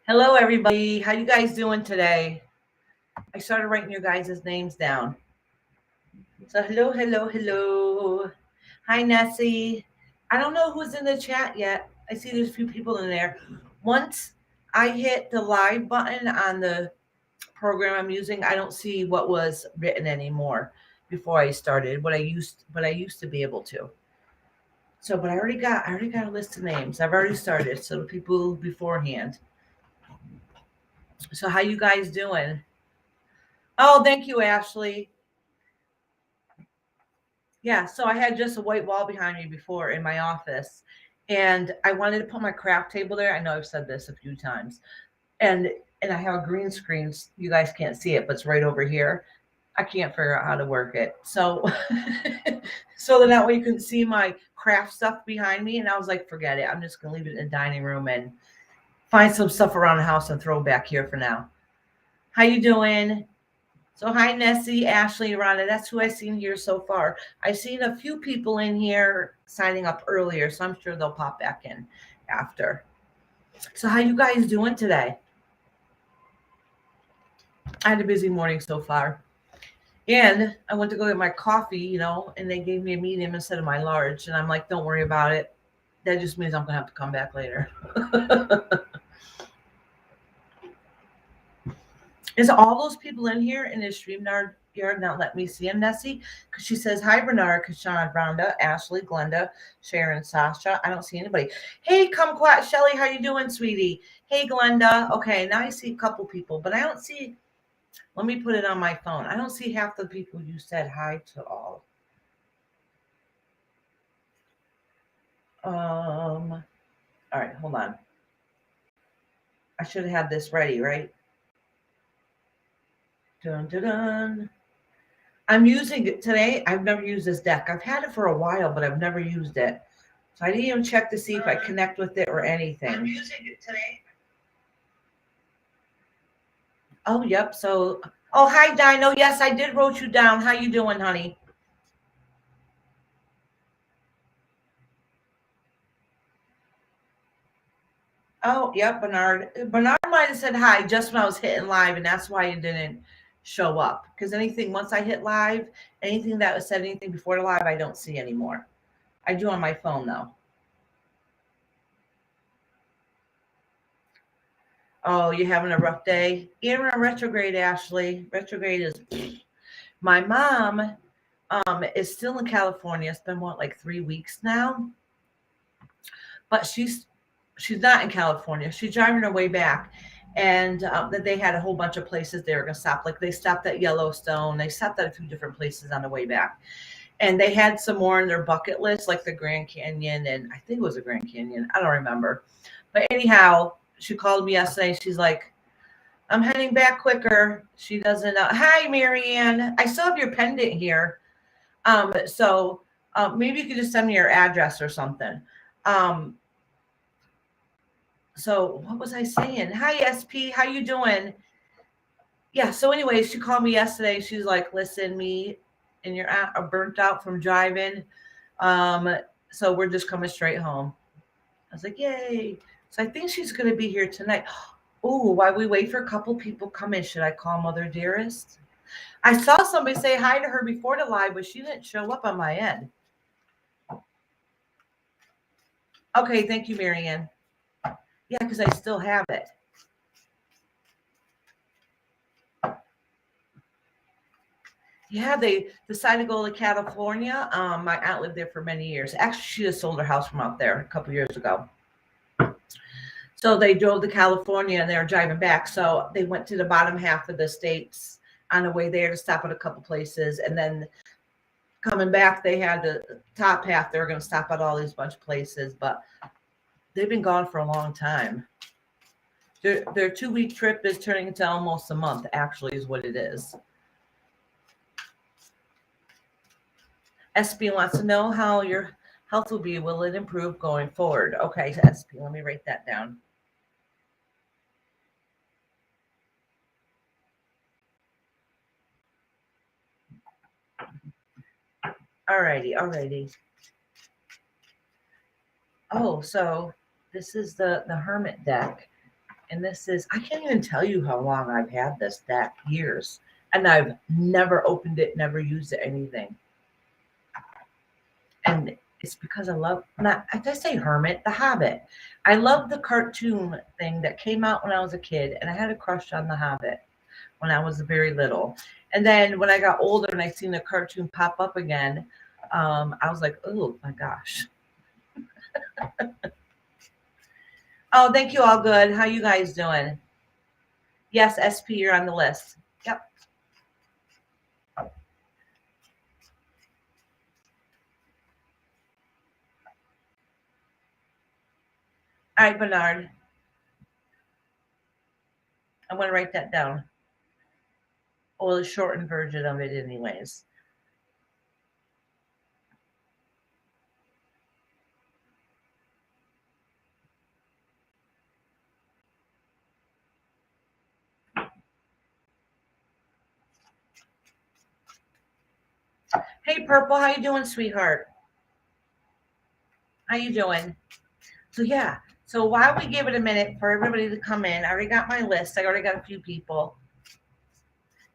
Hello, everybody. How you guys doing today? I started writing your guys' names down. So hello, hello, hello. Hi, Nessie. I don't know who's in the chat yet. I see there's a few people in there. Once I hit the live button on the program I'm using, I don't see what was written anymore before I started. What I used to be able to. So, but I already got a list of names. I've already started. So the people beforehand. So how you guys doing? Oh, thank you, Ashley. Yeah, so I had just a white wall behind me before in my office, and I wanted to put my craft table there. I know I've said this a few times, and and I have a green screen. You guys can't see it, but it's right over here. I can't figure out how to work it. So, so then that way you can see my craft stuff behind me. And I was like, forget it. I'm just gonna leave it in the dining room and find some stuff around the house and throw it back here for now. How you doing? So hi Nessie, Ashley, Rhonda. That's who I've seen here so far. I've seen a few people in here signing up earlier, so I'm sure they'll pop back in after. So how you guys doing today? I had a busy morning so far. And I went to go get my coffee, and they gave me a medium instead of my large. And I'm like, don't worry about it. That just means I'm gonna have to come back later. Is all those people in here in this stream yard not let me see him, Nessie? Because she says, hi, Bernard, Kashawn, Rhonda, Ashley, Glenda, Sharon, Sasha. I don't see anybody. Hey, Kumquat, Shelly, how you doing, sweetie? Hey, Glenda. Okay, now I see a couple people, but I don't see, let me put it on my phone. I don't see half the people you said hi to all. All right, hold on. I should have had this ready, right? Dun, dun, dun. I'm using it today. I've never used this deck. I've had it for a while, but I've never used it. So I didn't even check to see if I connect with it or anything. I'm using it today. Oh, yep. So, oh, hi, Dino. Yes, I did wrote you down. How you doing, honey? Oh, yep, Bernard. Bernard might have said hi just when I was hitting live, and that's why it didn't show up. Because once I hit live, anything that was said anything before the live, I don't see anymore. I do on my phone though. Oh, you having a rough day? You're in retrograde, Ashley. Retrograde is my mom is still in California. It's been like 3 weeks now, but she's not in California. She's driving her way back, and that they had a whole bunch of places they were going to stop. Like they stopped at Yellowstone. They stopped at a few different places on the way back, and they had some more in their bucket list, like the Grand Canyon, and I think it was a Grand Canyon. I don't remember, but anyhow, she called me yesterday. She's like, I'm heading back quicker. She doesn't know. Hi, Marianne. I still have your pendant here. So maybe you could just send me your address or something. Um, so what was I saying? Hi, SP. How you doing? Yeah. So anyway, she called me yesterday. She's like, listen, me and your aunt are burnt out from driving. Um, so we're just coming straight home. I was like, yay. So I think she's going to be here tonight. Oh, while we wait for a couple people come in, should I call Mother Dearest? I saw somebody say hi to her before the live, but she didn't show up on my end. Okay, thank you, Marianne. Yeah, because I still have it. Yeah, they decided to go to California. My aunt lived there for many years. Actually, she just sold her house from out there a couple years ago. So they drove to California and they were driving back. So they went to the bottom half of the states on the way there to stop at a couple places, and then coming back, they had the top half. They were going to stop at all these bunch of places, but they've been gone for a long time. Their 2-week trip is turning into almost a month, actually, is what it is. SP wants to know how your health will be. Will it improve going forward? Okay, SP, let me write that down. Alrighty. Oh, so this is the Hermit deck. And this is, I can't even tell you how long I've had this deck, years. And I've never opened it, never used it, anything. And it's because I love, not, I say Hermit, The Hobbit. I love the cartoon thing that came out when I was a kid, and I had a crush on The Hobbit when I was very little. And then when I got older and I seen the cartoon pop up again, I was like, oh my gosh. Oh, thank you. All good. How you guys doing? Yes, SP, you're on the list. Yep. All right, Bernard. I'm going to write that down. Or the shortened version of it, anyways. Hey, Purple, how you doing, sweetheart? How you doing? So yeah. So while we give it a minute for everybody to come in, I already got my list. I already got a few people.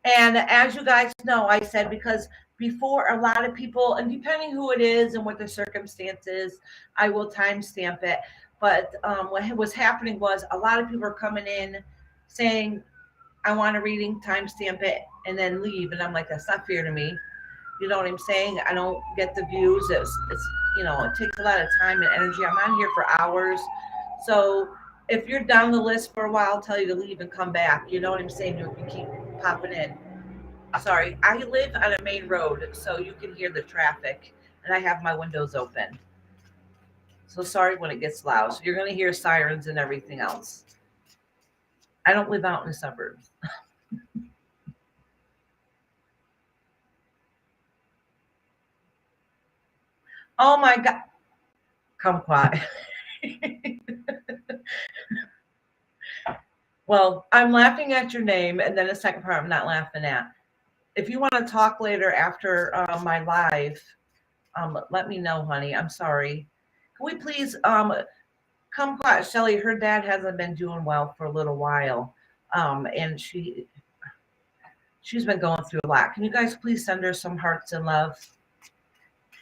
And as you guys know, I said because before a lot of people, and depending who it is and what the circumstances, I will timestamp it. But what was happening was a lot of people are coming in saying, I want a reading, timestamp it, and then leave. And I'm like, that's not fair to me. You know what I'm saying? I don't get the views. It's it takes a lot of time and energy. I'm on here for hours. So if you're down the list for a while, I'll tell you to leave and come back. You know what I'm saying? You can keep popping in. Sorry, I live on a main road, so you can hear the traffic, and I have my windows open. So sorry when it gets loud. So you're going to hear sirens and everything else. I don't live out in the suburbs. Oh my God. Kumquat. Well, I'm laughing at your name, and then the second part I'm not laughing at. If you want to talk later after my live, let me know, honey. I'm sorry. Can we please Kumquat Shelly? Her dad hasn't been doing well for a little while, and she's been going through a lot. Can you guys please send her some hearts and love?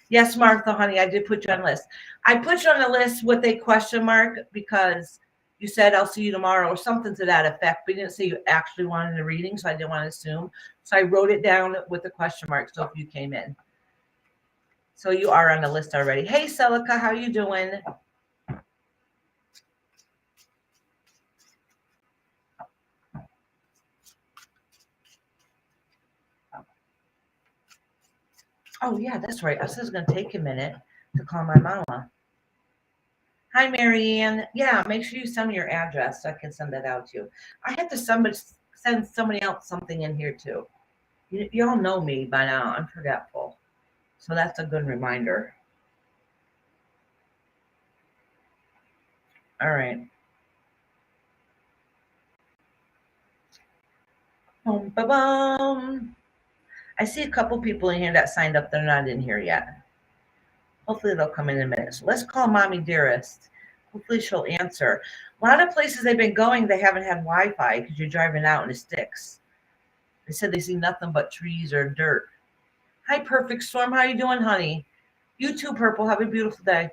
Yes, Martha, honey, I did put you on the list. I put you on the list with a question mark because you said I'll see you tomorrow or something to that effect, but you didn't say you actually wanted a reading, so I didn't want to assume. So I wrote it down with a question mark. So if you came in, so you are on the list already. Hey, Celica, how you doing? Oh yeah, that's right. I said it's going to take a minute to call my mama. Hi, Marianne. Yeah, make sure you send me your address so I can send that out to you. I had to send somebody else something in here too. You all know me by now. I'm forgetful. So that's a good reminder. All right. Boom, ba-bum. I see a couple people in here that signed up. They're not in here yet. Hopefully they'll come in a minute. So let's call Mommy Dearest. Hopefully she'll answer. A lot of places they've been going, they haven't had Wi-Fi because you're driving out and it sticks. They said they see nothing but trees or dirt. Hi, Perfect Storm. How you doing, honey? You too, Purple. Have a beautiful day.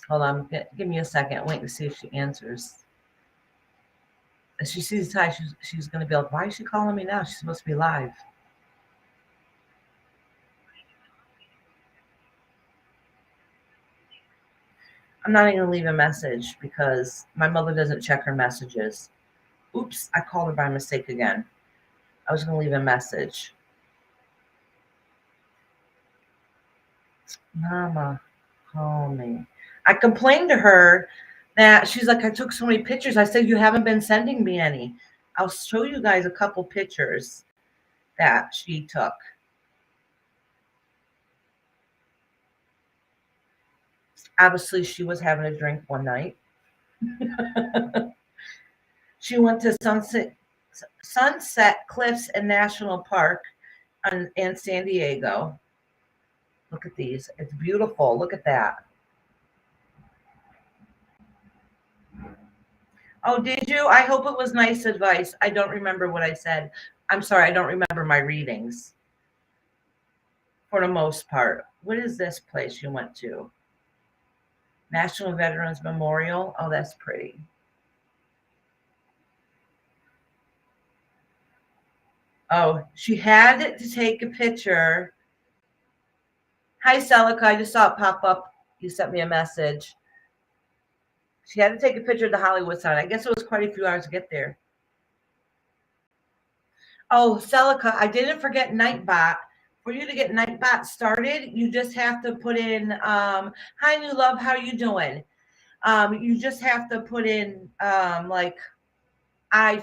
Hold on. Give me a second. Wait to see if she answers. If she sees Ty, she's going to be like, why is she calling me now? She's supposed to be live. I'm not even going to leave a message because my mother doesn't check her messages. Oops, I called her by mistake again. I was going to leave a message. Mama, call me. I complained to her that she's like, I took so many pictures. I said, you haven't been sending me any. I'll show you guys a couple pictures that she took. Obviously, she was having a drink one night. She went to Sunset Cliffs and National Park in San Diego. Look at these. It's beautiful. Look at that. Oh, did you? I hope it was nice advice. I don't remember what I said. I'm sorry. I don't remember my readings for the most part. What is this place you went to? National Veterans Memorial. Oh, that's pretty. Oh, she had to take a picture. Hi, Celica. I just saw it pop up. You sent me a message. She had to take a picture of the Hollywood sign. I guess it was quite a few hours to get there. Oh, Celica, I didn't forget Nightbot. For you to get Nightbot started, you just have to put in, hi, new love, how are you doing? You just have to put in, like,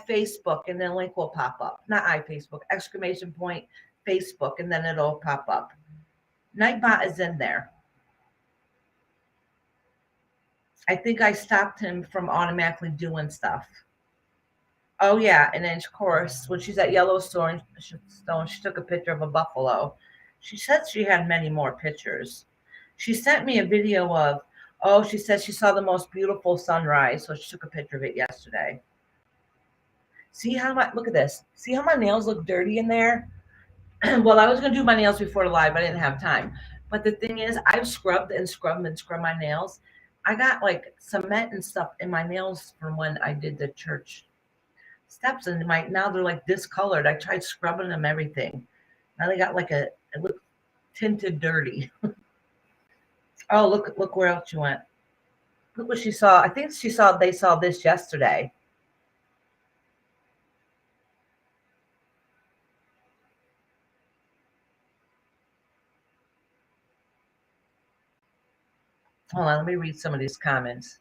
Facebook, and then a link will pop up. Not Facebook, exclamation point, Facebook, and then it'll pop up. Nightbot is in there. I think I stopped him from automatically doing stuff. Oh yeah, and then of course when she's at Yellowstone, she took a picture of a buffalo. She said she had many more pictures. She sent me a video of. Oh, she said she saw the most beautiful sunrise, so she took a picture of it yesterday. See how my look at this. See how my nails look dirty in there? Well, I was gonna do my nails before the live, I didn't have time. But the thing is, I've scrubbed and scrubbed and scrubbed my nails. I got like cement and stuff in my nails from when I did the church steps, and now they're like discolored. I tried scrubbing them, everything. Now they got like it look tinted dirty. Oh, look where else you went. Look what she saw. I think they saw this yesterday. Hold on, let me read some of these comments.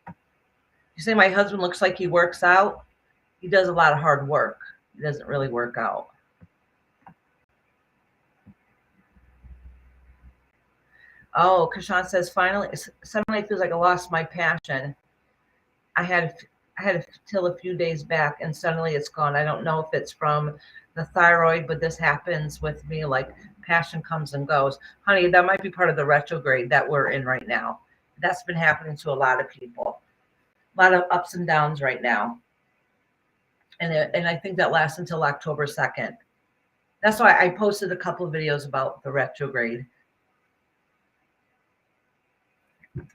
You say my husband looks like he works out. He does a lot of hard work. He doesn't really work out. Oh, Kashan says finally, suddenly it feels like I lost my passion. I had it till a few days back, and suddenly it's gone. I don't know if it's from the thyroid, but this happens with me. Like passion comes and goes. Honey, that might be part of the retrograde that we're in right now. That's been happening to a lot of people. A lot of ups and downs right now, and I think that lasts until October 2nd. That's why I posted a couple of videos about the retrograde.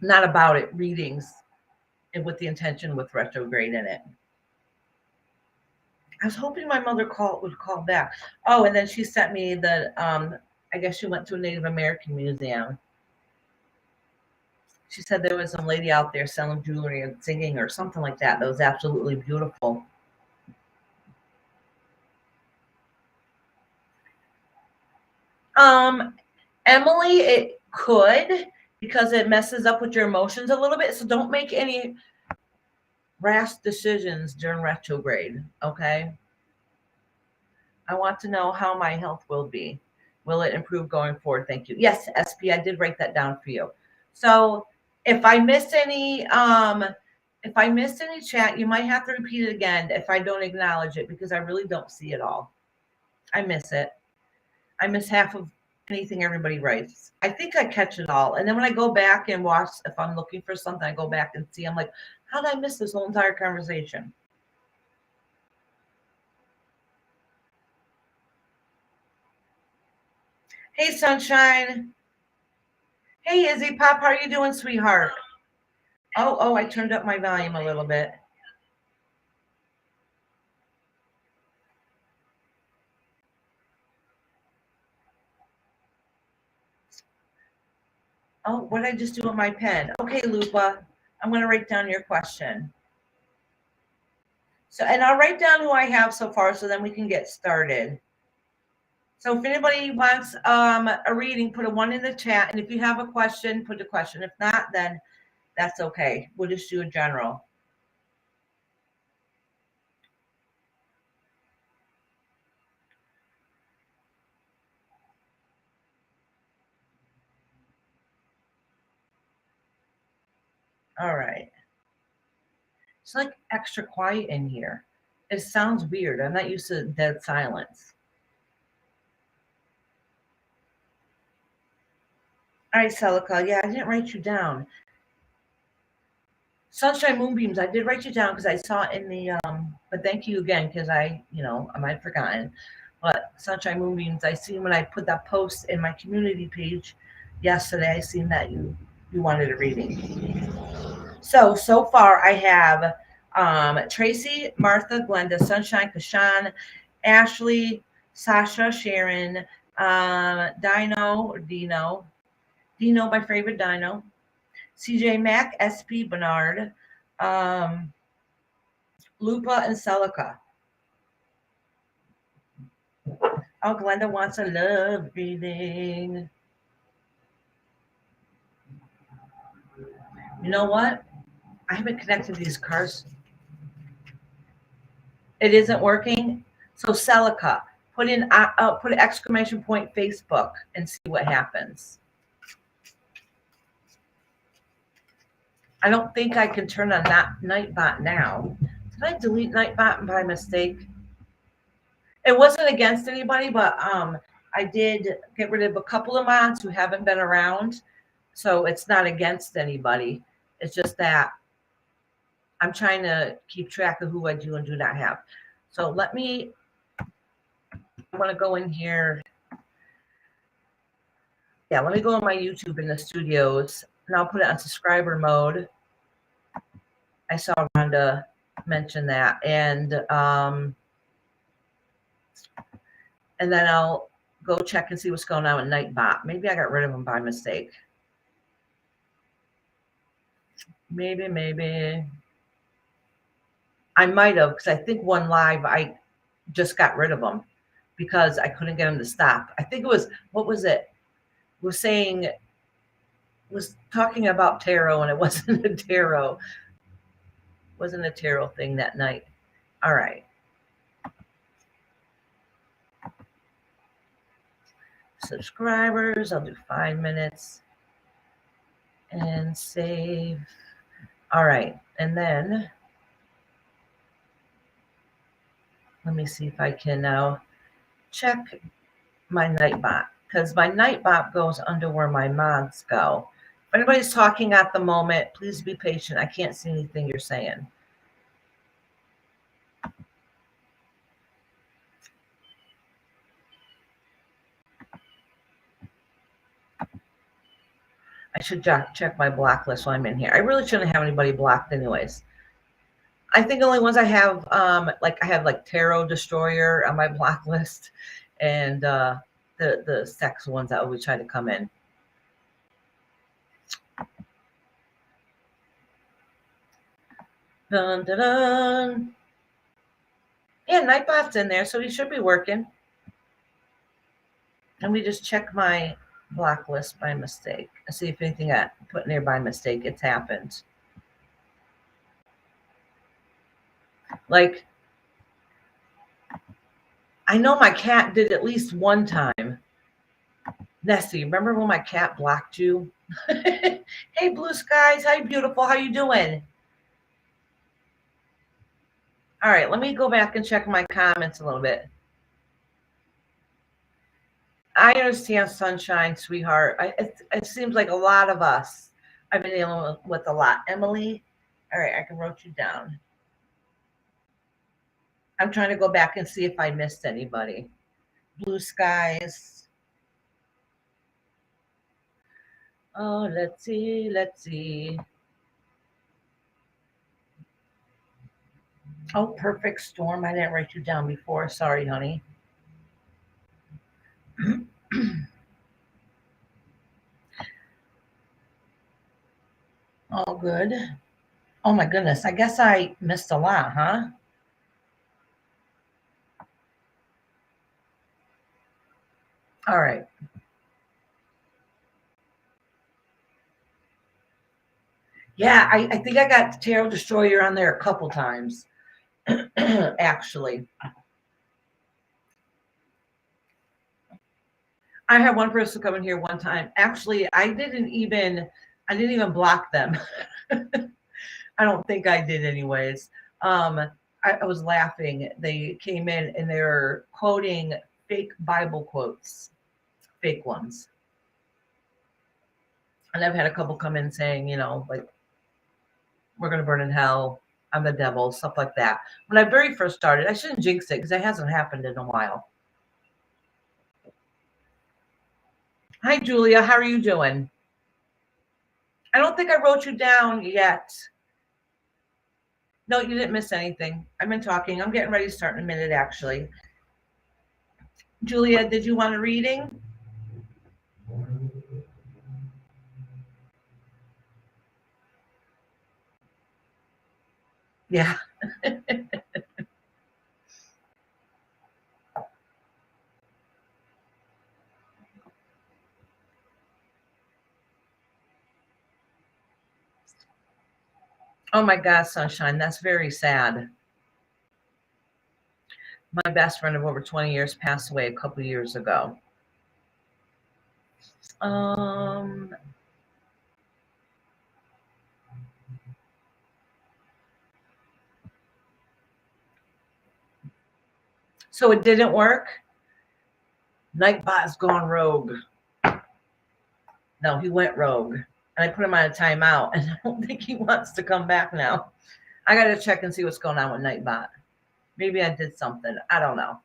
Not about it, readings, and with the intention with retrograde in it. I was hoping my mother would call back. Oh, and then she sent me the I guess she went to a Native American museum. She said there was some lady out there selling jewelry and singing or something like that. That was absolutely beautiful. Emily, it could, because it messes up with your emotions a little bit. So don't make any rash decisions during retrograde, okay? I want to know how my health will be. Will it improve going forward? Thank you. Yes, SP, I did write that down for you. So if I missed any chat, you might have to repeat it again if I don't acknowledge it, because I really don't see it all. I miss it. I miss half of anything everybody writes. I think I catch it all. And then when I go back and watch, if I'm looking for something, I go back and see, I'm like, how did I miss this whole entire conversation? Hey, Sunshine. Hey, Izzy Pop, how are you doing, sweetheart? Oh, I turned up my volume a little bit. Oh, what did I just do with my pen? Okay, Lupa, I'm going to write down your question. So, and I'll write down who I have so far, so then we can get started. So if anybody wants a reading, put a 1 in the chat. And if you have a question, put a question. If not, then that's okay. We'll just do a general. All right. It's like extra quiet in here. It sounds weird. I'm not used to dead silence. All right, Celica. Yeah, I didn't write you down. Sunshine Moonbeams. I did write you down because I saw it in the but thank you again because I might have forgotten. But Sunshine Moonbeams, I seen when I put that post in my community page yesterday. I seen that you wanted a reading. So far I have Tracy, Martha, Glenda, Sunshine, Kashan, Ashley, Sasha, Sharon, Dino, my favorite Dino, CJ Mack, SP Bernard, um, Lupa, and Celica. Oh, Glenda wants a love reading. You know what? I haven't connected these cards. It isn't working. So Celica, put an exclamation point Facebook and see what happens. I don't think I can turn on that Nightbot now. Did I delete Nightbot by mistake? It wasn't against anybody, but I did get rid of a couple of mods who haven't been around. So it's not against anybody. It's just that I'm trying to keep track of who I do and do not have. So I want to go in here. Yeah, let me go on my YouTube in the studios and I'll put it on subscriber mode. I saw Rhonda mention that. And then I'll go check and see what's going on with Nightbot. Maybe I got rid of them by mistake. Maybe. I might have, because I think one live, I just got rid of them because I couldn't get them to stop. I think it was, what was it? It was talking about tarot and it wasn't a tarot. It wasn't a tarot thing that night. All right. Subscribers, I'll do 5 minutes and save. All right. And then let me see if I can now check my Nightbot, because my Nightbot goes under where my mods go. If anybody's talking at the moment, please be patient. I can't see anything you're saying. I should check my block list while I'm in here. I really shouldn't have anybody blocked anyways. I think the only ones I have, I have like Tarot Destroyer on my block list and the sex ones that always try to come in. Dun, dun, dun. Yeah, Nightbot's in there, so he should be working. Let me just check my block list by mistake. See if anything got put in there by mistake. It's happened. Like, I know my cat did at least one time. Nessie, remember when my cat blocked you? Hey, Blue Skies. Hi, beautiful. How you doing? All right, let me go back and check my comments a little bit. I understand, Sunshine, sweetheart. It seems like a lot of us I've been dealing with a lot. Emily, all right, I can wrote you down. I'm trying to go back and see if I missed anybody. Blue Skies. Oh, let's see. Oh, Perfect Storm. I didn't write you down before. Sorry, honey. All good. Oh my goodness. I guess I missed a lot, huh? All right. Yeah, I think I got Tarot Destroyer on there a couple times, actually. I had one person come in here one time. Actually, I didn't even block them. I don't think I did anyways. I was laughing. They came in and they were quoting fake Bible quotes, fake ones. And I've had a couple come in saying, like, we're going to burn in hell. I'm the devil, stuff like that. When I very first started, I shouldn't jinx it because it hasn't happened in a while. Hi, Julia. How are you doing? I don't think I wrote you down yet. No, you didn't miss anything. I've been talking. I'm getting ready to start in a minute, actually. Julia, did you want a reading? Yeah. Oh my God, Sunshine. That's very sad. My best friend of over 20 years passed away a couple years ago. Um, so it didn't work. Nightbot's gone rogue. No, he went rogue. And I put him on a timeout, and I don't think he wants to come back now. I got to check and see what's going on with Nightbot. Maybe I did something. I don't know.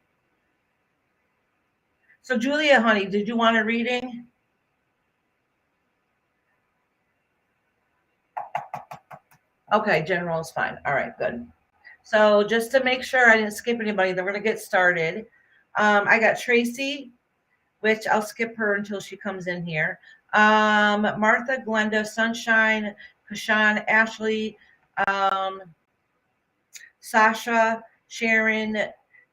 So, Julia, honey, did you want a reading? Okay, general is fine. All right, good. So, just to make sure I didn't skip anybody, then we're going to get started. I got Tracy, which I'll skip her until she comes in here. Martha, Glenda, Sunshine, Kashan, Ashley, um, Sasha, Sharon,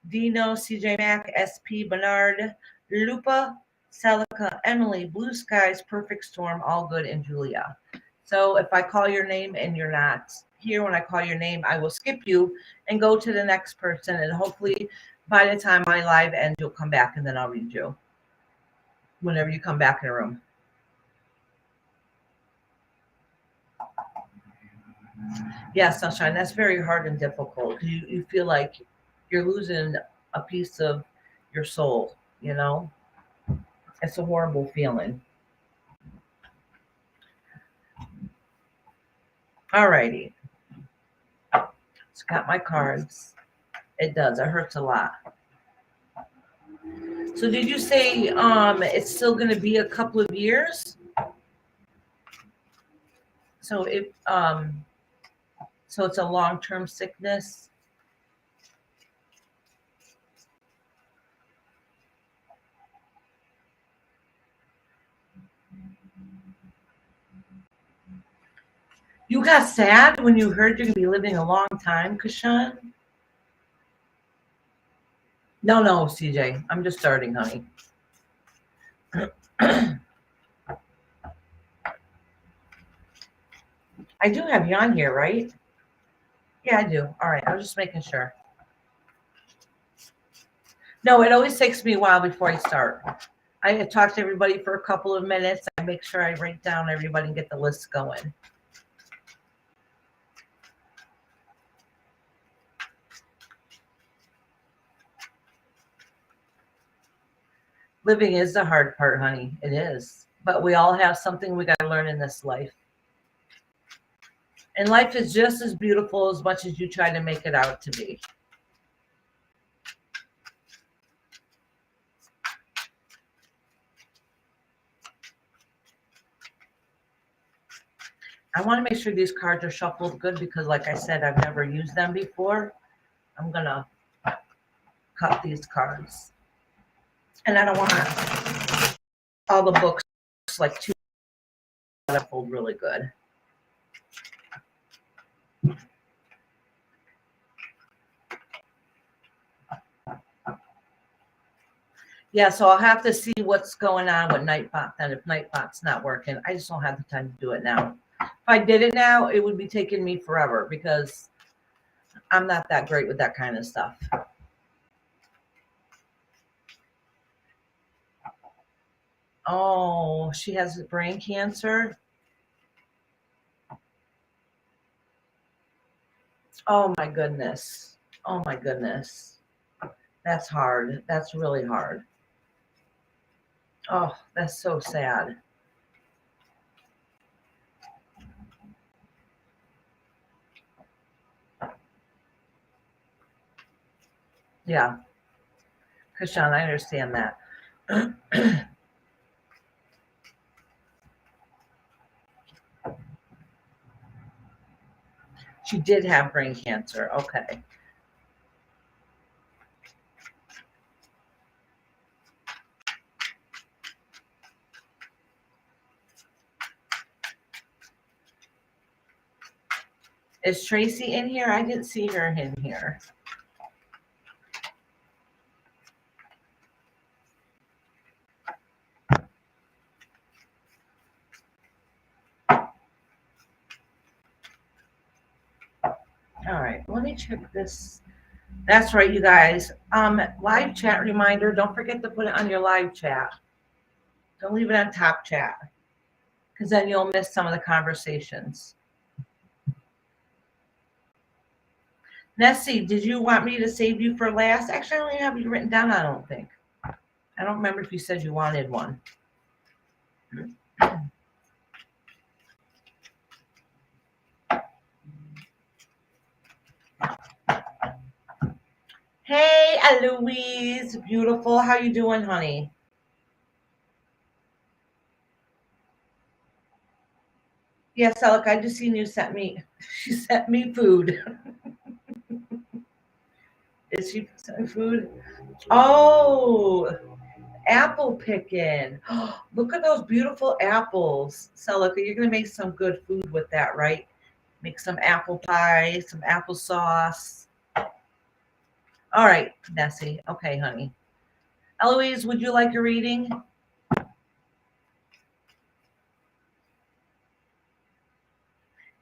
Dino, CJ Mac, SP, Bernard, Lupa, Celica, Emily, Blue Skies, Perfect Storm, All Good, and Julia. So if I call your name and you're not here when I call your name, I will skip you and go to the next person. And hopefully by the time my live ends, you'll come back and then I'll read you whenever you come back in the room. Yeah, Sunshine, that's very hard and difficult because you feel like you're losing a piece of your soul, you know? It's a horrible feeling. All righty. It's got my cards. It does. It hurts a lot. So did you say it's still gonna be a couple of years? So so it's a long-term sickness. You got sad when you heard you're gonna be living a long time, Kashan? No, CJ. I'm just starting, honey. I do have you on here, right? Yeah, I do. All right. I was just making sure. No, it always takes me a while before I start. I talk to everybody for a couple of minutes. I make sure I write down everybody and get the list going. Living is the hard part, honey. It is. But we all have something we got to learn in this life. And life is just as beautiful as much as you try to make it out to be. I want to make sure these cards are shuffled good because, like I said, I've never used them before. I'm going to cut these cards. And I don't want all the books like too shuffled really good. Yeah, so I'll have to see what's going on with Nightbot then. If Nightbot's not working, I just don't have the time to do it now. If I did it now, it would be taking me forever because I'm not that great with that kind of stuff. Oh, she has brain cancer. Oh my goodness. Oh my goodness. That's hard. That's really hard. Oh, that's so sad. Yeah. Kashan, I understand that. She did have brain cancer. Okay. Is Tracy in here? I didn't see her in here. All right, let me check this. That's right, you guys. Live chat reminder. Don't forget to put it on your live chat. Don't leave it on top chat, because then you'll miss some of the conversations. Nessie, did you want me to save you for last? Actually, I don't even have you written down, I don't think. I don't remember if you said you wanted one. Hey, Eloise, beautiful. How you doing, honey? Yes, Alec, I just seen you sent me. She sent me food. Is she sending food? Oh, apple picking. Look at those beautiful apples. Celica, you're going to make some good food with that, right? Make some apple pie, some applesauce. All right, Nessie. Okay, honey. Eloise, would you like a reading?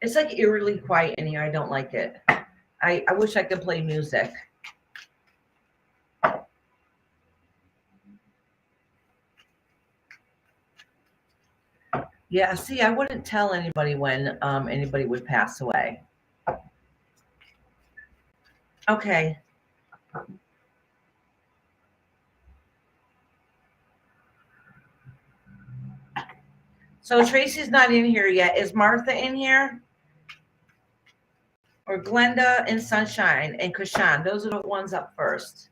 It's like eerily quiet in here. I don't like it. I wish I could play music. Yeah, see, I wouldn't tell anybody when anybody would pass away. Okay. So Tracy's not in here yet. Is Martha in here? Or Glenda and Sunshine and Kashan? Those are the ones up first.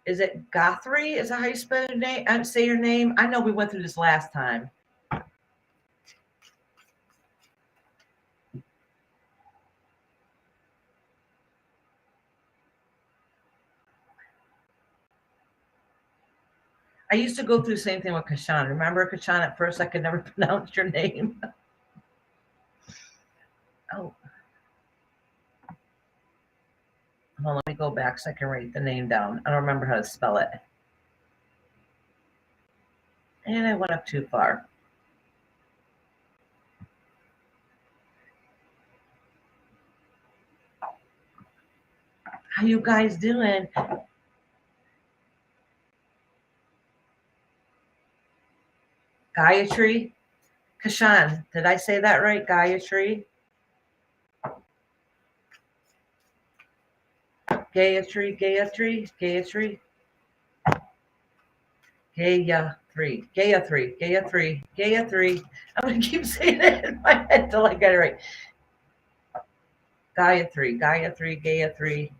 Is it Guthrie? Is that how you spell your name? Say your name? I know we went through this last time. I used to go through the same thing with Kashan. Remember, Kashan, at first I could never pronounce your name. Oh. Hold on, let me go back so I can write the name down. I don't remember how to spell it. And I went up too far. How you guys doing? Gayatri? Kashan, did I say that right? Gayatri? Gayatri, Gayatri, Gayatri. Gayatri, Gayatri, Gayatri, Gayatri. I'm going to keep saying it in my head till I get it right. Gayatri, Gayatri, Gayatri.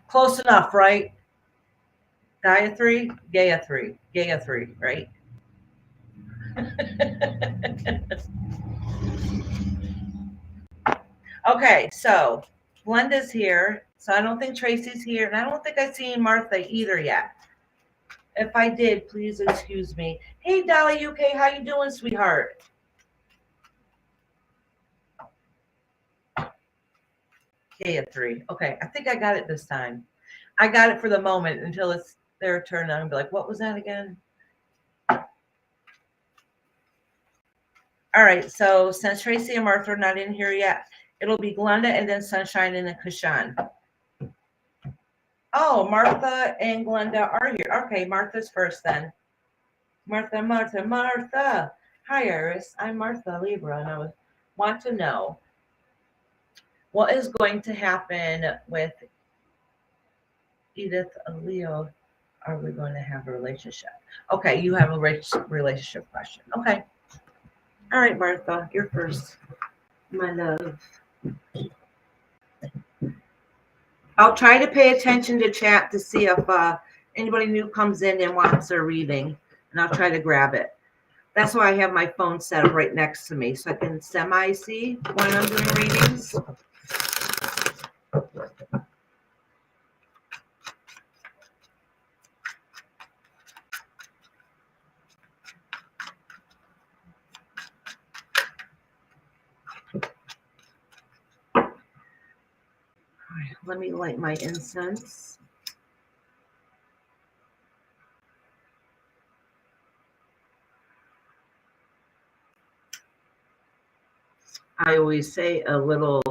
Close enough, right? Gayatri, Gayatri, Gayatri, right? Okay, so Glenda's here. So I don't think Tracy's here. And I don't think I've seen Martha either yet. If I did, please excuse me. Hey, Dolly UK, how you doing, sweetheart? Gayatri. Okay, I think I got it this time. I got it for the moment until it's their turn. I'm be like, what was that again? All right, so since Tracy and Martha are not in here yet, it'll be Glenda and then Sunshine and then Kashan. Oh, Martha and Glenda are here. Okay, Martha's first then. Martha, Martha, Martha. Hi, Iris. I'm Martha Libra, and I want to know what is going to happen with Edith Leo. Are we going to have a relationship? Okay, you have a relationship question. Okay. All right, Martha, you're first. My love. I'll try to pay attention to chat to see if anybody new comes in and wants a reading, and I'll try to grab it. That's why I have my phone set up right next to me, so I can semi-see when I'm doing readings. All right, let me light my incense. I always say a little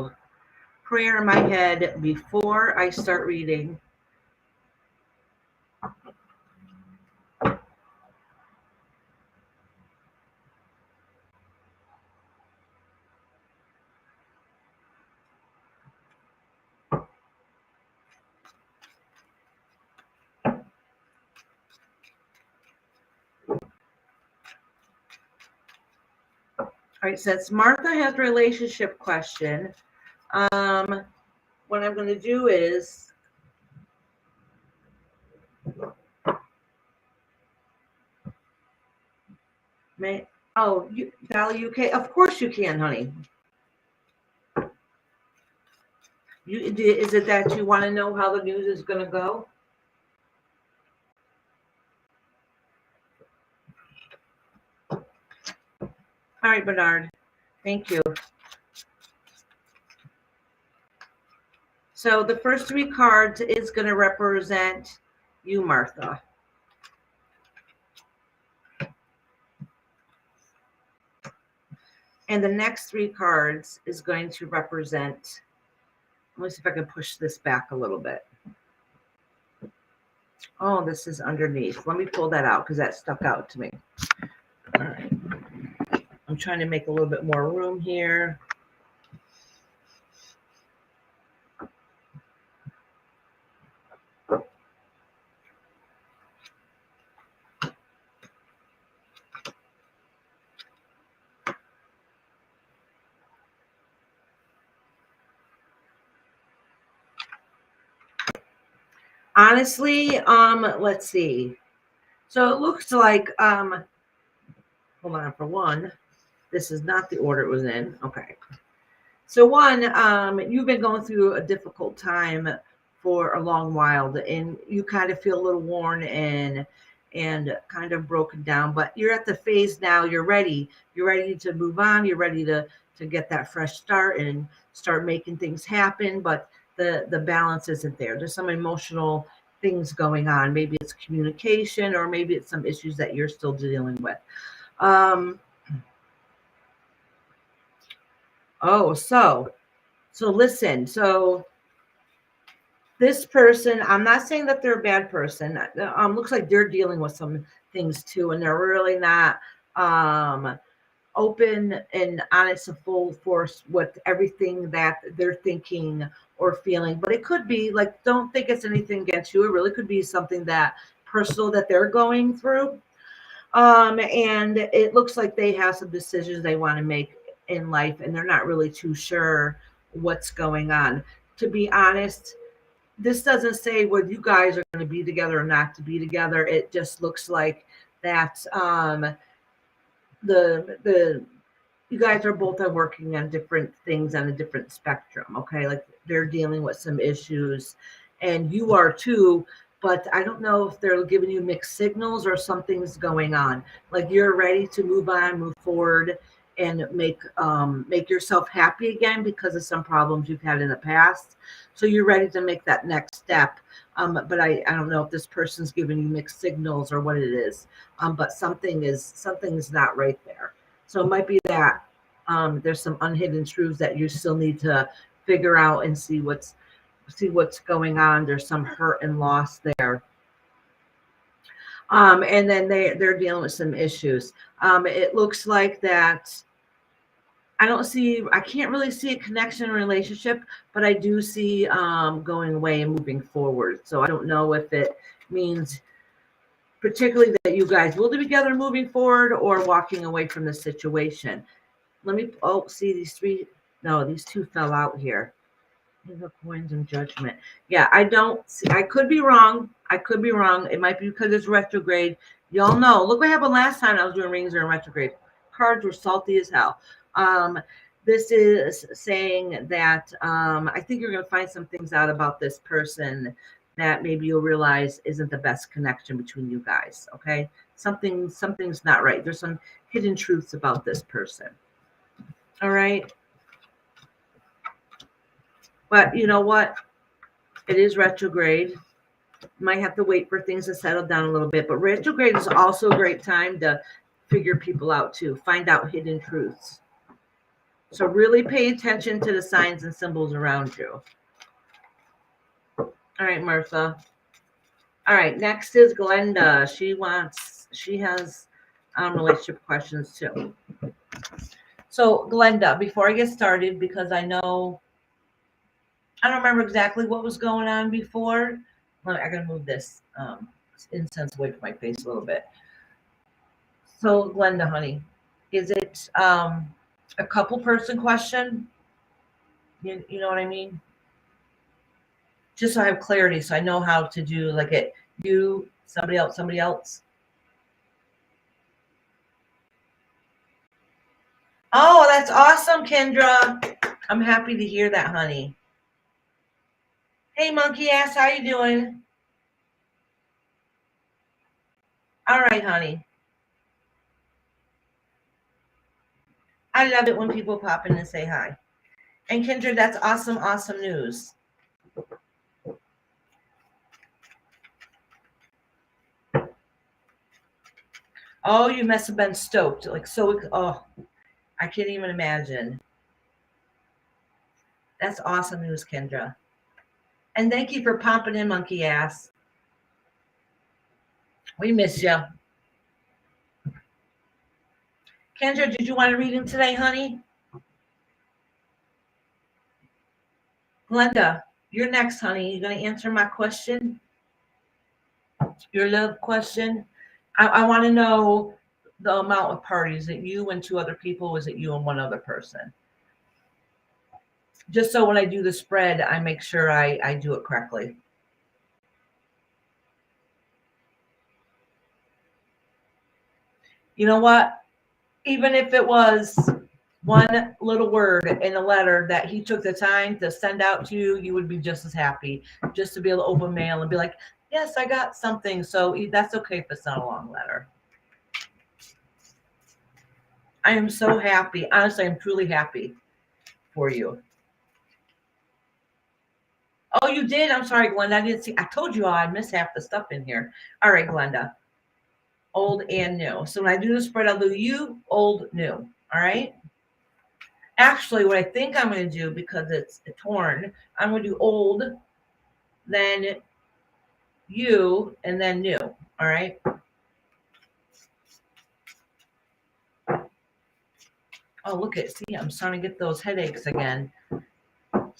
prayer in my head before I start reading. All right, since Martha has a relationship question, what I'm going to do is Valley UK. Of course you can, honey. Is it that you want to know how the news is going to go? All right, Bernard. Thank you. So the first three cards is going to represent you, Martha. And the next three cards is going to represent, let me see if I can push this back a little bit. Oh, this is underneath. Let me pull that out because that stuck out to me. All right. I'm trying to make a little bit more room here. Honestly, let's see. So it looks like, hold on, for one, this is not the order it was in. Okay. So one, you've been going through a difficult time for a long while, and you kind of feel a little worn and kind of broken down, but you're at the phase now, you're ready to move on, you're ready to get that fresh start and start making things happen, but the balance isn't there. There's some emotional things going on. Maybe it's communication, or maybe it's some issues that you're still dealing with. So listen, so this person, I'm not saying that they're a bad person. Looks like they're dealing with some things too, and they're really not open and honest and full force with everything that they're thinking or feeling. But it could be like, don't think it's anything against you. It really could be something that personal that they're going through. And it looks like they have some decisions they want to make in life, and they're not really too sure what's going on. To be honest, this doesn't say whether you guys are going to be together or not to be together. It just looks like that you guys are both working on different things on a different spectrum. Okay, like they're dealing with some issues, and you are too. But I don't know if they're giving you mixed signals or something's going on. Like you're ready to move on, move forward, and make yourself happy again because of some problems you've had in the past. So you're ready to make that next step. But I don't know if this person's giving you mixed signals or what it is. But something's not right there. So it might be that there's some unhidden truths that you still need to figure out and see what's going on. There's some hurt and loss there. And then they're dealing with some issues. It looks like that I can't really see a connection relationship, but I do see going away and moving forward. So I don't know if it means particularly that you guys will be together moving forward or walking away from the situation. Let me, see these three. No, these two fell out here. The coins and judgment. Yeah, I don't see, I could be wrong. It might be because it's retrograde. Y'all know, look what happened last time I was doing rings in retrograde. Cards were salty as hell. This is saying that I think you're going to find some things out about this person that maybe you'll realize isn't the best connection between you guys. Okay, something's not right. There's some hidden truths about this person. All right. But you know what? It is retrograde. Might have to wait for things to settle down a little bit. But retrograde is also a great time to figure people out too. Find out hidden truths. So really pay attention to the signs and symbols around you. All right, Martha. All right, next is Glenda. She has relationship questions too. So Glenda, before I get started, because I don't remember exactly what was going on before. I gotta move this incense away from my face a little bit. So Glenda, honey, is it a couple person question? You know what I mean? Just so I have clarity, so I know how to do like it. You, somebody else. Oh, that's awesome, Kendra. I'm happy to hear that, honey. Hey, monkey ass, how you doing? All right, honey. I love it when people pop in and say hi. And Kendra, that's awesome, awesome news. Oh, you must have been stoked. Like, so, I can't even imagine. That's awesome news, Kendra. And thank you for popping in, monkey ass. We miss you. Kendra, did you want to read him today, honey? Glenda, you're next, honey. You going to answer my question? Your love question? I want to know the amount of parties. Is it you and two other people? Or is it you and one other person? Just so when I do the spread, I make sure I do it correctly. You know what? Even if it was one little word in a letter that he took the time to send out to you, you would be just as happy just to be able to open mail and be like, yes, I got something. So that's okay if it's not a long letter. I am so happy. Honestly, I'm truly happy for you. Oh, you did? I'm sorry, Glenda. I didn't see. I told you I missed half the stuff in here. All right, Glenda. Old and new. So when I do the spread, I'll do you, old, new. All right? Actually, what I think I'm going to do, because it's torn, I'm going to do old, then you, and then new. All right? Oh, look at, see, I'm starting to get those headaches again.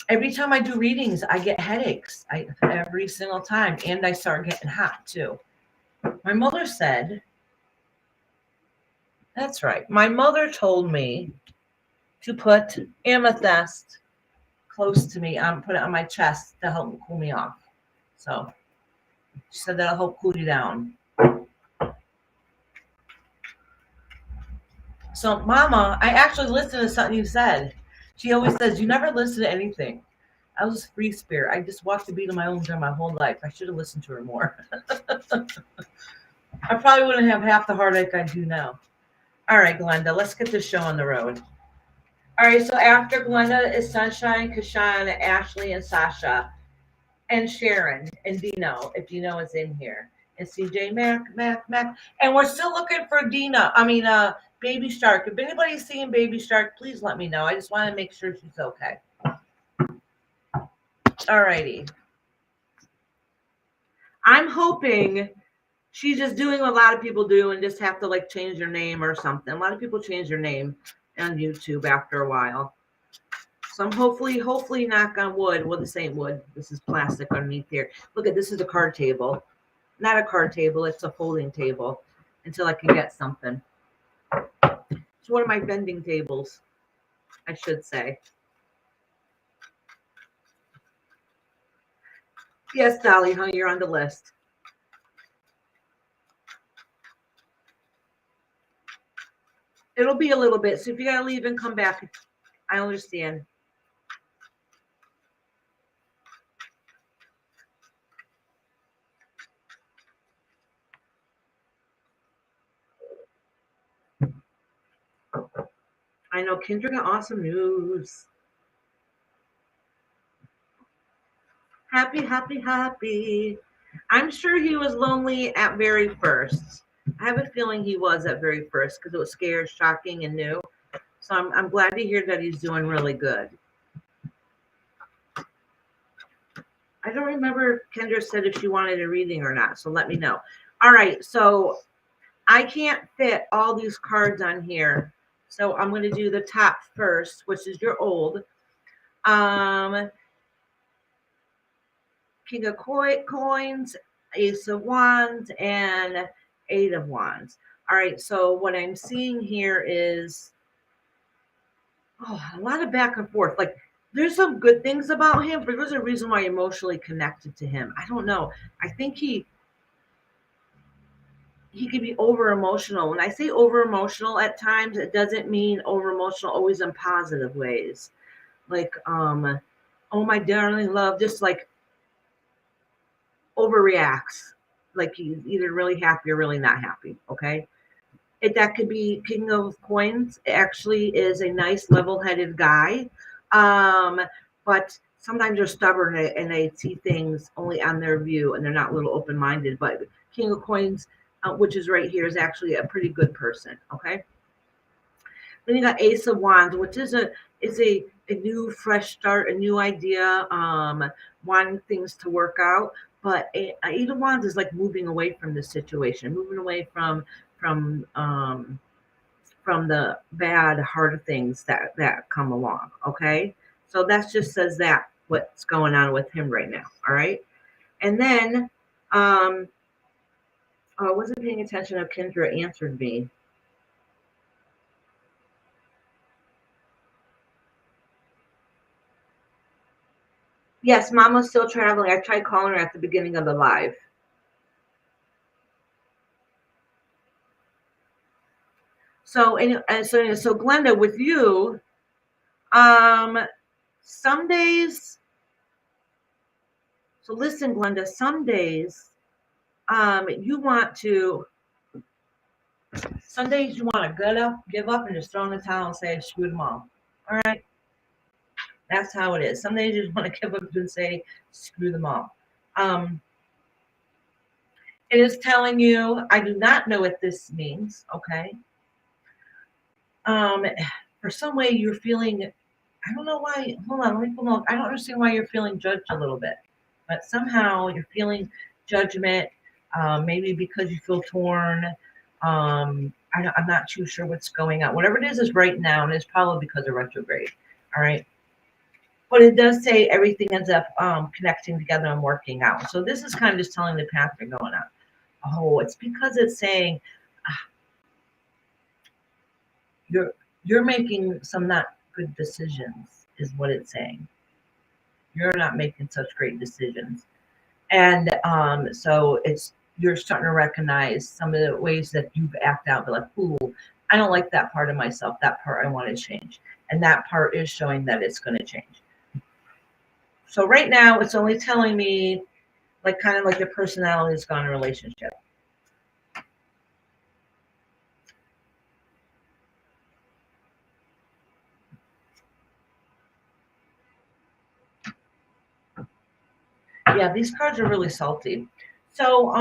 Every time I do readings, I get headaches. Every single time. And I start getting hot, too. My mother said, that's right. My mother told me to put amethyst close to me. Put it on my chest to help cool me off. So she said that'll help cool you down. So, Mama, I actually listened to something you said. She always says, you never listen to anything. I was a free spirit. I just walked the beat of my own drum my whole life. I should have listened to her more. I probably wouldn't have half the heartache I do now. All right, Glenda, let's get this show on the road. All right, so after Glenda is Sunshine, Kashan, Ashley, and Sasha, and Sharon, and Dino, if Dino is in here, and CJ, Mac. And we're still looking for Baby Shark. If anybody's seeing Baby Shark, please let me know. I just want to make sure she's okay. Alrighty. I'm hoping she's just doing what a lot of people do and just have to like change their name or something. A lot of people change their name on YouTube after a while. So I'm hopefully knock on wood. Well, this ain't wood. This is plastic underneath here. Look at this is a card table. Not a card table. It's a folding table until I can get something. It's one of my bending tables, I should say. Yes, Dolly, honey, you're on the list. It'll be a little bit. So if you got to leave and come back, I understand. I know Kendra got awesome news. Happy, happy, happy. I'm sure he was lonely at very first. I have a feeling he was at very first because it was scared, shocking, and new. So I'm glad to hear that he's doing really good. I don't remember if Kendra said if she wanted a reading or not, so let me know. All right, so I can't fit all these cards on here. So I'm going to do the top first, which is your old. King of coins, Ace of Wands, and Eight of Wands. All right, so what I'm seeing here is a lot of back and forth. Like there's some good things about him, but there's a reason why I'm emotionally connected to him. I don't know. I think he can be over emotional. When I say over emotional at times, it doesn't mean over emotional always in positive ways. Like, oh my darling love, just like overreacts. Like he's either really happy or really not happy. Okay. That could be King of Coins. Actually, is a nice, level-headed guy, but sometimes they're stubborn and they see things only on their view, and they're not a little open-minded. But King of Coins, which is right here, is actually a pretty good person. Okay. Then you got Ace of Wands, which is a new fresh start, a new idea, wanting things to work out. But Eight of Wands is like moving away from the situation, moving away from the bad, hard things that come along. Okay, so that just says that what's going on with him right now. All right, and then I wasn't paying attention if Kendra answered me. Yes, Mama's still traveling. I tried calling her at the beginning of the live. So so Glenda, with you, some days. So listen, Glenda, some days, you want to. Some days you want to give up, and just throw in the towel and say, "Screw them all." All right, that's how it is. Some days you just want to give up and say, "Screw them all." It is telling you, I do not know what this means. Okay. For some way you're feeling, I don't know why. Hold on, let me pull up. I don't understand why you're feeling judged a little bit, but somehow you're feeling judgment. Maybe because you feel torn. I'm not too sure what's going on. Whatever it is right now, and it's probably because of retrograde. All right. But it does say everything ends up connecting together and working out. So this is kind of just telling the path they're going on. Oh, it's because it's saying you're making some not good decisions, is what it's saying. You're not making such great decisions. And so you're starting to recognize some of the ways that you've acted out. Like, ooh, I don't like that part of myself. That part I want to change. And that part is showing that it's going to change. So right now it's only telling me like kind of like your personality has gone in a relationship. Yeah, these cards are really salty. So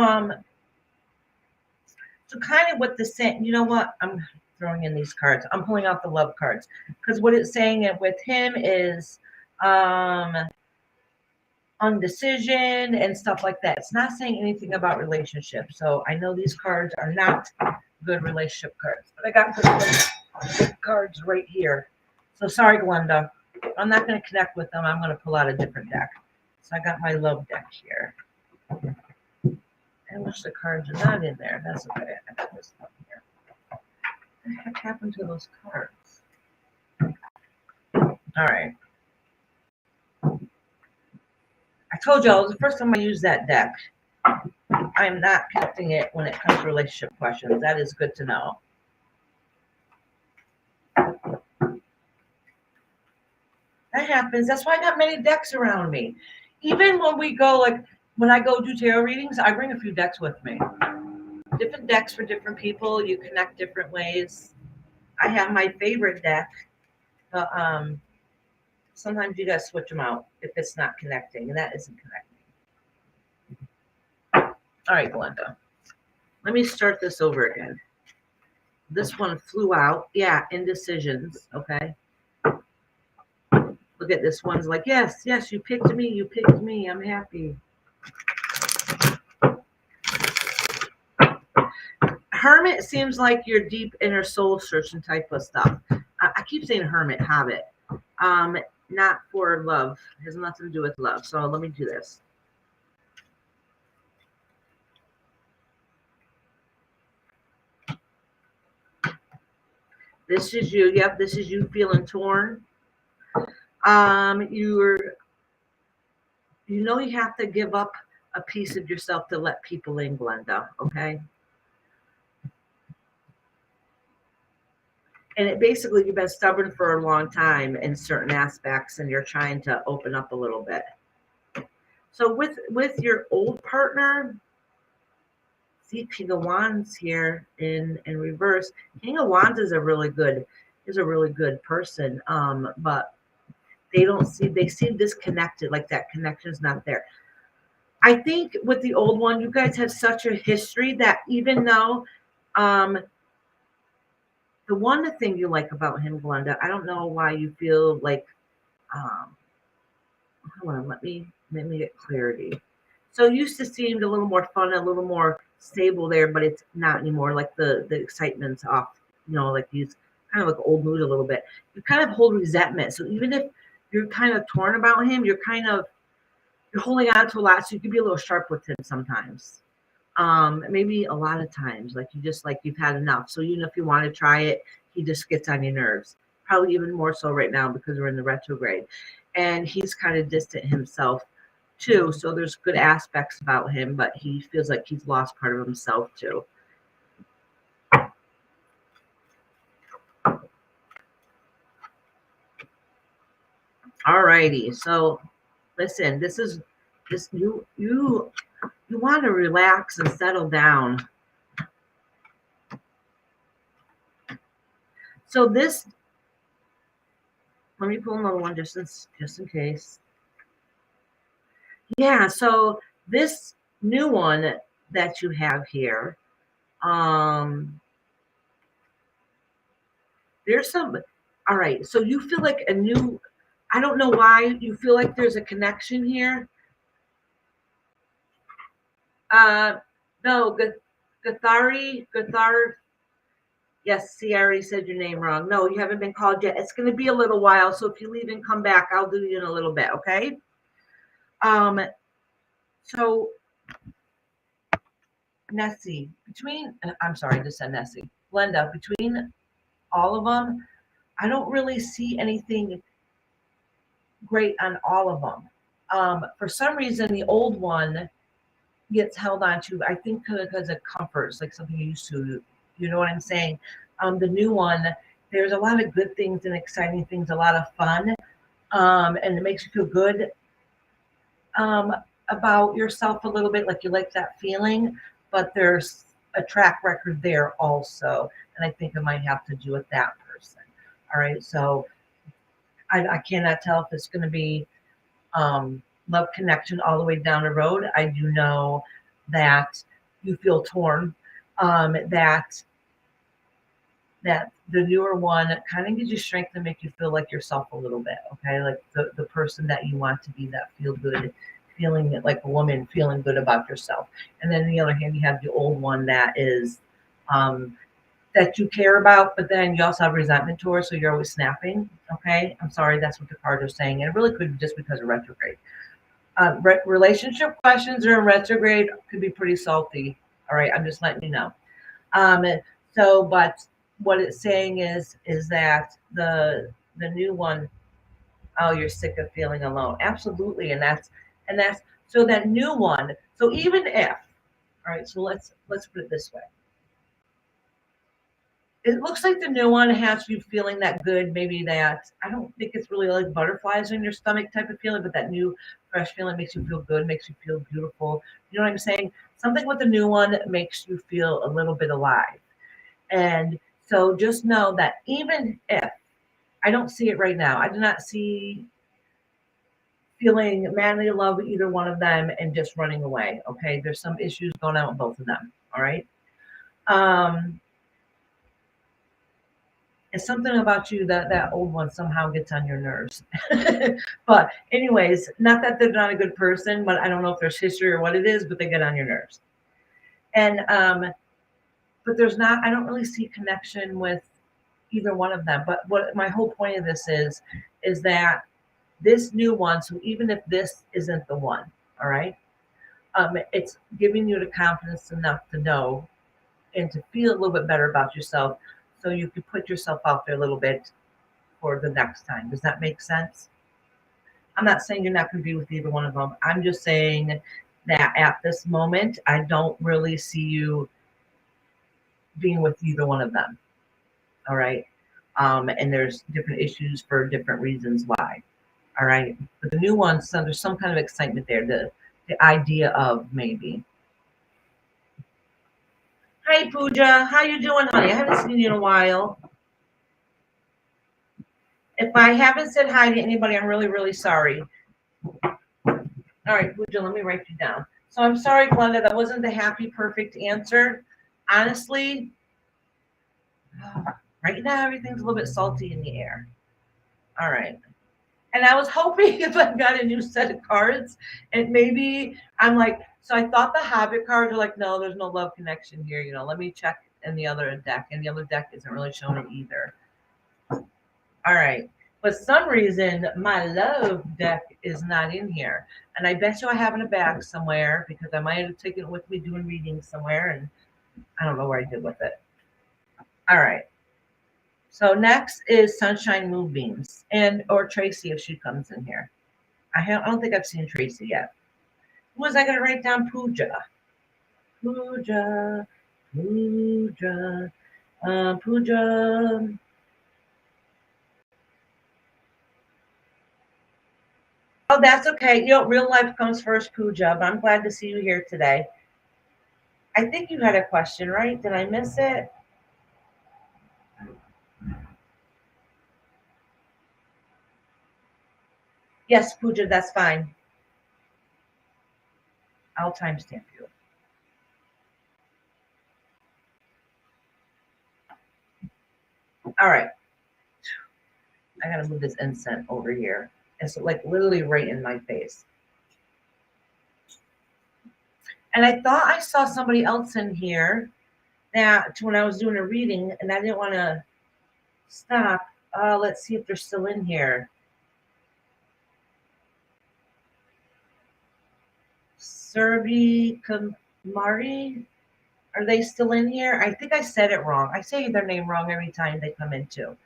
so kind of what the same, you know what? I'm throwing in these cards. I'm pulling out the love cards because what it's saying with him is undecision and stuff like that. It's not saying anything about relationships. So I know these cards are not good relationship cards, but I got good cards right here. So sorry, Glenda. I'm not going to connect with them. I'm going to pull out a different deck. So I got my love deck here. I wish the cards are not in there. That's okay. I got this one here. What the heck happened to those cards? All right. I told y'all it was the first time I used that deck. I'm not connecting it when it comes to relationship questions. That is good to know. That happens. That's why I got many decks around me. Even when we go, like when I go do tarot readings, I bring a few decks with me. Different decks for different people. You connect different ways. I have my favorite deck, but sometimes you gotta switch them out if it's not connecting, and that isn't connecting. All right, Glenda. Let me start this over again. This one flew out. Yeah, indecisions. Okay. Look at this one's like, yes, yes, you picked me. You picked me. I'm happy. Hermit seems like your deep inner soul searching type of stuff. I keep saying hermit, hobbit. Not for love. It has nothing to do with love. So let me do this. This is you. Yep, this is you feeling torn. You know you have to give up a piece of yourself to let people in, Glenda, okay? And it basically, you've been stubborn for a long time in certain aspects, and you're trying to open up a little bit. So with your old partner, see King of Wands here in reverse. King of Wands is a really good person, but they seem disconnected, like that connection is not there. I think with the old one, you guys have such a history that even though the one thing you like about him, Glenda, I don't know why you feel like hold on, let me get clarity. So it used to seem a little more fun, a little more stable there, but it's not anymore. Like the excitement's off, like he's kind of like old mood a little bit. You kind of hold resentment. So even if you're kind of torn about him, you're holding on to a lot. So you can be a little sharp with him sometimes. Maybe a lot of times, like you've had enough. So even if you want to try it, he just gets on your nerves. Probably even more so right now because we're in the retrograde. And he's kind of distant himself too. So there's good aspects about him, but he feels like he's lost part of himself too. All righty. So listen, you want to relax and settle down. So this, let me pull another one just in case. Yeah, so this new one that you have here, there's some, all right, so you feel like I don't know why you feel like there's a connection here. No, Gathar. Yes, see, I already said your name wrong. No, you haven't been called yet. It's going to be a little while, so if you leave and come back, I'll do you in a little bit, okay? So Nessie, I'm sorry, I just said Nessie. Glenda, between all of them, I don't really see anything great on all of them. For some reason, the old one gets held on to, I think because of comforts, like something you used to, you know what I'm saying? The new one, there's a lot of good things and exciting things, a lot of fun, and it makes you feel good about yourself a little bit, like you like that feeling, but there's a track record there also, and I think it might have to do with that person. All right, so I cannot tell if it's going to be love connection all the way down the road. I do know that you feel torn, that that the newer one kind of gives you strength to make you feel like yourself a little bit, okay? Like the person that you want to be, that feel good, feeling like a woman, feeling good about yourself. And then on the other hand, you have the old one that is that you care about, but then you also have resentment towards, so you're always snapping. Okay, I'm sorry, that's what the card is saying, and it really could be just because of retrograde. Relationship questions are in retrograde could be pretty salty. All right, I'm just letting you know. Um, but what it's saying is that the new one, oh, you're sick of feeling alone. Absolutely, and that's so that new one. So even if, all right, so let's put it this way. It looks like the new one has you feeling that good, maybe that I don't think it's really like butterflies in your stomach type of feeling, but that new fresh feeling makes you feel good, makes you feel beautiful. You know what I'm saying? Something with the new one makes you feel a little bit alive. And so just know that even if I don't see it right now, I do not see feeling madly in love with either one of them and just running away. Okay. There's some issues going on with both of them. All right. Um, It's something about you that that old one somehow gets on your nerves. But anyways, not that they're not a good person, but I don't know if there's history or what it is, but they get on your nerves. And but there's not. I don't really see connection with either one of them. But what my whole point of this is that this new one. So even if this isn't the one, all right, it's giving you the confidence enough to know and to feel a little bit better about yourself, so you can put yourself out there a little bit for the next time. Does that make sense? I'm not saying you're not going to be with either one of them. I'm just saying that at this moment, I don't really see you being with either one of them. All right. And there's different issues for different reasons why. All right. But the new ones, so there's some kind of excitement there. The idea of maybe. Hi Pooja, how you doing, honey? I haven't seen you in a while. If I haven't said hi to anybody, I'm really, really sorry. All right, Pooja, let me write you down. So I'm sorry, Glenda, that wasn't the happy, perfect answer. Honestly, right now everything's a little bit salty in the air. All right. And I was hoping if I got a new set of cards, and maybe I'm like, so I thought the Hobbit cards are like, no, there's no love connection here. Let me check in the other deck, and the other deck isn't really showing it either. All right. For some reason, my love deck is not in here. And I bet you I have it in a bag somewhere because I might have taken it with me doing readings somewhere, and I don't know where I did with it. All right. So next is Sunshine Moonbeams, and or Tracy if she comes in here. I don't think I've seen Tracy yet. Who was I going to write down? Pooja. Pooja. Pooja. Pooja. Oh, that's okay. Real life comes first, Pooja, but I'm glad to see you here today. I think you had a question, right? Did I miss it? Yes, Pooja, that's fine. I'll timestamp you. All right. I gotta move this incense over here. It's like literally right in my face. And I thought I saw somebody else in here that when I was doing a reading, and I didn't want to stop. Let's see if they're still in here. Serbi Kamari, are they still in here? I think I said it wrong. I say their name wrong every time they come in too.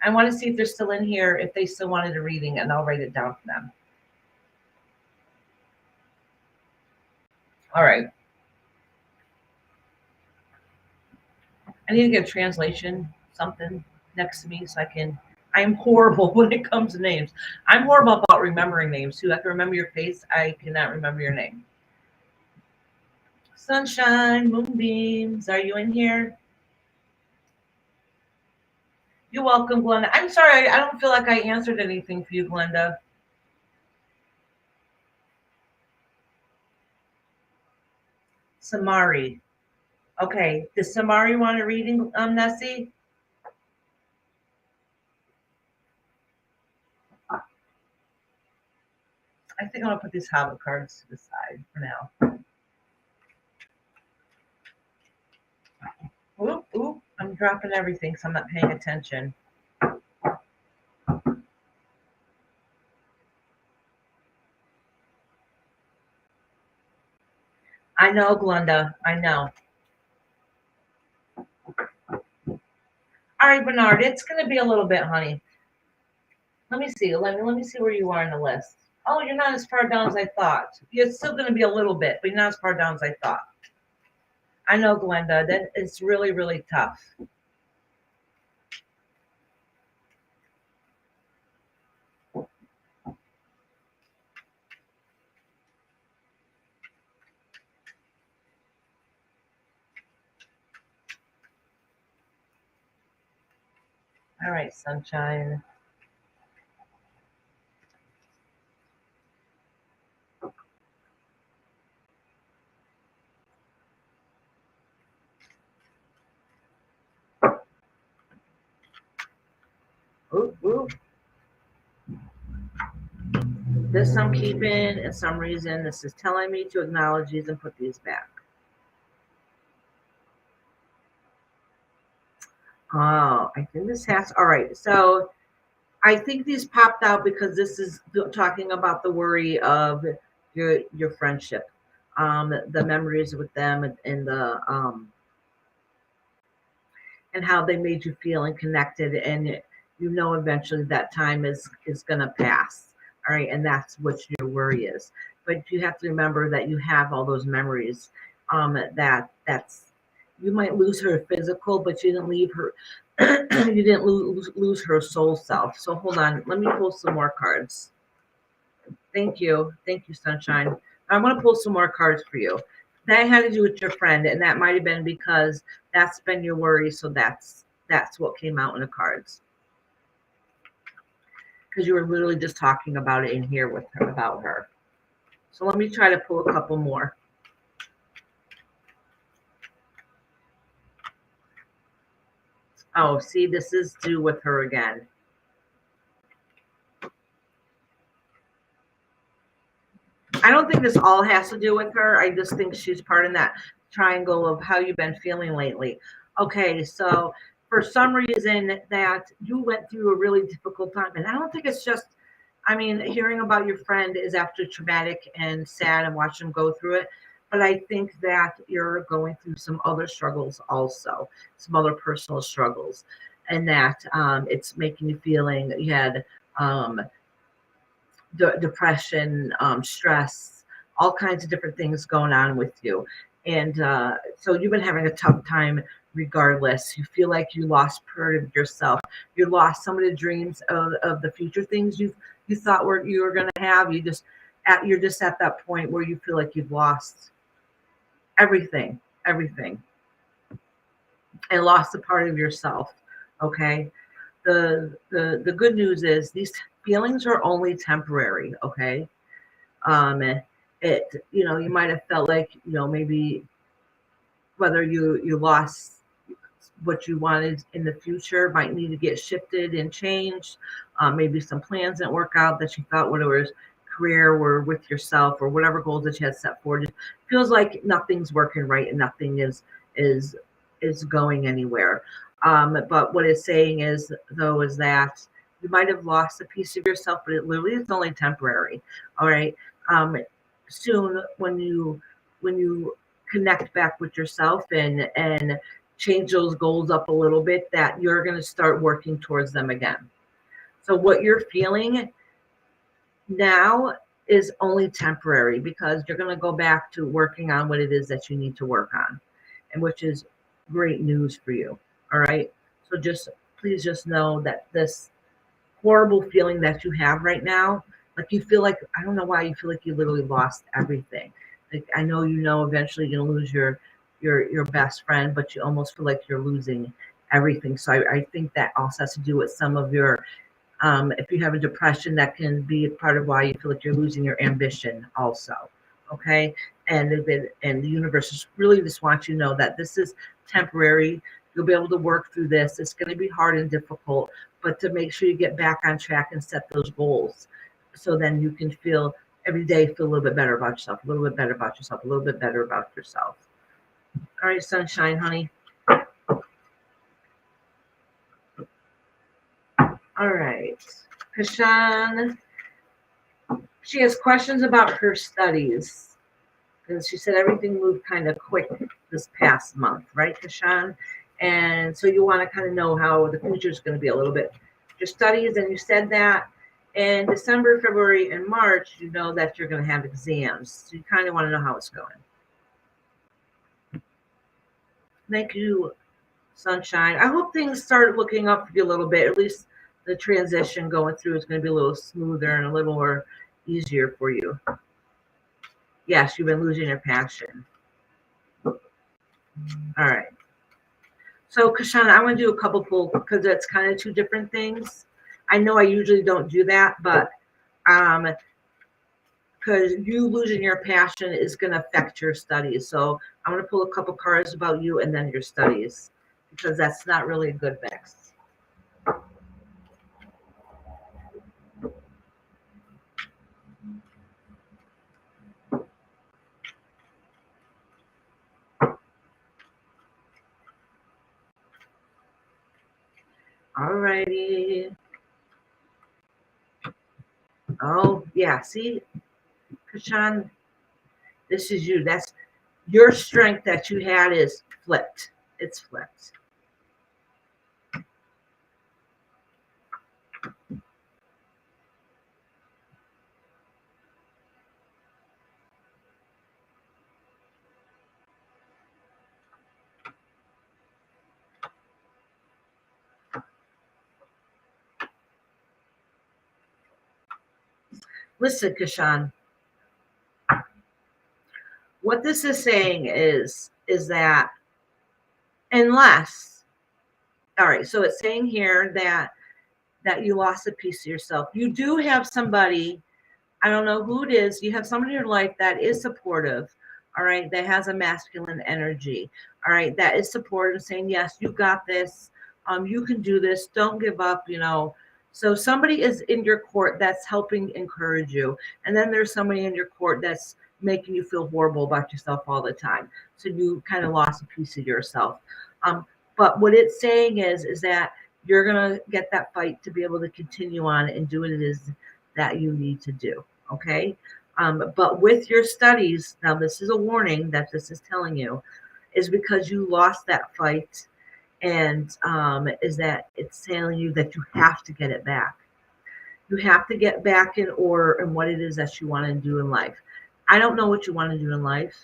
I want to see if they're still in here, if they still wanted a reading, and I'll write it down for them. All right. I need to get a translation, something next to me so I can. I'm horrible when it comes to names. I'm horrible about remembering names too. I can remember your face. I cannot remember your name. Sunshine, moonbeams. Are you in here? You're welcome, Glenda. I'm sorry. I don't feel like I answered anything for you, Glenda. Samari. Okay. Does Samari want a reading, Nessie? I think I'm going to put these Hobbit cards to the side for now. Oop, oop, I'm dropping everything, so I'm not paying attention. I know, Glenda. I know. All right, Bernard, it's going to be a little bit, honey. Let me see. Let me see where you are in the list. Oh, you're not as far down as I thought. You're still going to be a little bit, but you're not as far down as I thought. I know, Glenda. That it's really, really tough. All right, sunshine. Ooh, ooh. This I'm keeping, and some reason this is telling me to acknowledge these and put these back. Oh, I think this has. All right, so I think these popped out because this is talking about the worry of your friendship, the memories with them, and the and how they made you feel and connected, and you know eventually that time is going to pass. All right, and that's what your worry is. But you have to remember that you have all those memories. That's you might lose her physical, but you didn't leave her. You didn't lose her soul self. So hold on, let me pull some more cards. Thank you, sunshine. I'm going to pull some more cards for you. That had to do with your friend, and that might have been because that's been your worry. So that's what came out in the cards, because you were literally just talking about it in here with her about her. So let me try to pull a couple more. Oh, see, this is due with her again. I don't think this all has to do with her. I just think she's part in that triangle of how you've been feeling lately. Okay, so for some reason that you went through a really difficult time, and I don't think it's just, I mean, hearing about your friend is after traumatic and sad and watching them go through it. But I think that you're going through some other struggles also, some other personal struggles, and that it's making you feeling you had um, depression, stress, all kinds of different things going on with you. And so you've been having a tough time regardless. You feel like you lost part of yourself. You lost some of the dreams of the future things you thought you were going to have. You're just at that point where you feel like you've lost everything, and lost a part of yourself. Okay. The good news is these feelings are only temporary. Okay. It you might have felt like maybe whether you lost what you wanted in the future might need to get shifted and changed. Maybe some plans didn't work out that you thought, whether it was career or with yourself or whatever goals that you had set forward. It feels like nothing's working right and nothing is is going anywhere. But what it's saying is though is that you might have lost a piece of yourself, but it literally is only temporary. All right. Um, Soon when you connect back with yourself and change those goals up a little bit, that you're going to start working towards them again. So what you're feeling now is only temporary, because you're going to go back to working on what it is that you need to work on, and which is great news for you. All right. So just please just know that this horrible feeling that you have right now, like you feel like, I don't know why you feel like you literally lost everything. Like I know eventually you're gonna lose your best friend, but you almost feel like you're losing everything. So I think that also has to do with some of your if you have a depression, that can be a part of why you feel like you're losing your ambition also. Okay. And the universe is really just wants you to know that this is temporary. You'll be able to work through this. It's going to be hard and difficult, but to make sure you get back on track and set those goals, so then you can feel every day feel a little bit better about yourself, a little bit better about yourself, a little bit better about yourself. All right, sunshine, honey. All right. Kashan, she has questions about her studies. Because she said everything moved kind of quick this past month, right, Kashan? And so you want to kind of know how the future is going to be a little bit. Your studies, and you said that in December, February, and March, you know that you're going to have exams. So you kind of want to know how it's going. Thank you, sunshine. I hope things start looking up for you a little bit. At least the transition going through is going to be a little smoother and a little more easier for you. Yes, you've been losing your passion. All right. So, Kashana, I want to do a couple pull because it's kind of two different things. I know I usually don't do that, but because you losing your passion is going to affect your studies. So I'm going to pull a couple cards about you and then your studies because that's not really a good mix. All righty. Oh, yeah. See, Kashan, this is you. That's your strength that you had is flipped. It's flipped. Listen, Kashan, what this is saying is that unless, all right, so it's saying here that you lost a piece of yourself. You do have somebody, I don't know who it is, you have somebody in your life that is supportive, all right, that has a masculine energy, all right, that is supportive, saying, yes, you got this, you can do this, don't give up, you know. So somebody is in your court that's helping encourage you. And then there's somebody in your court that's making you feel horrible about yourself all the time. So you kind of lost a piece of yourself. But what it's saying is that you're going to get that fight to be able to continue on and do what it is that you need to do. Okay. But with your studies, now this is a warning that this is telling you, is because you lost that fight, and is that it's telling you that you have to get it back. You have to get back in order in what it is that you want to do in life. I don't know what you want to do in life.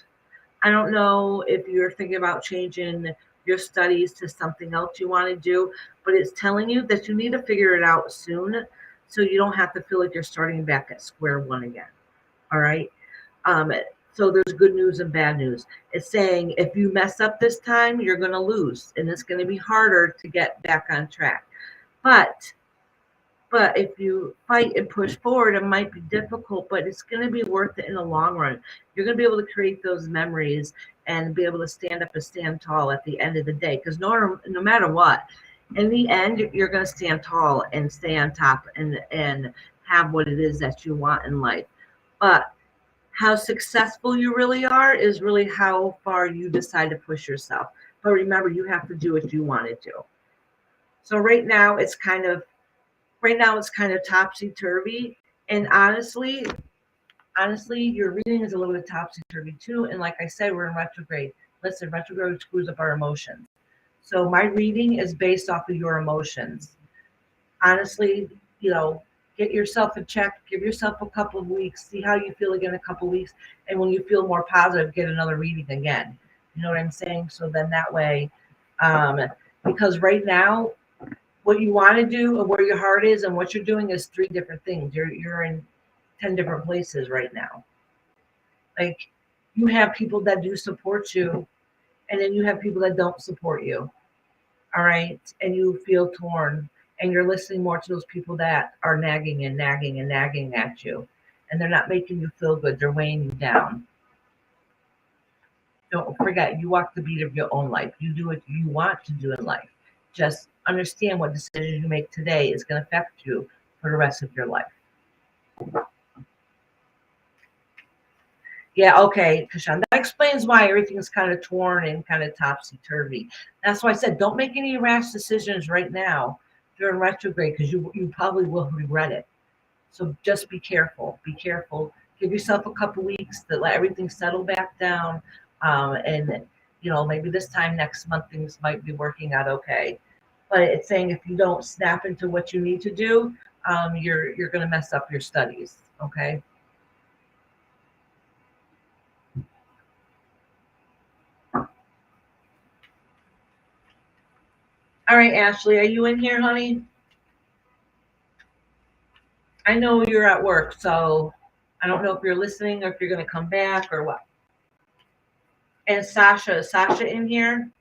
I don't know if you're thinking about changing your studies to something else you want to do, but it's telling you that you need to figure it out soon so you don't have to feel like you're starting back at square one again. All right. So there's good news and bad news. It's saying if you mess up this time, you're going to lose, and it's going to be harder to get back on track. But if you fight and push forward, it might be difficult, but it's going to be worth it in the long run. You're going to be able to create those memories and be able to stand up and stand tall at the end of the day. Because no matter what, in the end, you're going to stand tall and stay on top and have what it is that you want in life. But how successful you really are is really how far you decide to push yourself. But remember, you have to do what you want to do. So right now it's kind of topsy-turvy. And honestly, your reading is a little bit topsy-turvy too. And like I said, we're in retrograde. Listen, retrograde screws up our emotions. So my reading is based off of your emotions. Honestly, get yourself in check, give yourself a couple of weeks, see how you feel again in a couple of weeks. And when you feel more positive, get another reading again. You know what I'm saying? So then that way, because right now, what you want to do and where your heart is and what you're doing is three different things. You're in 10 different places right now. Like, you have people that do support you, and then you have people that don't support you. All right. And you feel torn, and you're listening more to those people that are nagging and nagging and nagging at you, and they're not making you feel good. They're weighing you down. Don't forget, you walk the beat of your own life. You do what you want to do in life. Just understand what decision you make today is going to affect you for the rest of your life. Yeah, okay, Kashan. That explains why everything's kind of torn and kind of topsy-turvy. That's why I said don't make any rash decisions right now during retrograde, because you probably will regret it. So just be careful. Be careful. Give yourself a couple weeks to let everything settle back down. And maybe this time next month things might be working out okay. But it's saying if you don't snap into what you need to do, you're going to mess up your studies. Okay. All right, Ashley, are you in here, honey? I know you're at work, so I don't know if you're listening or if you're going to come back or what. And Sasha, is Sasha in here?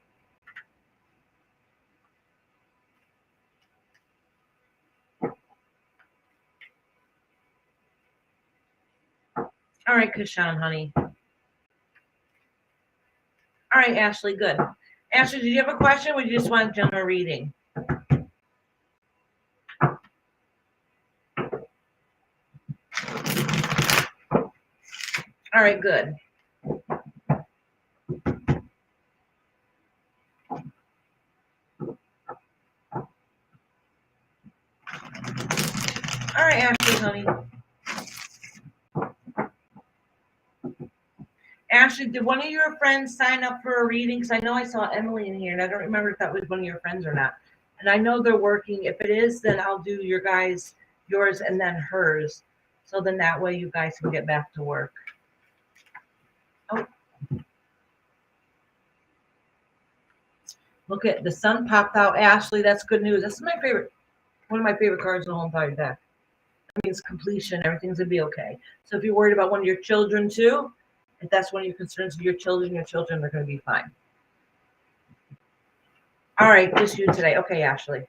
All right, Kashan, honey. All right, Ashley, good. Ashley, did you have a question or do you just want a general reading? All right, good. All right, Ashley, honey. Ashley, did one of your friends sign up for a reading? Because I know I saw Emily in here, and I don't remember if that was one of your friends or not. And I know they're working. If it is, then I'll do yours, and then hers. So then that way you guys can get back to work. Oh. Look at the sun popped out, Ashley. That's good news. That's one of my favorite cards in the whole entire deck. That means completion. Everything's gonna be okay. So if you're worried about one of your children too, if that's one of your concerns of your children are gonna be fine. All right, just you today. Okay, Ashley.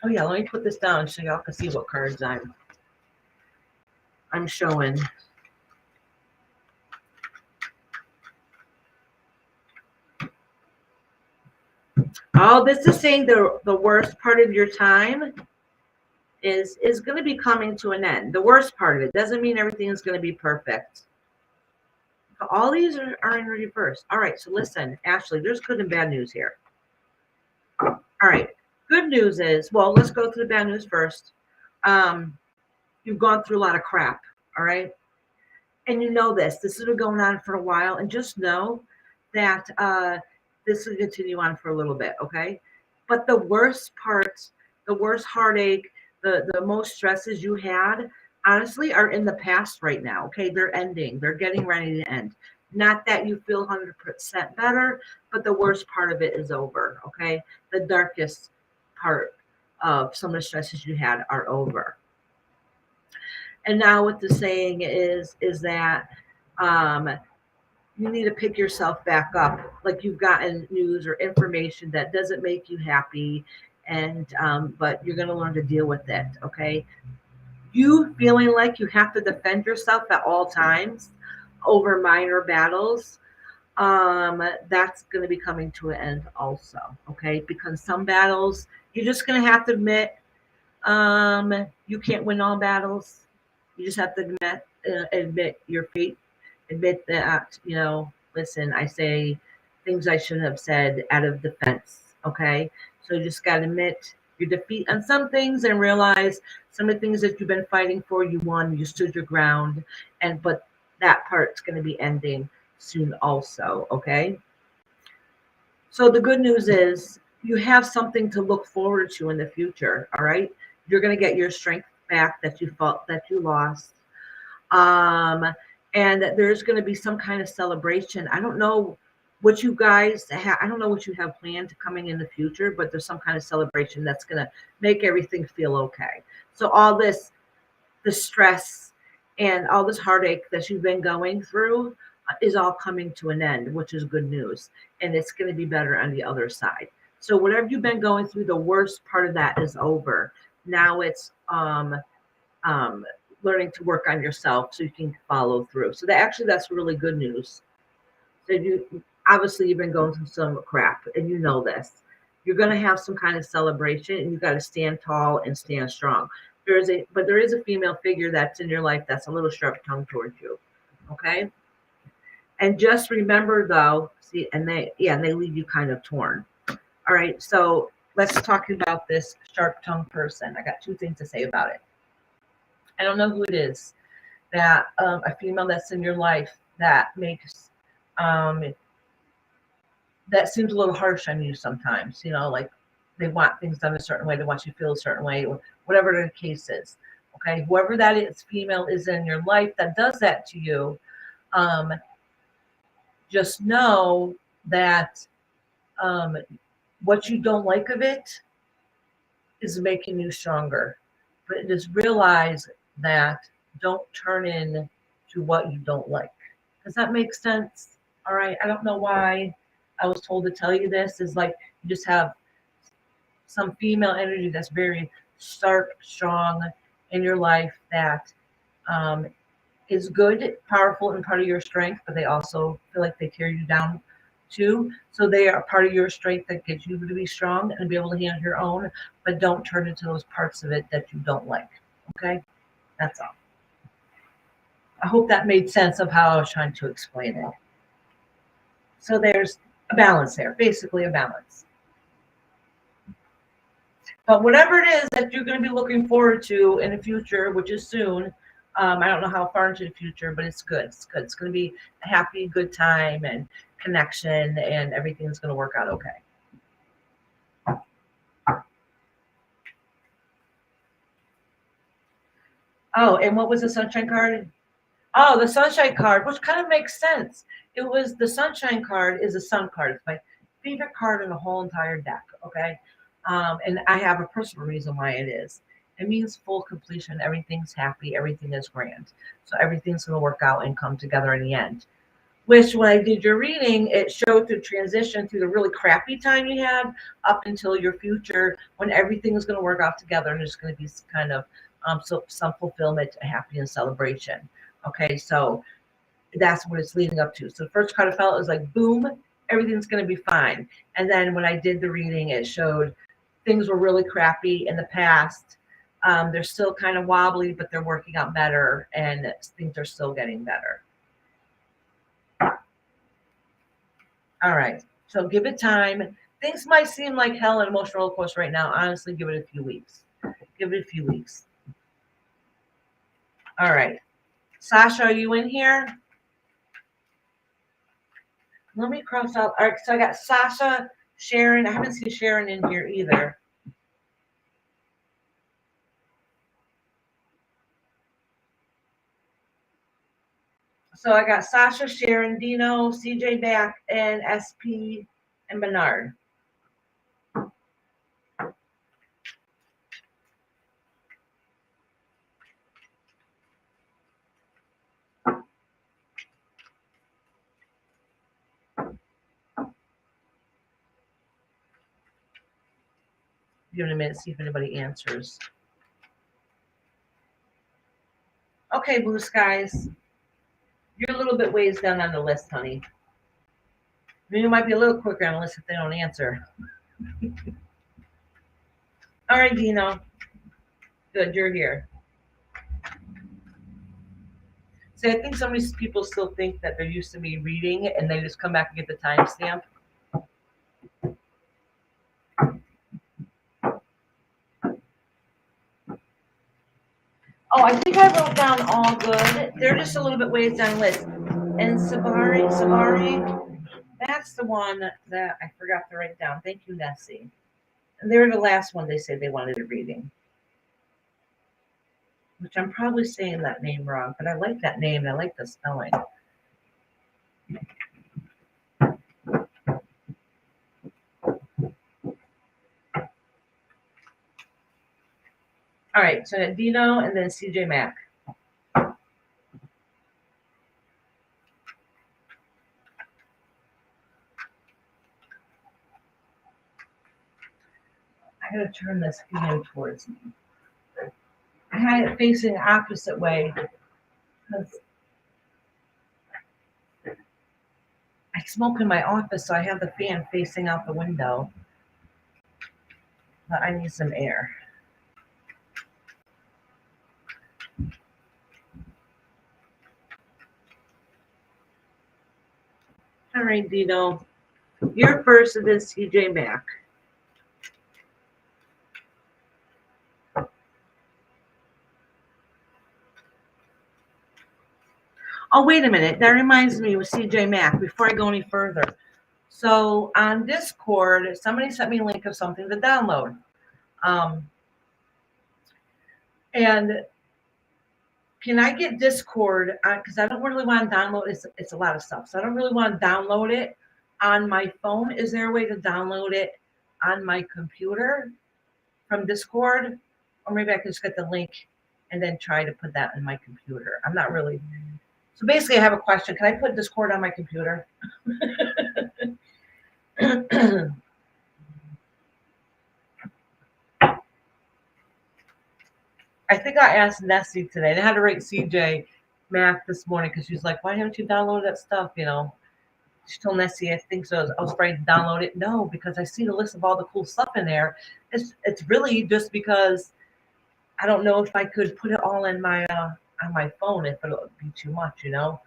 Oh yeah, let me put this down so y'all can see what cards I'm showing. Oh, this is saying the worst part of your time is going to be coming to an end. The worst part of it doesn't mean everything is going to be perfect. All these are in reverse. All right, so listen, Ashley, there's good and bad news here. All right, good news is, well, let's go through the bad news first. You've gone through a lot of crap, all right? And you know this has been going on for a while, and just know that this will continue on for a little bit, okay? But the worst parts, the worst heartache, the most stresses you had, honestly, are in the past right now, okay? They're ending. They're getting ready to end. Not that you feel 100% better, but the worst part of it is over, okay? The darkest part of some of the stresses you had are over. And now what the saying is that you need to pick yourself back up, like you've gotten news or information that doesn't make you happy, and but you're going to learn to deal with it. Okay, you feeling like you have to defend yourself at all times over minor battles, that's going to be coming to an end also. Okay, because some battles you're just going to have to admit, you can't win all battles. You just have to admit your fate, admit that, listen, I say things I shouldn't have said out of defense. Okay. So you just got to admit your defeat on some things and realize some of the things that you've been fighting for, you won, you stood your ground. But that part's going to be ending soon also. Okay. So the good news is you have something to look forward to in the future. All right. You're going to get your strength back that you felt that you lost. And that there's going to be some kind of celebration. I don't know what you guys have. I don't know what you have planned coming in the future, but there's some kind of celebration that's going to make everything feel okay. So all this, the stress and all this heartache that you've been going through is all coming to an end, which is good news. And it's going to be better on the other side. So whatever you've been going through, the worst part of that is over. Now it's learning to work on yourself so you can follow through. So that's really good news. So you've been going through some crap, and you know this. You're going to have some kind of celebration, and you got to stand tall and stand strong. There is a female figure that's in your life that's a little sharp tongued towards you. Okay. And just remember though, see, and they leave you kind of torn. All right. So let's talk about this sharp tongued person. I got two things to say about it. I don't know who it is, that a female that's in your life that makes that seems a little harsh on you sometimes, like they want things done a certain way, they want you to feel a certain way, or whatever the case is. Okay, whoever that is, female is in your life that does that to you, just know that what you don't like of it is making you stronger. But just realize that don't turn in to what you don't like. Does that make sense? All right. I don't know why I was told to tell you this. Is like you just have some female energy that's very sharp, strong in your life that is good, powerful, and part of your strength, but they also feel like they tear you down too. So they are part of your strength that gets you to be strong and be able to handle your own, but don't turn into those parts of it that you don't like. Okay? That's all. I hope that made sense of how I was trying to explain it. So there's a balance there, basically a balance. But whatever it is that you're going to be looking forward to in the future, which is soon, I don't know how far into the future, but it's good. It's good. It's going to be a happy, good time and connection, and everything's going to work out okay. Oh, and what was the sunshine card? Oh, the sunshine card, which kind of makes sense. It was the sunshine card is a sun card. It's my favorite card in the whole entire deck. Okay. And I have a personal reason why it is. It means full completion. Everything's happy. Everything is grand. So everything's going to work out and come together in the end. Which, when I did your reading, it showed the transition through the really crappy time you had up until your future when everything is going to work out together and there's going to be kind of some fulfillment, happiness, celebration. Okay, so that's what it's leading up to. So the first card I felt was like, boom, everything's going to be fine. And then when I did the reading, it showed things were really crappy in the past. They're still kind of wobbly, but they're working out better, and things are still getting better. All right. So give it time. Things might seem like hell and emotional roller coaster right now. Honestly, give it a few weeks. Give it a few weeks. All right. Sasha, are you in here? Let me cross out. All right. So I got Sasha, Sharon. I haven't seen Sharon in here either. So I got Sasha, Sharon, Dino, CJ back, and SP and Bernard. Give it a minute, see if anybody answers. Okay, Blue Skies. You're a little bit ways down on the list, honey. You might be a little quicker on the list if they don't answer. All right, Dino. Good, you're here. See, I think some of these people still think that they're used to me reading and they just come back and get the timestamp. Oh, I think I wrote down all good. They're just a little bit ways down the list. And Sabari, that's the one that I forgot to write down. Thank you, Nessie. And they're the last one they said they wanted a reading. Which I'm probably saying that name wrong, but I like that name and I like the spelling. All right, so Dino and then CJ Mack. I gotta turn this fan towards me. I had it facing the opposite way because I smoke in my office, so I have the fan facing out the window. But I need some air. All right, Dino. You're first and then CJ Mac. Oh, wait a minute. That reminds me with CJ Mac before I go any further. So on Discord, somebody sent me a link of something to download. And can I get Discord? Because I don't really want to download it. It's a lot of stuff. So I don't really want to download it on my phone. Is there a way to download it on my computer from Discord? Or maybe I can just get the link and then try to put that in my computer. I'm not really. So basically, I have a question. Can I put Discord on my computer? I think I asked Nessie today. They had to rate CJ Mac this morning because she was like, "Why haven't you downloaded that stuff?" You know, she told Nessie, "I think so. I was afraid to download it." No, because I see the list of all the cool stuff in there. It's really just because I don't know if I could put it all in my on my phone if it would be too much, you know.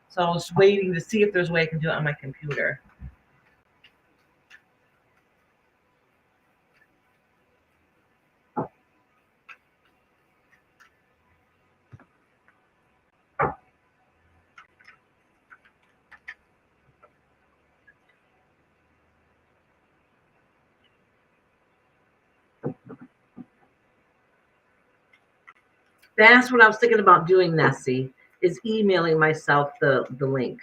So I was waiting to see if there's a way I can do it on my computer. That's what I was thinking about doing, Nessie, is emailing myself the link.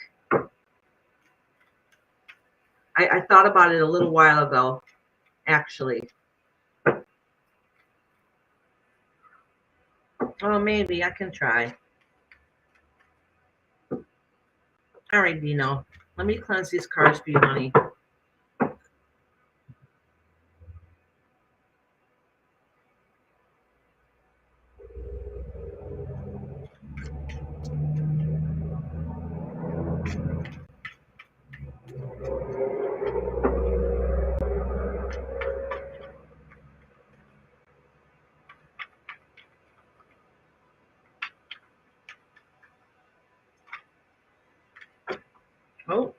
I thought about it a little while ago, actually. Oh, maybe I can try. All right, Dino. Let me cleanse these cards for you, honey. Oh.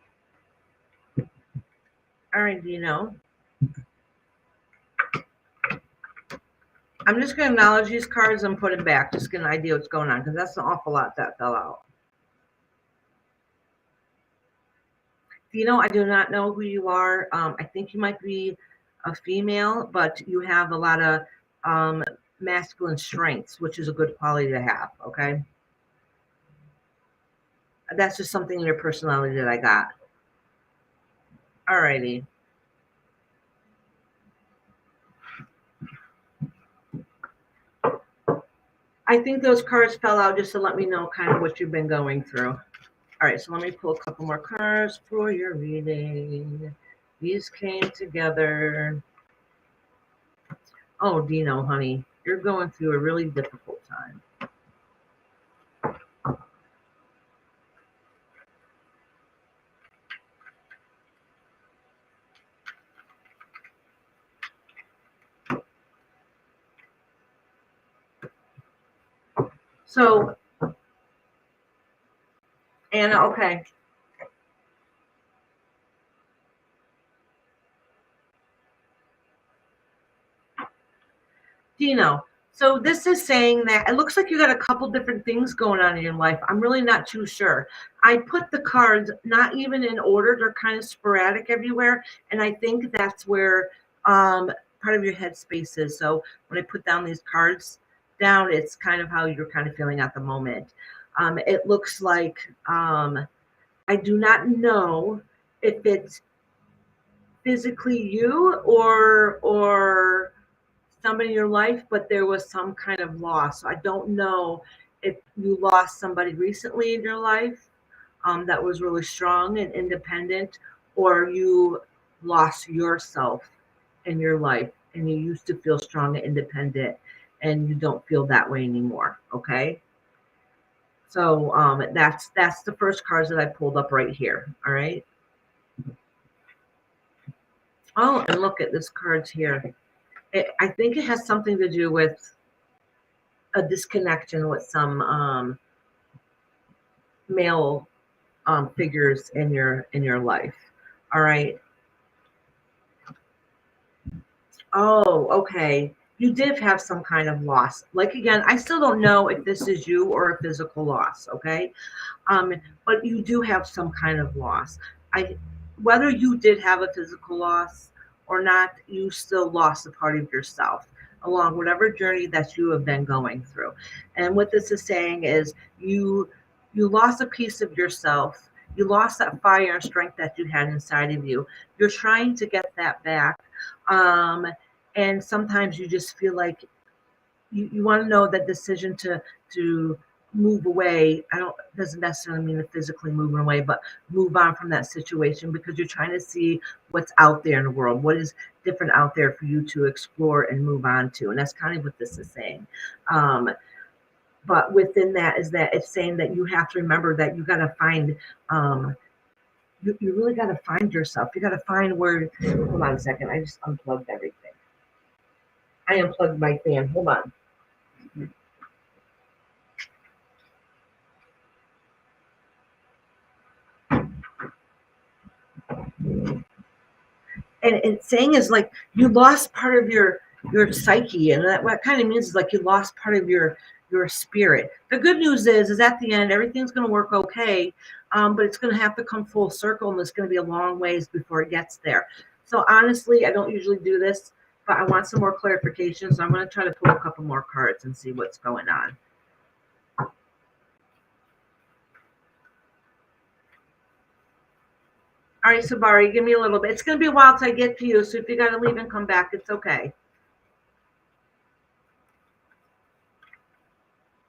All right, Dino. I'm just going to acknowledge these cards and put it back. Just get an idea what's going on, because that's an awful lot that fell out. Dino, I do not know who you are. I think you might be a female, but you have a lot of masculine strengths, which is a good quality to have, okay? That's just something in your personality that I got. All righty. I think those cards fell out just to let me know kind of what you've been going through. All right, so let me pull a couple more cards for your reading. These came together. Oh, Dino, honey, you're going through a really difficult time. So, Anna, okay. Dino, so this is saying that it looks like you got a couple different things going on in your life. I'm really not too sure. I put the cards not even in order. They're kind of sporadic everywhere. And I think that's where part of your headspace is. So when I put down these cards down, it's kind of how you're kind of feeling at the moment. It looks like I do not know if it's physically you or somebody in your life, but there was some kind of loss. So I don't know if you lost somebody recently in your life that was really strong and independent, or you lost yourself in your life and you used to feel strong and independent and you don't feel that way anymore. Okay. So that's the first cards that I pulled up right here. All right. Oh, and look at this card's here. I think it has something to do with a disconnection with some male figures in your life. All right. Oh, okay. You did have some kind of loss. Like again, I still don't know if this is you or a physical loss. Okay. Um, but you do have some kind of loss. I, whether you did have a physical loss or not, you still lost a part of yourself along whatever journey that you have been going through. And what this is saying is you lost a piece of yourself. You lost that fire and strength that you had inside of you. You're trying to get that back. Um, and sometimes you just feel like you want to know that decision to move away. I don't doesn't necessarily mean to physically move away, but move on from that situation because you're trying to see what's out there in the world, what is different out there for you to explore and move on to. And that's kind of what this is saying. Um, but within that is that it's saying that you have to remember that you got to find you really got to find yourself. You got to find where. Hold on a second. I just unplugged everything. I unplugged my fan. Hold on. And it's saying is like you lost part of your psyche, and that what kind of means is like you lost part of your spirit. The good news is at the end everything's going to work okay, but it's going to have to come full circle, and it's going to be a long ways before it gets there. So honestly, I don't usually do this, but I want some more clarification, so I'm going to try to pull a couple more cards and see what's going on. All right, Sabari, give me a little bit. It's going to be a while till I get to you, so if you got to leave and come back, it's okay.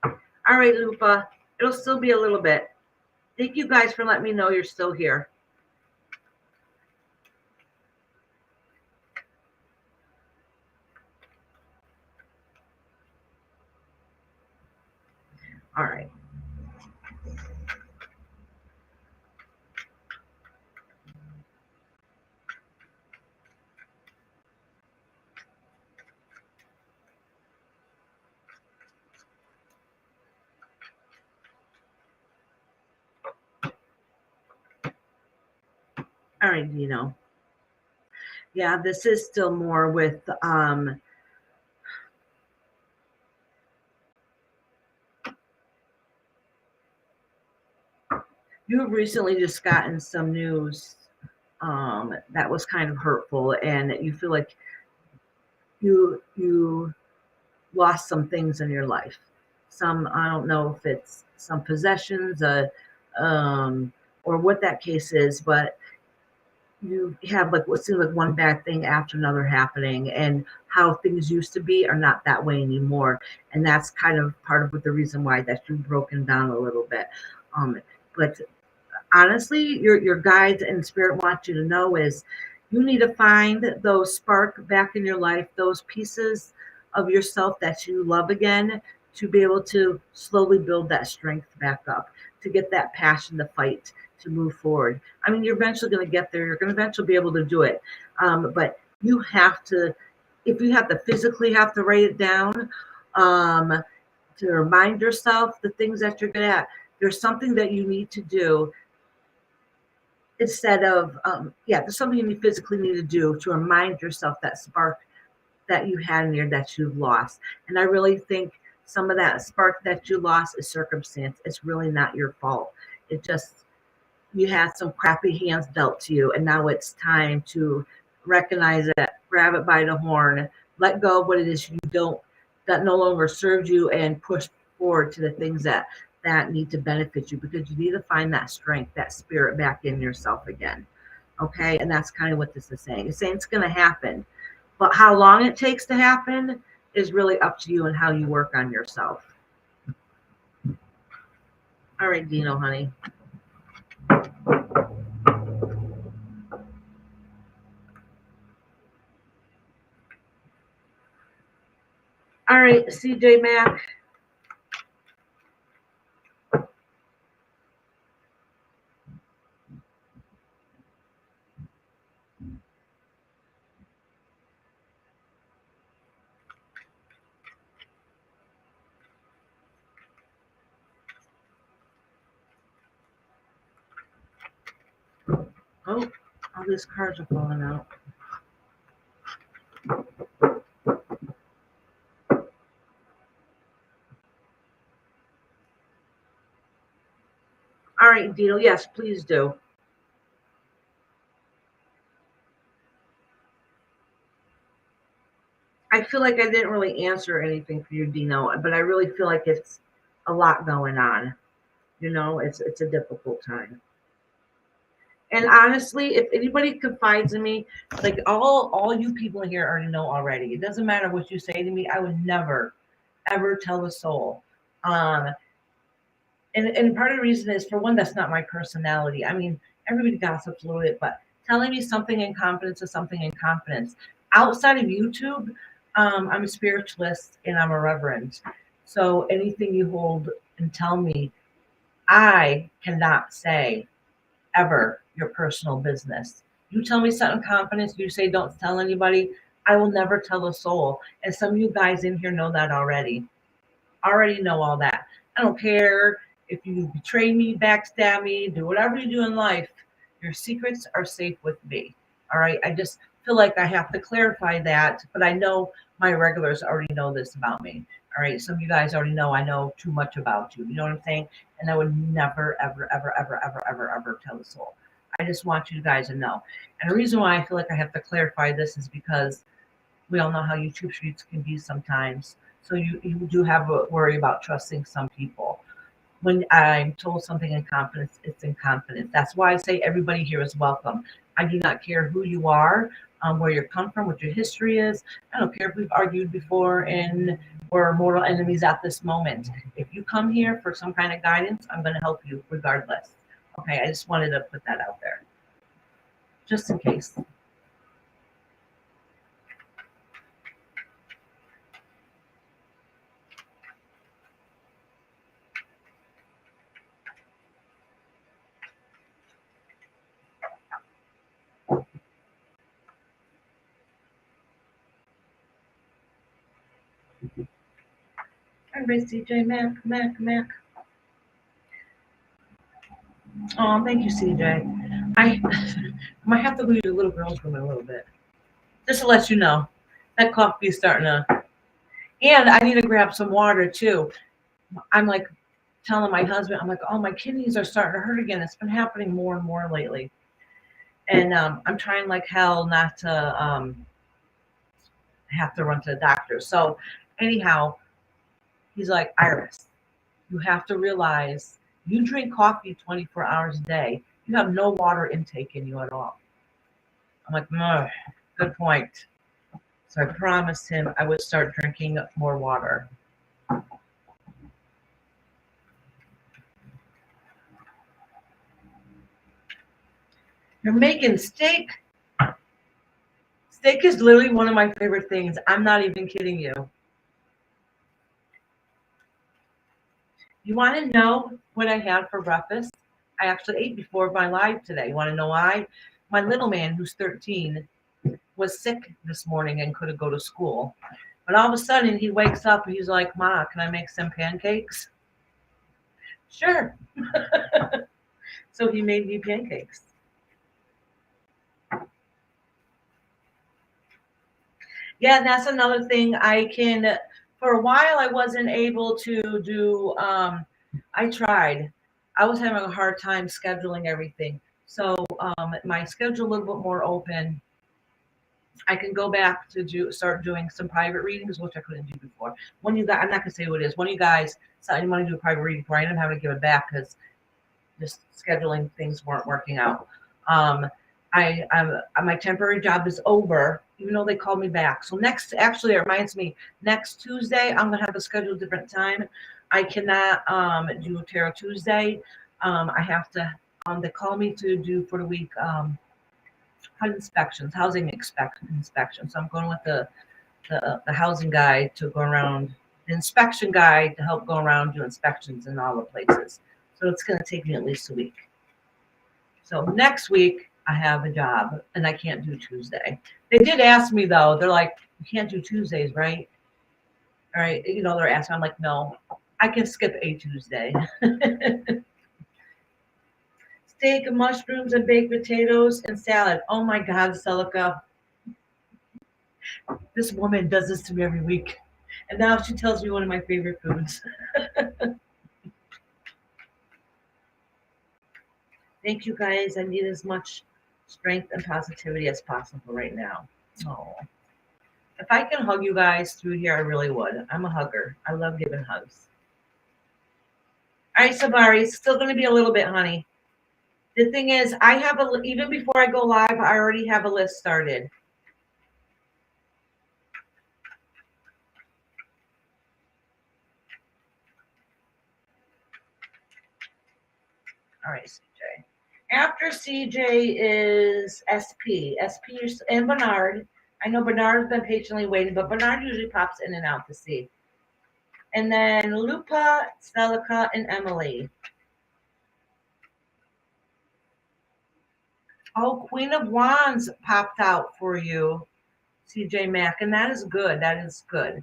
All right, Lupa, it'll still be a little bit. Thank you guys for letting me know you're still here. All right. All right, Dino. Yeah, this is still more with you've recently just gotten some news that was kind of hurtful, and you feel like you lost some things in your life. Some, I don't know if it's some possessions, or what that case is, but you have like what seems like one bad thing after another happening, and how things used to be are not that way anymore. And that's kind of part of the reason why that you've broken down a little bit. But honestly, your guides and spirit want you to know is you need to find those spark back in your life, those pieces of yourself that you love again, to be able to slowly build that strength back up, to get that passion to fight, to move forward. I mean, you're eventually going to get there. You're going to eventually be able to do it. But you have to, if you have to physically have to write it down, to remind yourself the things that you're good at, there's something that you need to do instead of there's something you physically need to do to remind yourself that spark that you had in there that you've lost. And I really think some of that spark that you lost is circumstance. It's really not your fault. It just, you had some crappy hands dealt to you, and now it's time to recognize it, grab it by the horn, let go of what it is you don't, that no longer serves you, and push forward to the things that need to benefit you, because you need to find that strength, that spirit back in yourself again. Okay, and that's kind of what this is saying. It's saying it's going to happen, but how long it takes to happen is really up to you and how you work on yourself. All right, Dino, honey. All right, CJ Mac. Oh, all these cards are falling out. All right, Dino. Yes, please do. I feel like I didn't really answer anything for you, Dino, but I really feel like it's a lot going on. You know, it's a difficult time. And honestly, if anybody confides in me, like all you people in here already know already. It doesn't matter what you say to me. I would never, ever tell a soul. Um, and part of the reason is, for one, that's not my personality. I mean, everybody gossips a little bit, but telling me something in confidence is something in confidence. Outside of YouTube, I'm a spiritualist and I'm a reverend. So anything you hold and tell me, I cannot say ever your personal business. You tell me something confidence, you say don't tell anybody, I will never tell a soul. And some of you guys in here know that already. Already know all that. I don't care if you betray me, backstab me, do whatever you do in life. Your secrets are safe with me. All right. I just feel like I have to clarify that, but I know my regulars already know this about me. All right. Some of you guys already know I know too much about you. You know what I'm saying? And I would never, ever, ever, ever, ever, ever, ever tell a soul. I just want you guys to know. And the reason why I feel like I have to clarify this is because we all know how YouTube streets can be sometimes. So you do have a worry about trusting some people. When I'm told something in confidence, it's in confidence. That's why I say everybody here is welcome. I do not care who you are, where you come from, what your history is. I don't care if we've argued before and we're mortal enemies at this moment. If you come here for some kind of guidance, I'm going to help you regardless. Okay, I just wanted to put that out there, just in case. All right, CJ, Mac. Oh, thank you, CJ. I might have to go to the little girl's room in a little bit. Just to let you know, that coffee is starting to. And I need to grab some water too. I'm like telling my husband, I'm like, oh, my kidneys are starting to hurt again. It's been happening more and more lately. And I'm trying like hell not to have to run to the doctor. So, anyhow, he's like, Iris, you have to realize you drink coffee 24 hours a day. You have no water intake in you at all. I'm like, no, good point. So I promised him I would start drinking more water. You're making steak. Steak is literally one of my favorite things. I'm not even kidding you. You want to know what I had for breakfast? I actually ate before my live today. You want to know why? My little man, who's 13, was sick this morning and couldn't go to school. But all of a sudden, he wakes up and he's like, Ma, can I make some pancakes? Sure. So he made me pancakes. Yeah, that's another thing I can. For a while, I wasn't able to do. I tried. I was having a hard time scheduling everything. So my schedule a little bit more open. I can go back to start doing some private readings, which I couldn't do before. When you guys, I'm not gonna say who it is. One of you guys decided you want to do a private reading for, I ended up having to give it back because just scheduling things weren't working out. Um, my temporary job is over, even though they called me back. So next, actually, it reminds me, next Tuesday I'm gonna have to schedule a different time. I cannot do Tarot Tuesday. I have to. They call me to do for the week inspections, housing inspection. So I'm going with the housing guy to go around, the inspection guy to help go around do inspections in all the places. So it's going to take me at least a week. So next week I have a job and I can't do Tuesday. They did ask me though. They're like, you can't do Tuesdays, right? All right. You know, they're asking. I'm like, no, I can skip a Tuesday. steak, mushrooms, and baked potatoes and salad. Oh my God, Celica, this woman does this to me every week. And now she tells me one of my favorite foods. Thank you guys. I need as much strength and positivity as possible right now. Oh. If I can hug you guys through here, I really would. I'm a hugger. I love giving hugs. All right, Sabari, it's still going to be a little bit, honey. The thing is, I have even before I go live, I already have a list started. All right, CJ. After CJ is SP. SP and Bernard. I know Bernard's been patiently waiting, but Bernard usually pops in and out to see. And then Lupa, Celica, and Emily. Oh, Queen of Wands popped out for you, CJ Mack, and that is good. That is good.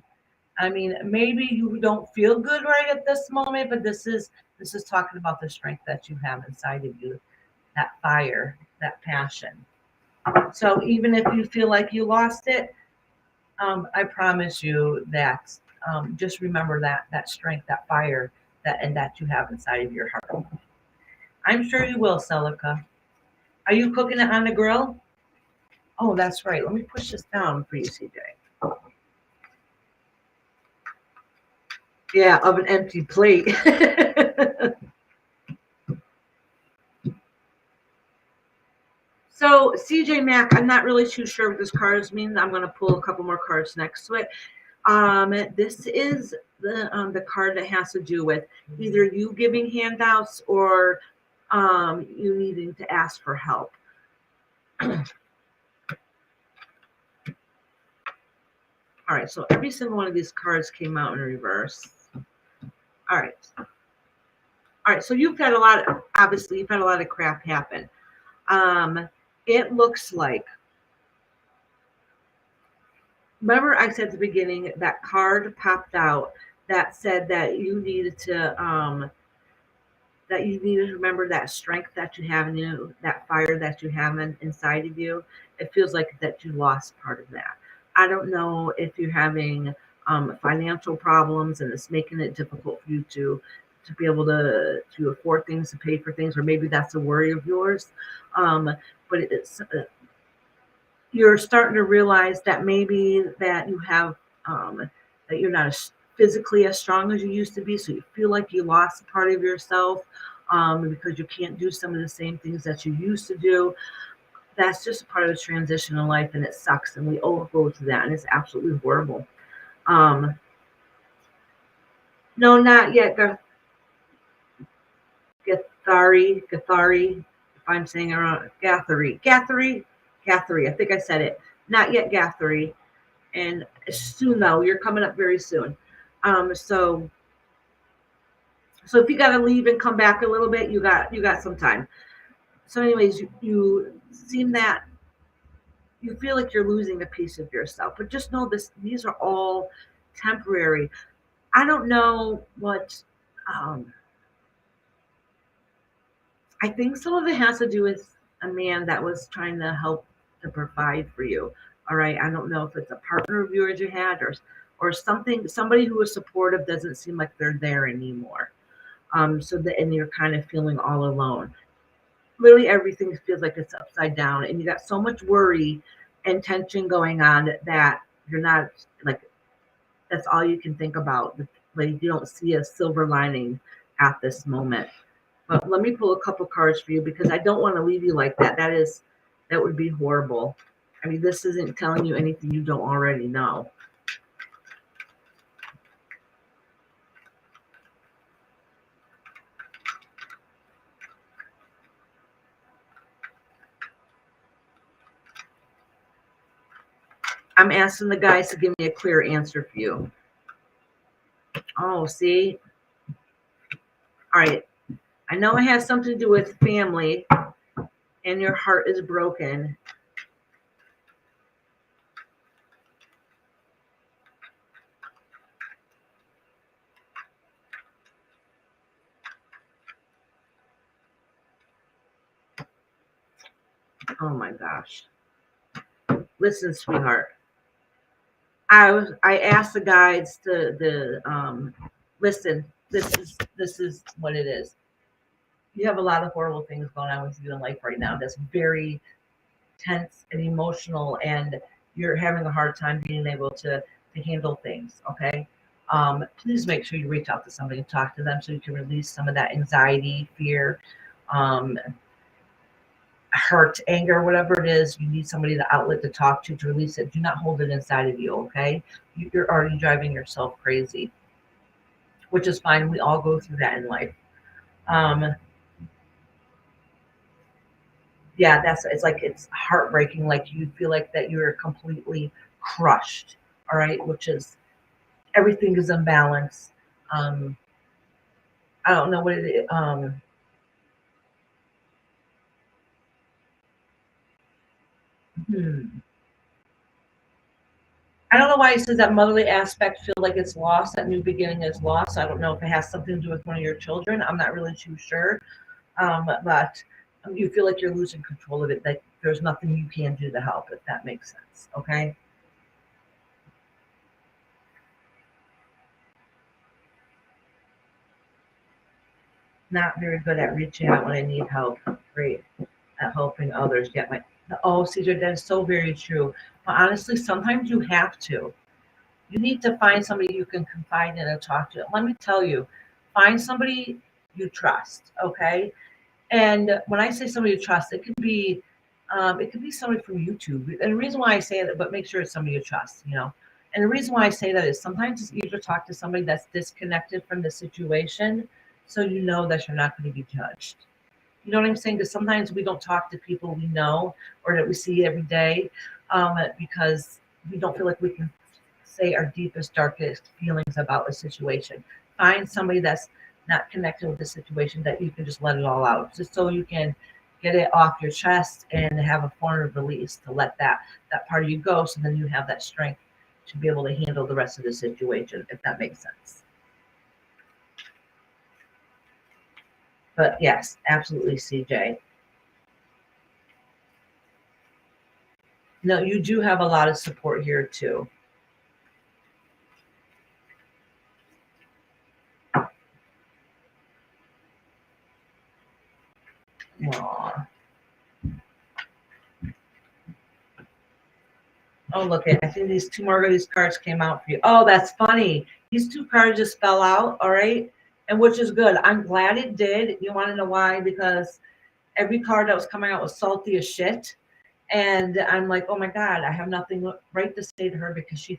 I mean, maybe you don't feel good right at this moment, but this is talking about the strength that you have inside of you, that fire, that passion. So even if you feel like you lost it, I promise you that just remember that strength, that fire, that you have inside of your heart. I'm sure you will, Celica. Are you cooking it on the grill? Oh, that's right. Let me push this down for you, CJ. Yeah, of an empty plate. So CJ Mack, I'm not really too sure what this cards mean. I'm going to pull a couple more cards next to it. This is the card that has to do with either you giving handouts or you needing to ask for help. All right, so every single one of these cards came out in reverse. All right. All right, so you've had obviously you've had a lot of crap happen. It looks like, remember I said at the beginning that card popped out that said that you needed to remember that strength that you have in you, that fire that you have inside of you. It feels like that you lost part of that. I don't know if you're having financial problems and it's making it difficult for you to be able to afford things, to pay for things, or maybe that's a worry of yours. But it's you're starting to realize that maybe that you have that you're not as physically as strong as you used to be, so you feel like you lost a part of yourself because you can't do some of the same things that you used to do. That's just a part of the transition in life, and it sucks, and we all go through that, and it's absolutely horrible. No, not yet. Gathari, if I'm saying it wrong, Gathari. I think I said it. Not yet, Gathari. And soon though, you're coming up very soon. So if you got to leave and come back a little bit, you got some time. So, anyways, you seem that you feel like you're losing a piece of yourself, but just know this: these are all temporary. I don't know what. I think some of it has to do with a man that was trying to help to provide for you. All right. I don't know if it's a partner of yours you had or somebody who was supportive doesn't seem like they're there anymore. And you're kind of feeling all alone. Literally everything feels like it's upside down and you got so much worry and tension going on that you're not like, that's all you can think about. Like you don't see a silver lining at this moment. But let me pull a couple cards for you because I don't want to leave you like that. That would be horrible. I mean, this isn't telling you anything you don't already know. I'm asking the guys to give me a clear answer for you. Oh, see? All right. I know it has something to do with family and your heart is broken. Oh my gosh. Listen, sweetheart. I asked the guides to listen. This is what it is. You have a lot of horrible things going on with you in life right now. That's very tense and emotional, and you're having a hard time being able to handle things. Okay. Please make sure you reach out to somebody and talk to them so you can release some of that anxiety, fear, um, hurt, anger, whatever it is. You need somebody to outlet to talk to release it. Do not hold it inside of you. Okay. You're already driving yourself crazy, which is fine. We all go through that in life. Um, yeah, it's like it's heartbreaking. Like you feel like that you're completely crushed. All right, which is everything is imbalanced. Um, I don't know what it is. Hmm. I don't know why it says that motherly aspect feel like it's lost. That new beginning is lost. I don't know if it has something to do with one of your children. I'm not really too sure. But you feel like you're losing control of it. Like there's nothing you can do to help, if that makes sense. Okay. Not very good at reaching out when I need help. Great at helping others get my. Oh, CJ, that is so very true. But honestly, sometimes you have to. You need to find somebody you can confide in and talk to. Let me tell you, find somebody you trust. Okay. And when I say somebody you trust, it could be somebody from YouTube. And the reason why I say that, but make sure it's somebody you trust, you know. And the reason why I say that is sometimes it's easier to talk to somebody that's disconnected from the situation, so you know that you're not going to be judged. You know what I'm saying? Because sometimes we don't talk to people we know or that we see every day because we don't feel like we can say our deepest, darkest feelings about a situation. Find somebody that's not connected with the situation that you can just let it all out, just so you can get it off your chest and have a form of release to let that part of you go. So then you have that strength to be able to handle the rest of the situation, if that makes sense. But yes, absolutely, CJ. No, you do have a lot of support here too. Aw. Oh, look, I think these two more of these cards came out for you. Oh, that's funny. These two cards just fell out, all right? And which is good. I'm glad it did. You want to know why? Because every card that was coming out was salty as shit. And I'm like, oh my God, I have nothing right to say to her because she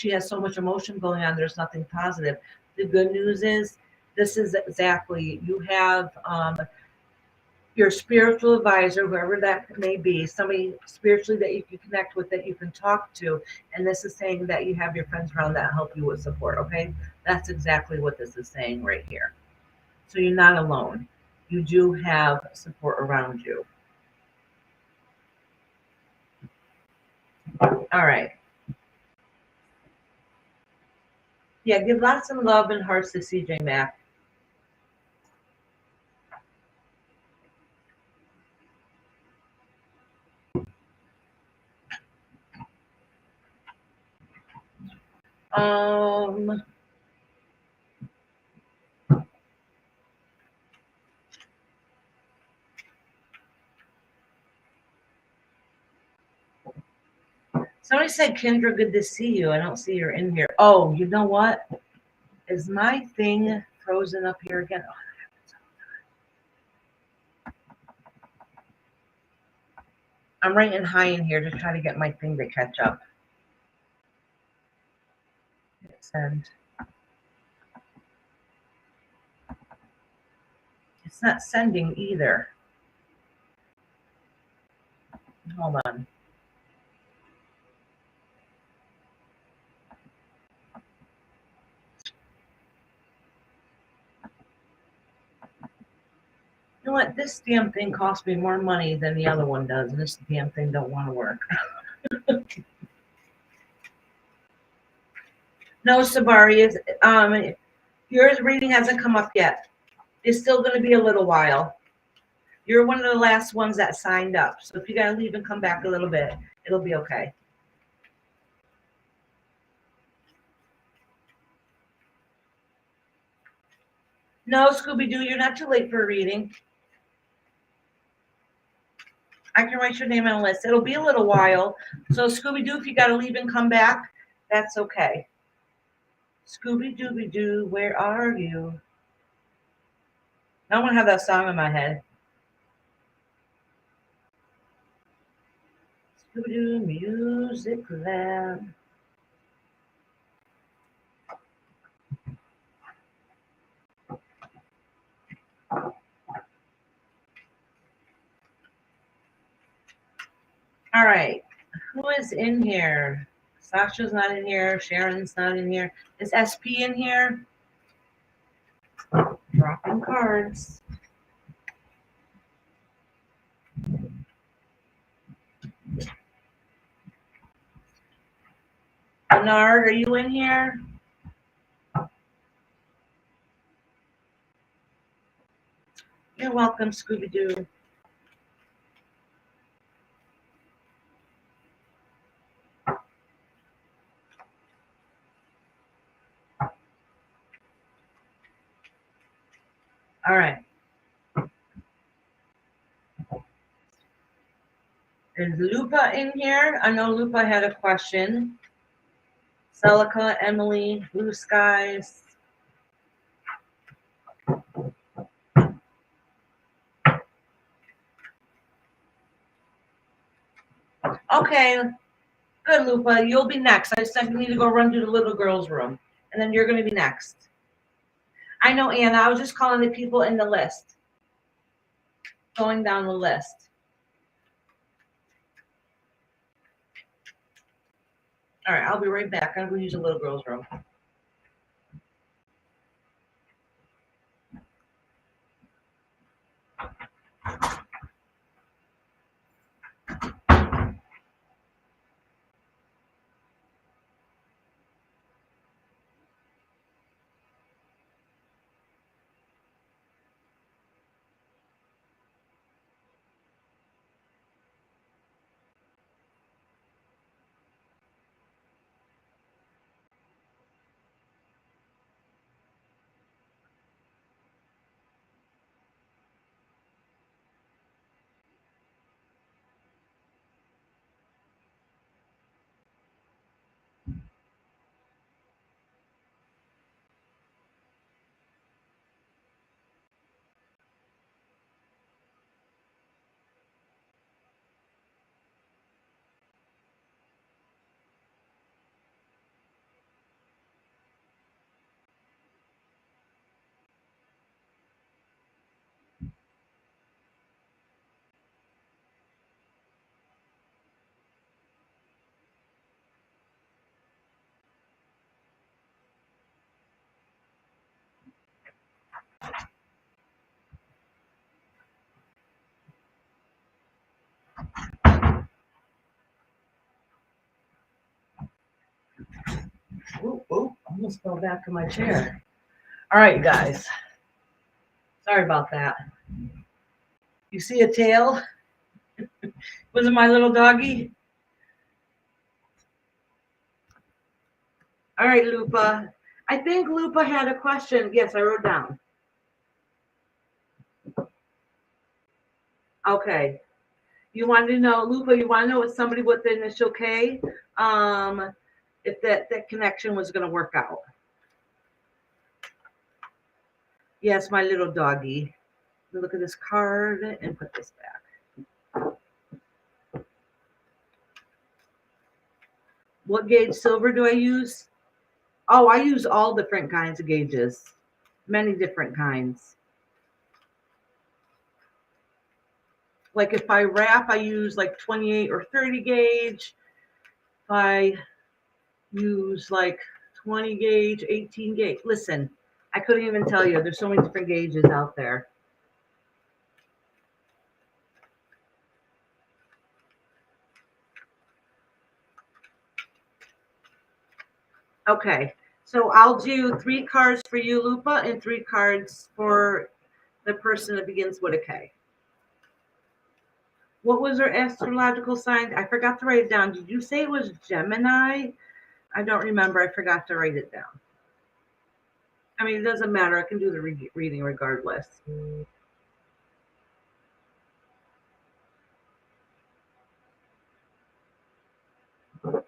has so much emotion going on. There's nothing positive. The good news is, this is exactly, you have your spiritual advisor, whoever that may be, somebody spiritually that you can connect with, that you can talk to. And this is saying that you have your friends around that help you with support. Okay. That's exactly what this is saying right here. So you're not alone. You do have support around you. All right. Yeah. Give lots of love and hearts to CJ Mack. Um, Somebody said, Kendra, good to see you. I don't see her in here. Oh, you know what? Is my thing frozen up here again? I'm writing hi in here to try to get my thing to catch up. Send. It's not sending either. Hold on. You know what? This damn thing costs me more money than the other one does, and this damn thing don't want to work. No, Sabari is yours reading hasn't come up yet. It's still going to be a little while. You're one of the last ones that signed up. So if you got to leave and come back a little bit, it'll be okay. No, Scooby-Doo, you're not too late for a reading. I can write your name on a list. It'll be a little while. So Scooby-Doo, if you got to leave and come back, that's okay. Scooby-Dooby-Doo, where are you? I want to have that song in my head. Scooby-Doo Music Lab. All right. Who is in here? Sasha's not in here. Sharon's not in here. Is SP in here? Dropping cards. Bernard, are you in here? You're welcome, Scooby-Doo. All right. Is Lupa in here? I know Lupa had a question. Celica, Emily, Blue Skies. Okay. Good, Lupa. You'll be next. I just need to go run to the little girl's room. And then you're going to be next. I know, Anna. I was just calling the people in the list. Going down the list. All right, I'll be right back. I'm going to use the little girl's room. Ooh, I almost fell back in my chair. All right, guys. Sorry about that. You see a tail? Was it my little doggy? All right, Lupa. I think Lupa had a question. Yes, I wrote down. Okay. You wanted to know, Lupa, you want to know if somebody with the initial K, if that connection was going to work out. Yes, my little doggy. Look at this card and put this back. What gauge silver do I use? Oh, I use all different kinds of gauges. Many different kinds. Like if I wrap, I use like 28 or 30 gauge. If I use like 20 gauge, 18 gauge. Listen, I couldn't even tell you. There's so many different gauges out there. Okay, so I'll do 3 cards for you, Lupa, and 3 cards for the person that begins with a K. What was her astrological sign? I forgot to write it down. Did you say it was Gemini? I don't remember. I forgot to write it down. I mean, it doesn't matter. I can do the reading regardless. All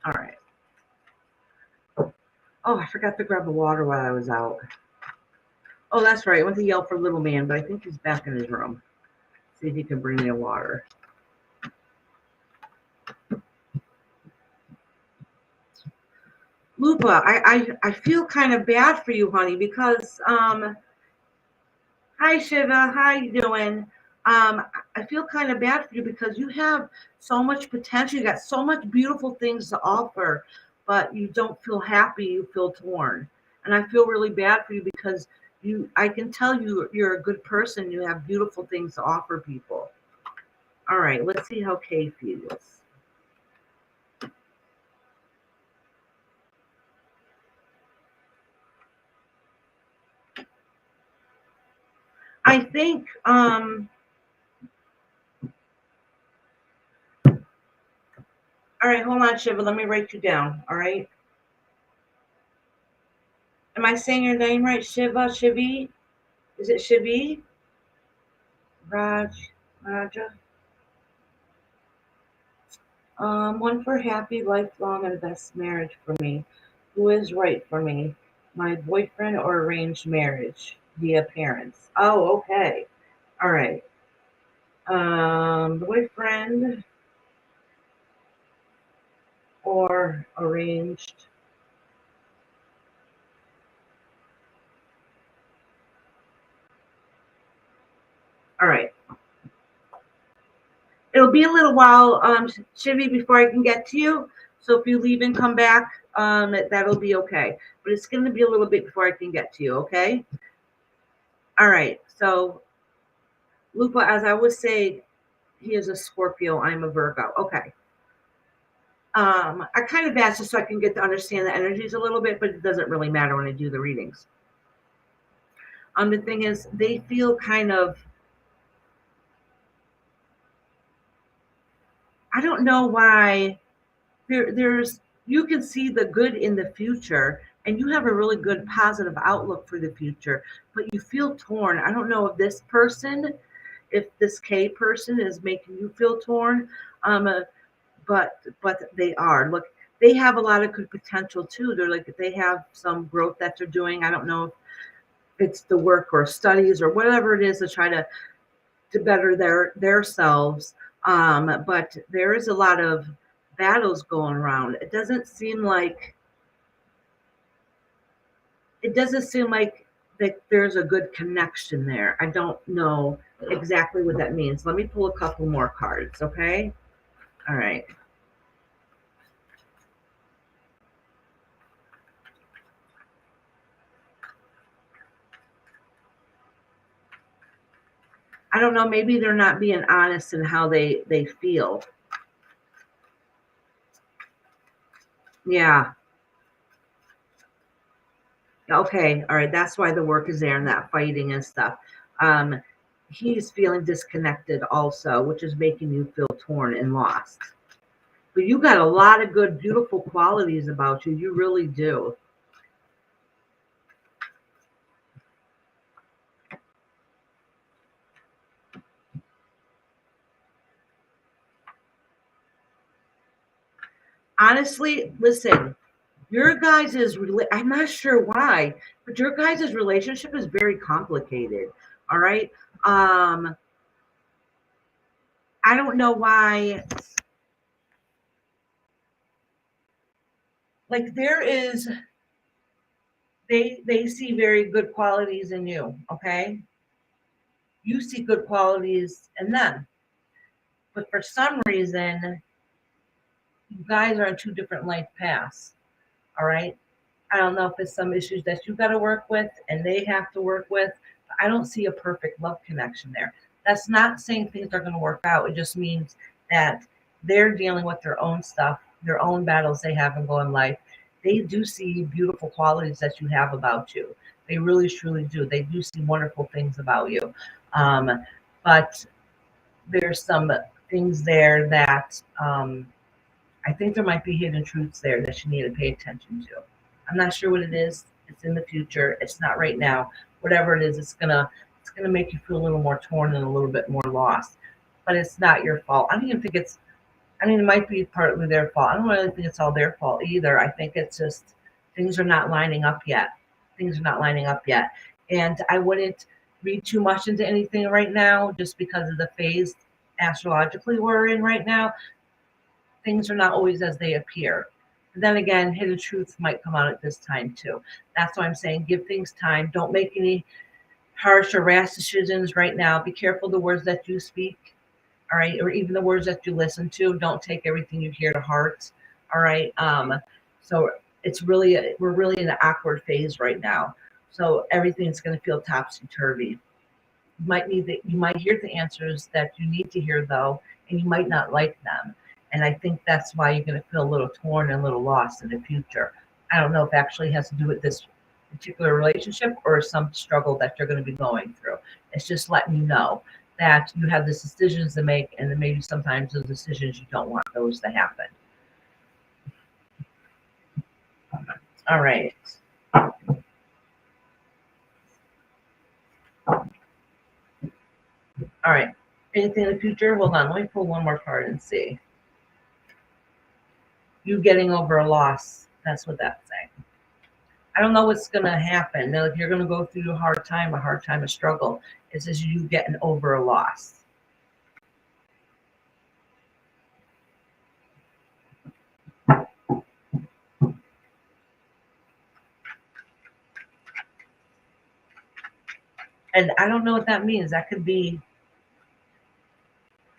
right. Oh, I forgot to grab the water while I was out. Oh, that's right. I went to yell for little man, but I think he's back in his room. See if he can bring me a water. Lupa, I feel kind of bad for you, honey, because hi Shiva, how you doing? I feel kind of bad for you because you have so much potential. You got so much beautiful things to offer, but you don't feel happy. You feel torn, and I feel really bad for you because I can tell you're a good person. You have beautiful things to offer people. All right, let's see how Kay feels. I think all right, hold on, Shiva. Let me write you down. All right. Am I saying your name right? Shiva, Shivi? Is it Shivi? Raja? One for happy, lifelong, and best marriage for me. Who is right for me? My boyfriend or arranged marriage via parents? Oh, okay. All right. Boyfriend or arranged. All right. It'll be a little while, Shivi, before I can get to you. So if you leave and come back, that'll be okay. But it's going to be a little bit before I can get to you, okay? All right. So, Lupa, as I was saying, he is a Scorpio. I'm a Virgo. Okay. I kind of asked just so I can get to understand the energies a little bit, but it doesn't really matter when I do the readings. The thing is, they feel kind of, I don't know why there's you can see the good in the future and you have a really good positive outlook for the future, but you feel torn. I don't know if this K person is making you feel torn, but they are. Look, they have a lot of good potential too. They're like they have some growth that they're doing. I don't know if it's the work or studies or whatever it is to try to better their selves. But there is a lot of battles going around. It doesn't seem like that there's a good connection there. I don't know exactly what that means. Let me pull a couple more cards, okay? All right. I don't know, maybe they're not being honest in how they feel. Yeah. Okay. All right. That's why the work is there and that fighting and stuff. Um, he's feeling disconnected also, which is making you feel torn and lost. But you got a lot of good, beautiful qualities about you. You really do. Honestly, listen, I'm not sure why, but your guys' relationship is very complicated. All right. I don't know why. Like there is, they see very good qualities in you. Okay. You see good qualities in them, but for some reason, you guys are on two different life paths. All right. I don't know if it's some issues that you got to work with and they have to work with. I don't see a perfect love connection there. That's not saying things are going to work out. It just means that they're dealing with their own stuff, their own battles they have in going life. They do see beautiful qualities that you have about you. They really, truly do. They do see wonderful things about you. But there's some things there that I think there might be hidden truths there that you need to pay attention to. I'm not sure what it is. It's in the future. It's not right now. Whatever it is, it's gonna make you feel a little more torn and a little bit more lost. But it's not your fault. I don't even think it's. I mean, it might be partly their fault. I don't really think it's all their fault either. I think it's just things are not lining up yet. Things are not lining up yet, and I wouldn't read too much into anything right now, just because of the phase astrologically we're in right now. Things are not always as they appear. But then again, hidden truths might come out at this time too. That's why I'm saying give things time. Don't make any harsh or rash decisions right now. Be careful the words that you speak, all right, or even the words that you listen to. Don't take everything you hear to heart, all right. So it's really we're really in an awkward phase right now. So everything's going to feel topsy turvy. You might hear the answers that you need to hear though, and you might not like them. And I think that's why you're going to feel a little torn and a little lost in the future. I don't know if it actually has to do with this particular relationship or some struggle that you're going to be going through. It's just letting you know that you have these decisions to make, and then maybe sometimes those decisions you don't want those to happen. All right. All right. Anything in the future? Hold on. Let me pull one more card and see. You getting over a loss. That's what that's saying. I don't know what's going to happen. Now, if you're going to go through a hard time, a struggle, it says you getting over a loss. And I don't know what that means. That could be,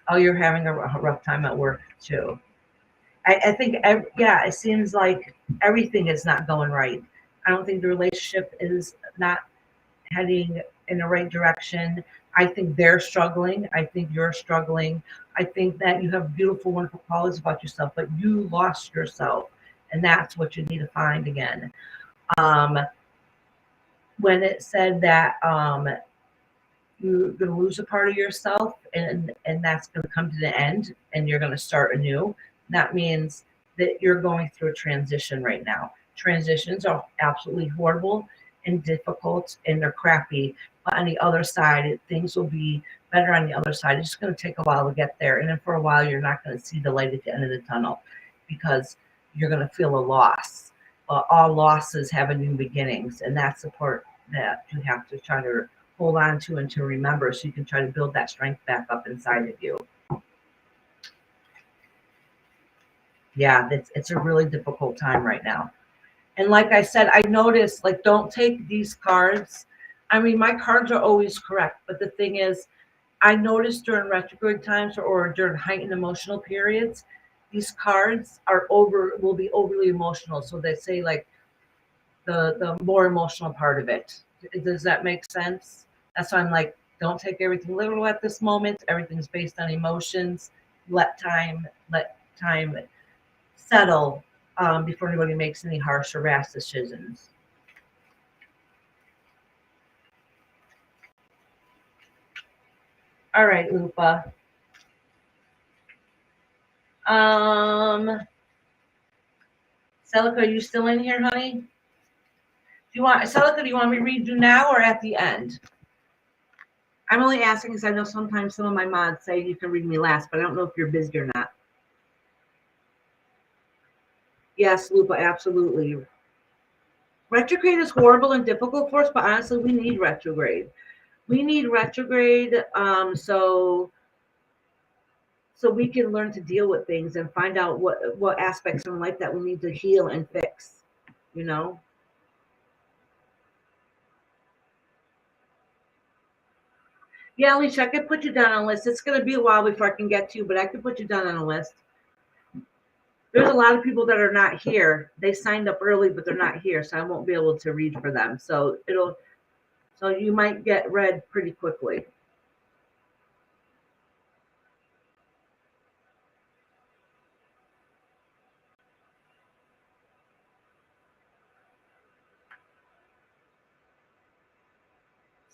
oh, you're having a rough time at work too. I think, yeah, it seems like everything is not going right. I don't think the relationship is not heading in the right direction. I think they're struggling. I think you're struggling. I think that you have beautiful, wonderful qualities about yourself, but you lost yourself. And that's what you need to find again. Um, when it said that you're going to lose a part of yourself, and that's going to come to the end and you're going to start anew, that means that you're going through a transition right now. Transitions are absolutely horrible and difficult, and they're crappy, but on the other side things will be better. On the other side, it's just going to take a while to get there, and then for a while you're not going to see the light at the end of the tunnel because you're going to feel a loss. All losses have a new beginnings, and that's the part that you have to try to hold on to and to remember, so you can try to build that strength back up inside of you. Yeah, it's a really difficult time right now. And like I said, I noticed, like, don't take these cards. I mean, my cards are always correct, but the thing is, I noticed during retrograde times or during heightened emotional periods, these cards will be overly emotional. So they say like the more emotional part of it. Does that make sense? That's why I'm like, don't take everything literal at this moment. Everything's based on emotions. Let time settle before anybody makes any harsh or rash decisions. All right, Lupa. Celica, are you still in here, honey? Celica, do you want me to read you now or at the end? I'm only asking because I know sometimes some of my mods say you can read me last, but I don't know if you're busy or not. Yes, Lupa, absolutely. Retrograde is horrible and difficult for us, but honestly, we need retrograde. We need retrograde so we can learn to deal with things and find out what aspects in life that we need to heal and fix, you know? Yeah, Alicia, I could put you down on a list. It's going to be a while before I can get to you, but I could put you down on a list. There's a lot of people that are not here. They signed up early, but they're not here, so I won't be able to read for them. So you might get read pretty quickly.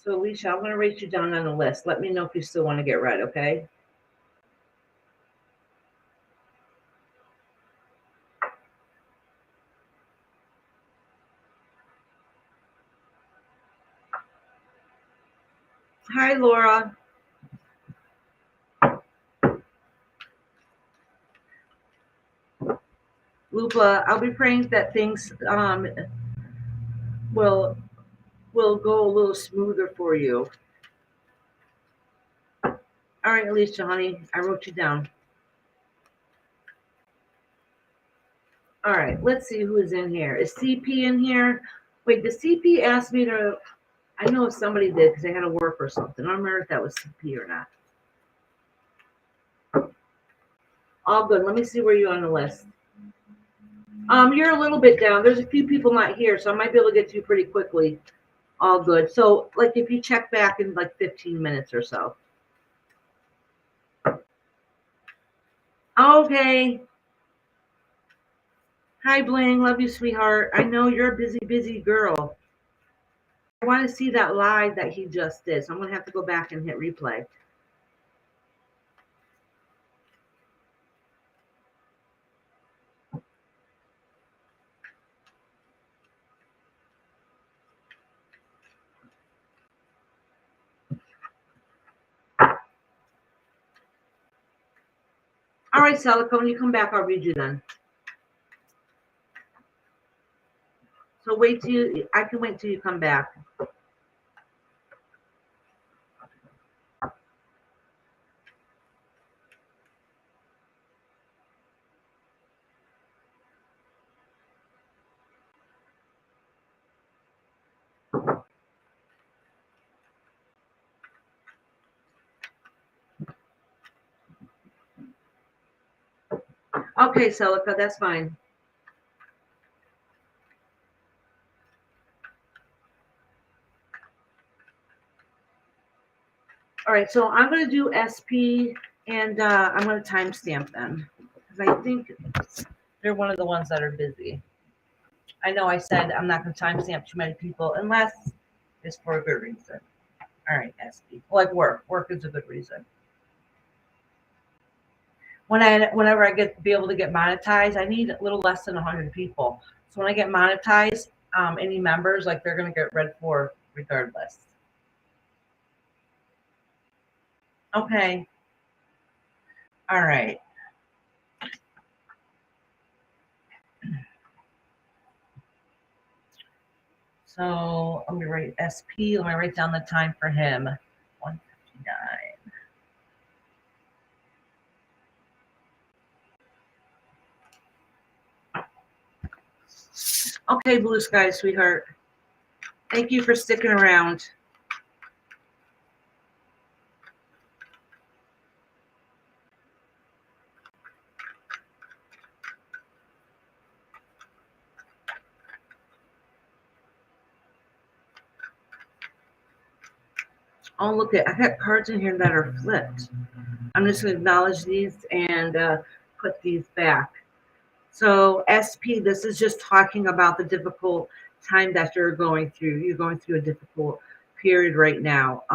So Alicia, I'm going to write you down on a list. Let me know if you still want to get read, okay? Hi, Laura. Lupa, I'll be praying that things will will go a little smoother for you. All right, Alicia, honey, I wrote you down. All right, let's see who is in here. Is CP in here? Wait, the CP asked me to. I know if somebody did because they had to work or something. I don't remember if that was CP or not. All good. Let me see where you're on the list. You're a little bit down. There's a few people not here, so I might be able to get to you pretty quickly. All good. So, like, if you check back in like 15 minutes or so. Okay. Hi, Bling. Love you, sweetheart. I know you're a busy, busy girl. I want to see that live that he just did, so I'm going to have to go back and hit replay. All right, Celica, when you come back, I'll read you then. So wait till you, I can wait till you come back. Okay, Celica, that's fine. All right, so I'm going to do SP, and I'm going to timestamp them because I think they're one of the ones that are busy. I know I said I'm not going to timestamp too many people unless it's for a good reason. All right, SP. Like work. Work is a good reason. Whenever I get be able to get monetized, I need a little less than 100 people. So when I get monetized, any members like they're going to get read for regardless. Okay. All right. So let me write SP. Let me write down the time for him. 1:59. Okay, Blue Sky, sweetheart. Thank you for sticking around. Oh, look at I got cards in here that are flipped. I'm just going to acknowledge these and put these back. So SP, this is just talking about the difficult time that you're going through. You're going through a difficult period right now.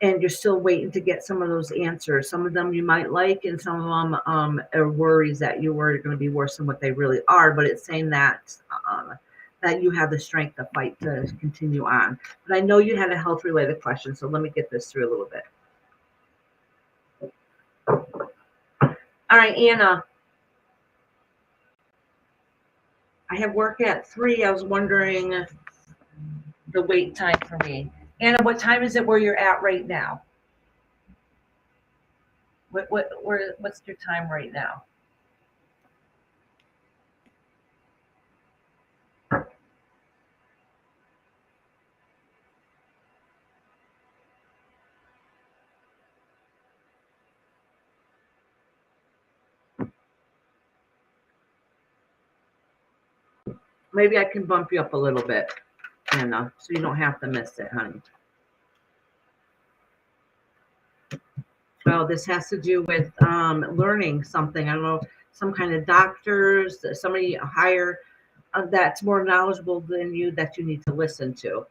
And you're still waiting to get some of those answers. Some of them you might like, and some of them are worries that you were going to be worse than what they really are. But it's saying that that you have the strength to fight to continue on. But I know you had a health related question, so let me get this through a little bit. All right, Anna. I have work at 3. I was wondering the wait time for me. Anna, what time is it where you're at right now? What's your time right now? Maybe I can bump you up a little bit, Anna, so you don't have to miss it, honey. Well, this has to do with learning something. I don't know, some kind of doctors, somebody higher that's more knowledgeable than you that you need to listen to.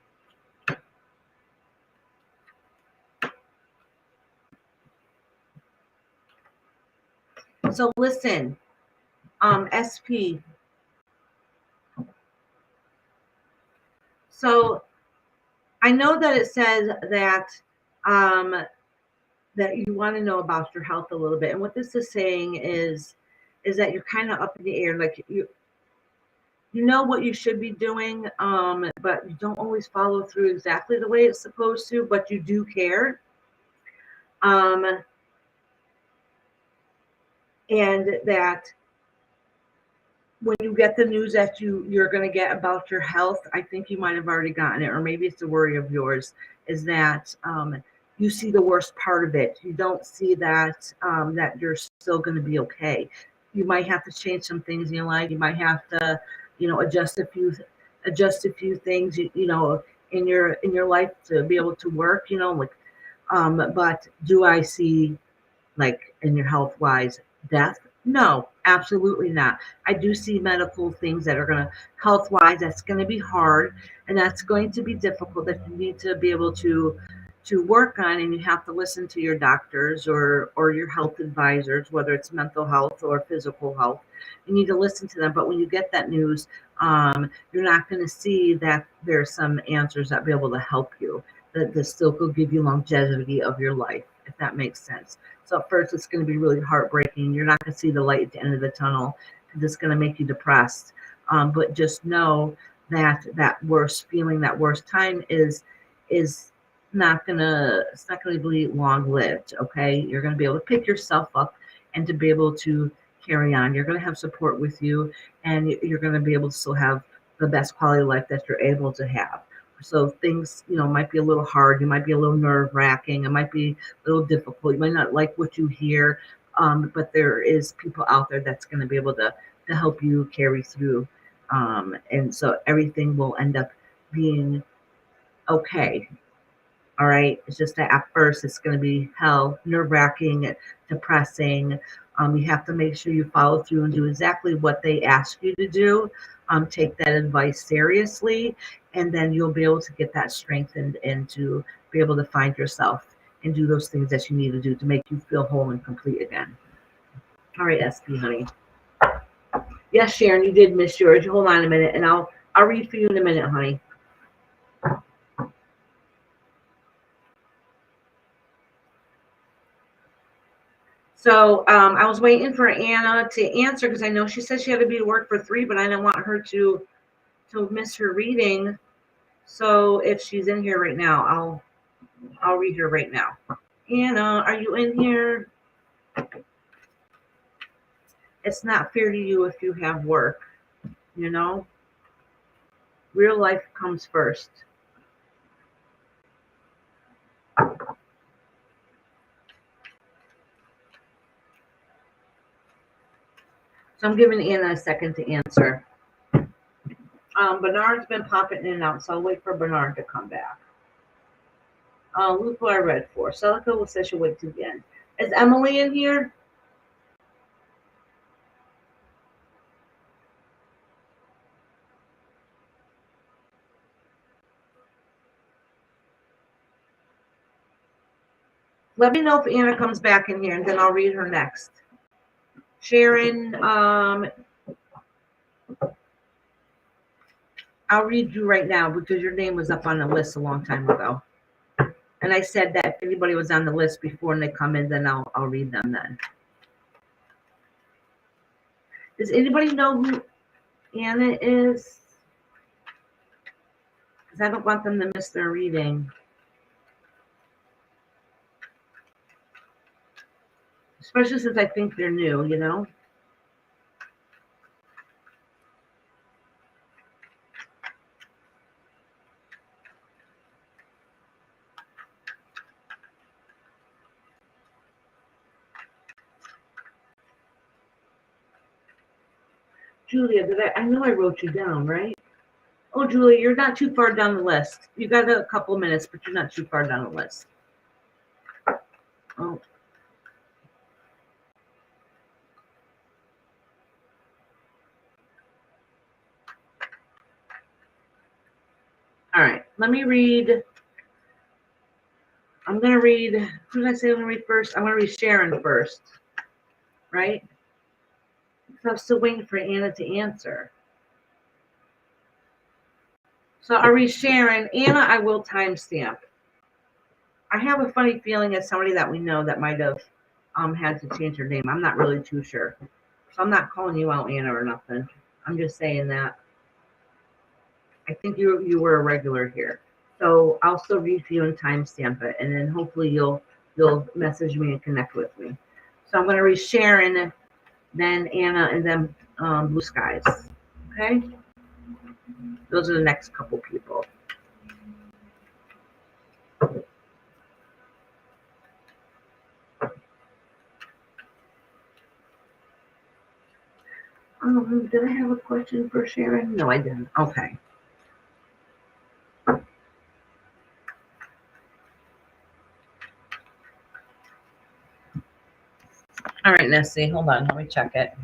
So listen, SP. So I know that it says that that you want to know about your health a little bit. And what this is saying is that you're kind of up in the air, like you know what you should be doing, but you don't always follow through exactly the way it's supposed to, but you do care. And that when you get the news that you're going to get about your health, I think you might have already gotten it, or maybe it's a worry of yours, is that you see the worst part of it. You don't see that that you're still going to be okay. You might have to change some things in your life. You might have to, adjust a few things, in your life to be able to work. But do I see, like, in your health wise, death? No, absolutely not. I do see medical things that are going to, health wise, that's going to be hard, and that's going to be difficult, that you need to be able to work on, and you have to listen to your doctors or your health advisors, whether it's mental health or physical health. You need to listen to them. But when you get that news, you're not going to see that there's some answers that be able to help you, that still could give you longevity of your life, if that makes sense. So at first, it's going to be really heartbreaking. You're not going to see the light at the end of the tunnel, because it's going to make you depressed. But just know that that worst feeling, that worst time is it's not gonna be long lived. Okay, you're going to be able to pick yourself up and to be able to carry on. You're going to have support with you, and you're going to be able to still have the best quality of life that you're able to have. So things, might be a little hard. You might be a little nerve wracking. It might be a little difficult. You might not like what you hear, but there is people out there that's going to be able to help you carry through. And so everything will end up being okay. All right. It's just that at first it's going to be hell, nerve wracking, depressing. You have to make sure you follow through and do exactly what they ask you to do. Take that advice seriously, and then you'll be able to get that strength and to be able to find yourself and do those things that you need to do to make you feel whole and complete again. All right, SP, honey. Yes, Sharon, you did miss yours. Hold on a minute, and I'll read for you in a minute, honey. So I was waiting for Anna to answer, because I know she said she had to be to work for 3, but I didn't want her to miss her reading. So if she's in here right now, I'll read her right now. Anna, are you in here? It's not fair to you if you have work, Real life comes first. So I'm giving Anna a second to answer. Bernard's been popping in and out, so I'll wait for Bernard to come back. Look what I read for. Celica will say she'll wait till the end. Is Emily in here? Let me know if Anna comes back in here, and then I'll read her next. Sharon, I'll read you right now, because your name was up on the list a long time ago. And I said that if anybody was on the list before and they come in, then I'll read them then. Does anybody know who Anna is? Because I don't want them to miss their reading. Especially since I think they're new, Julia, I know I wrote you down, right? Oh, Julia, you're not too far down the list. You got a couple minutes, but you're not too far down the list. Oh. All right, let me read. I'm going to read, who did I say I'm going to read first? I'm going to read Sharon first, right? Because I'm still waiting for Anna to answer. So are we Sharon? Anna, I will timestamp. I have a funny feeling it's somebody that we know that might have had to change her name. I'm not really too sure. So I'm not calling you out, Anna, or nothing. I'm just saying that I think you were a regular here. So I'll still read for you and timestamp it, and then hopefully you'll message me and connect with me. So I'm going to read Sharon, then Anna, and then Blue Skies. Okay? Those are the next couple people. Did I have a question for Sharon? No, I didn't. Okay. All right, Nessie, hold on. Let me check it.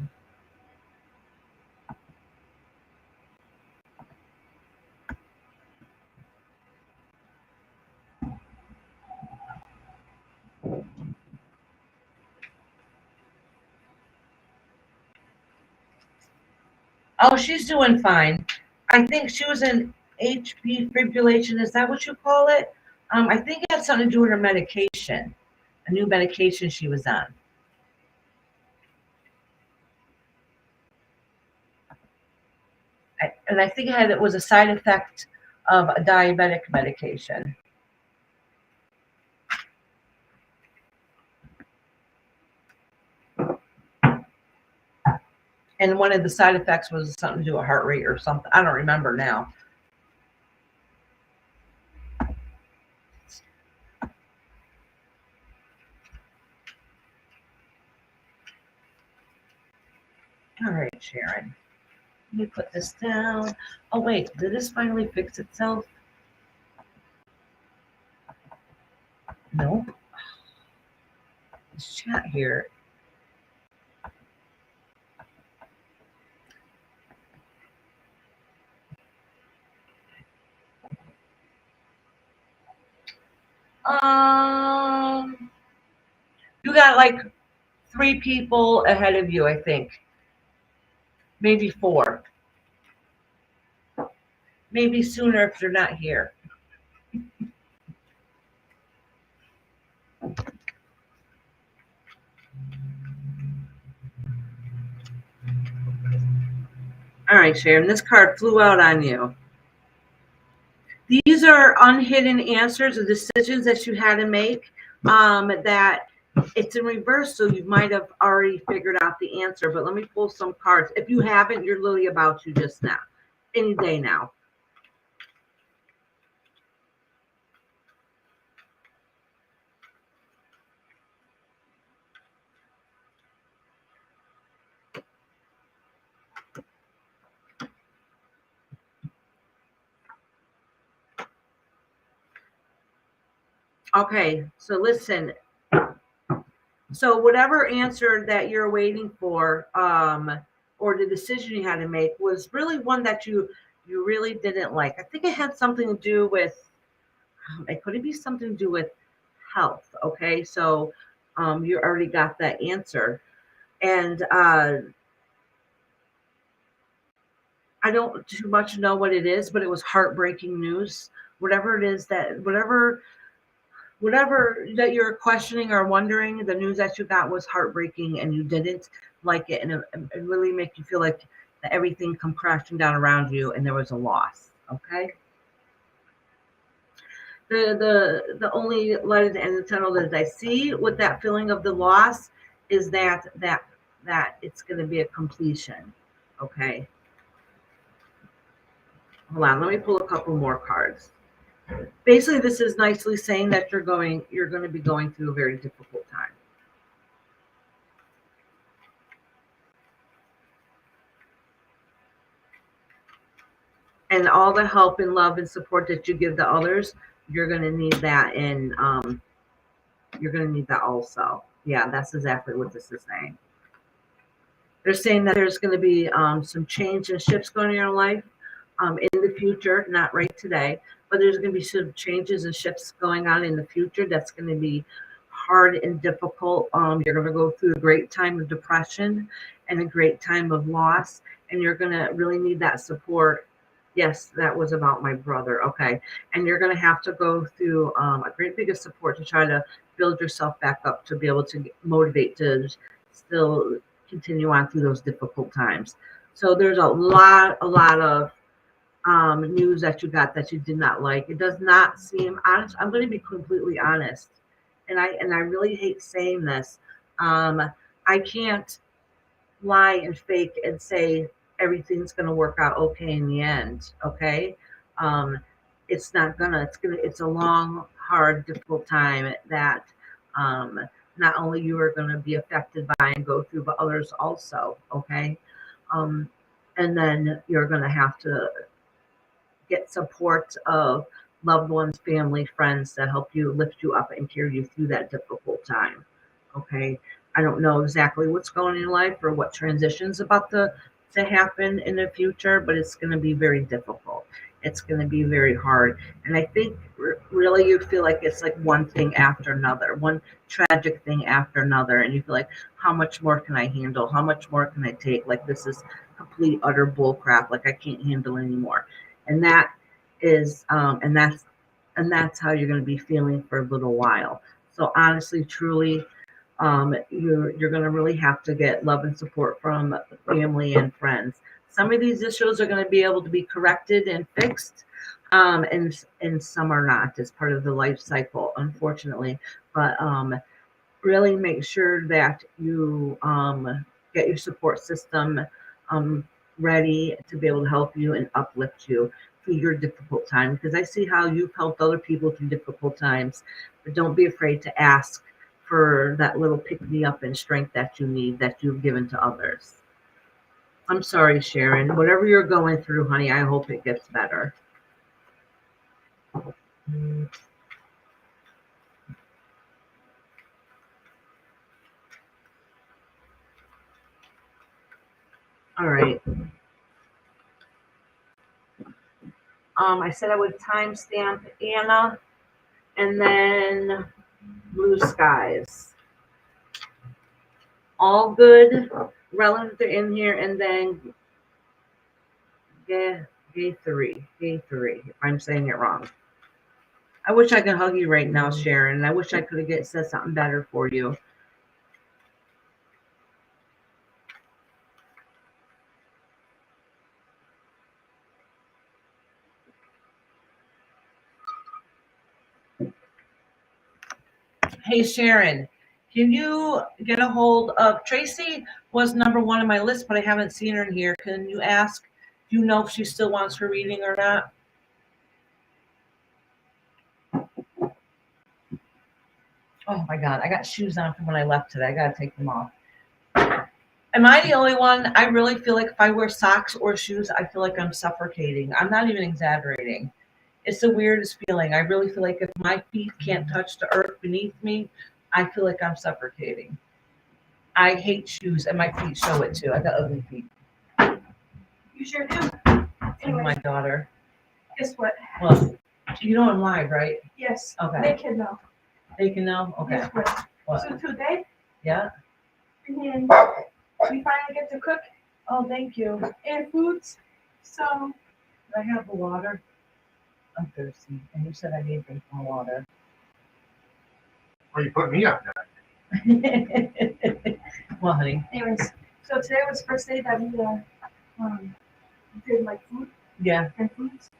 Oh, she's doing fine. I think she was in HP fibrillation. Is that what you call it? I think it had something to do with her medication, a new medication she was on. And I think it was a side effect of a diabetic medication. And one of the side effects was something to do with heart rate or something. I don't remember now. All right, Sharon. Let me put this down. Oh, wait. Did this finally fix itself? No. This chat here. You got like 3 people ahead of you, I think. Maybe 4. Maybe sooner if they're not here. All right, Sharon, this card flew out on you. These are unhidden answers or decisions that you had to make that it's in reverse, so you might have already figured out the answer. But let me pull some cards. If you haven't, you're literally about to just now. Any day now. Okay, so listen. So whatever answer that you're waiting for, or the decision you had to make was really one that you really didn't like. I think it had something to do with, it could be something to do with health. Okay, so you already got that answer. And I don't too much know what it is, but it was heartbreaking news. Whatever it is that, whatever that you're questioning or wondering, the news that you got was heartbreaking and you didn't like it, and it really make you feel like everything come crashing down around you and there was a loss. Okay. The only light at the end of the tunnel that I see with that feeling of the loss is that it's going to be a completion. Okay. Hold on, let me pull a couple more cards. Basically, this is nicely saying that you're going to be going through a very difficult time. And all the help and love and support that you give to others, you're going to need that, and you're going to need that also. Yeah, that's exactly what this is saying. They're saying that there's going to be some change and shifts going in your life in the future, not right today, but there's going to be some changes and shifts going on in the future that's going to be hard and difficult. You're going to go through a great time of depression and a great time of loss, and you're going to really need that support. Yes, that was about my brother. Okay. And you're going to have to go through a great big of support to try to build yourself back up to be able to motivate to still continue on through those difficult times. So there's a lot of news that you got that you did not like. It does not seem honest. I'm going to be completely honest. And I really hate saying this. I can't lie and fake and say everything's going to work out okay in the end. Okay. Um, it's not gonna, it's a long, hard, difficult time that um, not only you are going to be affected by and go through, but others also. Okay. Um, and then you're going to have to get support of loved ones, family, friends that help you lift you up and carry you through that difficult time. Okay. I don't know exactly what's going on in your life or what transitions about to happen in the future, but it's going to be very difficult. It's going to be very hard. And I think really you feel like it's like one thing after another, one tragic thing after another. And you feel like, how much more can I handle? How much more can I take? Like, this is complete, utter bull crap. Like, I can't handle anymore. And that is, and that's how you're going to be feeling for a little while. So honestly, truly, you're going to really have to get love and support from family and friends. Some of these issues are going to be able to be corrected and fixed, and some are not. It's part of the life cycle, unfortunately. But really make sure that you get your support system ready to be able to help you and uplift you through your difficult time. Because I see how you've helped other people through difficult times, but don't be afraid to ask for that little pick me up and strength that you need, that you've given to others. I'm sorry, Sharon. Whatever you're going through, honey, I hope it gets better. All right. I said I would timestamp Anna and then Blue Skies. All good. Relevant in here, and then gay three. If I'm saying it wrong. I wish I could hug you right now, Sharon. I wish I could have said something better for you. Hey, Sharon, can you get a hold of Tracy? Was number one on my list, but I haven't seen her in here. Can you ask? Do you know if she still wants her reading or not? Oh my God, I got shoes on from when I left today. I got to take them off. Am I the only one? I really feel like if I wear socks or shoes, I feel like I'm suffocating. I'm not even exaggerating. It's the weirdest feeling. I really feel like if my feet can't touch the earth beneath me, I feel like I'm suffocating. I hate shoes, and my feet show it too. I got ugly feet. You sure do. Anyway, my daughter. Guess what? Well, you know I'm live, right? Yes. Okay. They can know. They can know? Okay. Guess what? What? So today, Yeah? we finally get to cook Oh, thank you. and foods. So, Can I have the water? I'm thirsty. And you said I need to drink more water. Well, you put me up now. Well, honey. anyways, so today was the first day that we did like food Yeah. and foods.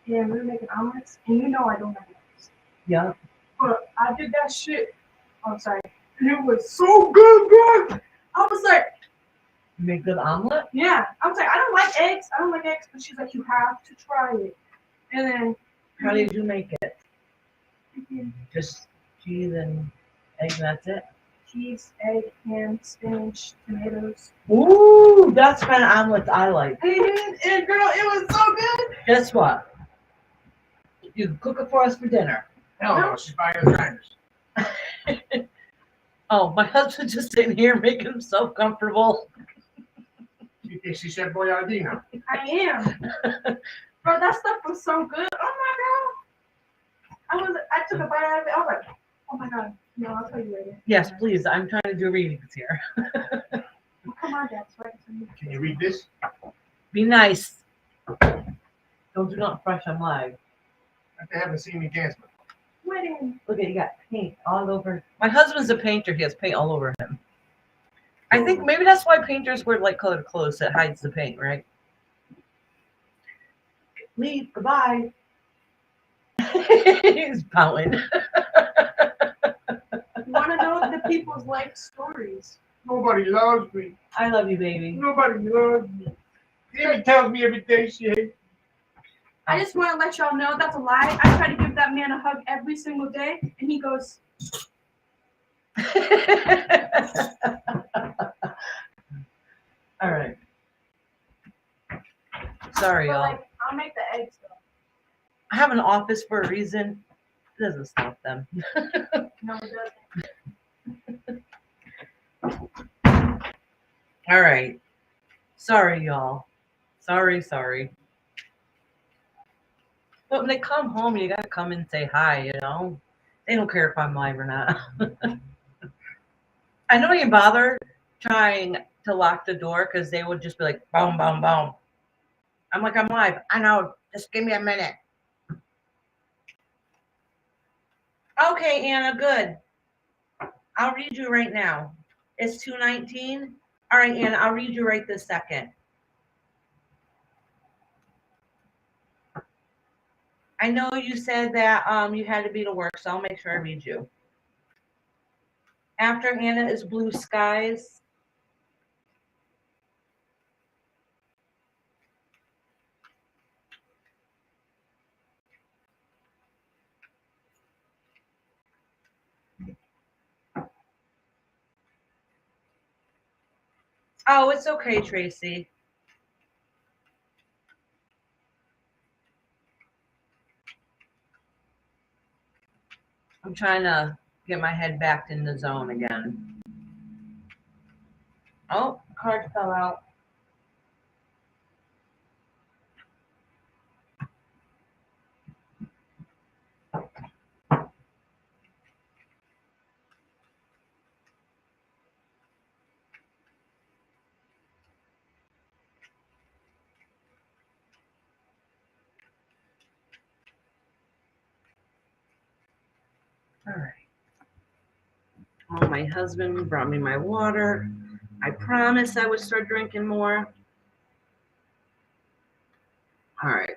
And we were making omelets. And you know I don't like omelets. Yeah. But I did that shit. Oh, sorry. And it was so good, bro. I was like, You make good omelet? yeah. I was like, I don't like eggs. But she's like, you have to try it. And then. How did you make it? Mhm. Just cheese and egg, and that's it? Cheese, egg, ham, spinach, tomatoes. Ooh, that's the kind of omelets I like. And girl, it was so good. Guess what? You can cook it for us for dinner. Hell no, she's buying her friends. Oh, my husband's just sitting here making himself comfortable. She thinks she said boyardino. I am. Bro, that stuff was so good. Oh my god. I took a bite out of it. I was like, oh my god. No, I'll tell you later. Yes, please. I'm trying to do readings here. Well, come on, Dad. So I can tell you. Can you read this? Be nice. Don't do not fresh. I'm live. They haven't seen me dance before. Wedding. Look at you got paint all over. My husband's a painter. He has paint all over him. I think maybe that's why painters wear light colored clothes that hides the paint, right? Leave. Goodbye. He's pouting. You want to know the people's life stories. Nobody loves me. I love you, baby. Nobody loves me. Amy tells me every day she hates. I just want to let y'all know that's a lie. I try to give that man a hug every single day, and he goes, All right. Sorry, but y'all. like, I'll make the eggs though. I have an office for a reason. It doesn't stop them. No, it doesn't. All right. Sorry, y'all. Sorry. But when they come home, you gotta come and say hi, you know? They don't care if I'm live or not. I don't even bother trying to lock the door because they would just be like, boom, boom, boom. I'm like, I'm live. I know. Just give me a minute. Okay, Anna, good. I'll read you right now. It's 2:19. All right, Anna, I'll read you right this second. I know you said that you had to be to work, so I'll make sure I read you. After Anna is blue skies. Oh, it's okay, Tracy. I'm trying to get my head back in the zone again. Oh, card fell out. All right. Oh, my husband brought me my water. I promised I would start drinking more. All right.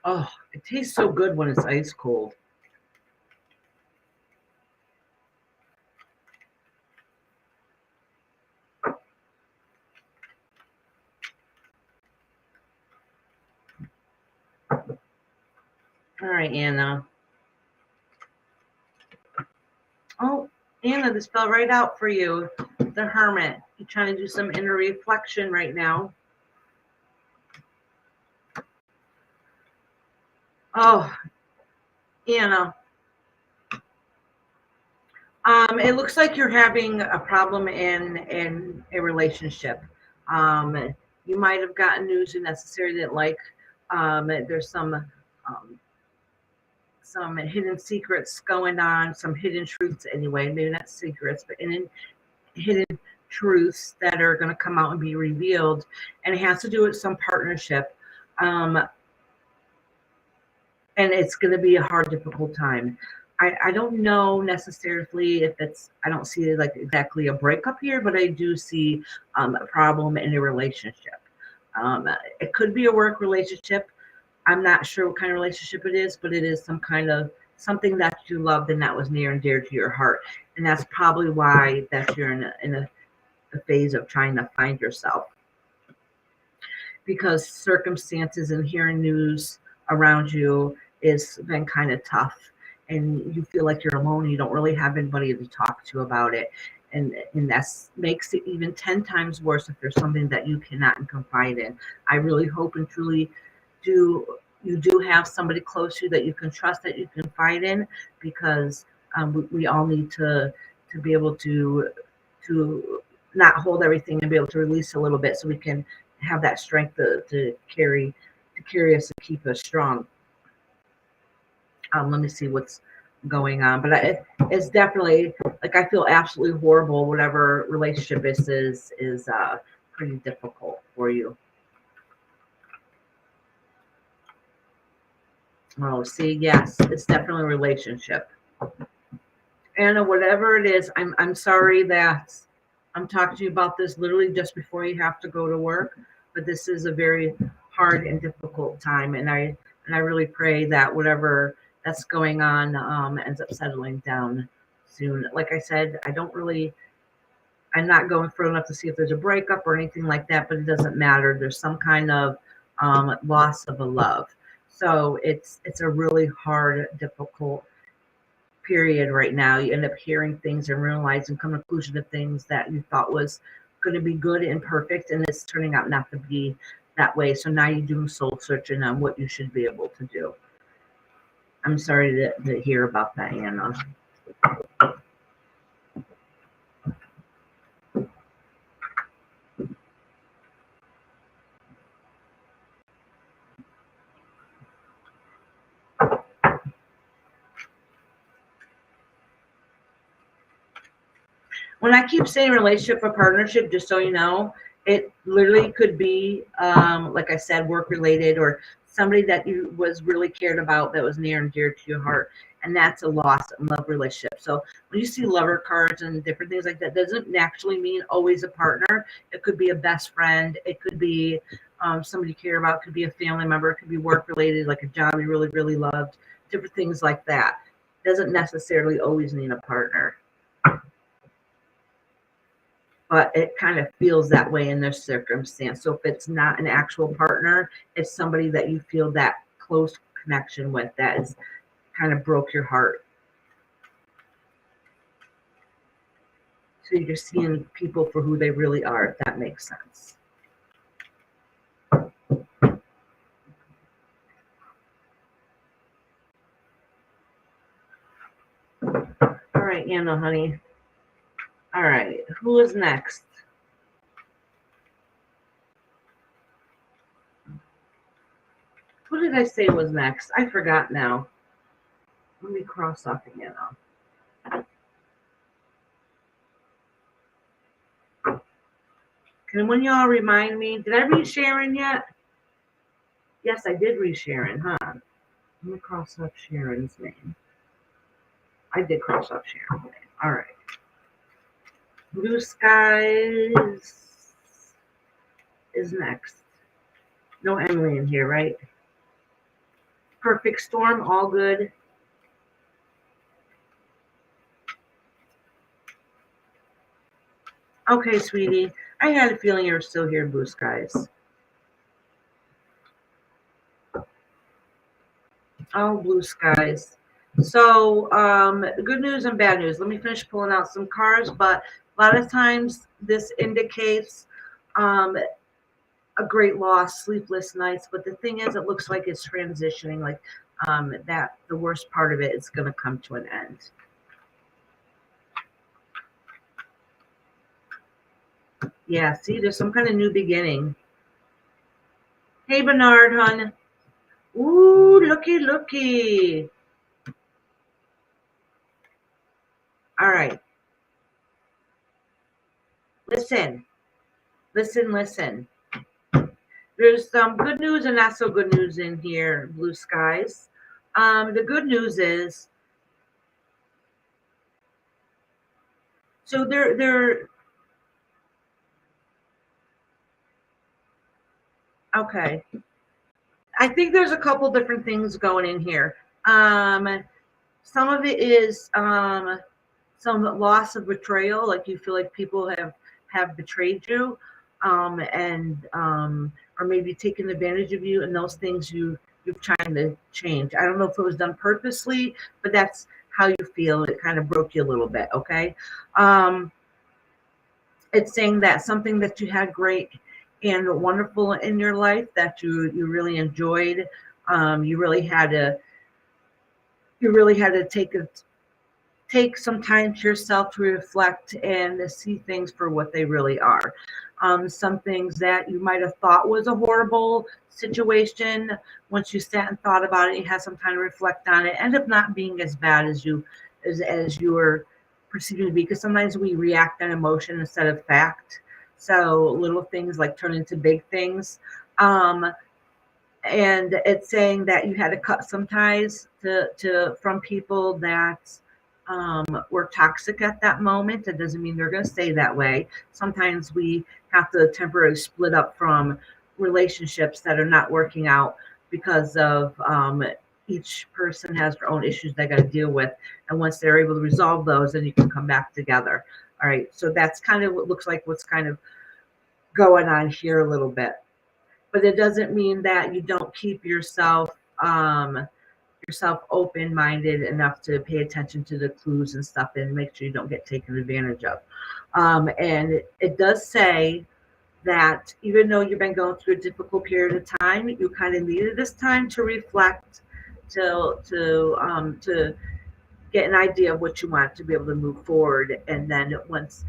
Oh, it tastes so good when it's ice cold. All right, Anna. Oh, Anna, this fell right out for you. The Hermit. You're trying to do some inner reflection right now. Oh, Anna. It looks like you're having a problem in a relationship. You might have gotten news you necessarily didn't like. There's some hidden secrets going on, some hidden truths anyway, maybe not secrets, but hidden truths that are going to come out and be revealed, and it has to do with some partnership. And it's going to be a hard, difficult time. I don't know necessarily if it's, I don't see like exactly a breakup here, but I do see a problem in a relationship. It could be a work relationship. I'm not sure what kind of relationship it is, but it is some kind of something that you loved and that was near and dear to your heart. And that's probably why that you're in a phase of trying to find yourself. Because circumstances and hearing news around you has been kind of tough. And you feel like you're alone. You don't really have anybody to talk to about it. And that makes it even 10 times worse if there's something that you cannot confide in. I really hope and truly you do have somebody close to you that you can trust, that you can confide in, because we all need to be able to not hold everything and be able to release a little bit so we can have that strength to carry us and keep us strong. Let me see what's going on, but it's definitely like I feel absolutely horrible. Whatever relationship this is pretty difficult for you. Oh, see, yes, it's definitely a relationship. Anna, whatever it is, I'm sorry that I'm talking to you about this literally just before you have to go to work, but this is a very hard and difficult time, and I really pray that whatever that's going on ends up settling down soon. Like I said, I'm not going through enough to see if there's a breakup or anything like that, but it doesn't matter. There's some kind of loss of a love. So it's a really hard, difficult period right now. You end up hearing things and realizing, come to conclusion to things that you thought was going to be good and perfect, and it's turning out not to be that way. So now you do soul searching on what you should be able to do. I'm sorry to hear about that, Anna. When I keep saying relationship or partnership, just so you know, it literally could be, like I said, work related, or somebody that you was really cared about that was near and dear to your heart. And that's a lost and love relationship. So when you see lover cards and different things like that, doesn't actually mean always a partner. It could be a best friend. It could be somebody you care about. It could be a family member. It could be work related, like a job you really, really loved. Different things like that. Doesn't necessarily always mean a partner. But it kind of feels that way in this circumstance. So if it's not an actual partner, it's somebody that you feel that close connection with that is kind of broke your heart. So you're just seeing people for who they really are, if that makes sense. All right, Anna, honey. All right, who is next? Who did I say was next? I forgot now. Let me cross off again. Can one of y'all remind me? Did I read Sharon yet? Yes, I did read Sharon, huh? Let me cross off Sharon's name. I did cross off Sharon's name. All right. Blue Skies is next. No Emily in here, right? Perfect Storm, all good. Okay, sweetie. I had a feeling you were still here, Blue Skies. Oh, Blue Skies. So, good news and bad news. Let me finish pulling out some cards, but a lot of times this indicates a great loss, sleepless nights. But the thing is, it looks like it's transitioning, like that the worst part of it is going to come to an end. Yeah, see, there's some kind of new beginning. Hey, Bernard, hon. Ooh, looky, looky. All right. Listen. There's some good news and not so good news in here, Blue Skies. The good news is, so they're okay. I think there's a couple different things going in here. Some of it is some loss of betrayal, like you feel like people have betrayed you, or maybe taken advantage of you, and those things you're trying to change. I don't know if it was done purposely, but that's how you feel. It kind of broke you a little bit. Okay. It's saying that something that you had great and wonderful in your life that you really enjoyed, you really had to take some time to yourself to reflect and to see things for what they really are. Some things that you might have thought was a horrible situation, once you sat and thought about it, you had some time to reflect on it, end up not being as bad as you were perceiving to be, because sometimes we react on emotion instead of fact. So little things like turn into big things. And it's saying that you had to cut some ties to from people that were toxic at that moment. It doesn't mean they're going to stay that way. Sometimes we have to temporarily split up from relationships that are not working out because of each person has their own issues they got to deal with. And once they're able to resolve those, then you can come back together. All right. So that's kind of what looks like what's kind of going on here a little bit. But it doesn't mean that you don't keep yourself open-minded enough to pay attention to the clues and stuff and make sure you don't get taken advantage of. And it does say that even though you've been going through a difficult period of time, you kind of needed this time to reflect, to get an idea of what you want to be able to move forward. And then once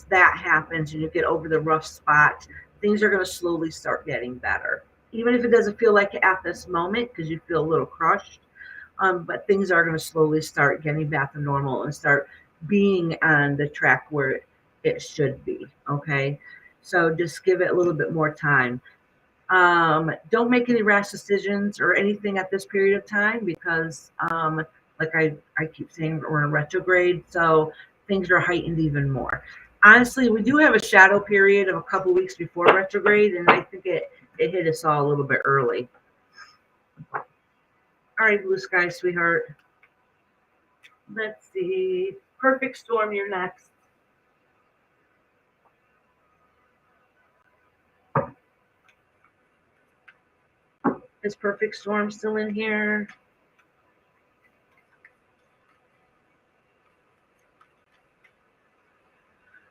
that happens and you get over the rough spot, things are going to slowly start getting better. Even if it doesn't feel like it at this moment because you feel a little crushed, but things are going to slowly start getting back to normal and start being on the track where it should be. Okay, so just give it a little bit more time. Don't make any rash decisions or anything at this period of time because, like I keep saying, we're in retrograde, so things are heightened even more. Honestly, we do have a shadow period of a couple weeks before retrograde, and I think it hit us all a little bit early. All right, blue sky, sweetheart. Let's see. Perfect storm, you're next. Is perfect storm still in here?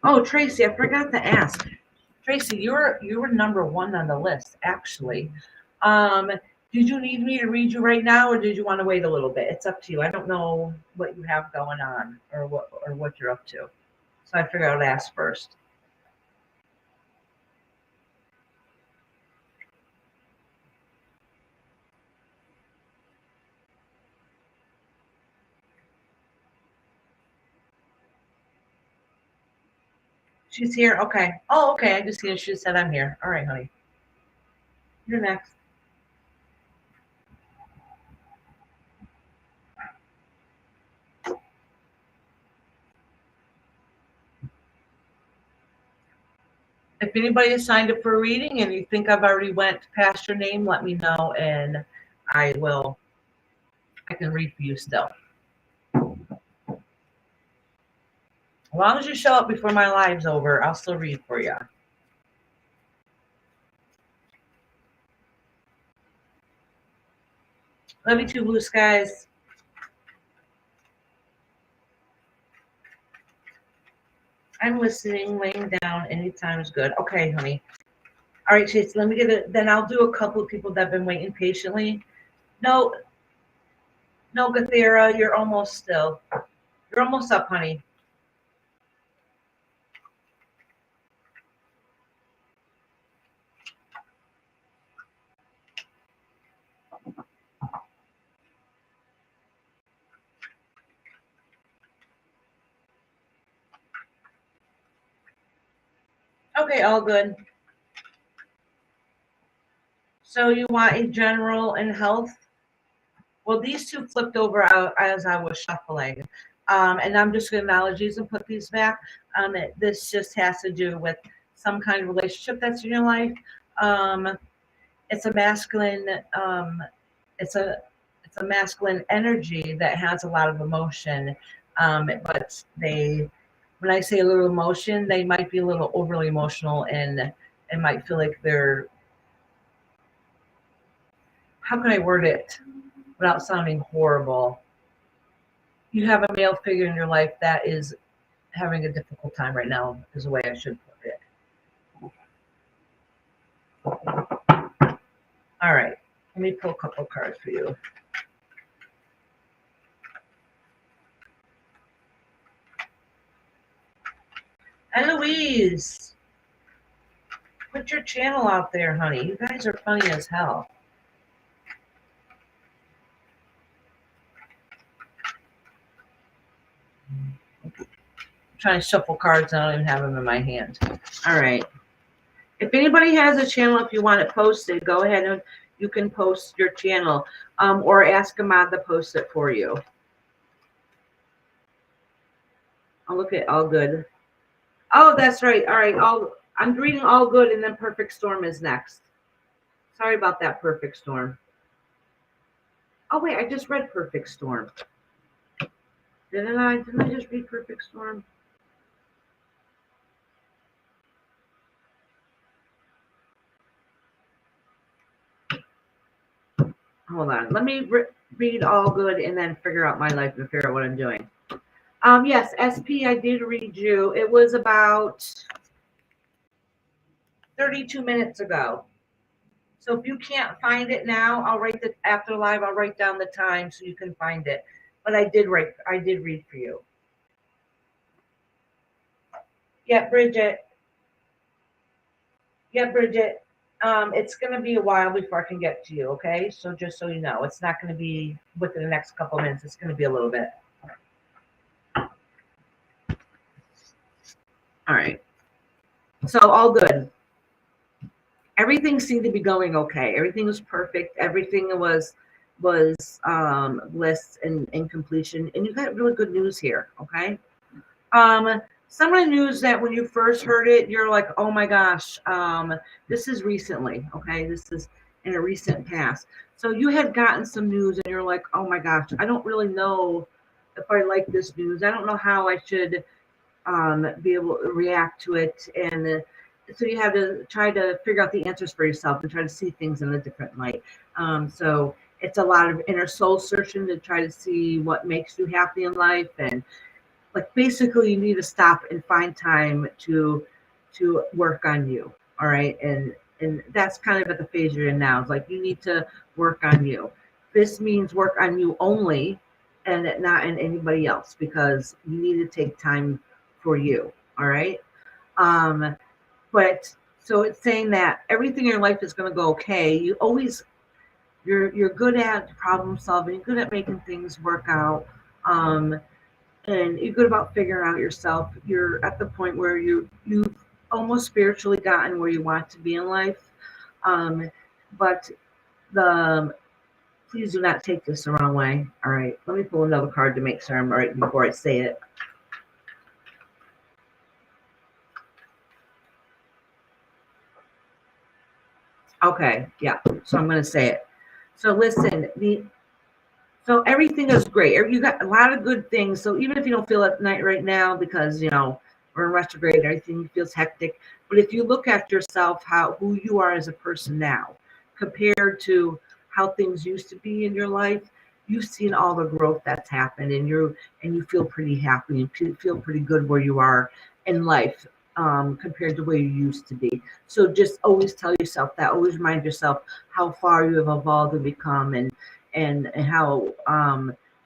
Oh, Tracy, I forgot to ask. Tracy, you were number one on the list, actually. Did you need me to read you right now, or did you want to wait a little bit? It's up to you. I don't know what you have going on or what you're up to. So I figured I'd ask first. She's here. Okay. Oh, okay. I just see she said I'm here. All right, honey. You're next. If anybody has signed up for a reading and you think I've already went past your name, let me know and I can read for you still. As long as you show up before my live's over, I'll still read for you. Love you too, blue skies. I'm listening, laying down, anytime is good. Okay, honey. All right, Chase, let me get it. Then I'll do a couple of people that have been waiting patiently. No, Gathera, you're almost up, honey. Okay, all good. So you want a general and health? Well, these two flipped over as I was shuffling. And I'm just going to acknowledge these and put these back. This just has to do with some kind of relationship that's in your life. It's a masculine, it's a masculine energy that has a lot of emotion. But when I say a little emotion, they might be a little overly emotional and might feel like they're, how can I word it without sounding horrible? You have a male figure in your life that is having a difficult time right now, is the way I should put it. All right, let me pull a couple of cards for you. And Louise, put your channel out there, honey. You guys are funny as hell. trying to shuffle cards and I don't even have them in my hand. All right. If anybody has a channel, if you want it posted, go ahead and you can post your channel, or ask a mod to post it for you. I'll look at all good. Oh, that's right. All right. I'm reading all good, and then perfect storm is next. Sorry about that, perfect storm. Oh wait, I just read perfect storm. Didn't I? Didn't I just read perfect storm? Hold on. Let me read all good and then figure out my life and figure out what I'm doing. Yes, SP, I did read you. It was about 32 minutes ago. So if you can't find it now, I'll write the after live. I'll write down the time so you can find it. But I did read for you. Yeah, Bridget. Yeah, Bridget. It's going to be a while before I can get to you, okay? So just so you know, it's not going to be within the next couple of minutes. It's going to be a little bit. All right. So all good. Everything seemed to be going okay. Everything was perfect. Everything was bliss and completion. And you got really good news here, okay? Some of the news that when you first heard it, you're like, oh my gosh, this is recently, okay? This is in a recent past. So you had gotten some news and you're like, oh my gosh, I don't really know if I like this news. I don't know how I should be able to react to it. And so you have to try to figure out the answers for yourself and try to see things in a different light. So it's a lot of inner soul searching to try to see what makes you happy in life. And like basically you need to stop and find time to work on you. All right. And that's kind of at the phase you're in now. It's like you need to work on you. This means work on you only and not in anybody else, because you need to take time for you. All right. But so it's saying that everything in your life is going to go okay. You're good at problem solving, you're good at making things work out. And you're good about figuring out yourself. You're at the point where you've almost spiritually gotten where you want to be in life. But please do not take this the wrong way. All right, let me pull another card to make sure I'm right before I say it. Okay, yeah. So I'm going to say it. So listen, so everything is great. You got a lot of good things. So even if you don't feel it right now, because we're in retrograde, everything feels hectic. But if you look at yourself, who you are as a person now, compared to how things used to be in your life, you've seen all the growth that's happened, and you feel pretty happy and feel pretty good where you are in life, compared to where you used to be. So just always tell yourself that. Always remind yourself how far you have evolved and become, and how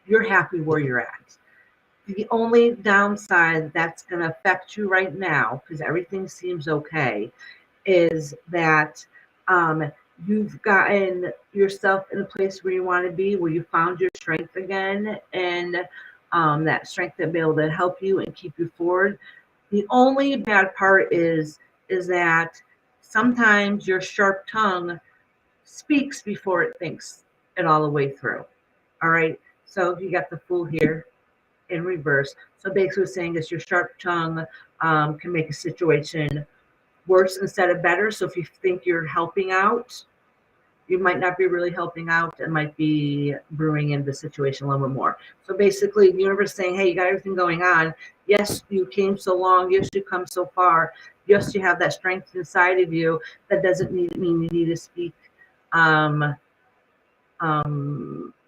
you're happy where you're at. The only downside that's going to affect you right now, because everything seems okay, is that you've gotten yourself in a place where you want to be, where you found your strength again, and that strength to be able to help you and keep you forward. The only bad part is that sometimes your sharp tongue speaks before it thinks it all the way through. All right. So you got the Fool here in reverse. So basically saying is your sharp tongue can make a situation worse instead of better. So if you think you're helping out, you might not be really helping out and might be brewing in the situation a little bit more. So basically the universe is saying, hey, you got everything going on. Yes, you came so long. Yes, you come so far. Yes, you have that strength inside of you. That doesn't mean you need to speak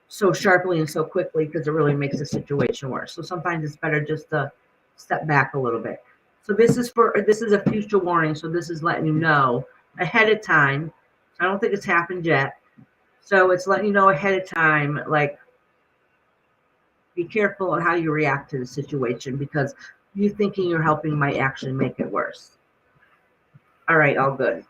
so sharply and so quickly, because it really makes the situation worse. So sometimes it's better just to step back a little bit. So this is a future warning. So this is letting you know ahead of time. I don't think it's happened yet. So it's letting you know ahead of time, like, be careful on how you react to the situation, because you thinking you're helping might actually make it worse. All right, all good.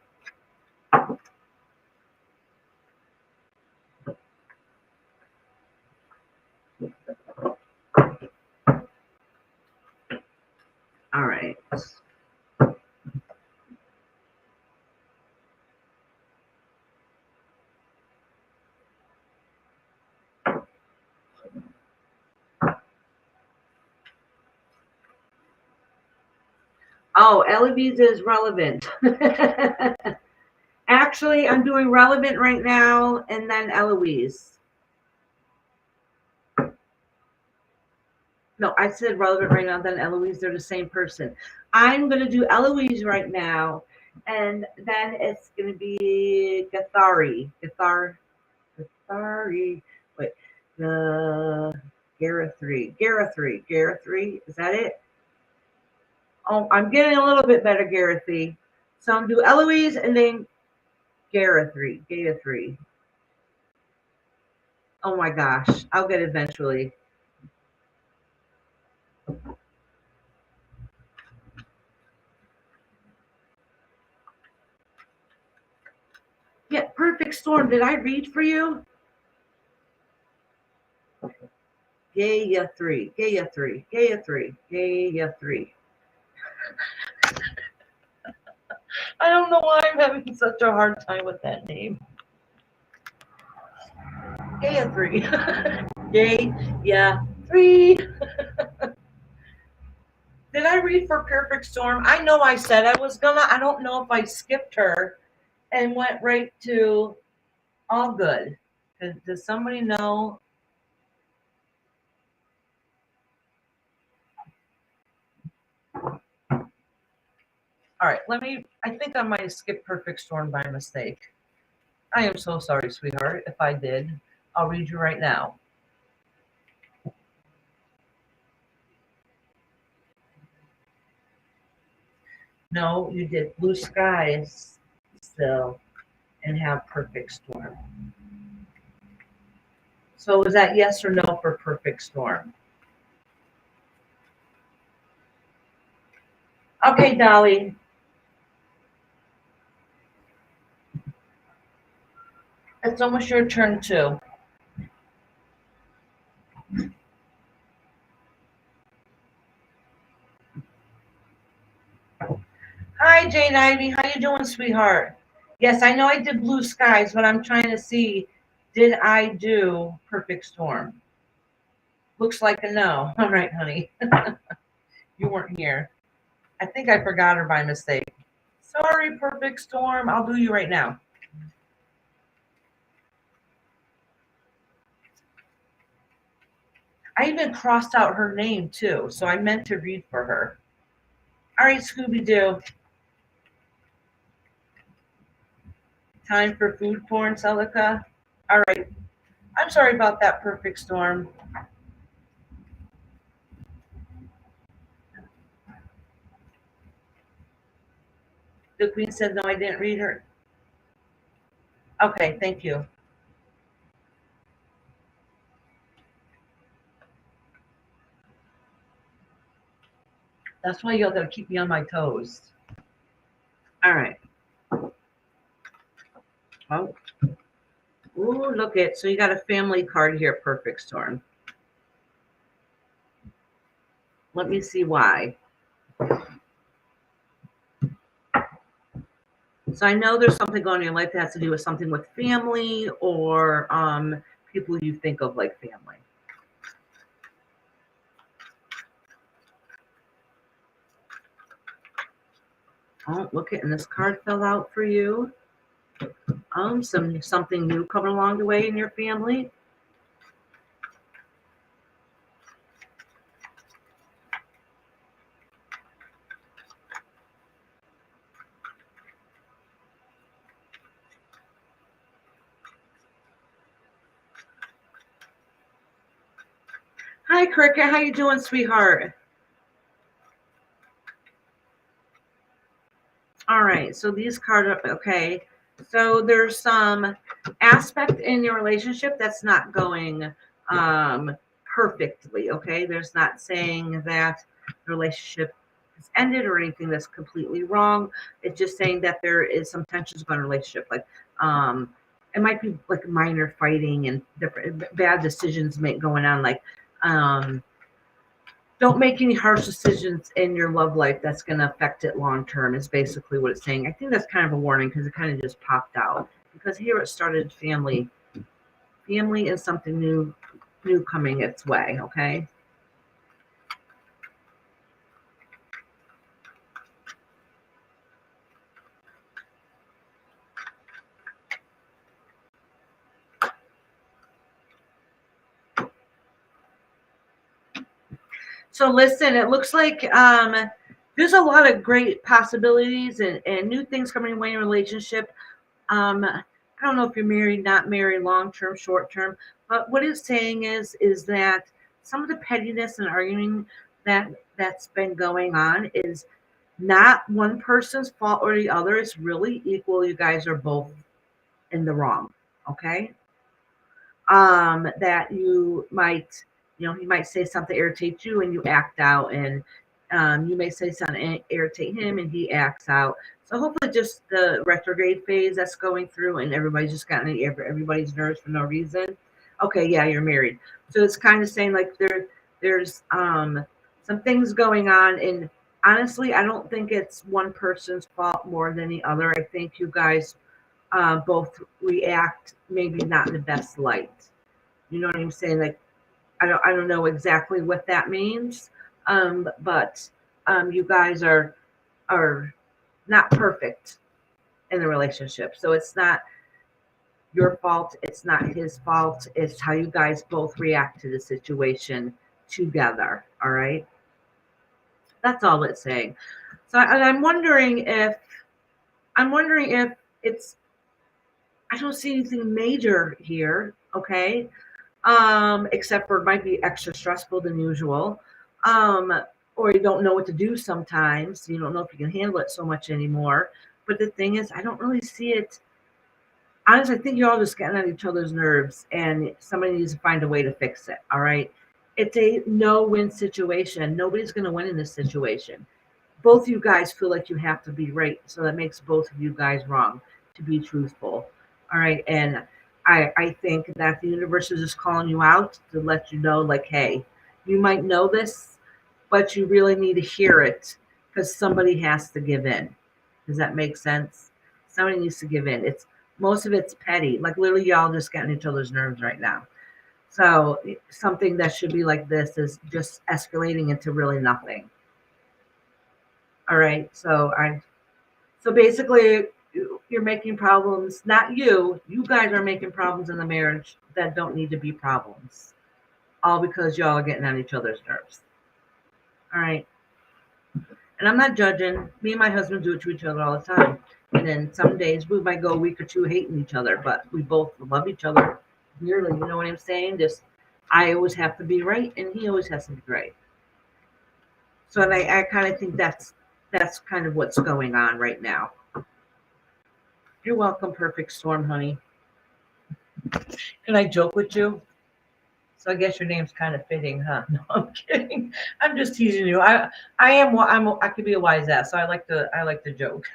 Oh, Eloise is relevant. Actually, I'm doing relevant right now and then Eloise. No, I said relevant right now, then Eloise. They're the same person. I'm going to do Eloise right now, and then it's going to be Gathari. Gathari. Wait. Garathri. Is that it? Oh, I'm getting a little bit better, Garathri. So I'm going to do Eloise and then Garathri. Oh my gosh. I'll get it eventually. Yeah, Perfect Storm. Did I read for you? Gaia 3. I don't know why I'm having such a hard time with that name. Gaia 3. Gaia 3. Did I read for Perfect Storm? I know I said I was gonna. I don't know if I skipped her and went right to All Good. Does somebody know? All right, I think I might have skipped Perfect Storm by mistake. I am so sorry, sweetheart. If I did, I'll read you right now. No, you did Blue Skies still and have Perfect Storm. So is that yes or no for Perfect Storm? Okay, Dolly. It's almost your turn too. Hi, Jane Ivy. How you doing, sweetheart? Yes, I know I did Blue Skies, but I'm trying to see, did I do Perfect Storm? Looks like a no. All right, honey. You weren't here. I think I forgot her by mistake. Sorry, Perfect Storm. I'll do you right now. I even crossed out her name too, so I meant to read for her. All right, Scooby-Doo. Time for food porn, Celica. All right. I'm sorry about that, Perfect Storm. The Queen said, no, I didn't read her. Okay, thank you. That's why y'all gotta keep me on my toes. All right. Oh. Ooh, look it. So you got a family card here, Perfect Storm. Let me see why. So I know there's something going on in your life that has to do with something with family or people you think of like family. Oh, look it, and this card fell out for you. Something new coming along the way in your family. Hi, Cricket. How you doing, sweetheart? All right. So these cards are okay. So there's some aspect in your relationship that's not going perfectly. Okay. There's not saying that the relationship has ended or anything that's completely wrong. It's just saying that there is some tensions going in a relationship. Like it might be like minor fighting and different bad decisions going on. Like don't make any harsh decisions in your love life that's going to affect it long term is basically what it's saying. I think that's kind of a warning because it kind of just popped out because here it started family is something new coming its way. Okay. So listen, it looks like there's a lot of great possibilities and new things coming your way in a relationship. I don't know if you're married, not married, long term, short term, but what it's saying is that some of the pettiness and arguing that's been going on is not one person's fault or the other. It's really equal. You guys are both in the wrong. Okay. That you might, he might say something irritates you and you act out, and you may say something irritate him and he acts out. So hopefully just the retrograde phase that's going through and everybody's just gotten everybody's nerves for no reason. Okay, yeah, you're married. So it's kind of saying like there's some things going on, and honestly, I don't think it's one person's fault more than the other. I think you guys both react maybe not in the best light. You know what I'm saying? Like I don't know exactly what that means, but you guys are not perfect in the relationship. So it's not your fault. It's not his fault. It's how you guys both react to the situation together. All right. That's all it's saying. So and I'm wondering if it's, I don't see anything major here. Okay. Except for it might be extra stressful than usual. Um, or you don't know what to do sometimes. You don't know if you can handle it so much anymore. But the thing is, I don't really see it. Honestly, I think you're all just getting on each other's nerves, and somebody needs to find a way to fix it. All right. It's a no-win situation. Nobody's going to win in this situation. Both of you guys feel like you have to be right. So that makes both of you guys wrong, to be truthful. All right. And I think that the universe is just calling you out to let you know, like, hey, you might know this, but you really need to hear it because somebody has to give in. Does that make sense? Somebody needs to give in. It's most of it's petty. Like literally y'all just getting each other's nerves right now. So something that should be like this is just escalating into really nothing. All right. So basically you're making problems, not you. You guys are making problems in the marriage that don't need to be problems. All because y'all are getting on each other's nerves. All right. And I'm not judging. Me and my husband do it to each other all the time. And then some days we might go a week or two hating each other, but we both love each other dearly. You know what I'm saying? Just I always have to be right and he always has to be right. So and I kind of think that's kind of what's going on right now. You're welcome, perfect storm, honey. Can I joke with you? So I guess your name's kind of fitting, huh? No, I'm kidding. I'm just teasing you. I could be a wise ass, so I like to joke.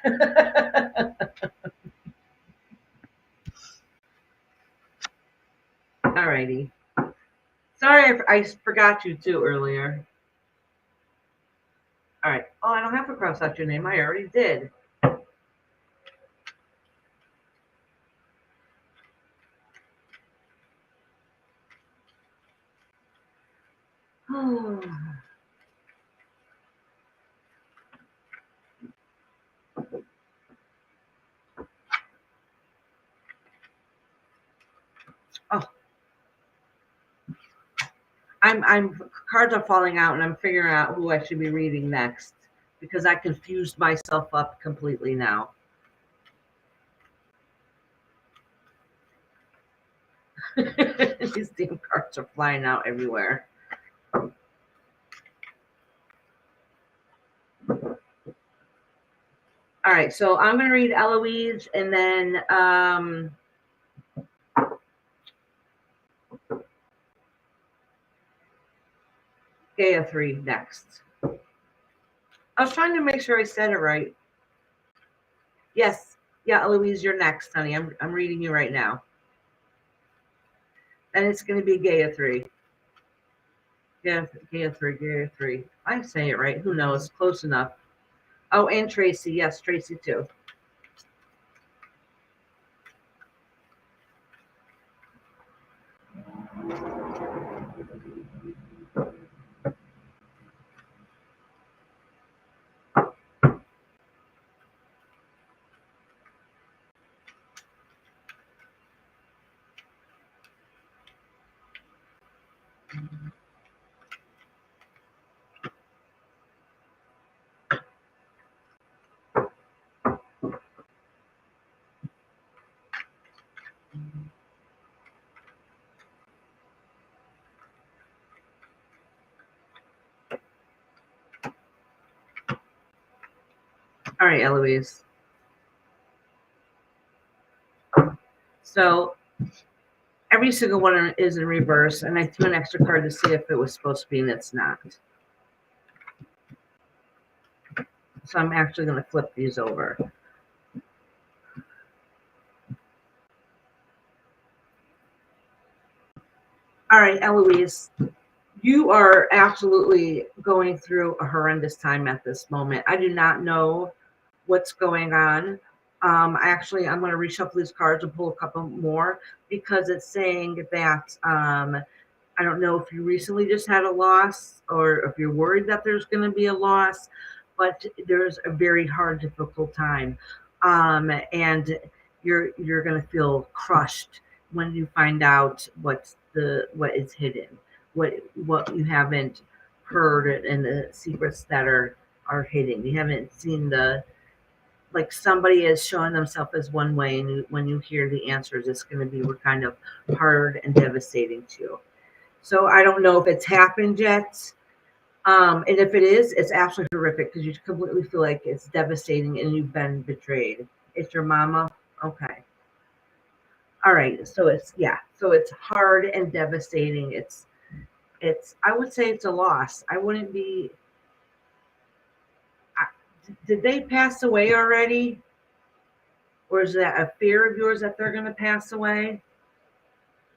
Alrighty. Sorry, I forgot you too earlier. All right. Oh, I don't have to cross out your name. I already did. Oh. I'm cards are falling out and I'm figuring out who I should be reading next because I confused myself up completely now. These damn cards are flying out everywhere. All right, so I'm gonna read Eloise and then Gaia 3 next. I was trying to make sure I said it right. Yes, yeah, Eloise, you're next, honey. I'm reading you right now. And it's gonna be Gaia 3. Yeah, Gaia 3, Gaia 3. I say it right. Who knows? Close enough. Oh, and Tracy. Yes, Tracy too. All right, Eloise. So every single one is in reverse, and I threw an extra card to see if it was supposed to be, and it's not. So I'm actually going to flip these over. All right, Eloise, you are absolutely going through a horrendous time at this moment. I do not know what's going on. Actually, I'm going to reshuffle these cards and pull a couple more because it's saying that I don't know if you recently just had a loss or if you're worried that there's going to be a loss, but there's a very hard, difficult time, and you're going to feel crushed when you find out what is hidden, what you haven't heard, and the secrets that are hidden. You haven't seen like somebody is showing themselves as one way, and when you hear the answers, it's going to be kind of hard and devastating to you. So I don't know if it's happened yet. And if it is, it's absolutely horrific because you completely feel like it's devastating and you've been betrayed. It's your mama. Okay. All right. So it's hard and devastating. I would say it's a loss. I wouldn't be. Did they pass away already? Or is that a fear of yours that they're going to pass away?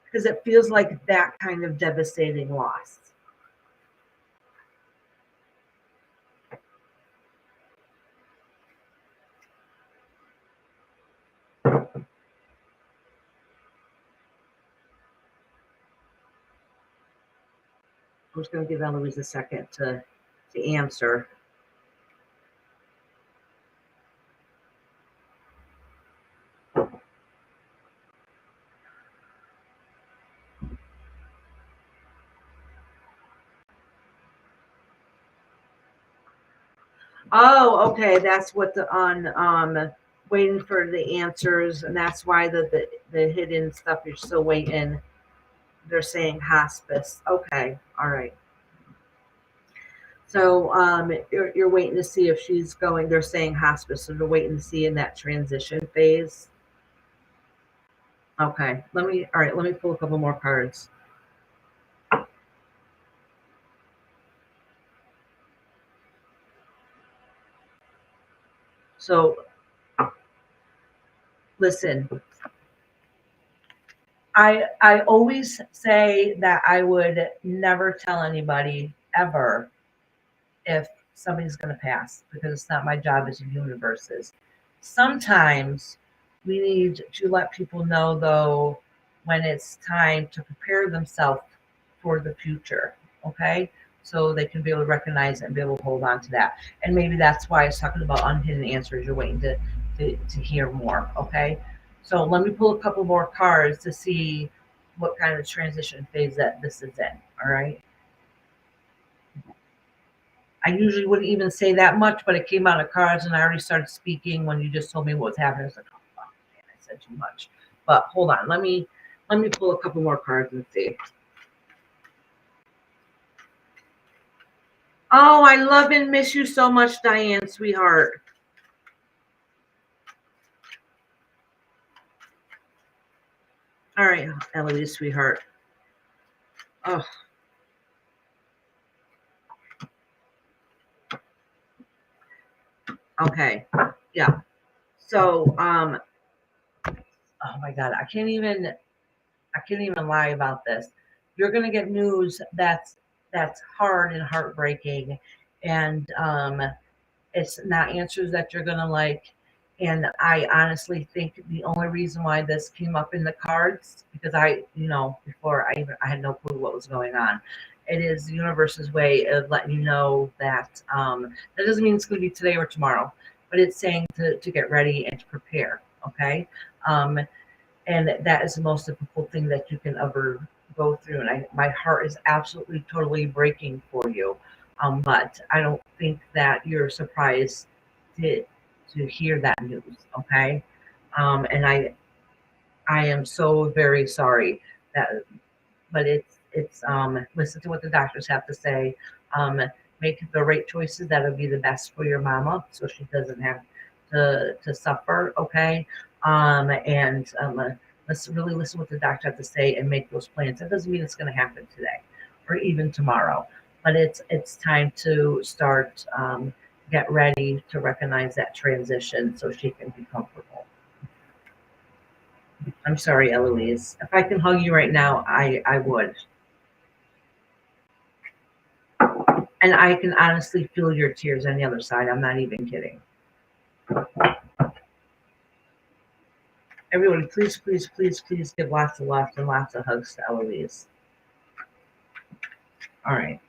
Because it feels like that kind of devastating loss. I'm just going to give Eloise a second to answer. Oh, okay. That's what the on waiting for the answers, and that's why the hidden stuff you're still waiting. They're saying hospice. Okay, all right. So you're waiting to see if she's going. They're saying hospice, so they're waiting to see in that transition phase. Okay, let me pull a couple more cards. So listen, I always say that I would never tell anybody ever if somebody's going to pass because it's not my job as a universe's. Sometimes we need to let people know, though, when it's time to prepare themselves for the future, okay? So they can be able to recognize it and be able to hold on to that. And maybe that's why I was talking about unhidden answers. You're waiting to hear more, okay? So let me pull a couple more cards to see what kind of transition phase that this is in, all right? I usually wouldn't even say that much, but it came out of cards and I already started speaking when you just told me what was happening. I was like, oh, fuck, man, I said too much. But hold on, let me pull a couple more cards and see. Oh, I love and miss you so much, Diane, sweetheart. All right, Eloise, sweetheart. Oh. Okay. Yeah. So, oh my God, I can't even lie about this. You're gonna get news that's hard and heartbreaking, and it's not answers that you're gonna like. And I honestly think the only reason why this came up in the cards, because before I had no clue what was going on. It is the universe's way of letting you know that that doesn't mean it's going to be today or tomorrow, but it's saying to get ready and to prepare. Okay. And that is the most difficult thing that you can ever go through. And my heart is absolutely, totally breaking for you. But I don't think that you're surprised to hear that news. Okay. And I am so very sorry but it's listen to what the doctors have to say. Make the right choices that'll be the best for your mama, so she doesn't have to suffer, okay? And let's really listen what the doctor has to say and make those plans. That doesn't mean it's going to happen today or even tomorrow, but it's time to start get ready to recognize that transition so she can be comfortable. I'm sorry, Eloise. If I can hug you right now, I would. And I can honestly feel your tears on the other side. I'm not even kidding. Everybody, please, please, please, please give lots of love and lots of hugs to Eloise. All right.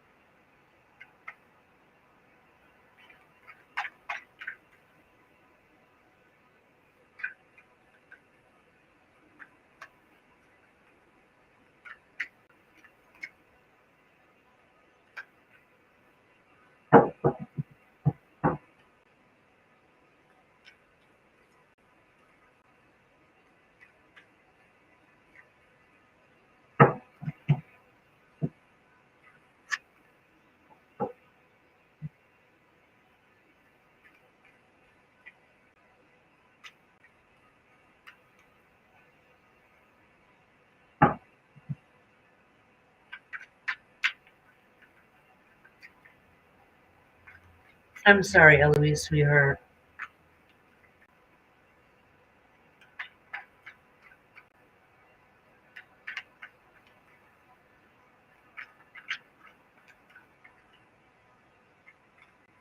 I'm sorry, Eloise, sweetheart.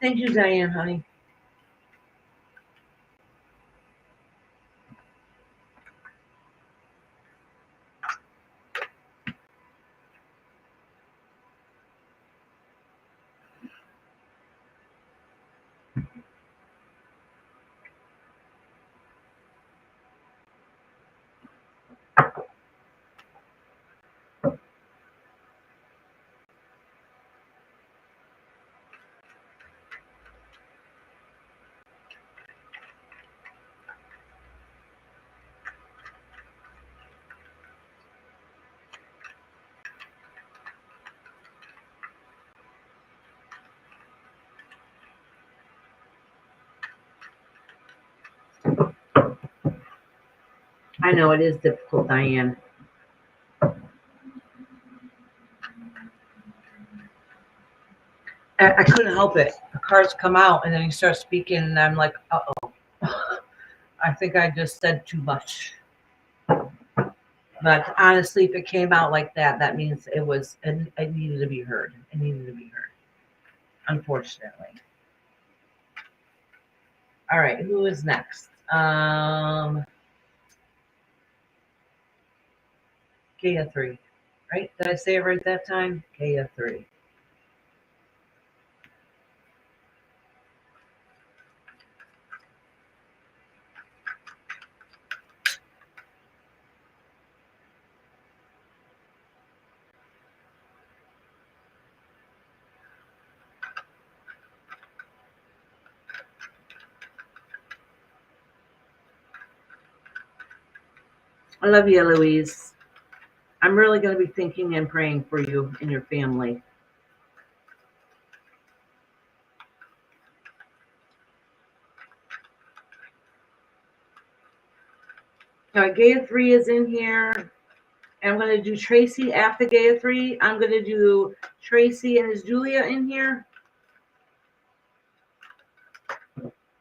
Thank you, Diane, honey. I know it is difficult, Diane. I couldn't help it. The cards come out and then you start speaking and I'm like, uh-oh. I think I just said too much. But honestly, if it came out like that, that means it needed to be heard. It needed to be heard, unfortunately. All right, who is next? Gaia 3, right? Did I say it right that time? Gaia 3. I love you, Eloise. I'm really going to be thinking and praying for you and your family. All right, Gaia 3 is in here. And I'm going to do Tracy after Gaia 3. I'm going to do Tracy, and is Julia in here?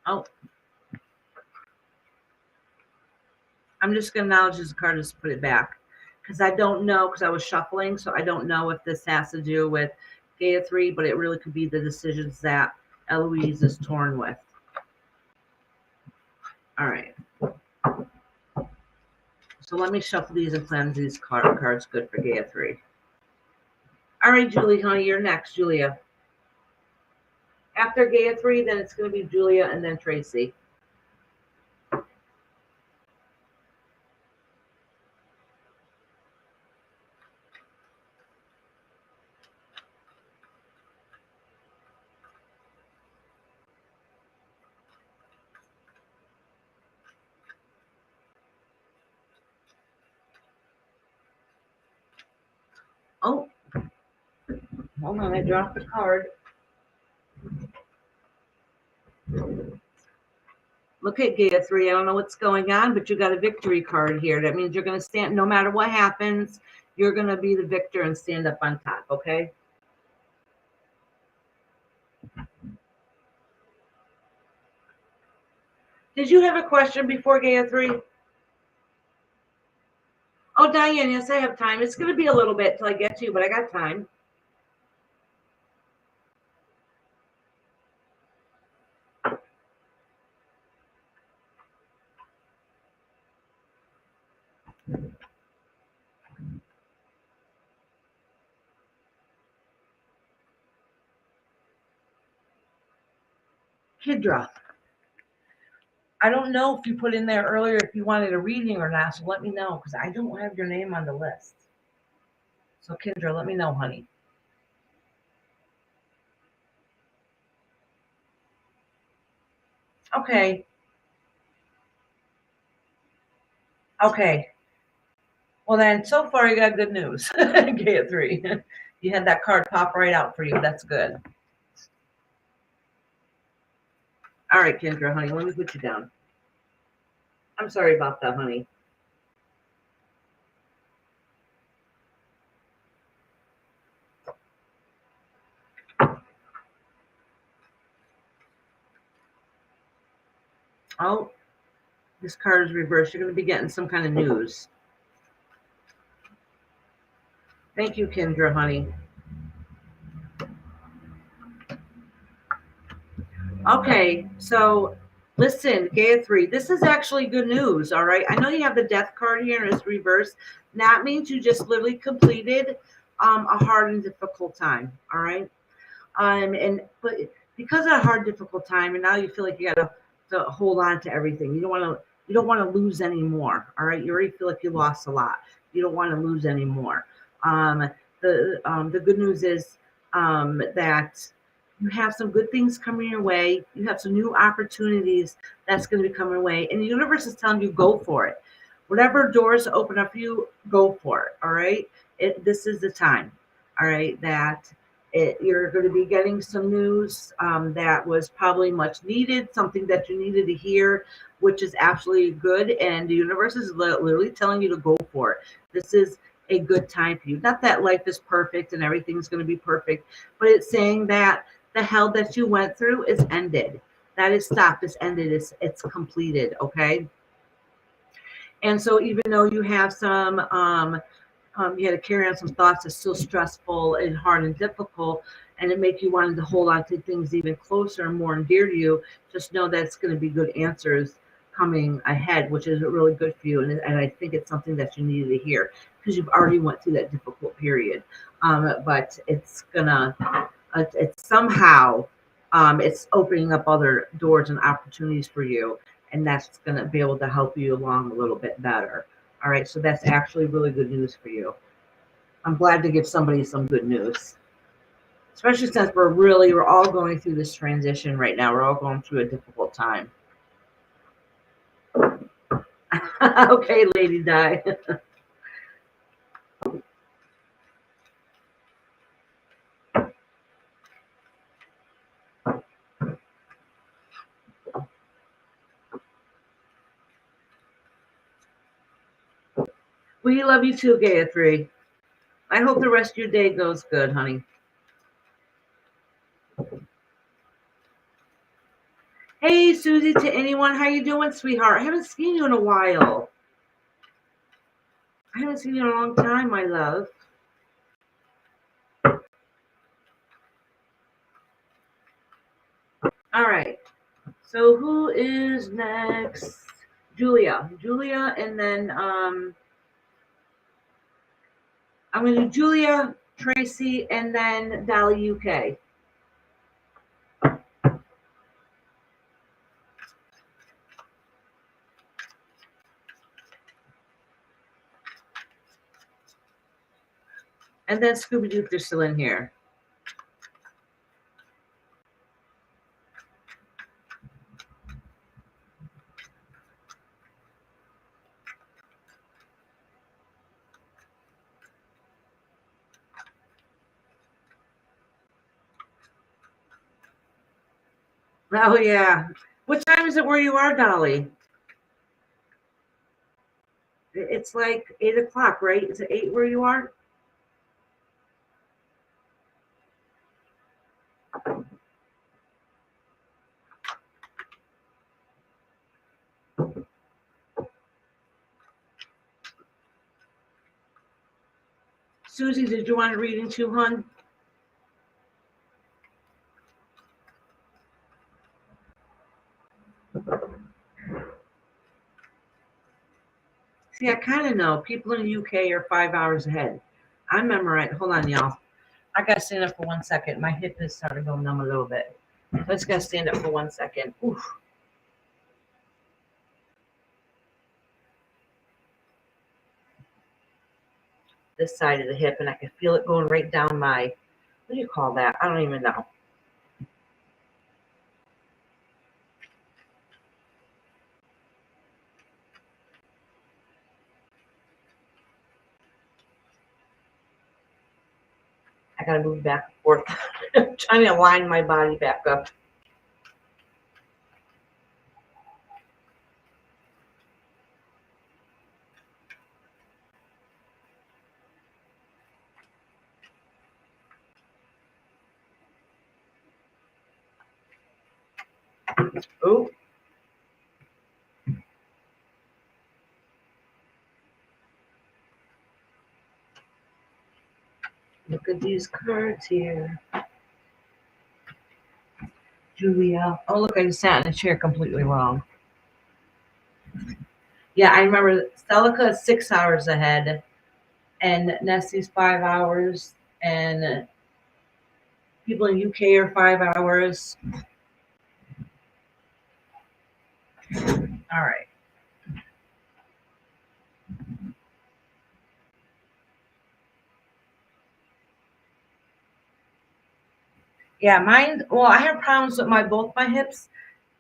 Oh. I'm just going to acknowledge this card, just put it back. Because I don't know, because I was shuffling, so I don't know if this has to do with Gaia 3, but it really could be the decisions that Eloise is torn with. All right. So let me shuffle these and cleanse these cards good for Gaia 3. All right, Julie, honey, you're next, Julia. After Gaia 3, then it's going to be Julia and then Tracy. Oh, hold on, I dropped the card. Look at Gaia 3. I don't know what's going on, but you got a victory card here. That means you're going to stand, no matter what happens, you're going to be the victor and stand up on top, okay? Did you have a question before Gaia 3? Oh, Diane, yes, I have time. It's going to be a little bit till I get to you, but I got time. Kidra, I don't know if you put in there earlier if you wanted a reading or not, so let me know because I don't have your name on the list. So Kendra, let me know, honey. Okay. Okay. Well then, so far you got good news. Gaia 3. You had that card pop right out for you. That's good. All right, Kendra, honey, let me put you down. I'm sorry about that, honey. Oh, this card is reversed. You're going to be getting some kind of news. Thank you, Kendra, honey. Okay, so listen, Gaia 3, this is actually good news, all right? I know you have the death card here and it's reversed. That means you just literally completed a hard and difficult time, all right? But because of a hard, difficult time, and now you feel like you got to hold on to everything. You don't want to lose anymore, all right? You already feel like you lost a lot. You don't want to lose anymore. The good news is that you have some good things coming your way. You have some new opportunities that's going to be coming your way. And the universe is telling you, go for it. Whatever doors open up for you, go for it. All right. This is the time. All right. You're going to be getting some news that was probably much needed, something that you needed to hear, which is absolutely good. And the universe is literally telling you to go for it. This is a good time for you. Not that life is perfect and everything's going to be perfect, but it's saying that the hell that you went through is ended. That is stopped. It's ended. It's completed. Okay. And so even though you have some, you had to carry on some thoughts that's still stressful and hard and difficult, and it make you wanting to hold on to things even closer and more and dear to you, just know that it's going to be good answers coming ahead, which is really good for you. And I think it's something that you needed to hear because you've already went through that difficult period. But it's somehow it's opening up other doors and opportunities for you, and that's going to be able to help you along a little bit better. All right, so that's actually really good news for you. I'm glad to give somebody some good news, especially since we're all going through this transition right now. We're all going through a difficult time. Okay, Lady Di. We love you too, Gaia 3. I hope the rest of your day goes good, honey. Hey, Susie, to anyone, how you doing, sweetheart? I haven't seen you in a while. I haven't seen you in a long time, my love. All right. So who is next? Julia, and then I'm going to do Julia, Tracy, and then Dolly UK. And then Scooby Doo if they're still in here. Oh, yeah. What time is it where you are, Dolly? It's like 8 o'clock, right? Is it 8 where you are? Susie, did you want a reading too, hon? See, I kind of know. People in the UK are 5 hours ahead. I memorize. Hold on, y'all. I got to stand up for 1 second. My hip is starting to go numb a little bit. I just got to stand up for 1 second. Oof. This side of the hip, and I can feel it going right down my, what do you call that? I don't even know. I got to move back and forth. I'm trying to align my body back up. Oh. Look at these cards here. Julia. Oh, look, I just sat in a chair completely wrong. Yeah, I remember Celica is 6 hours ahead, and Nestie's 5 hours, and people in UK are 5 hours. All right. Yeah, mine. Well, I have problems with both my hips.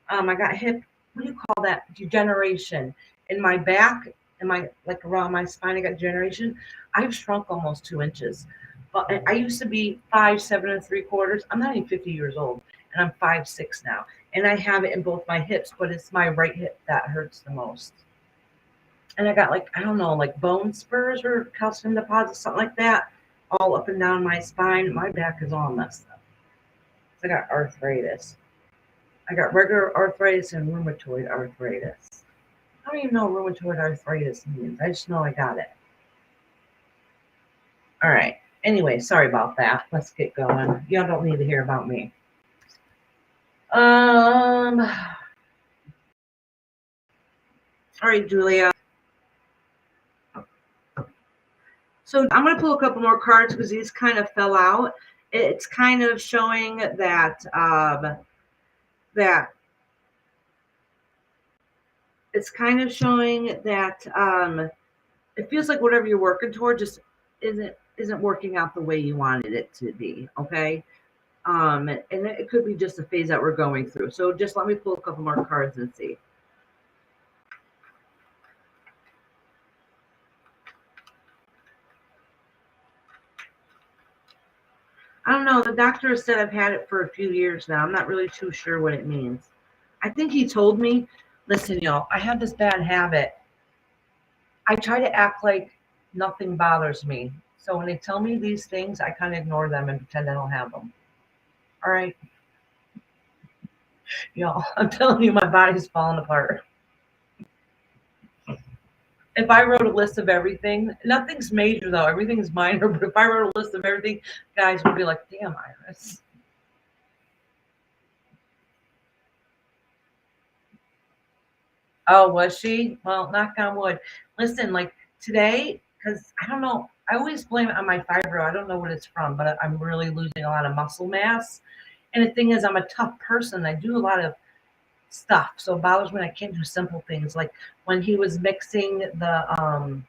I got hip. What do you call that? Degeneration in my back, in my like around my spine. I got degeneration. I've shrunk almost 2 inches. But I used to be 5'7 3/4". I'm not even 50 years old, and I'm 5'6" now. And I have it in both my hips, but it's my right hip that hurts the most. And I got like, I don't know, like bone spurs or calcium deposits, something like that, all up and down my spine. My back is all messed up. I got arthritis. I got regular arthritis and rheumatoid arthritis. I don't even know what rheumatoid arthritis means. I just know I got it. All right. Anyway, sorry about that. Let's get going. Y'all don't need to hear about me. All right, Julia. So I'm going to pull a couple more cards because these kind of fell out. It's kind of showing that it's kind of showing that it feels like whatever you're working toward just isn't working out the way you wanted it to be. Okay. And it could be just a phase that we're going through. So just let me pull a couple more cards and see. I don't know. The doctor said I've had it for a few years now. I'm not really too sure what it means. I think he told me, listen, y'all, I have this bad habit. I try to act like nothing bothers me. So when they tell me these things, I kind of ignore them and pretend I don't have them. All right. Y'all, I'm telling you, my body's falling apart. If I wrote a list of everything, nothing's major though, everything is minor, but if I wrote a list of everything, guys would be like, damn, Iris. Oh, was she? Well, knock on wood. Listen, like today, because I don't know, I always blame it on my fibro. I don't know what it's from, but I'm really losing a lot of muscle mass. And the thing is, I'm a tough person. I do a lot of stuff. So it bothers me when I can't do simple things. Like when he was mixing the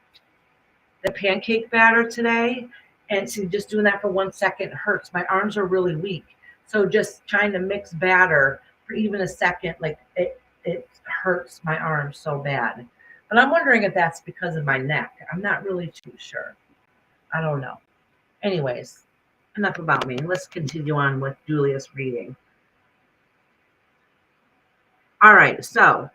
pancake batter today, and so just doing that for 1 second hurts. My arms are really weak. So just trying to mix batter for even a second, like it hurts my arms so bad. But I'm wondering if that's because of my neck. I'm not really too sure. I don't know. Anyways, enough about me. Let's continue on with Julia's reading. All right, so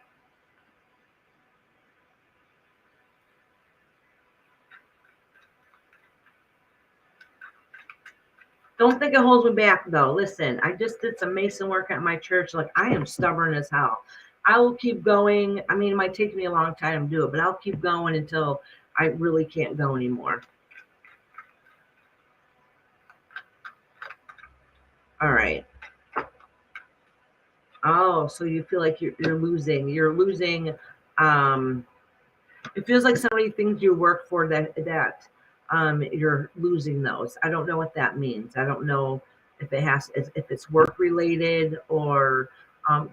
don't think it holds me back though. Listen, I just did some mason work at my church. Like, I am stubborn as hell. I will keep going. I mean, it might take me a long time to do it, but I'll keep going until I really can't go anymore. All right. Oh, so you feel like you're losing. You're losing. It feels like somebody thinks you work for that you're losing those. I don't know what that means. I don't know if if it's work related or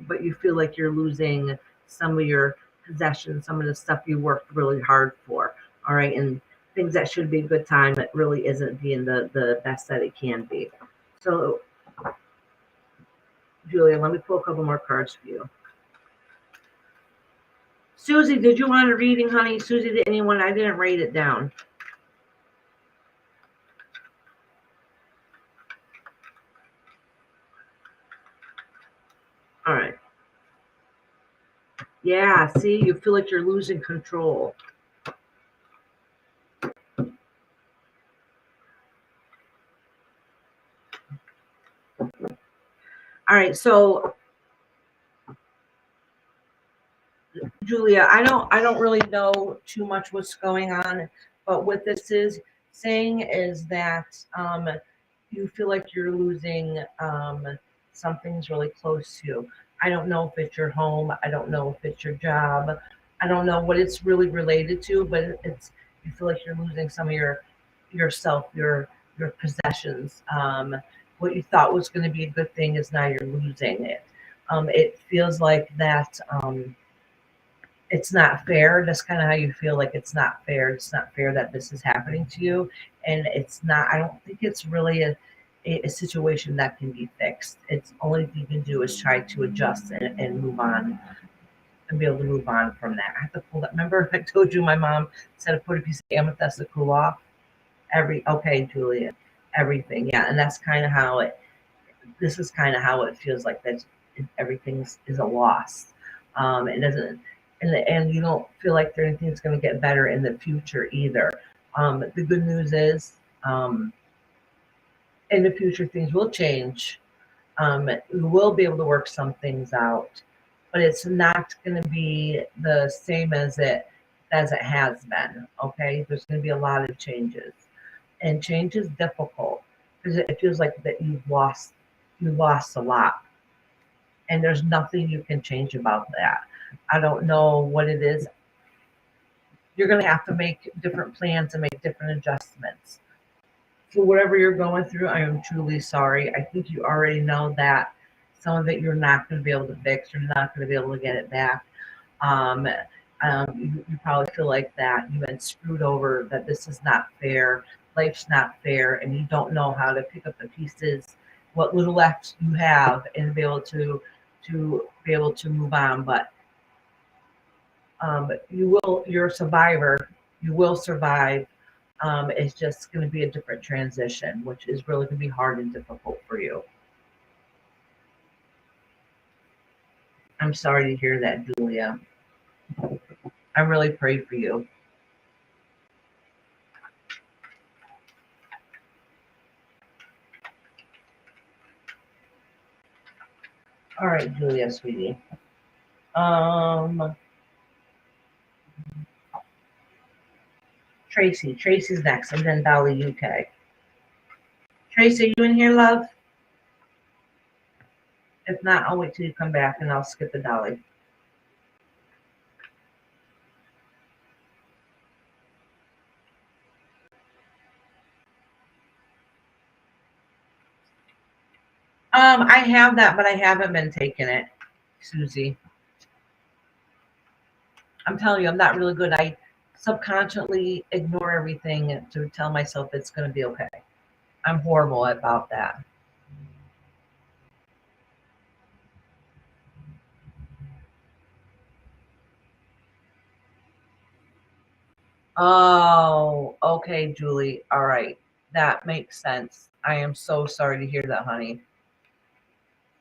but you feel like you're losing some of your possessions, some of the stuff you worked really hard for. All right, and things that should be a good time, it really isn't being the best that it can be. So, Julia, let me pull a couple more cards for you. Susie, did you want a reading, honey? Susie, did anyone? I didn't write it down. All right. Yeah, see, you feel like you're losing control. All right, so Julia, I don't really know too much what's going on, but what this is saying is that you feel like you're losing something's really close to you. I don't know if it's your home. I don't know if it's your job. I don't know what it's really related to, but it's you feel like you're losing some of yourself, your possessions. What you thought was going to be a good thing is now you're losing it. It feels like that. It's not fair. That's kind of how you feel like it's not fair. It's not fair that this is happening to you. And it's not, I don't think it's really a situation that can be fixed. It's only thing you can do is try to adjust and move on and be able to move on from that. I have to pull that. Remember, I told you my mom said to put a piece of amethyst to cool off? Okay, Julia, everything. Yeah. And that's kind of how this is kind of how it feels like that everything is a loss. It doesn't, and you don't feel like anything's going to get better in the future either. The good news is, in the future, things will change. We will be able to work some things out, but it's not going to be the same as it has been. Okay, there's going to be a lot of changes, and change is difficult because it feels like that you lost a lot, and there's nothing you can change about that. I don't know what it is. You're going to have to make different plans and make different adjustments. For whatever you're going through, I am truly sorry. I think you already know that some of it you're not going to be able to fix. You're not going to be able to get it back. Um, you probably feel like that you've been screwed over, that this is not fair. Life's not fair, and you don't know how to pick up the pieces, what little left you have, and be able to be able to move on. But you're a survivor. You will survive. It's just going to be a different transition, which is really going to be hard and difficult for you. I'm sorry to hear that, Julia. I really pray for you. All right, Julia, sweetie. Tracy. Tracy's next, and then Dolly UK. Tracy, are you in here, love? If not, I'll wait till you come back and I'll skip the Dolly. I have that, but I haven't been taking it, Susie. I'm telling you, I'm not really good. I subconsciously ignore everything to tell myself it's going to be okay. I'm horrible about that. Oh, okay, Julie. All right. That makes sense. I am so sorry to hear that, honey.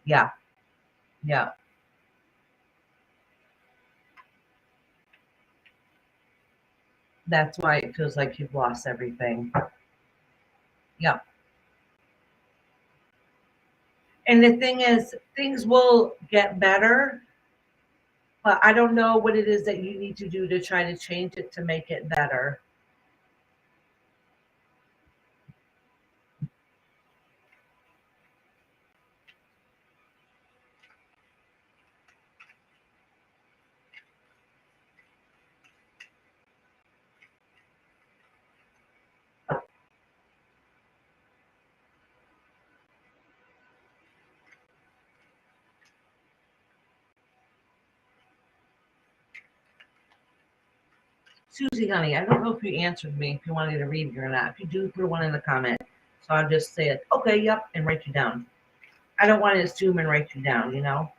Yeah. Yeah. That's why it feels like you've lost everything. Yeah. And the thing is, things will get better, but I don't know what it is that you need to do to try to change it to make it better. Susie, honey, I don't know if you answered me, if you wanted to read it or not. If you do, put one in the comment. So I'll just say it, okay, yep, and write you down. I don't want to assume and write you down, you know?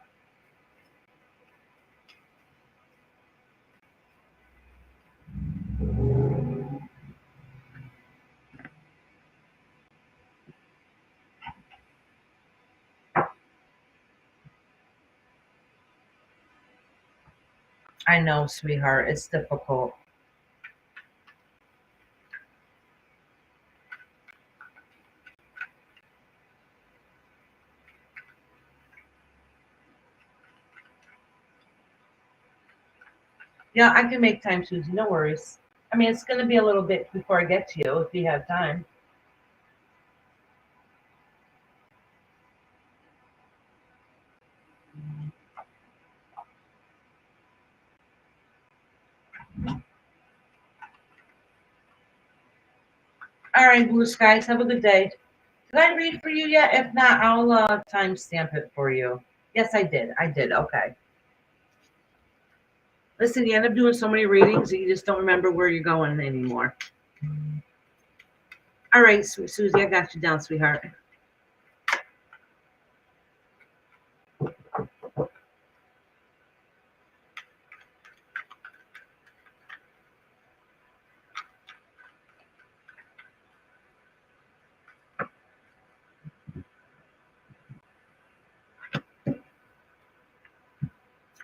I know, sweetheart, it's difficult. Yeah, I can make time, Susie, no worries. I mean, it's going to be a little bit before I get to you if you have time. All right, blue skies, have a good day. Did I read for you yet? If not, I'll timestamp it for you. Yes, I did. I did. Okay. Listen, you end up doing so many readings that you just don't remember where you're going anymore. All right, Susie, I got you down, sweetheart.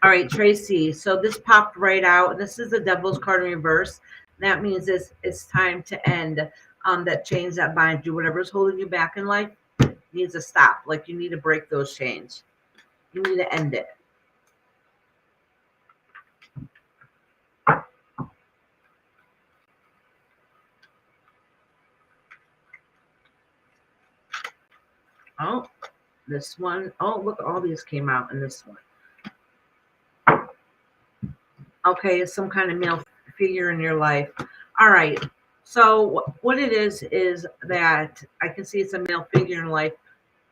All right, Tracy. So this popped right out. This is the Devil's card in reverse. That means it's time to end that chains that bind you. Whatever's holding you back in life needs to stop. Like you need to break those chains. You need to end it. Oh, this one. Oh, look, all these came out in this one. Okay, it's some kind of male figure in your life. All right. So what it is that I can see it's a male figure in life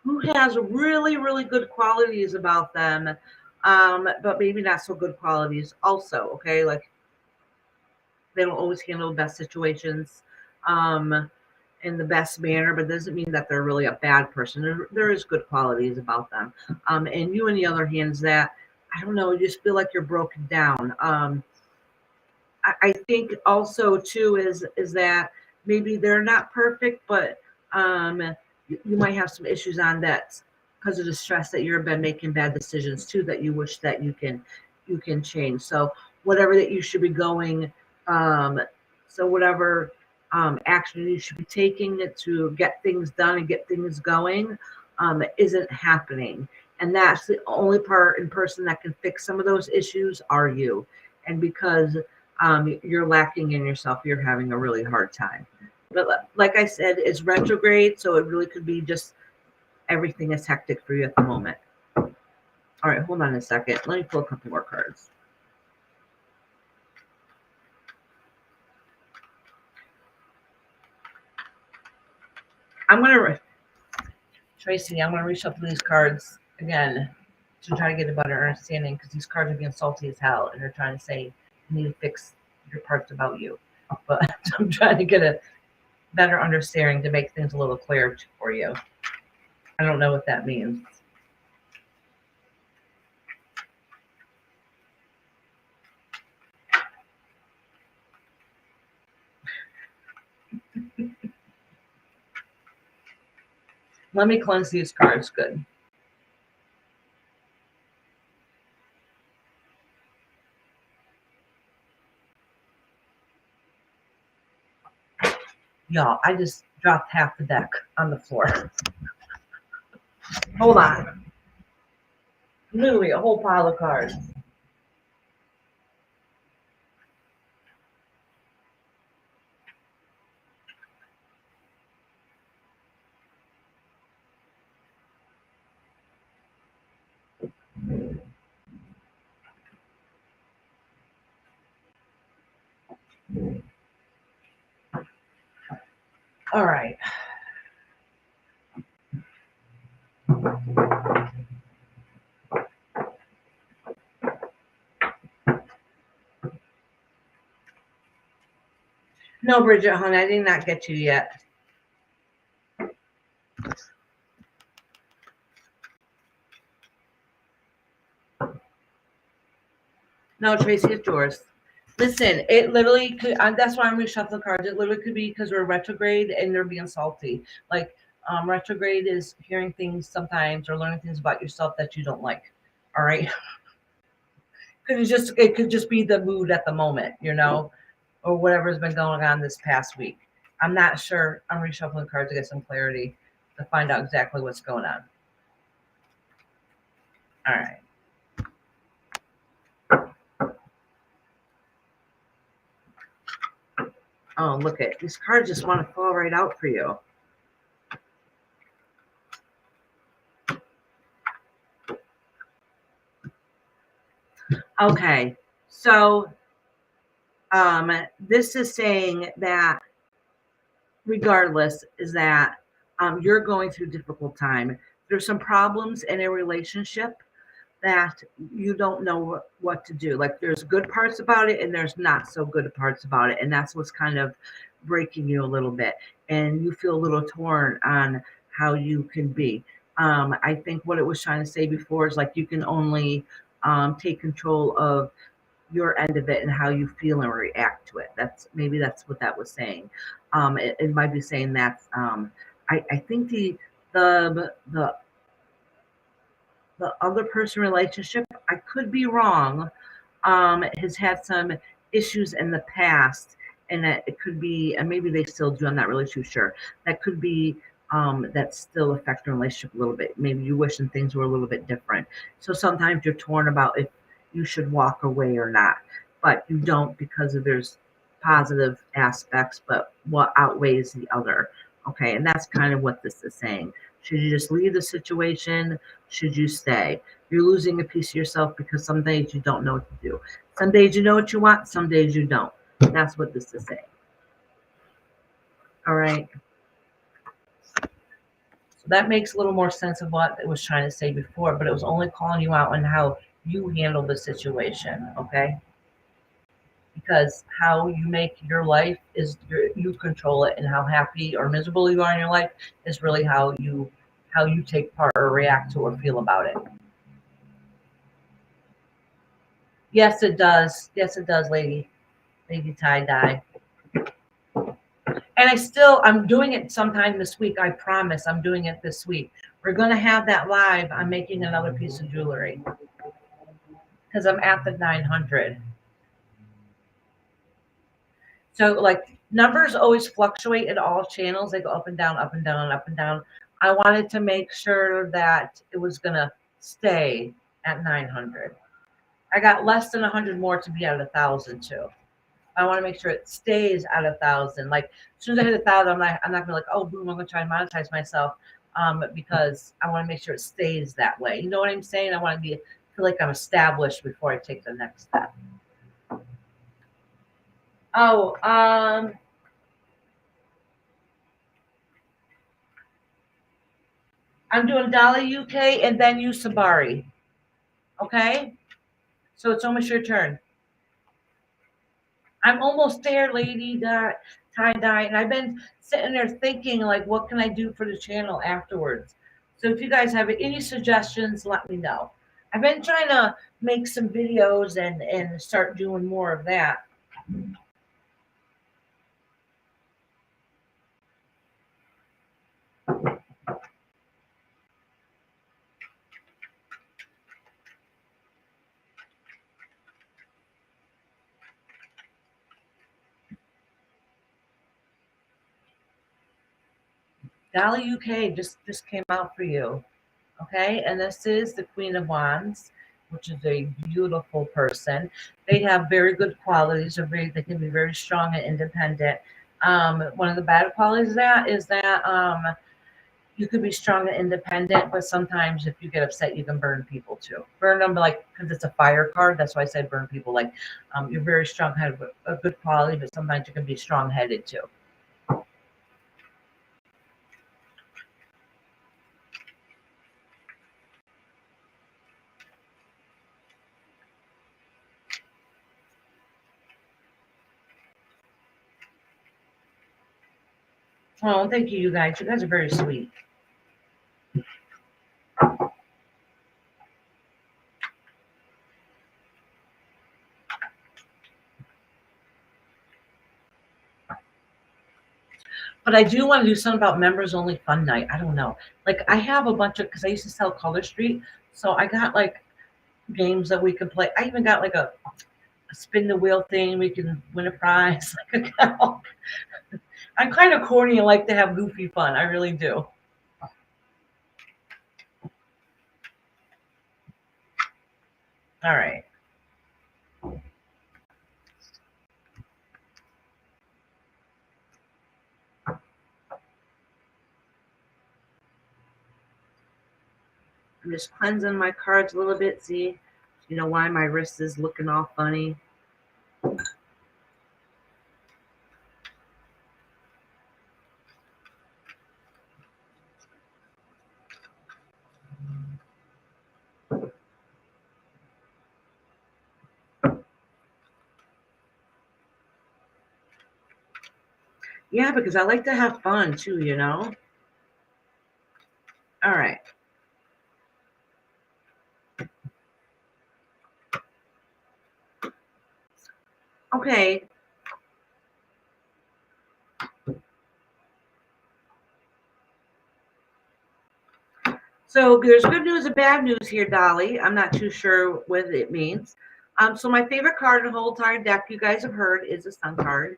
who has really, really good qualities about them, but maybe not so good qualities also. Okay, like they don't always handle the best situations in the best manner, but doesn't mean that they're really a bad person. There is good qualities about them. And you, on the other hand, is that I don't know, you just feel like you're broken down. I think also too is that maybe they're not perfect, but you might have some issues on that because of the stress that you've been making bad decisions too that you wish that you can change. So whatever that you should be going, so whatever action you should be taking to get things done and get things going isn't happening. And that's the only part in person that can fix some of those issues are you. And because you're lacking in yourself, you're having a really hard time. But like I said, it's retrograde, so it really could be just everything is hectic for you at the moment. All right, hold on a second. Let me pull a couple more cards. Tracy, I'm gonna reach up to these cards again to try to get a better understanding because these cards are being salty as hell and they're trying to say you need to fix your parts about you. But I'm trying to get a better understanding to make things a little clearer for you. I don't know what that means. Let me cleanse these cards. Good. Y'all, I just dropped half the deck on the floor. Hold on. Literally a whole pile of cards. All right. No, Bridget, honey, I did not get you yet. No, Tracy, it's yours. Listen, it literally could, that's why I'm reshuffling cards. It literally could be because we're retrograde and they're being salty. Like, retrograde is hearing things sometimes or learning things about yourself that you don't like. All right. It could just be the mood at the moment, you know, or whatever's been going on this past week. I'm not sure. I'm reshuffling cards to get some clarity to find out exactly what's going on. All right. Oh, look at these cards just want to fall right out for you. Okay, so this is saying that regardless is that you're going through a difficult time. There's some problems in a relationship that you don't know what to do. Like there's good parts about it and there's not so good parts about it. And that's what's kind of breaking you a little bit. And you feel a little torn on how you can be. I think what it was trying to say before is like you can only take control of your end of it and how you feel and react to it. That's what that was saying. It might be saying that I think the the other person relationship, I could be wrong, has had some issues in the past, and that it could be, and maybe they still do, I'm not really too sure. That could be that still affect the relationship a little bit. Maybe you wishing things were a little bit different. So sometimes you're torn about if you should walk away or not, but you don't because of there's positive aspects, but what outweighs the other. Okay, and that's kind of what this is saying. Should you just leave the situation? Should you stay? You're losing a piece of yourself because some days you don't know what to do. Some days you know what you want, some days you don't. That's what this is saying. All right. So that makes a little more sense of what it was trying to say before, but it was only calling you out on how you handle the situation, okay? Because how you make your life is you control it, and how happy or miserable you are in your life is really how you take part or react to or feel about it. Yes, it does. Yes, it does, lady tie-dye. And I'm doing it sometime this week. I promise I'm doing it this week. We're going to have that live. I'm making another piece of jewelry because I'm at the 900. So like numbers always fluctuate in all channels. They go up and down, up and down, up and down. I wanted to make sure that it was going to stay at 900. I got less than 100 more to be at 1,000 too. I want to make sure it stays at 1,000. Like as soon as I hit 1,000, I'm not gonna be like, oh boom, I'm gonna try and monetize myself. Because I want to make sure it stays that way. You know what I'm saying? I want to feel like I'm established before I take the next step. Oh, I'm doing Dolly UK and then you Sabari. Okay? So it's almost your turn. I'm almost there, lady tie-dye. And I've been sitting there thinking, like, what can I do for the channel afterwards? So if you guys have any suggestions, let me know. I've been trying to make some videos and start doing more of that. Dolly UK just came out for you. Okay, and this is the Queen of Wands, which is a beautiful person. They have very good qualities. They can be very strong and independent. One of the bad qualities of that is that you could be strong and independent, but sometimes if you get upset, you can burn people too. Burn them like because it's a fire card. That's why I said burn people. Like you're very strong, have a good quality, but sometimes you can be strong headed too. Oh, thank you, you guys. You guys are very sweet. But I do want to do something about members only fun night. I don't know. Like I have a bunch of because I used to sell Color Street, so I got like games that we can play. I even got like a spin the wheel thing. We can win a prize. Like I'm kind of corny and like to have goofy fun. I really do. All right. I'm just cleansing my cards a little bit. See, you know why my wrist is looking all funny. Yeah, because I like to have fun too, you know. All right. Okay. So there's good news and bad news here, Dolly. I'm not too sure what it means. So my favorite card in the whole entire deck, you guys have heard, is the Sun card.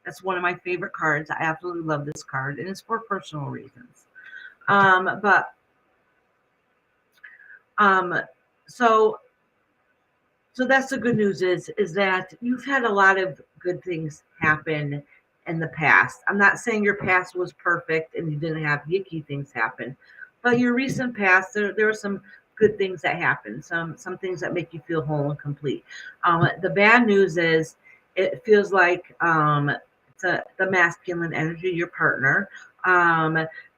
That's one of my favorite cards. I absolutely love this card, and it's for personal reasons. But so that's the good news is that you've had a lot of good things happen in the past. I'm not saying your past was perfect and you didn't have yicky things happen, but your recent past, there were some good things that happened, some things that make you feel whole and complete. The bad news is it feels like the masculine energy, your partner,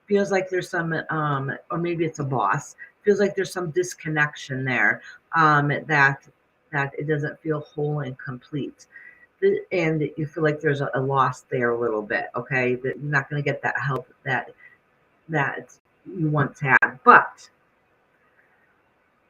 feels like there's some, or maybe it's a boss, feels like there's some disconnection there, that it doesn't feel whole and complete. And you feel like there's a loss there a little bit, okay? That you're not going to get that help that you once had. But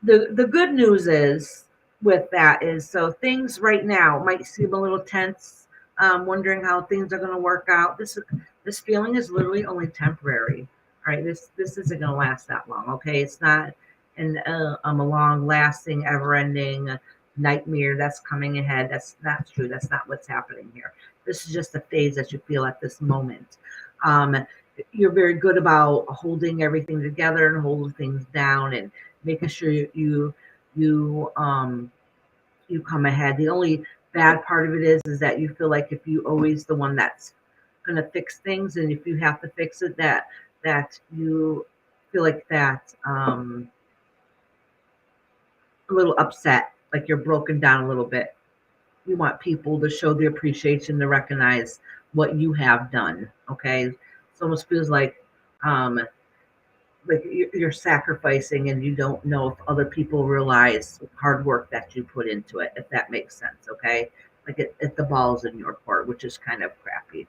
the good news is with that is so things right now might seem a little tense, wondering how things are going to work out. This feeling is literally only temporary. All right, this isn't going to last that long. Okay, it's not a long lasting, ever ending nightmare that's coming ahead. That's not true. That's not what's happening here. This is just a phase that you feel at this moment. You're very good about holding everything together and holding things down and making sure you come ahead. The only bad part of it is that you feel like if you always the one that's going to fix things, and if you have to fix it, that you feel like that a little upset, like you're broken down a little bit. You want people to show the appreciation, to recognize what you have done. Okay, it almost feels um, like you're sacrificing, and you don't know if other people realize hard work that you put into it. If that makes sense, okay? Like if the ball's in your court, which is kind of crappy.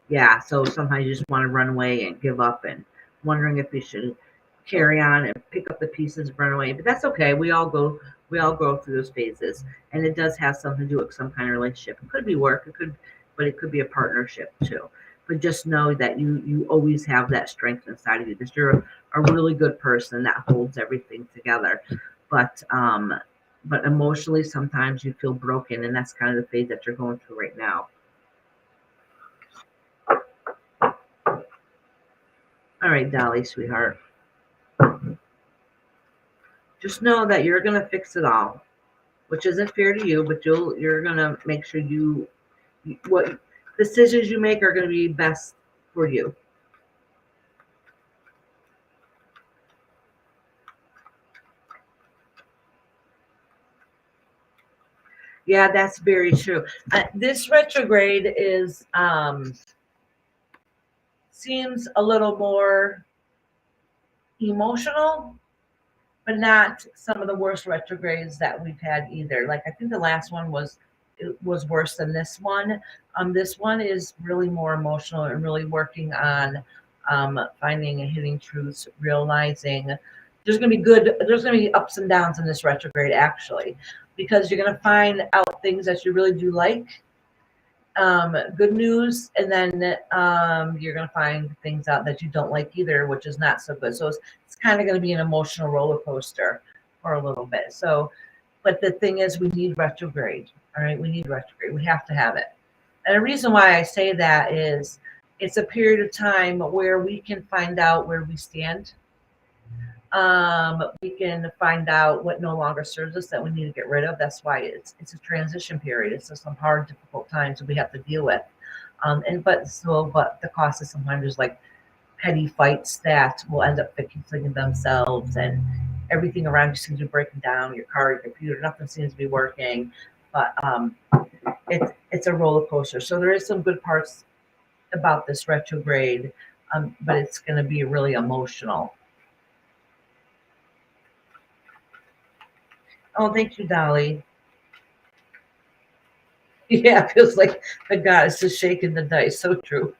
Yeah, so sometimes you just want to run away and give up, and wondering if you should carry on and pick up the pieces and run away. But that's okay. We all go through those phases, and it does have something to do with some kind of relationship. It could be work, but it could be a partnership too. But just know that you always have that strength inside of you. That you're a really good person that holds everything together. But emotionally, sometimes you feel broken, and that's kind of the phase that you're going through right now. All right, Dolly, sweetheart. Just know that you're gonna fix it all, which isn't fair to you, but you're gonna make sure what decisions you make are gonna be best for you. Yeah, that's very true. This retrograde is seems a little more emotional, but not some of the worst retrogrades that we've had either. Like I think the last one was worse than this one. This one is really more emotional and really working on finding and hitting truths, realizing there's gonna be ups and downs in this retrograde actually, because you're gonna find out things that you really do like, good news, and then you're going to find things out that you don't like either, which is not so good. So it's kind of going to be an emotional roller coaster for a little bit. So, but the thing is, we need retrograde. All right, we need retrograde. We have to have it. And the reason why I say that is it's a period of time where we can find out where we stand. We can find out what no longer serves us that we need to get rid of. That's why it's a transition period. It's just some hard, difficult times that we have to deal with. But the cost is sometimes there's like petty fights that will end up fixing themselves, and everything around you seems to be breaking down. Your car, your computer, nothing seems to be working. But it's a roller coaster. So there is some good parts about this retrograde, but it's going to be really emotional. Oh, thank you, Dolly. Yeah, it feels like the goddess is shaking the dice. So true.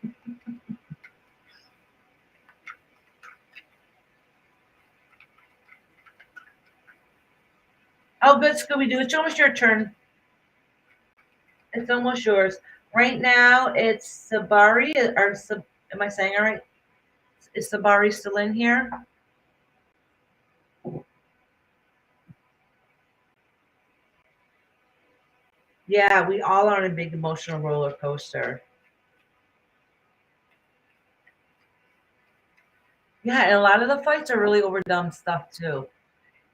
Oh, good, Scooby-Doo. It's almost your turn. It's almost yours. Right now, it's Sabari. Am I saying it right? Is Sabari still in here? Yeah, we all are on a big emotional roller coaster. Yeah, and a lot of the fights are really over dumb stuff too.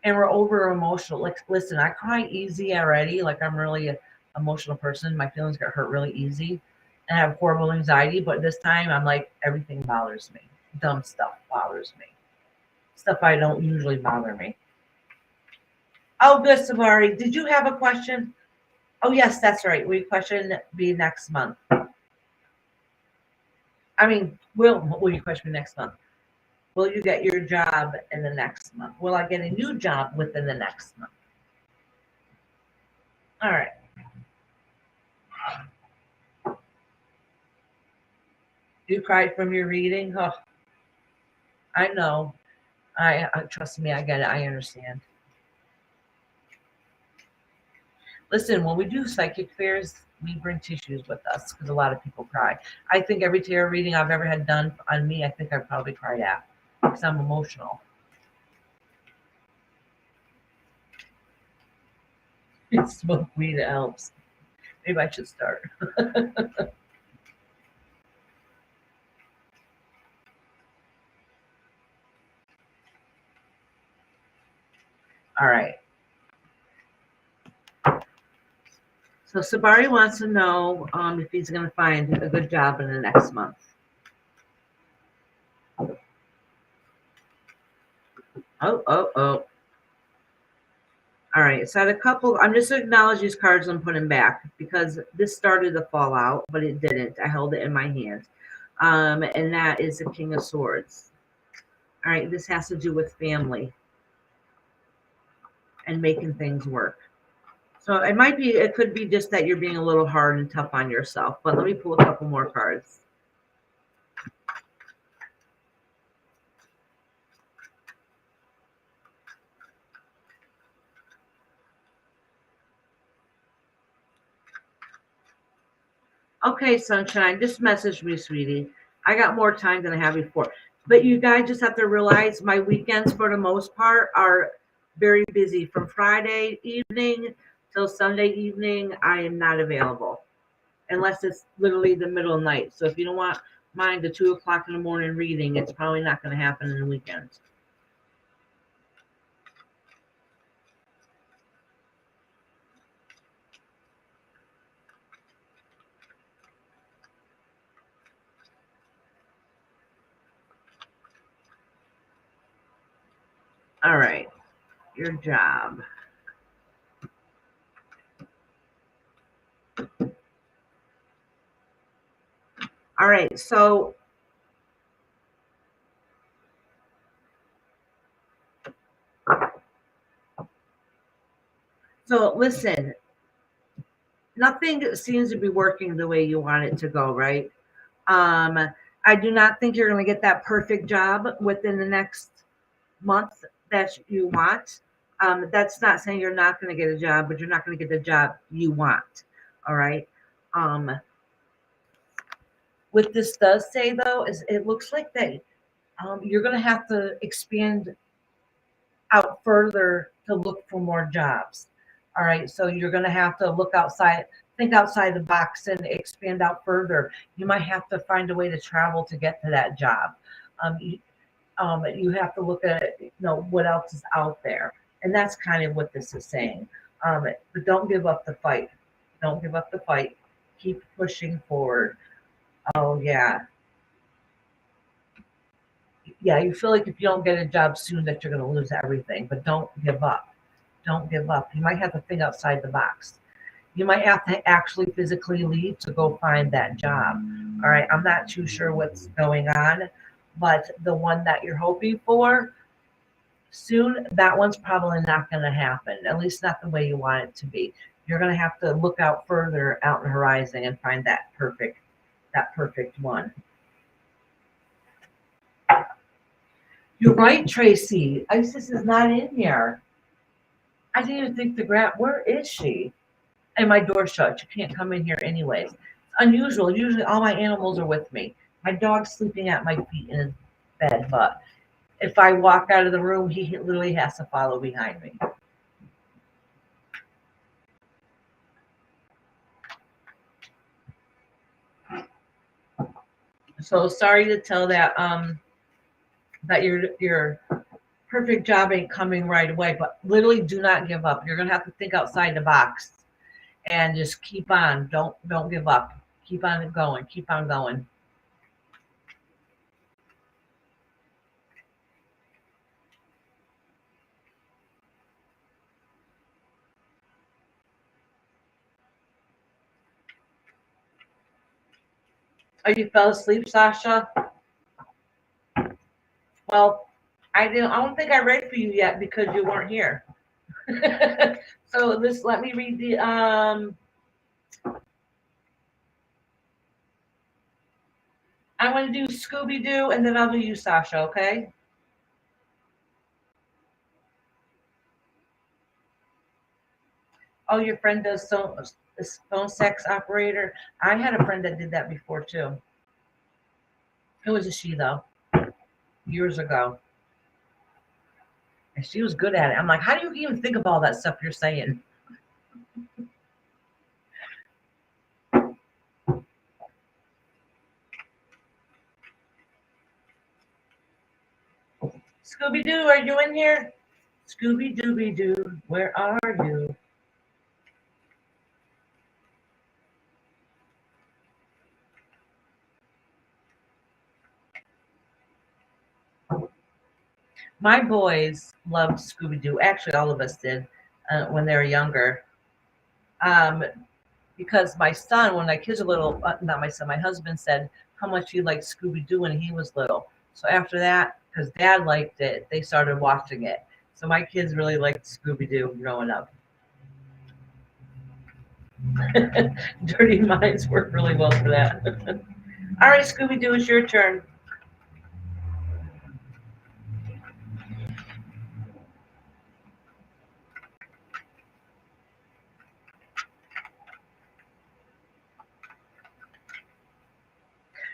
And we're over emotional. Like, listen, I cry easy already. Like, I'm really an emotional person. My feelings get hurt really easy. And I have horrible anxiety. But this time, I'm like, everything bothers me. Dumb stuff bothers me. Stuff I don't usually bother me. Oh, good, Samari. Did you have a question? Oh, yes, that's right. We question be next month. I mean, will you question me next month? Will you get your job in the next month? Will I get a new job within the next month? All right. You cried from your reading? Oh, I know. I trust me, I get it. I understand. Listen, when we do psychic fairs, we bring tissues with us because a lot of people cry. I think every tarot reading I've ever had done on me, I think I probably cried at because I'm emotional. Smoke weed helps. Maybe I should start. All right. So Sabari wants to know if he's going to find a good job in the next month. Oh. All right. So I had a couple. I'm just going to acknowledge these cards and put them back because this started to fall out, but it didn't. I held it in my hand. And that is the King of Swords. All right. This has to do with family and making things work. So it could be just that you're being a little hard and tough on yourself. But let me pull a couple more cards. Okay, sunshine, just message me, sweetie. I got more time than I have before. But you guys just have to realize my weekends, for the most part, are very busy. From Friday evening till Sunday evening, I am not available unless it's literally the middle of the night. So if you don't want mind the 2 o'clock in the morning reading. It's probably not going to happen in the weekends. All right, your job. All right, so listen, nothing seems to be working the way you want it to go, right? I do not think you're going to get that perfect job within the next month that you want. That's not saying you're not going to get a job, but you're not going to get the job you want. All right. What this does say though is it looks like that you're going to have to expand out further to look for more jobs. All right. So you're going to have to look outside, think outside the box and expand out further. You might have to find a way to travel to get to that job. You have to look at, what else is out there. And that's kind of what this is saying. But don't give up the fight. Don't give up the fight. Keep pushing forward. Oh, yeah. Yeah, you feel like if you don't get a job soon that you're going to lose everything, but don't give up. Don't give up. You might have to think outside the box. You might have to actually physically leave to go find that job. All right, I'm not too sure what's going on, but the one that you're hoping for soon, that one's probably not going to happen, at least not the way you want it to be. You're going to have to look out further out in the horizon and find that perfect one. You're right, Tracy. Isis is not in here. I didn't even think where is she? And my door shut. You can't come in here anyways. It's unusual. Usually all my animals are with me. My dog's sleeping at my feet in his bed, but if I walk out of the room, he literally has to follow behind me. So sorry to tell that that your perfect job ain't coming right away, but literally do not give up. You're gonna have to think outside the box and just keep on. Don't give up. Keep on going. Keep on going. Oh, you fell asleep, Sasha? Well, I don't think I read for you yet because you weren't here. So let me read the I want to do Scooby Doo and then I'll do you, Sasha, okay? Oh, your friend does phone sex operator. I had a friend that did that before too. It was a she though, years ago. And she was good at it. I'm like, how do you even think of all that stuff you're saying? Scooby Doo, are you in here? Scooby Dooby Doo, where are you? My boys loved Scooby Doo. Actually, all of us did when they were younger. Because my son, when my kids were little, not my son, my husband said how much he liked Scooby Doo when he was little. So after that, because Dad liked it, they started watching it. So my kids really liked Scooby Doo growing up. Dirty Minds work really well for that. All right, Scooby Doo, it's your turn.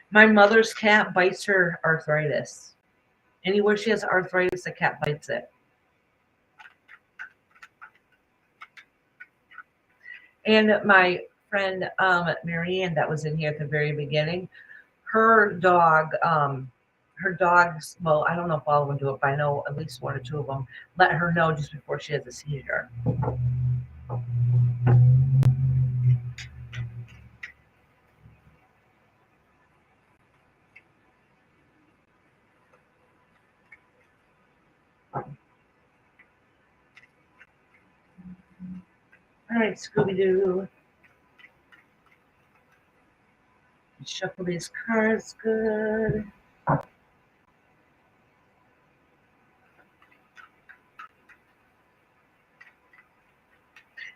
My mother's cat bites her arthritis. Anywhere she has arthritis, the cat bites it. And my friend Marianne, that was in here at the very beginning, her dog, her dogs, well, I don't know if all of them do it, but I know at least one or two of them let her know just before she has a seizure. All right, Scooby-Doo. Shuffle these cards good.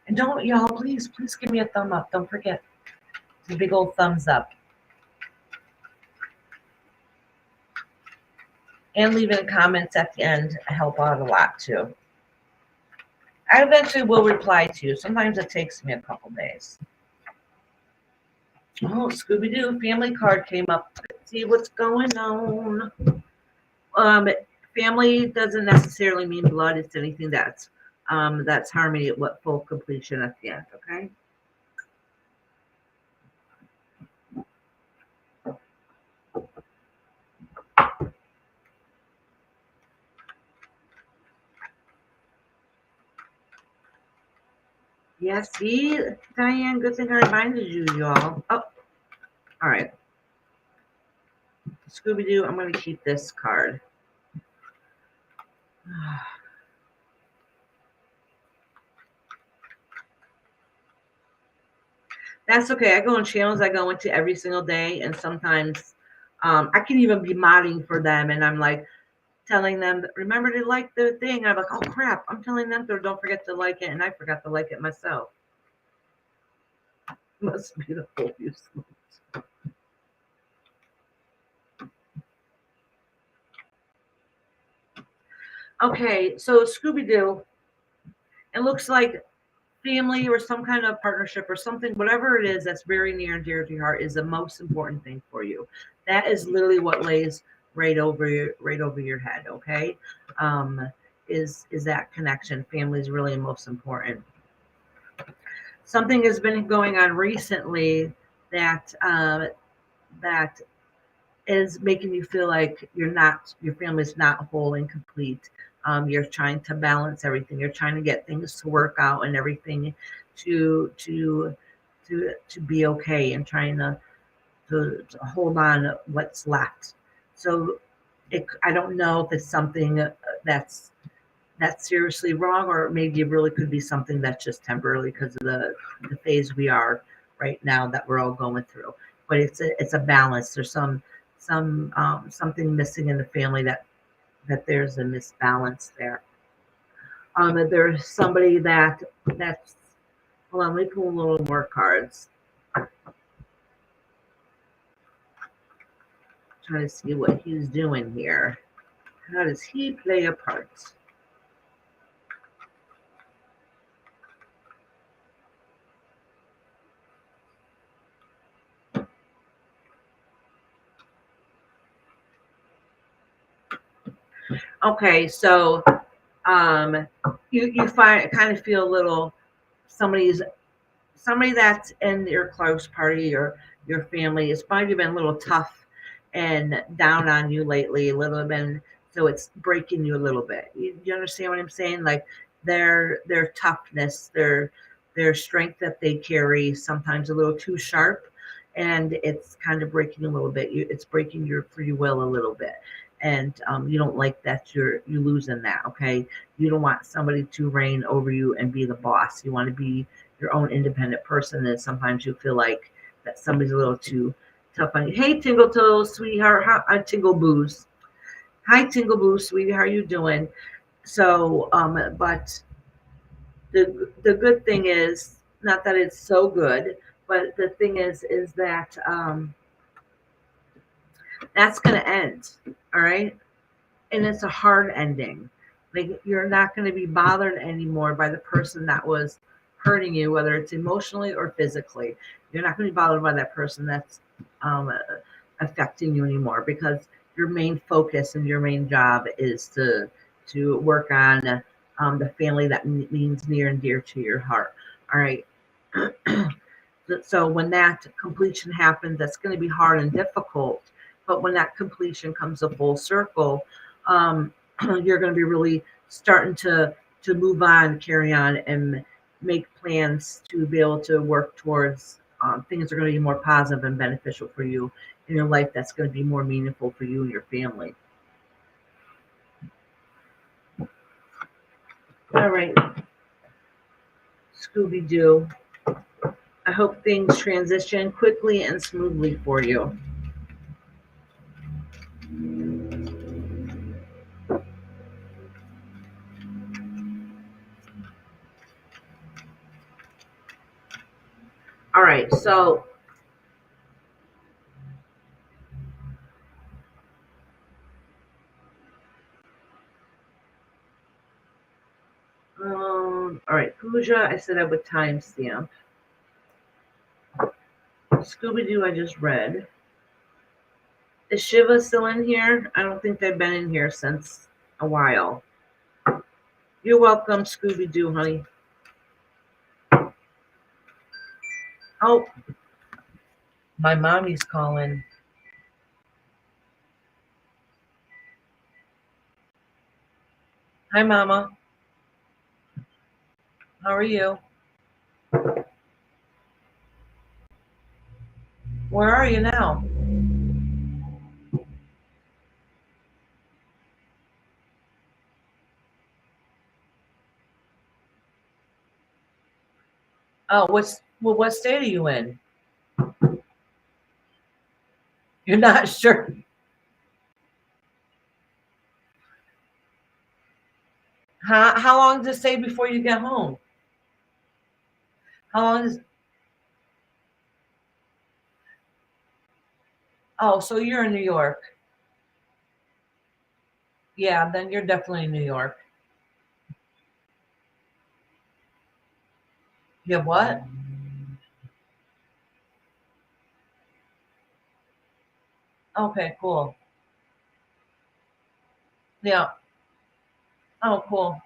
And don't, y'all, please give me a thumb up. Don't forget the big old thumbs up. And leaving comments at the end help out a lot too. I eventually will reply to you. Sometimes it takes me a couple days. Oh, Scooby-Doo family card came up. Let's see what's going on. Family doesn't necessarily mean blood. It's anything that's harmony at what full completion at the end. Okay. Yeah, see, Diane, good thing I reminded you, y'all. Oh, all right. Scooby-Doo, I'm going to keep this card. That's okay. I go in channels I go into every single day, and sometimes I can even be modding for them, and I'm like telling them, remember to like the thing. And I'm like, oh crap, I'm telling them to don't forget to like it, and I forgot to like it myself. Must be the whole useless. Okay, so Scooby-Doo, it looks like family or some kind of partnership or something, whatever it is that's very near and dear to your heart is the most important thing for you. That is literally what lays right over your head. Okay, is that connection? Family is really most important. Something has been going on recently that that is making you feel like your family's not whole and complete. You're trying to balance everything. You're trying to get things to work out and everything to be okay, and trying to hold on to what's left. So I don't know if it's something that's seriously wrong, or maybe it really could be something that's just temporarily because of the phase we are right now that we're all going through. But it's a balance. There's something missing in the family that there's a misbalance there. There's somebody that's hold on, let me pull a little more cards. Trying to see what he's doing here. How does he play a part? Okay, so you kind of feel a little somebody that's in your close party or your family has probably been a little tough and down on you lately, a little bit, so it's breaking you a little bit. You understand what I'm saying? Like their toughness, their strength that they carry, sometimes a little too sharp, and it's kind of breaking a little bit. It's breaking your free will a little bit, and you don't like that you losing that. Okay, you don't want somebody to reign over you and be the boss. You want to be your own independent person, and sometimes you feel like that somebody's a little too tough on you. Hey, Tingle Toes, sweetheart. Tingle Boos. Hi, Tingle Boo, sweetie. How are you doing? So, but the good thing is, not that it's so good, but the thing is that that's going to end. All right. And it's a hard ending. Like you're not going to be bothered anymore by the person that was hurting you, whether it's emotionally or physically. You're not going to be bothered by that person that's affecting you anymore, because your main focus and your main job is to work on the family that means near and dear to your heart. All right. So when that completion happens, that's going to be hard and difficult. But when that completion comes a full circle, you're going to be really starting to move on, carry on, and make plans to be able to work towards things are going to be more positive and beneficial for you in your life. That's going to be more meaningful for you and your family. All right, Scooby-Doo. I hope things transition quickly and smoothly for you. All right, so all right, Pooja, I said I would timestamp. Scooby-Doo, I just read. Is Shiva still in here? I don't think they've been in here since a while. You're welcome, Scooby-Doo, honey. Oh, my mommy's calling. Hi, Mama. How are you? Where are you now? Oh, what state are you in? You're not sure. How long does it say before you get home? How long is? Oh, so you're in New York. Yeah, then you're definitely in New York. You have what? Okay, cool. Yeah. Oh, cool.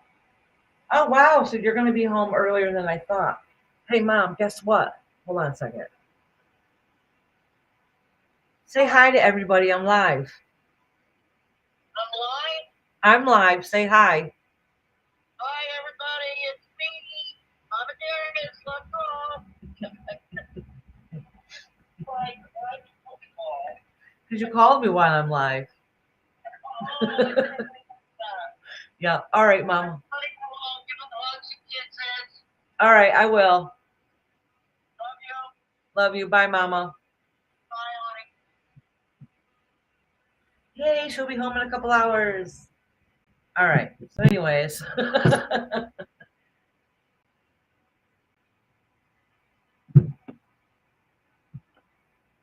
Oh, wow. So you're going to be home earlier than I thought. Hey, Mom, guess what? Hold on a second. Say hi to everybody. I'm live. I'm live. Say hi. Hi, everybody. It's me. I'm a Darius. Let's go. Because you called me while I'm live. Yeah. All right, Mom. All right, I will. Love you. Bye, Mama. Yay, she'll be home in a couple hours. All right. So, anyways.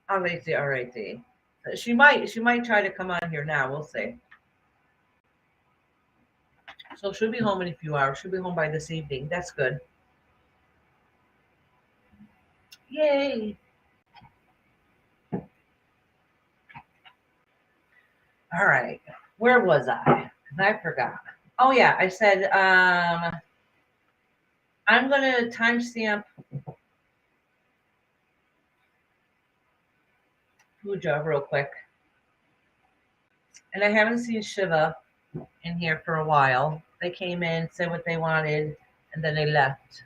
Alrighty, alrighty. She might try to come on here now. We'll see. So she'll be home in a few hours. She'll be home by this evening. That's good. Yay. All right. Where was I? Because I forgot. Oh yeah, I said I'm gonna timestamp Pooja real quick. And I haven't seen Shiva in here for a while. They came in, said what they wanted, and then they left.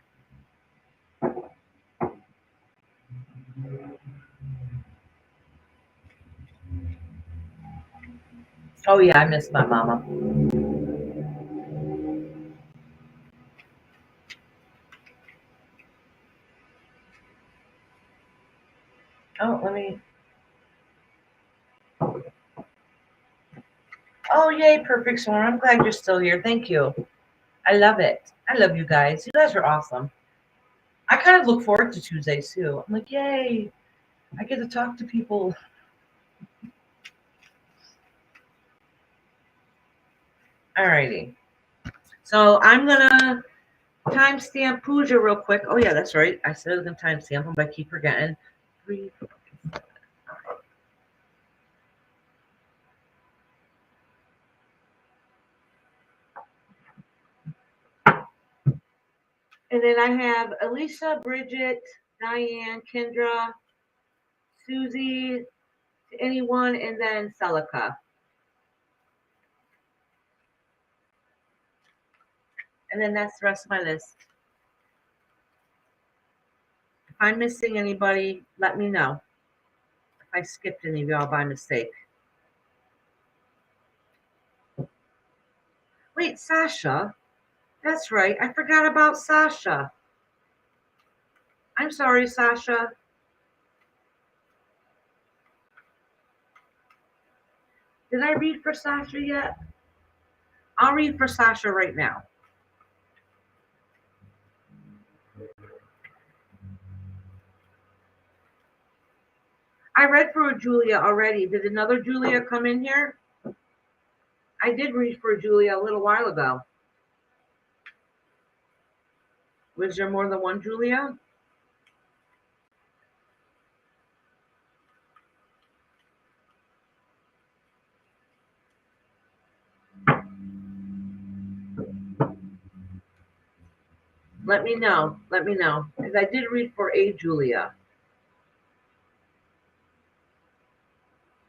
Oh yeah, I missed my mama. Oh, let me. Oh yay, perfect storm. I'm glad you're still here. Thank you. I love it. I love you guys. You guys are awesome. I kind of look forward to Tuesdays too. I'm like, yay, I get to talk to people. Alrighty. So I'm gonna timestamp Pooja real quick. Oh yeah, that's right. I said I was gonna timestamp them, but I keep forgetting. 3, 4, 5. And then I have Alicia, Bridget, Diane, Kendra, Susie, to anyone, and then Celica. And then that's the rest of my list. If I'm missing anybody, let me know. If I skipped any of y'all by mistake. Wait, Sasha. That's right. I forgot about Sasha. I'm sorry, Sasha. Did I read for Sasha yet? I'll read for Sasha right now. I read for a Julia already. Did another Julia come in here? I did read for a Julia a little while ago. Was there more than one Julia? Let me know. Let me know. Because I did read for a Julia.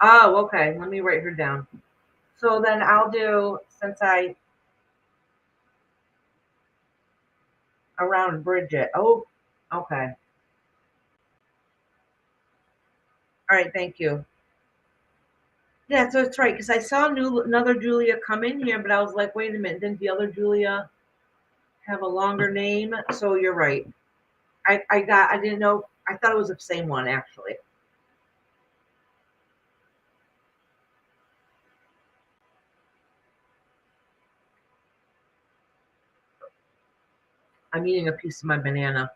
Oh, okay. Let me write her down. So then I'll do, since I, around Bridget. Oh, okay. All right, thank you. Yeah, so it's right, because I saw another Julia come in here, but I was like, wait a minute, didn't the other Julia have a longer name? So you're right. I didn't know, I thought it was the same one, actually. I'm eating a piece of my banana.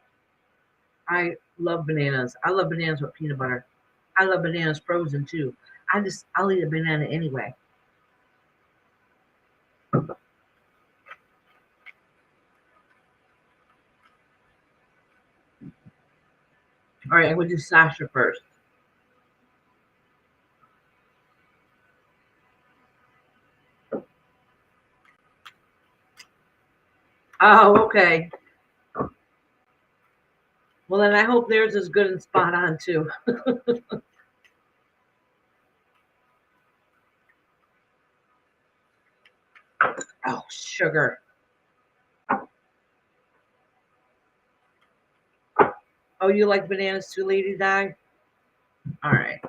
I love bananas. I love bananas with peanut butter. I love bananas frozen too. I'll eat a banana anyway. All right, I'm going to do Sasha first. Oh, okay. Well, then I hope theirs is good and spot on too. Oh, sugar. Oh, you like bananas too, Lady Di? All right.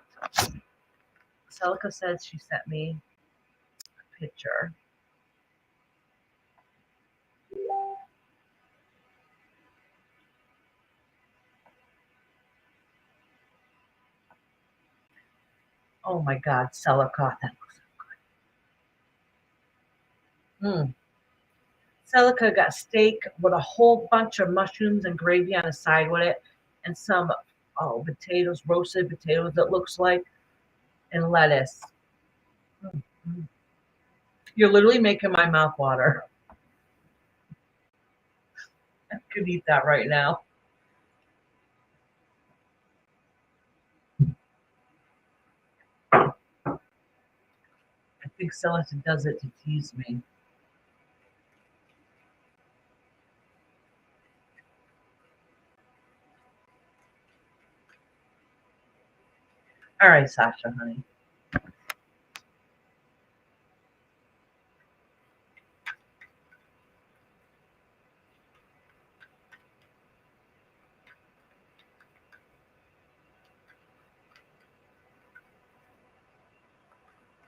Celica says she sent me a picture. Oh my God, Celica, that looks so good. Celica got steak with a whole bunch of mushrooms and gravy on the side with it, and some potatoes, roasted potatoes, it looks like, and lettuce. Mm. You're literally making my mouth water. I could eat that right now. I think Celica does it to tease me. All right, Sasha, honey.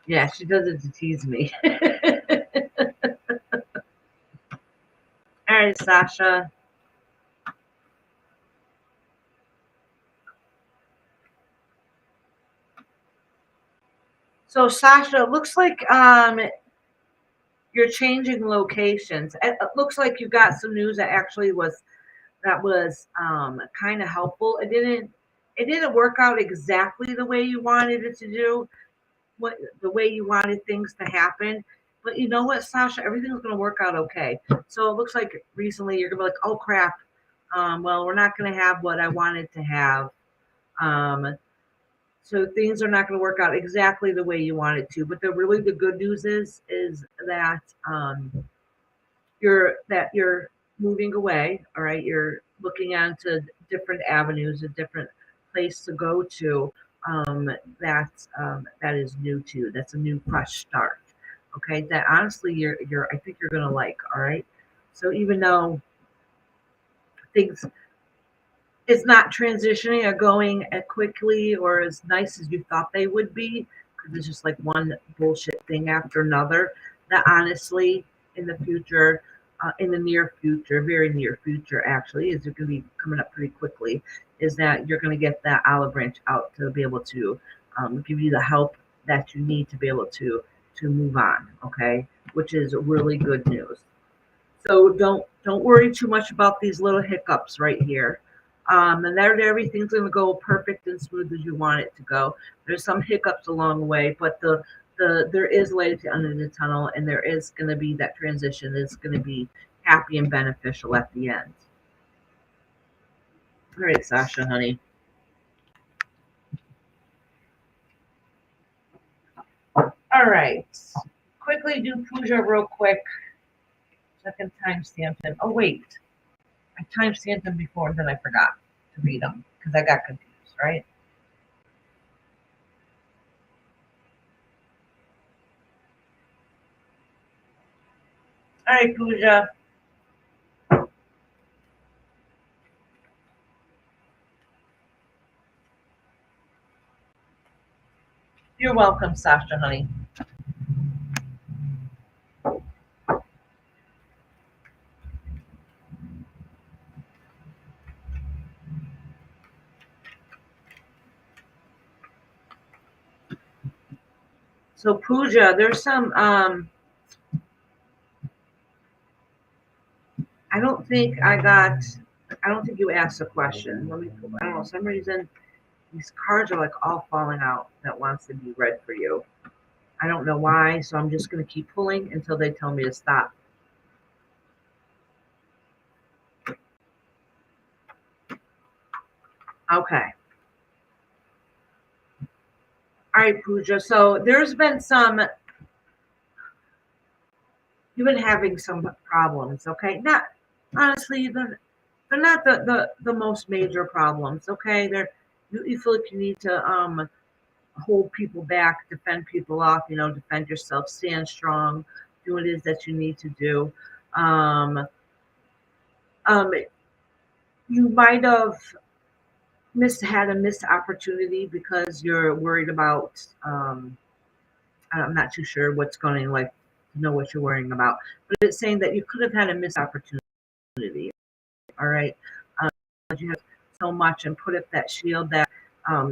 Yeah, she does it to tease me. All right, Sasha. So, Sasha, it looks like you're changing locations. It looks like you got some news that actually was kind of helpful. It didn't work out exactly the way you wanted it to do, the way you wanted things to happen. But you know what, Sasha, everything's going to work out okay. So it looks like recently you're going to be like, oh crap, well, we're not going to have what I wanted to have. So things are not going to work out exactly the way you want it to. But the good news is that you're moving away. All right, you're looking onto different avenues, a different place to go to. That is new to you. That's a new fresh start. Okay, that honestly I think you're gonna like. All right. So even though things it's not transitioning or going as quickly or as nice as you thought they would be, because it's just like one bullshit thing after another, that honestly in the future, in the near future, very near future actually, is going to be coming up pretty quickly, is that you're going to get that olive branch out to be able to give you the help that you need to be able to move on, okay, which is really good news. So don't worry too much about these little hiccups right here. And there everything's gonna go perfect and smooth as you want it to go. There's some hiccups along the way, but there is light at the end of the tunnel, and there is gonna be that transition that's gonna be happy and beneficial at the end. All right, Sasha, honey. All right. Quickly do puja real quick. Second timestamp them. Oh wait. I timestamped them before and then I forgot to read them because I got confused, right? All right, Pooja. You're welcome, Sasha, honey. So Pooja, there's some I don't think you asked a question. I don't know, some reason these cards are like all falling out that wants to be read for you. I don't know why, so I'm just gonna keep pulling until they tell me to stop. Okay. All right, Pooja. So there's been you've been having some problems, okay? Not honestly, they're not the most major problems, okay? You feel like you need to hold people back, defend people off, defend yourself, stand strong, do what it is that you need to do. Um, um, you might have had a missed opportunity because you're worried about I'm not too sure what's going like know what you're worrying about, but it's saying that you could have had a missed opportunity. All right. Um, you have so much and put up that shield that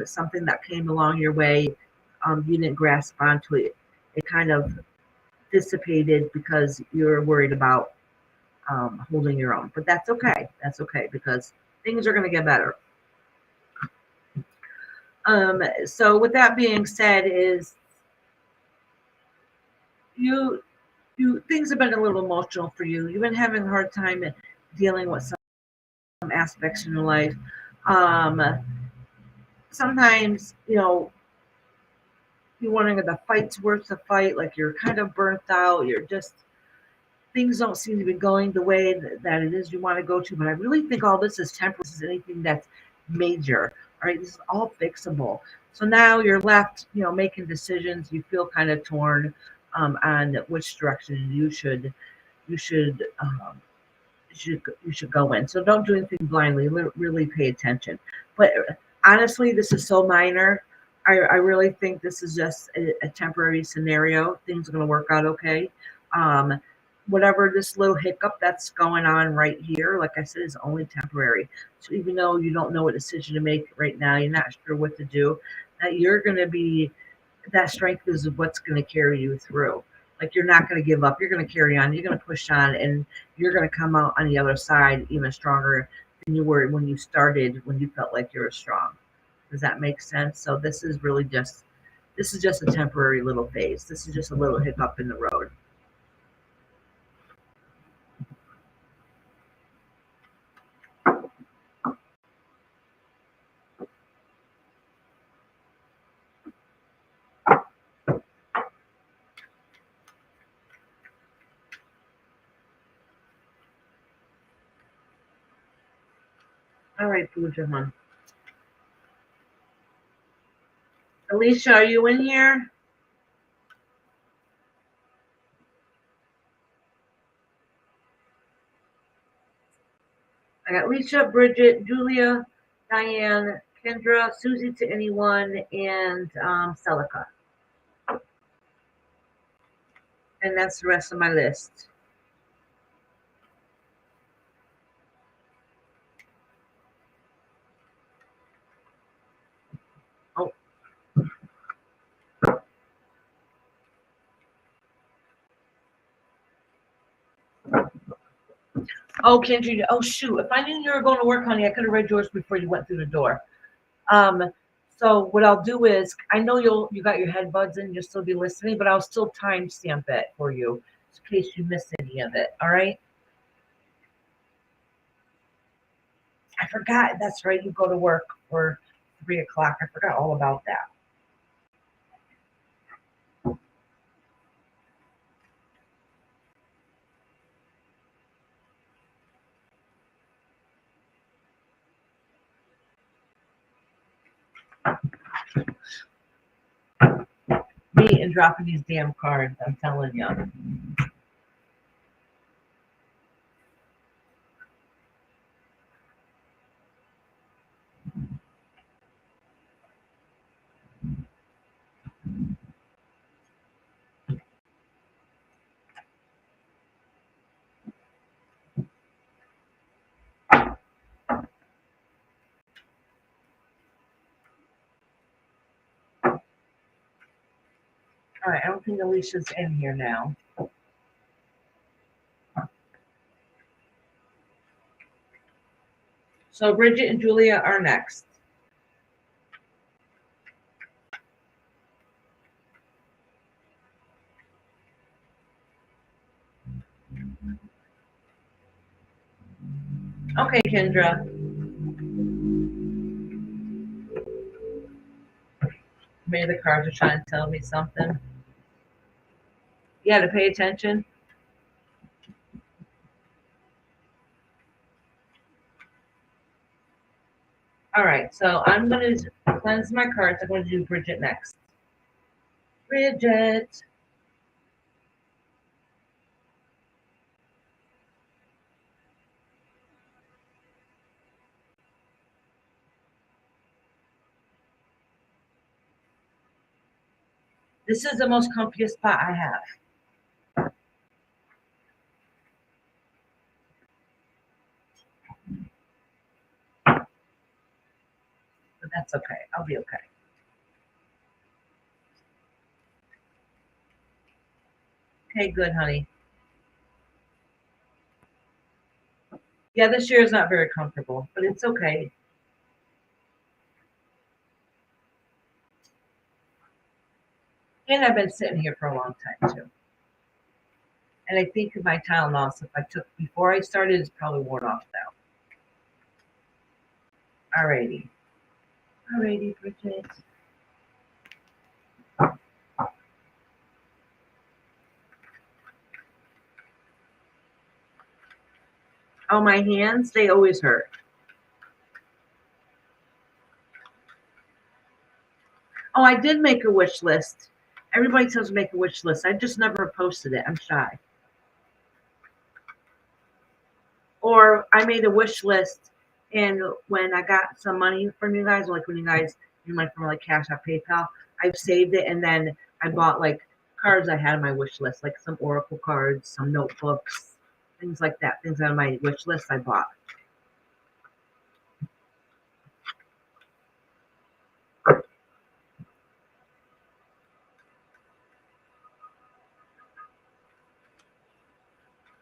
something that came along your way, you didn't grasp onto it. It kind of dissipated because you're worried about holding your own. But that's okay. That's okay because things are going to get better. So with that being said, is you things have been a little emotional for you. You've been having a hard time dealing with some aspects in your life. Um, Sometimes you're wondering if the fight's worth the fight. Like you're kind of burnt out. You're just things don't seem to be going the way that it is you want to go to. But I really think all this is temporary. This is anything that's major. All right, this is all fixable. So now you're left, making decisions. You feel kind of torn on which direction you should you should go in. So don't do anything blindly. Really pay attention. But honestly, this is so minor. I really think this is just a temporary scenario. Things are going to work out okay. Um, Whatever this little hiccup that's going on right here, like I said, is only temporary. So even though you don't know what decision to make right now, you're not sure what to do, that you're going to be that strength is what's going to carry you through. Like you're not going to give up. You're going to carry on. You're going to push on, and you're going to come out on the other side even stronger than you were when you started, when you felt like you were strong. Does that make sense? So this is just a temporary little phase. This is just a little hiccup in the road. All right, Pooja, hon. Alicia, are you in here? I got Alicia, Bridget, Julia, Diane, Kendra, Susie to anyone, and Celica. And that's the rest of my list. Oh. Oh, Kendra. Oh, shoot. If I knew you were going to work, honey, I could have read yours before you went through the door. So what I'll do is, I know you got your headbuds in, you'll still be listening, but I'll still timestamp it for you in case you miss any of it. All right. I forgot. That's right. You go to work for 3 o'clock. I forgot all about that. Me and dropping these damn cards. I'm telling you. All right. I don't think Alicia's in here now. So Bridget and Julia are next. Okay, Kendra. Maybe the cards are trying to tell me something. Yeah, to pay attention. All right, so I'm going to cleanse my cards. I'm going to do Bridget next. Bridget. This is the most comfiest spot I have. But that's okay. I'll be okay. Okay, good, honey. Yeah, this chair is not very comfortable, but it's okay. And I've been sitting here for a long time, too. And I think of my Tylenol, so if I took before I started, it's probably worn off now. Alrighty. Alrighty, Bridget. Oh, my hands, they always hurt. Oh, I did make a wish list. Everybody tells me to make a wish list. I just never posted it. I'm shy. Or I made a wish list, and when I got some money from you guys, like when you guys you money from like Cash App, PayPal, I've saved it, and then I bought like cards I had on my wish list, like some oracle cards, some notebooks, things like that. Things on my wish list I bought.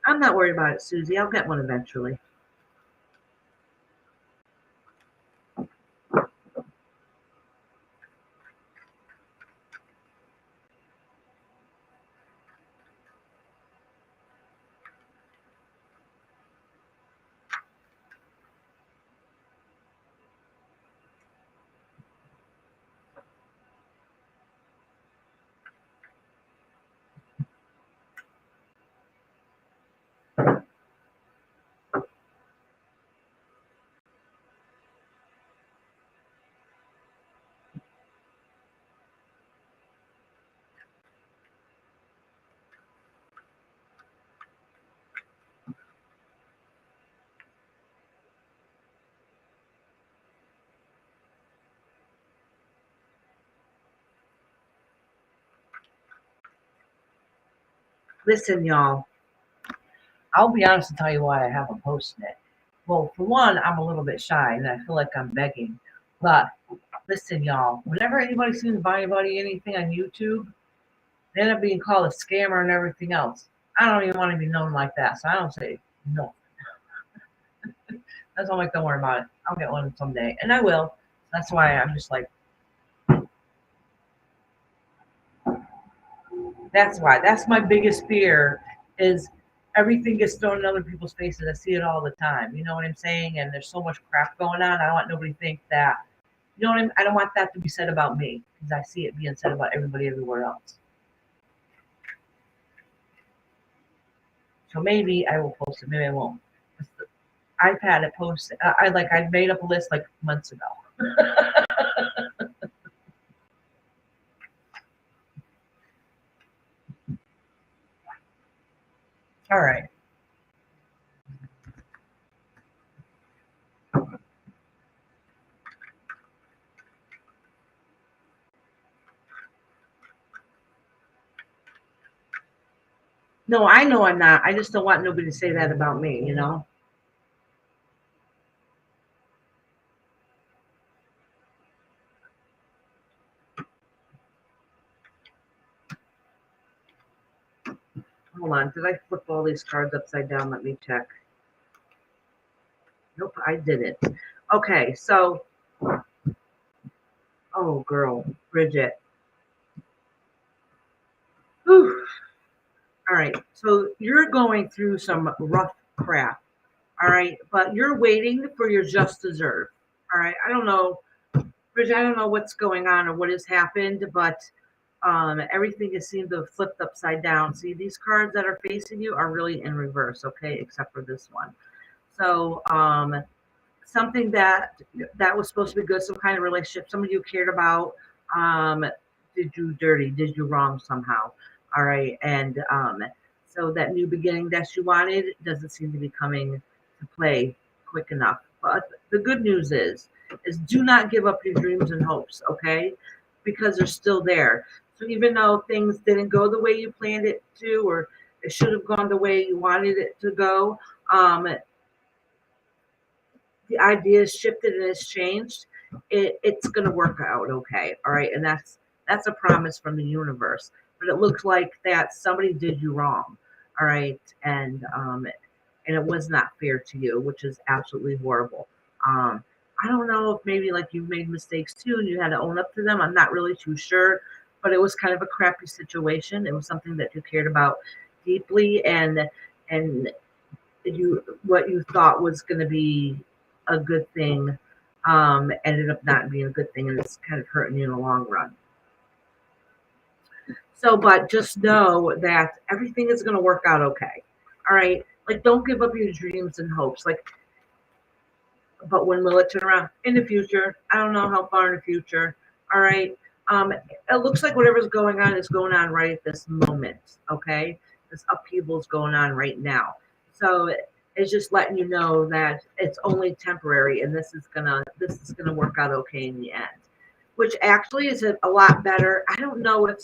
I'm not worried about it, Susie. I'll get one eventually. Listen, y'all. I'll be honest and tell you why I haven't posted it. Well, for one, I'm a little bit shy and I feel like I'm begging. But listen, y'all, whenever anybody seems to buy anybody anything on YouTube, they end up being called a scammer and everything else. I don't even want to be known like that, so I don't say no. That's why I'm like, don't worry about it. I'll get one someday, and I will. That's why I'm just like, that's why. That's my biggest fear is everything gets thrown in other people's faces. I see it all the time. You know what I'm saying? And there's so much crap going on. I don't want nobody to think that. You know what I mean? I don't want that to be said about me because I see it being said about everybody everywhere else. So maybe I will post it. Maybe I won't. I've had it posted. I made up a list like months ago. All right. No, I know I'm not. I just don't want nobody to say that about me, you know? Hold on. Did I flip all these cards upside down? Let me check. Nope, I didn't. Okay, so, oh, girl, Bridget. Whew. All right, so you're going through some rough crap. All right, but you're waiting for your just desert. All right, I don't know, Bridget, I don't know what's going on or what has happened, but everything has seemed to have flipped upside down. See, these cards that are facing you are really in reverse, okay, except for this one. So, something that was supposed to be good, some kind of relationship, somebody you cared about, did you dirty, did you wrong somehow. All right, and so that new beginning that you wanted doesn't seem to be coming to play quick enough. But the good news is do not give up your dreams and hopes, okay? Because they're still there. So even though things didn't go the way you planned it to, or it should have gone the way you wanted it to go, the idea has shifted and it's changed. It's going to work out okay. All right, and that's a promise from the universe. But it looks like that somebody did you wrong. All right, and it was not fair to you, which is absolutely horrible. I don't know if maybe like you've made mistakes too and you had to own up to them. I'm not really too sure, but it was kind of a crappy situation. It was something that you cared about deeply, and you what you thought was going to be a good thing ended up not being a good thing, and it's kind of hurting you in the long run. So, but just know that everything is going to work out okay. All right, like don't give up your dreams and hopes. Like, but when will it turn around? In the future. I don't know how far in the future. All right. It looks like whatever's going on is going on right at this moment. Okay, this upheaval is going on right now. So it's just letting you know that it's only temporary, and this is gonna work out okay in the end. Which actually is a lot better. I don't know if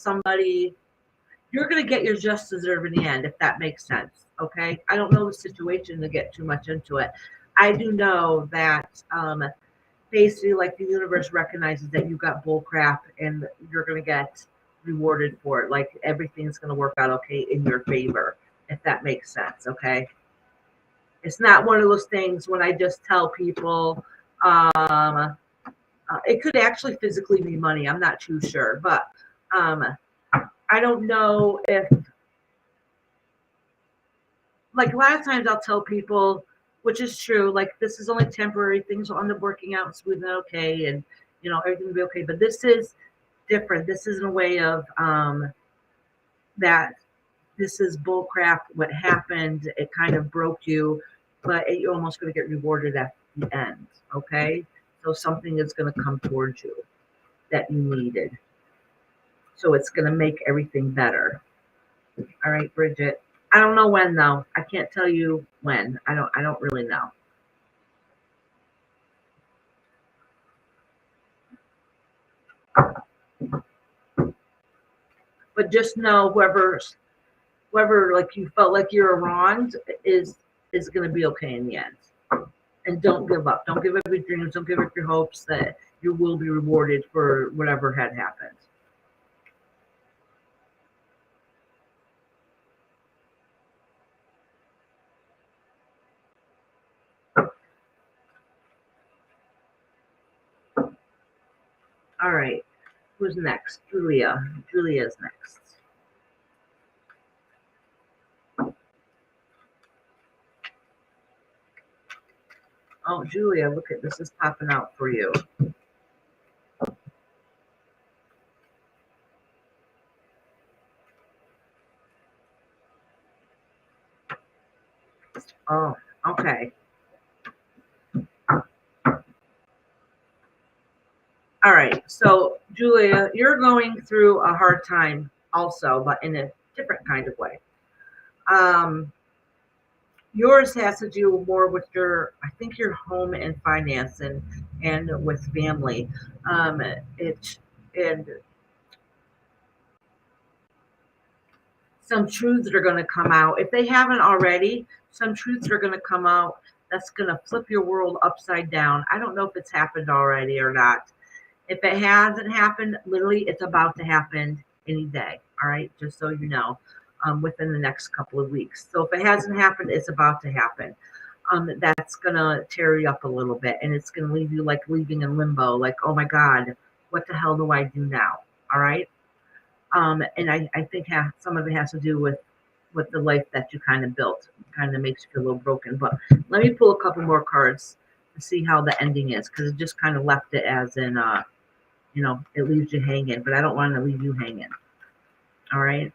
you're gonna get your just desserve in the end, if that makes sense. Okay, I don't know the situation to get too much into it. I do know that basically, like the universe recognizes that you got bull crap and you're gonna get rewarded for it. Like everything's gonna work out okay in your favor, if that makes sense. Okay, it's not one of those things when I just tell people. It could actually physically be money. I'm not too sure, but I don't know if, like a lot of times I'll tell people, which is true, like this is only temporary, things will end up working out smooth and okay, and everything will be okay. But this is different. This is in a way of that this is bull crap. What happened, it kind of broke you, but you're almost going to get rewarded at the end. Okay, so something is going to come towards you that you needed. So it's going to make everything better. All right, Bridget. I don't know when though. I can't tell you when. I don't really know. But just know whoever whoever like you felt like you're wronged is going to be okay in the end. And don't give up. Don't give up your dreams. Don't give up your hopes that you will be rewarded for whatever had happened. All right. Who's next? Julia. Julia's next. Oh, Julia, look at this is popping out for you. Oh, okay. All right. So, Julia, you're going through a hard time also, but in a different kind of way. Yours has to do more with I think your home and finance and with family. And some truths are going to come out. If they haven't already, some truths are going to come out that's going to flip your world upside down. I don't know if it's happened already or not. If it hasn't happened, literally it's about to happen any day. All right, just so you know, within the next couple of weeks. So if it hasn't happened, it's about to happen. That's gonna tear you up a little bit, and it's gonna leave you like leaving in limbo, like, oh my God, what the hell do I do now? All right. And I think some of it has to do with the life that you kind of built. It kind of makes you feel a little broken. But let me pull a couple more cards to see how the ending is, because it just kind of left it as in, it leaves you hanging. But I don't want to leave you hanging. All right.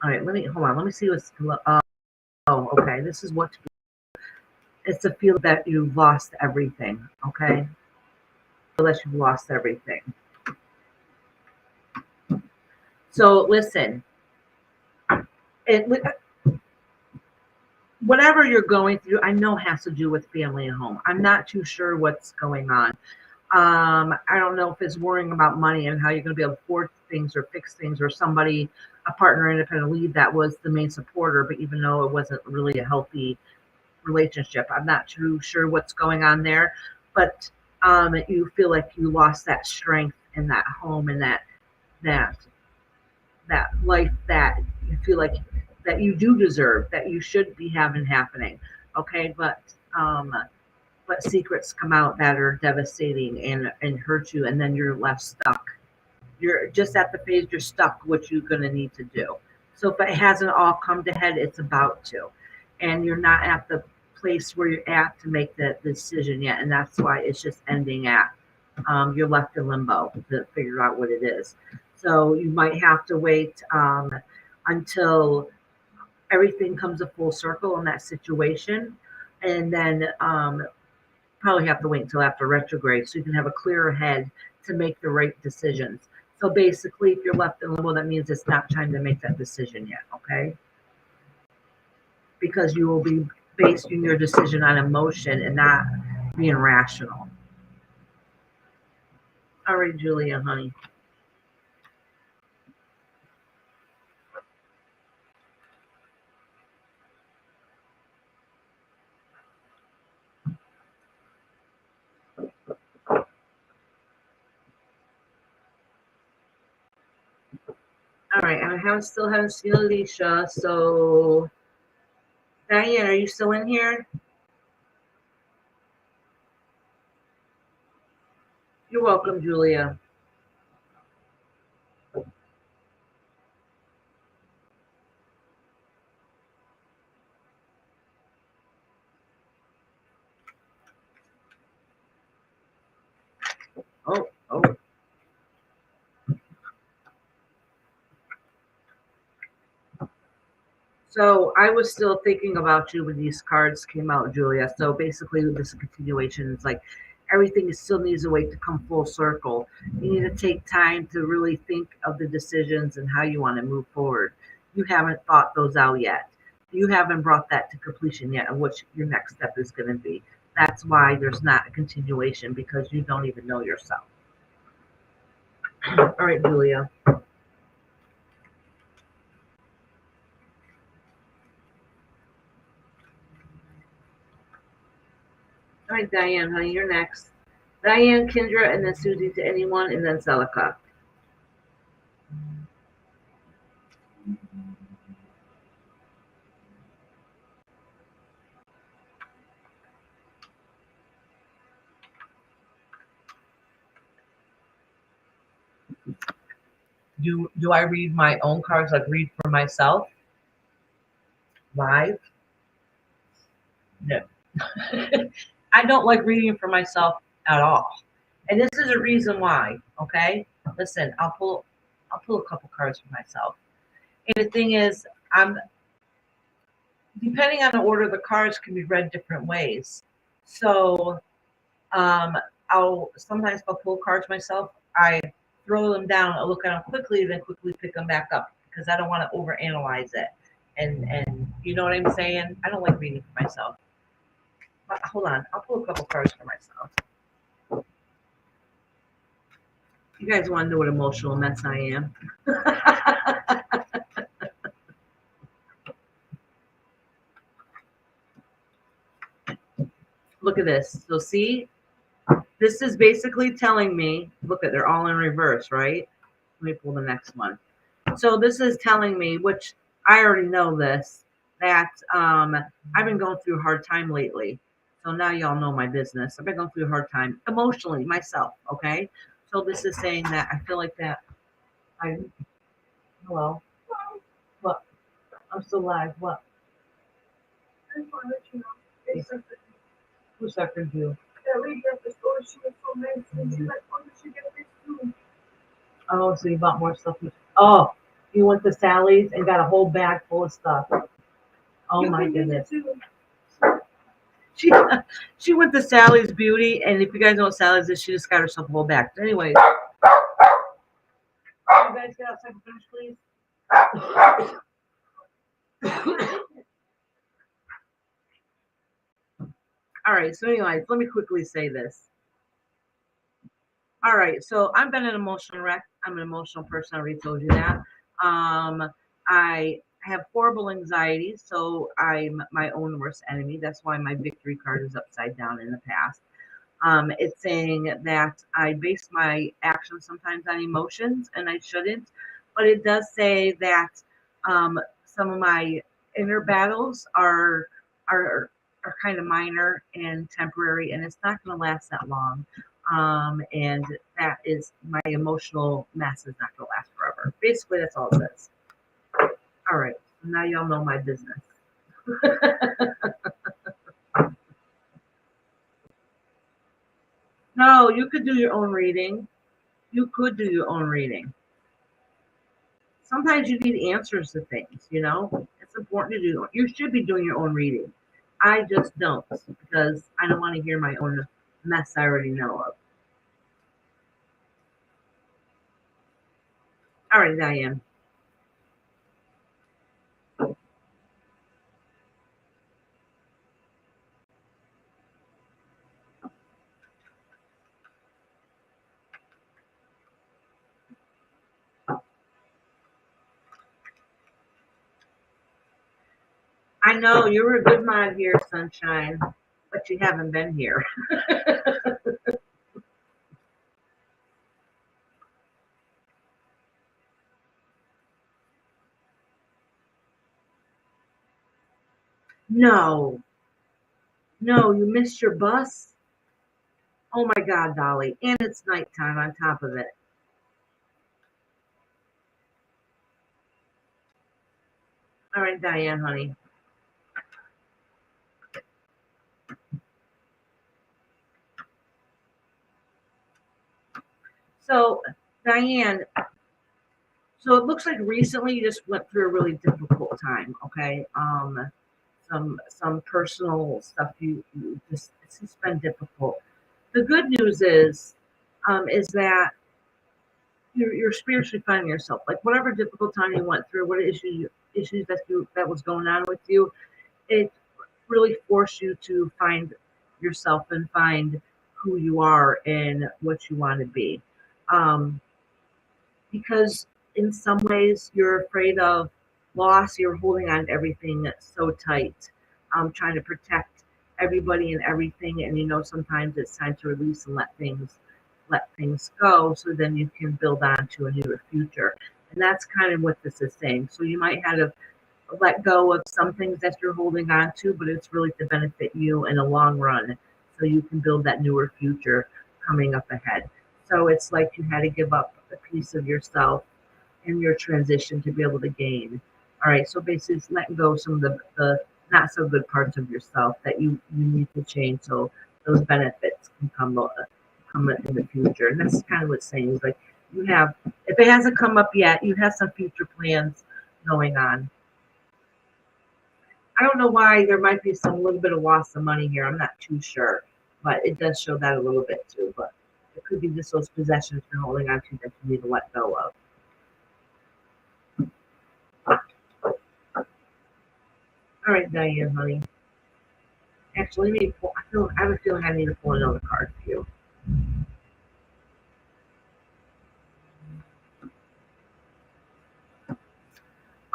All right. Hold on. Let me see what's. Oh, okay. This is what. It's a feel that you've lost everything. Okay. Feel that you've lost everything. So listen, whatever you're going through, I know has to do with family and home. I'm not too sure what's going on. I don't know if it's worrying about money and how you're going to be able to afford things or fix things, or somebody, a partner, independent lead that was the main supporter, but even though it wasn't really a healthy relationship, I'm not too sure what's going on there. But you feel like you lost that strength in that home and that life that you feel like that you do deserve, that you should be having happening. Okay, but secrets come out that are devastating and hurt you, and then you're left stuck. You're just at the phase you're stuck, what you're going to need to do. So if it hasn't all come to head, it's about to, and you're not at the place where you're at to make the decision yet, and that's why it's just ending at you're left in limbo to figure out what it is. So you might have to wait until everything comes a full circle in that situation, and then probably have to wait until after retrograde so you can have a clearer head to make the right decisions. So basically, if you're left in limbo, that means it's not time to make that decision yet, okay? Because you will be basing your decision on emotion and not being rational. All right, Julia, honey. All right, I still haven't seen Alicia, so Diane, are you still in here? You're welcome, Julia. Oh. So I was still thinking about you when these cards came out, Julia. So basically, this is a continuation. It's like everything still needs a way to come full circle. You need to take time to really think of the decisions and how you want to move forward. You haven't thought those out yet. You haven't brought that to completion yet, and what your next step is going to be. That's why there's not a continuation, because you don't even know yourself. All right, Julia. All right, Diane, honey, you're next. Diane, Kendra, and then Susie to anyone, and then Celica. Do I read my own cards, like read for myself live? No. I don't like reading for myself at all. And this is a reason why, okay? Listen, I'll pull a couple cards for myself. And the thing is, I'm depending on the order, the cards can be read different ways. So I'll sometimes if I pull cards myself, I throw them down, I look at them quickly, then quickly pick them back up because I don't want to overanalyze it. And you know what I'm saying? I don't like reading for myself. But hold on, I'll pull a couple cards for myself. You guys want to know what emotional mess I am? Look at this. So see, this is basically telling me, look at, they're all in reverse, right? Let me pull the next one. So this is telling me, which I already know this, that I've been going through a hard time lately. So now y'all know my business. I've been going through a hard time emotionally myself, okay? So this is saying that I feel like that hello? What? I'm still live. What? I just want to let you know. They said that Who seconded you? lady at the store, she was so nice. And she's like, oh, you should get this too. Oh, so you bought more stuff. Oh, you went to Sally's and got a whole bag full of stuff. Oh You my can use it goodness. too. She went to Sally's Beauty, and if you guys know what Sally's is, she just got herself a whole bag. But anyways, you guys get outside and finish, please. All right. So anyways, let me quickly say this. All right. So I've been an emotional wreck. I'm an emotional person. I already told you that. I have horrible anxiety, so I'm my own worst enemy. That's why my victory card is upside down in the past. It's saying that I base my actions sometimes on emotions, and I shouldn't. But it does say that some of my inner battles are kind of minor and temporary, and it's not going to last that long. And that is my emotional mess is not going to last forever. Basically, that's all it says. All right, so now y'all know my business. No, you could do your own reading. You could do your own reading. Sometimes you need answers to things, you know? It's important to do. You should be doing your own reading. I just don't because I don't want to hear my own mess I already know of. All right, Diane. I know you were a good mod here, Sunshine, but you haven't been here. No, you missed your bus. Oh my God, Dolly. And it's nighttime on top of it. All right, Diane, honey. So, Diane, so it looks like recently you just went through a really difficult time, okay? Some personal stuff you just it's just been difficult. The good news is that you're spiritually finding yourself. Like whatever difficult time you went through, what issues that was going on with you, it really forced you to find yourself and find who you are and what you want to be. Um, because in some ways you're afraid of loss. You're holding on to everything so tight, trying to protect everybody and everything. And sometimes it's time to release and let things go, so then you can build on to a newer future. And that's kind of what this is saying. So you might have to let go of some things that you're holding on to, but it's really to benefit you in the long run, so you can build that newer future coming up ahead. So it's like you had to give up a piece of yourself in your transition to be able to gain. All right, so basically it's letting go some of the not so good parts of yourself that you need to change, so those benefits can come in the future. And that's kind of what it's saying. Is like you have, if it hasn't come up yet, you have some future plans going on. I don't know why there might be some little bit of loss of money here. I'm not too sure, but it does show that a little bit too. But it could be just those possessions you're holding on to that you need to let go of. All right, Diane, honey. Actually, I have a feeling I need to pull another card for you.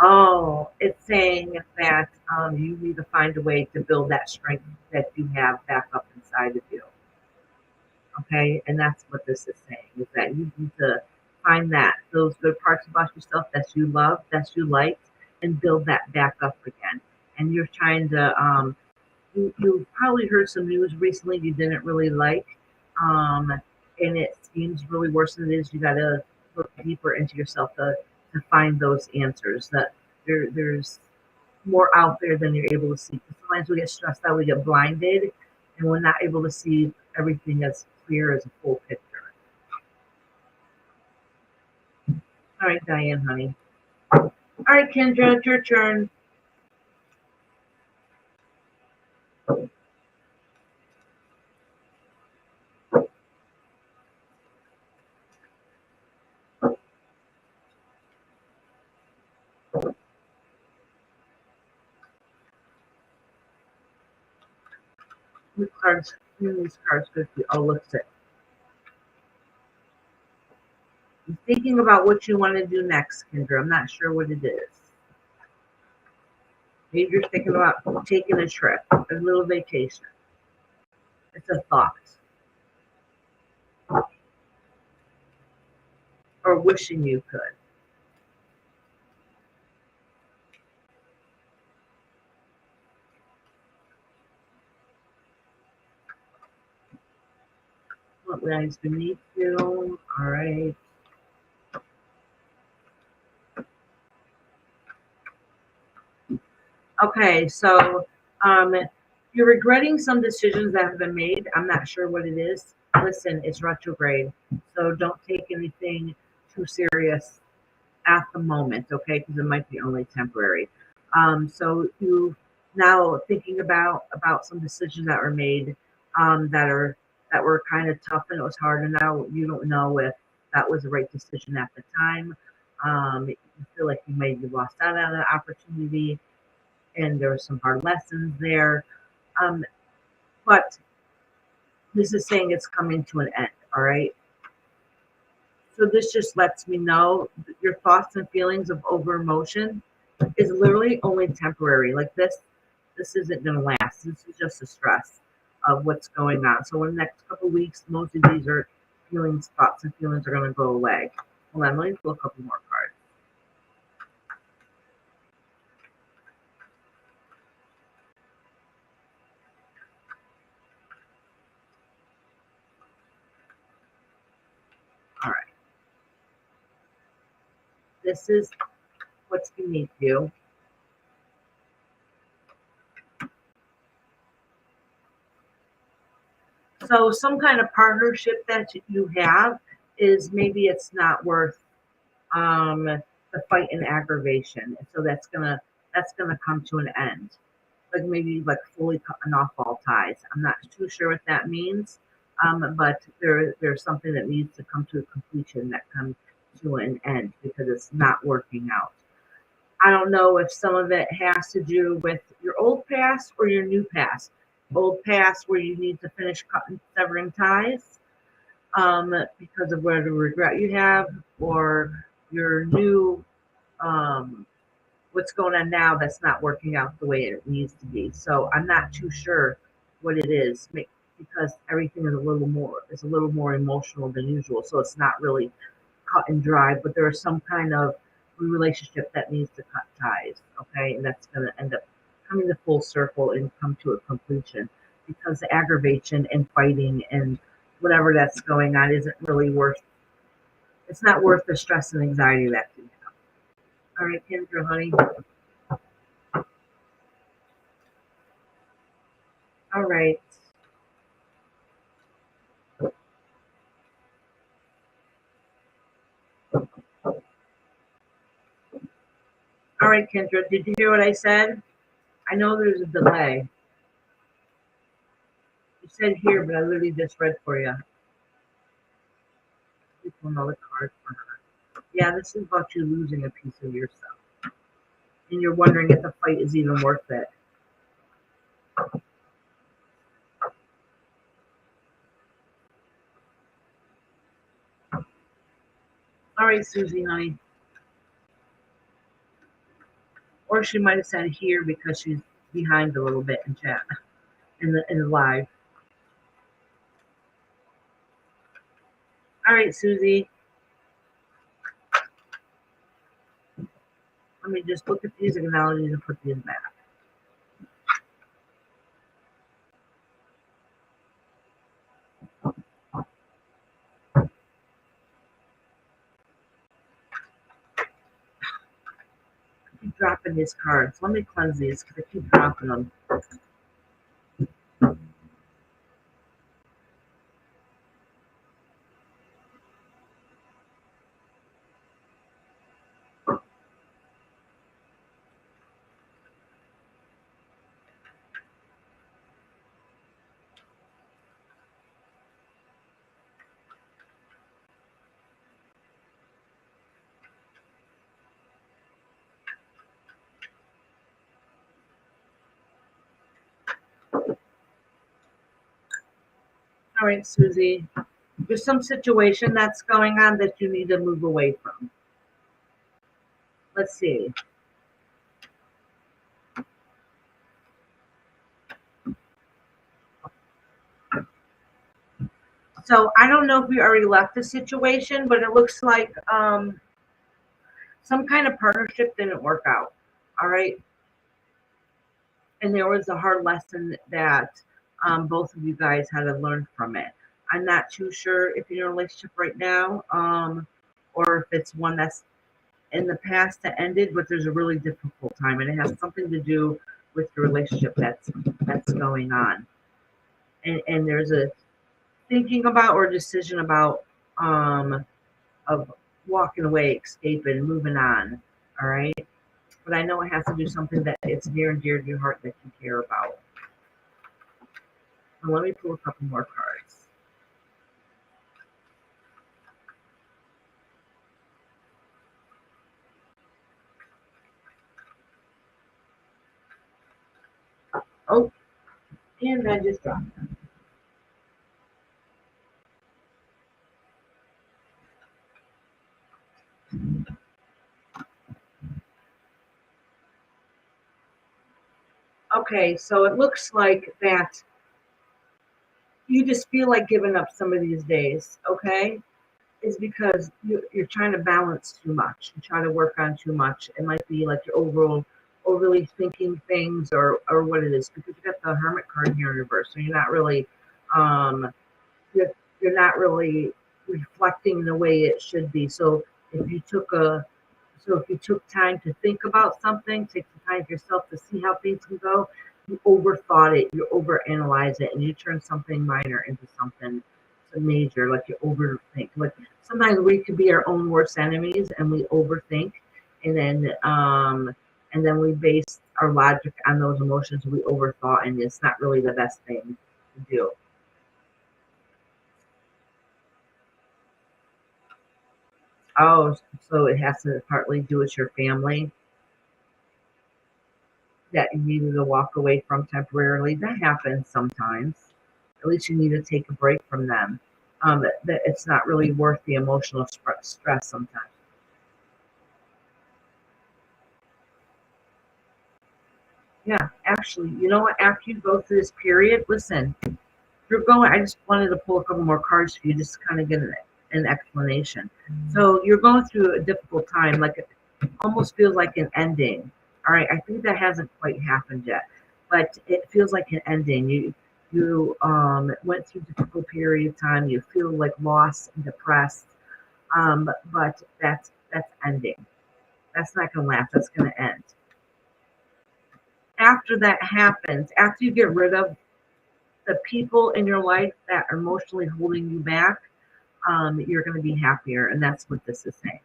Oh, it's saying that you need to find a way to build that strength that you have back up inside of you. Okay, and that's what this is saying, is that you need to find those good parts about yourself that you love, that you liked, and build that back up again. And you're trying to, you probably heard some news recently you didn't really like, and it seems really worse than it is. You got to look deeper into yourself to find those answers. That there's more out there than you're able to see. Sometimes we get stressed out, we get blinded, and we're not able to see everything as clear as a full picture. All right, Diane, honey. All right, Kendra, it's your turn. These cards good for you. Oh, let's see. I'm thinking about what you want to do next, Kendra. I'm not sure what it is. Maybe you're thinking about taking a trip, a little vacation. It's a thought. Or wishing you could. What lies beneath you? All right. Okay, so you're regretting some decisions that have been made. I'm not sure what it is. Listen, it's retrograde, so don't take anything too serious at the moment, okay? Because it might be only temporary. So you now thinking about some decisions that were made that were kind of tough and it was hard, and now you don't know if that was the right decision at the time. You feel like you maybe lost out on an opportunity, and there were some hard lessons there. But this is saying it's coming to an end, all right? So this just lets me know that your thoughts and feelings of over emotion is literally only temporary. Like this isn't going to last. This is just the stress of what's going on. So in the next couple of weeks, most of these thoughts and feelings are going to go away. Hold on, let me pull a couple more cards. All right. This is what's beneath you. So some kind of partnership that you have is maybe it's not worth the fight and aggravation. And so that's gonna come to an end. Like maybe like fully cutting off all ties. I'm not too sure what that means. But there's something that needs to come to a completion, that comes to an end because it's not working out. I don't know if some of it has to do with your old past or your new past. Old past where you need to finish severing ties because of whatever regret you have, or your new what's going on now that's not working out the way it needs to be. So I'm not too sure what it is because everything is a little more emotional than usual. So it's not really cut and dry, but there's some kind of relationship that needs to cut ties. Okay, and that's going to end up coming to full circle and come to a completion because the aggravation and fighting and whatever that's going on isn't really worth. It's not worth the stress and anxiety that you have. All right, Kendra, honey. All right. All right, Kendra, did you hear what I said? I know there's a delay. You said here, but I literally just read for you. Another card for her. Yeah, this is about you losing a piece of yourself. And you're wondering if the fight is even worth it. All right, Susie, honey. Or she might have said here because she's behind a little bit in chat, in the live. All right, Susie. Let me just look at these acknowledgements and put these back. I keep dropping these cards. Let me cleanse these because I keep dropping them. All right, Susie. There's some situation that's going on that you need to move away from. Let's see. So I don't know if you already left the situation, but it looks like some kind of partnership didn't work out. All right. And there was a hard lesson that both of you guys had to learn from it. I'm not too sure if you're in a relationship right now or if it's one that's in the past that ended, but there's a really difficult time. And it has something to do with the relationship that's going on. And there's a thinking about or decision about of walking away, escaping, moving on. All right. But I know it has to do something that it's near and dear to your heart that you care about. And let me pull a couple more cards. Oh, and I just dropped them. Okay, so it looks like that you just feel like giving up some of these days, okay? Is because you're trying to balance too much. You try to work on too much. It might be like you're overly thinking things or what it is, because you got the Hermit card here in reverse. So you're not really you're not really reflecting the way it should be. So if you took time to think about something, take the time for yourself to see how things can go, you overthought it, you overanalyze it, and you turn something minor into something major, like you overthink. Like sometimes we could be our own worst enemies and we overthink, and then we base our logic on those emotions we overthought, and it's not really the best thing to do. Oh, so it has to partly do with your family that you needed to walk away from temporarily. That happens sometimes. At least you need to take a break from them. That it's not really worth the emotional stress sometimes. Yeah, actually, you know what? After you go through this period, listen, you're going. I just wanted to pull a couple more cards for you, just to kind of get an explanation. So you're going through a difficult time, like it almost feels like an ending. All right, I think that hasn't quite happened yet, but it feels like an ending. You went through a difficult period of time. You feel like lost and depressed, but that's ending. That's not going to last. That's going to end. After that happens, after you get rid of the people in your life that are emotionally holding you back, you're going to be happier. And that's what this is saying.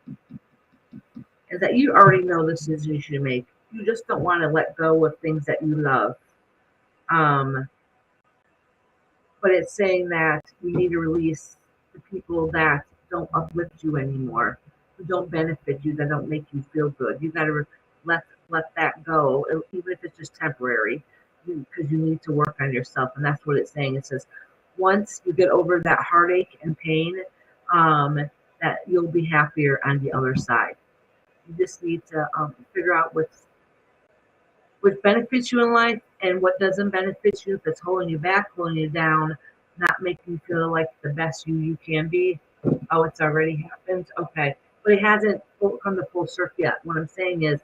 Is that you already know the decision you should make. You just don't want to let go of things that you love. But it's saying that you need to release the people that don't uplift you anymore, who don't benefit you, that don't make you feel good. You got to let that go, even if it's just temporary, because you need to work on yourself. And that's what it's saying. It says, once you get over that heartache and pain, that you'll be happier on the other side. You just need to figure out what benefits you in life and what doesn't benefit you. If it's holding you back, holding you down, not making you feel like the best you can be. Oh, it's already happened. Okay, but it hasn't come to full circle yet. What I'm saying is,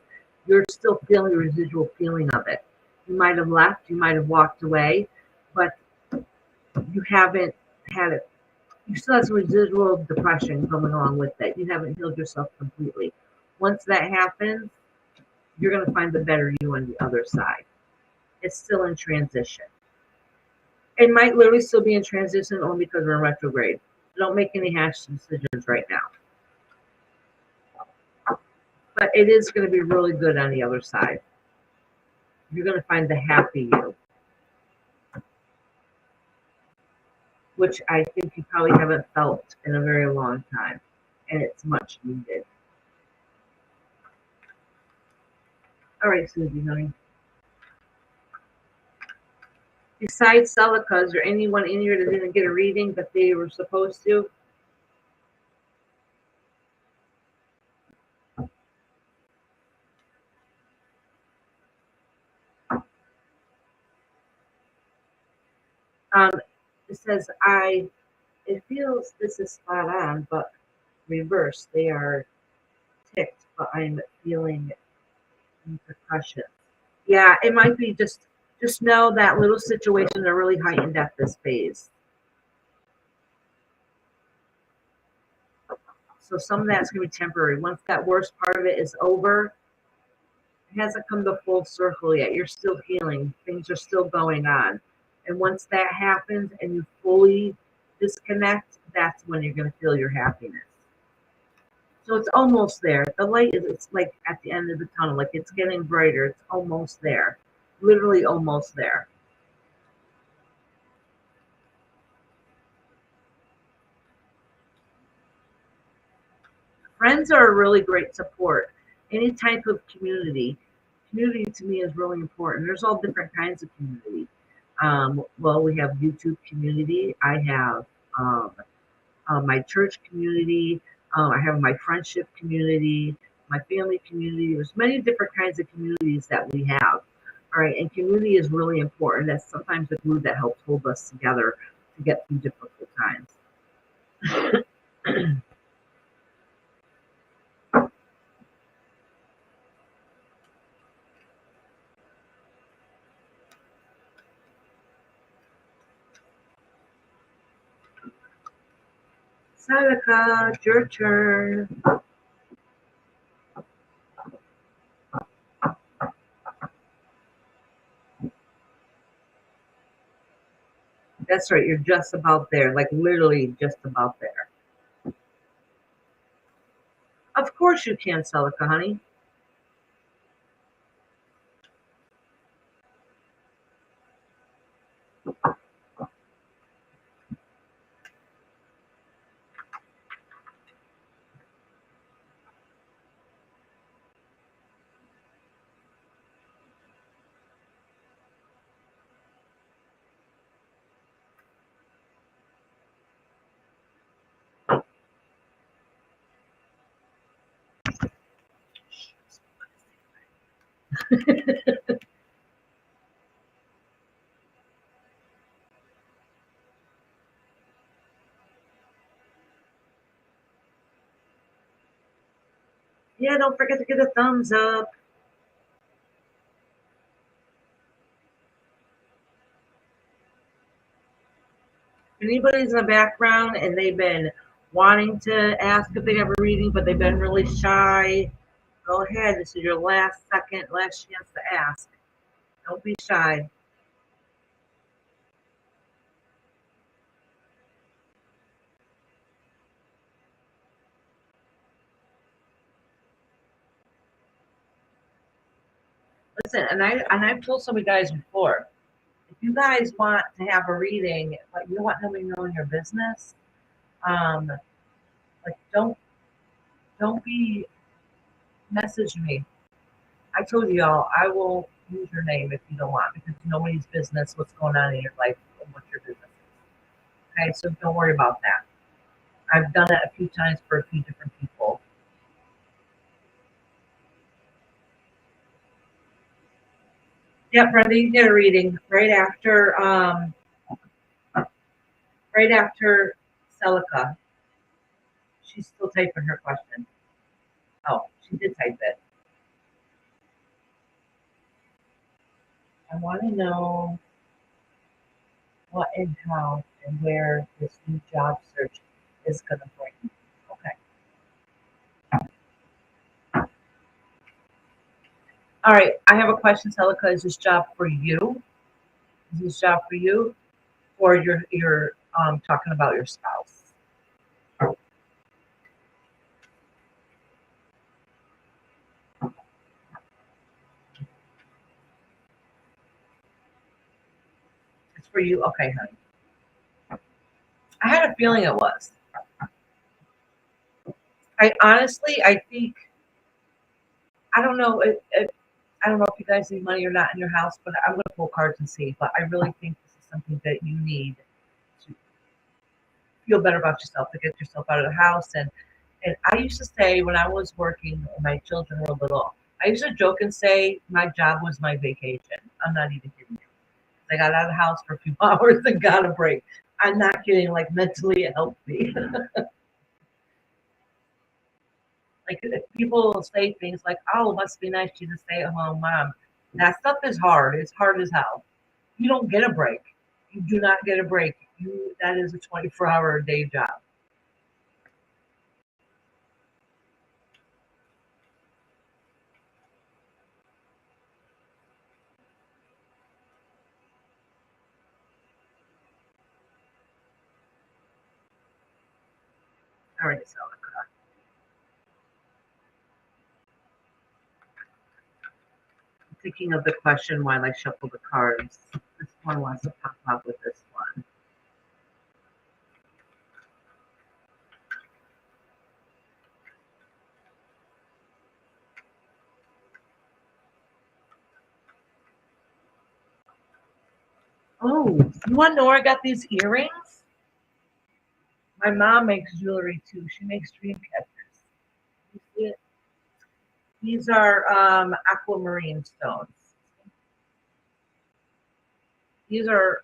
you're still feeling the residual feeling of it. You might have left, you might have walked away, but you haven't had it. You still have some residual depression going along with it. You haven't healed yourself completely. Once that happens, you're going to find the better you on the other side. It's still in transition. It might literally still be in transition only because we're in retrograde. Don't make any hash decisions right now. But it is going to be really good on the other side. You're going to find the happy you, which I think you probably haven't felt in a very long time. And it's much needed. All right, Susie, honey. Besides Celica, is there anyone in here that didn't get a reading but they were supposed to? It says, it feels this is spot on, but reverse. They are ticked, but I'm feeling repercussions. Yeah, it might be just know that little situations are really heightened at this phase. So some of that's going to be temporary. Once that worst part of it is over, it hasn't come to full circle yet. You're still healing. Things are still going on. And once that happens and you fully disconnect, that's when you're going to feel your happiness. So it's almost there. The light is, it's like at the end of the tunnel, like it's getting brighter. It's almost there. Literally almost there. Friends are a really great support. Any type of community. Community to me is really important. There's all different kinds of community. Well, we have YouTube community. I have my church community. I have my friendship community, my family community. There's many different kinds of communities that we have. All right, and community is really important. That's sometimes the glue that helps hold us together to get through difficult times. Sadaka, it's your turn. That's right, you're just about there, like literally just about there. Of course you can, Celica, honey. Yeah, don't forget to give a thumbs up. If anybody's in the background and they've been wanting to ask if they have a reading, but they've been really shy, go ahead. This is your last chance to ask. Don't be shy. Listen, and I've told some of you guys before, if you guys want to have a reading, but you want nobody knowing your business, like don't be message me. I told you all I will use your name if you don't want, because it's nobody's business what's going on in your life and what your business is. Okay, so don't worry about that. I've done it a few times for a few different people. Yeah, Brenda, you get a reading right after Celica. She's still typing her question. Oh, she did type it. I want to know what and how and where this new job search is going to bring me. Okay. All right. I have a question, Celica. Is this job for you? Is this job for you, or you're talking about your spouse? It's for you. Okay, honey. I had a feeling it was. I think, I don't know I don't know if you guys need money or not in your house, but I'm going to pull cards and see. But I really think this is something that you need to feel better about yourself, to get yourself out of the house. And I used to say when I was working and my children were little, I used to joke and say my job was my vacation. I'm not even kidding you. I got out of the house for a few hours and got a break. I'm not kidding. Like mentally, it helped me. Like people say things like, "Oh, it must be nice to stay at home mom." That stuff is hard. It's hard as hell. You don't get a break. You do not get a break. That is a 24-hour a day job. All right, so I'm thinking of the question while I shuffle the cards. This one wants to pop out with this one. Oh, you want to know where I got these earrings? My mom makes jewelry too. She makes dream catchers. You see it? These are aquamarine stones. These are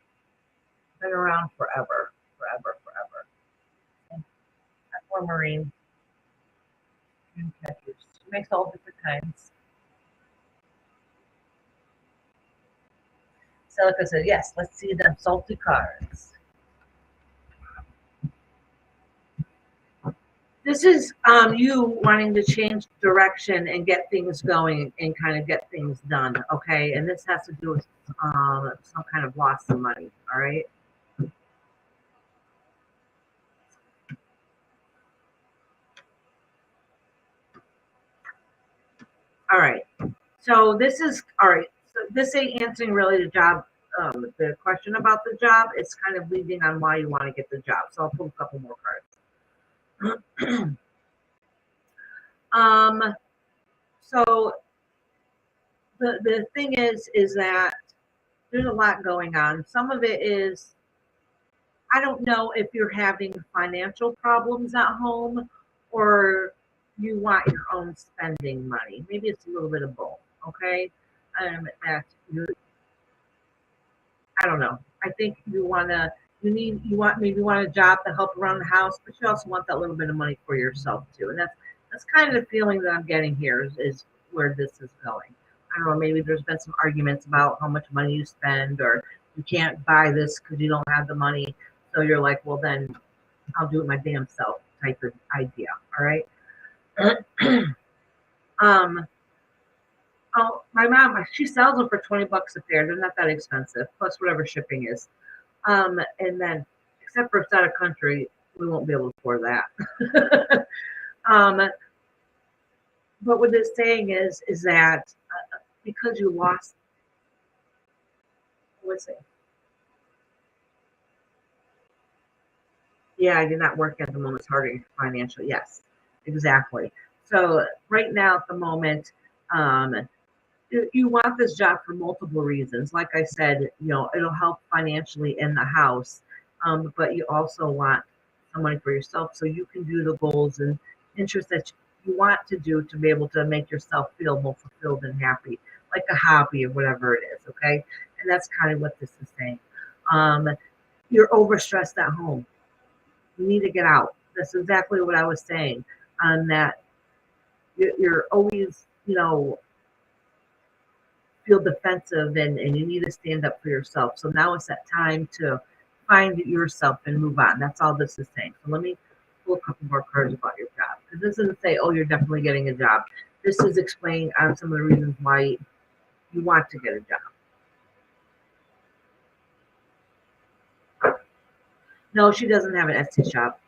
been around forever. Aquamarine dream catchers. She makes all different kinds. Celica said, yes, let's see them salty cards. This is you wanting to change direction and get things going and kind of get things done, okay? And this has to do with some kind of loss of money, all right? All right. So this is all right. So this ain't answering really the question about the job. It's kind of leading on why you want to get the job. So I'll pull a couple more cards. So the thing is that there's a lot going on. Some of it is, I don't know if you're having financial problems at home or you want your own spending money. Maybe it's a little bit of both. Okay. That I don't know. I think you want a job to help around the house, but you also want that little bit of money for yourself too. And That's kind of the feeling that I'm getting here is where this is going. I don't know, maybe there's been some arguments about how much money you spend, or you can't buy this because you don't have the money. So you're like, well, then I'll do it my damn self type of idea. All right. Oh, my mom, she sells them for $20 a pair. They're not that expensive, plus whatever shipping is. And then, except for it's out of country, we won't be able to afford that. But what it's saying is that because you lost, what's it? Yeah, I did not work at the moment. It's harder financially. Yes, exactly. So right now, at the moment, you want this job for multiple reasons. Like I said, it'll help financially in the house, but you also want some money for yourself so you can do the goals and interests that you want to do to be able to make yourself feel more fulfilled and happy, like a hobby or whatever it is. Okay, and that's kind of what this is saying. You're overstressed at home. You need to get out. That's exactly what I was saying. That you're always, feel defensive and you need to stand up for yourself. So now it's that time to find yourself and move on. That's all this is saying. So let me pull a couple more cards about your job. Because this doesn't say, oh, you're definitely getting a job. This is explaining on some of the reasons why you want to get a job. No, she doesn't have an Etsy shop.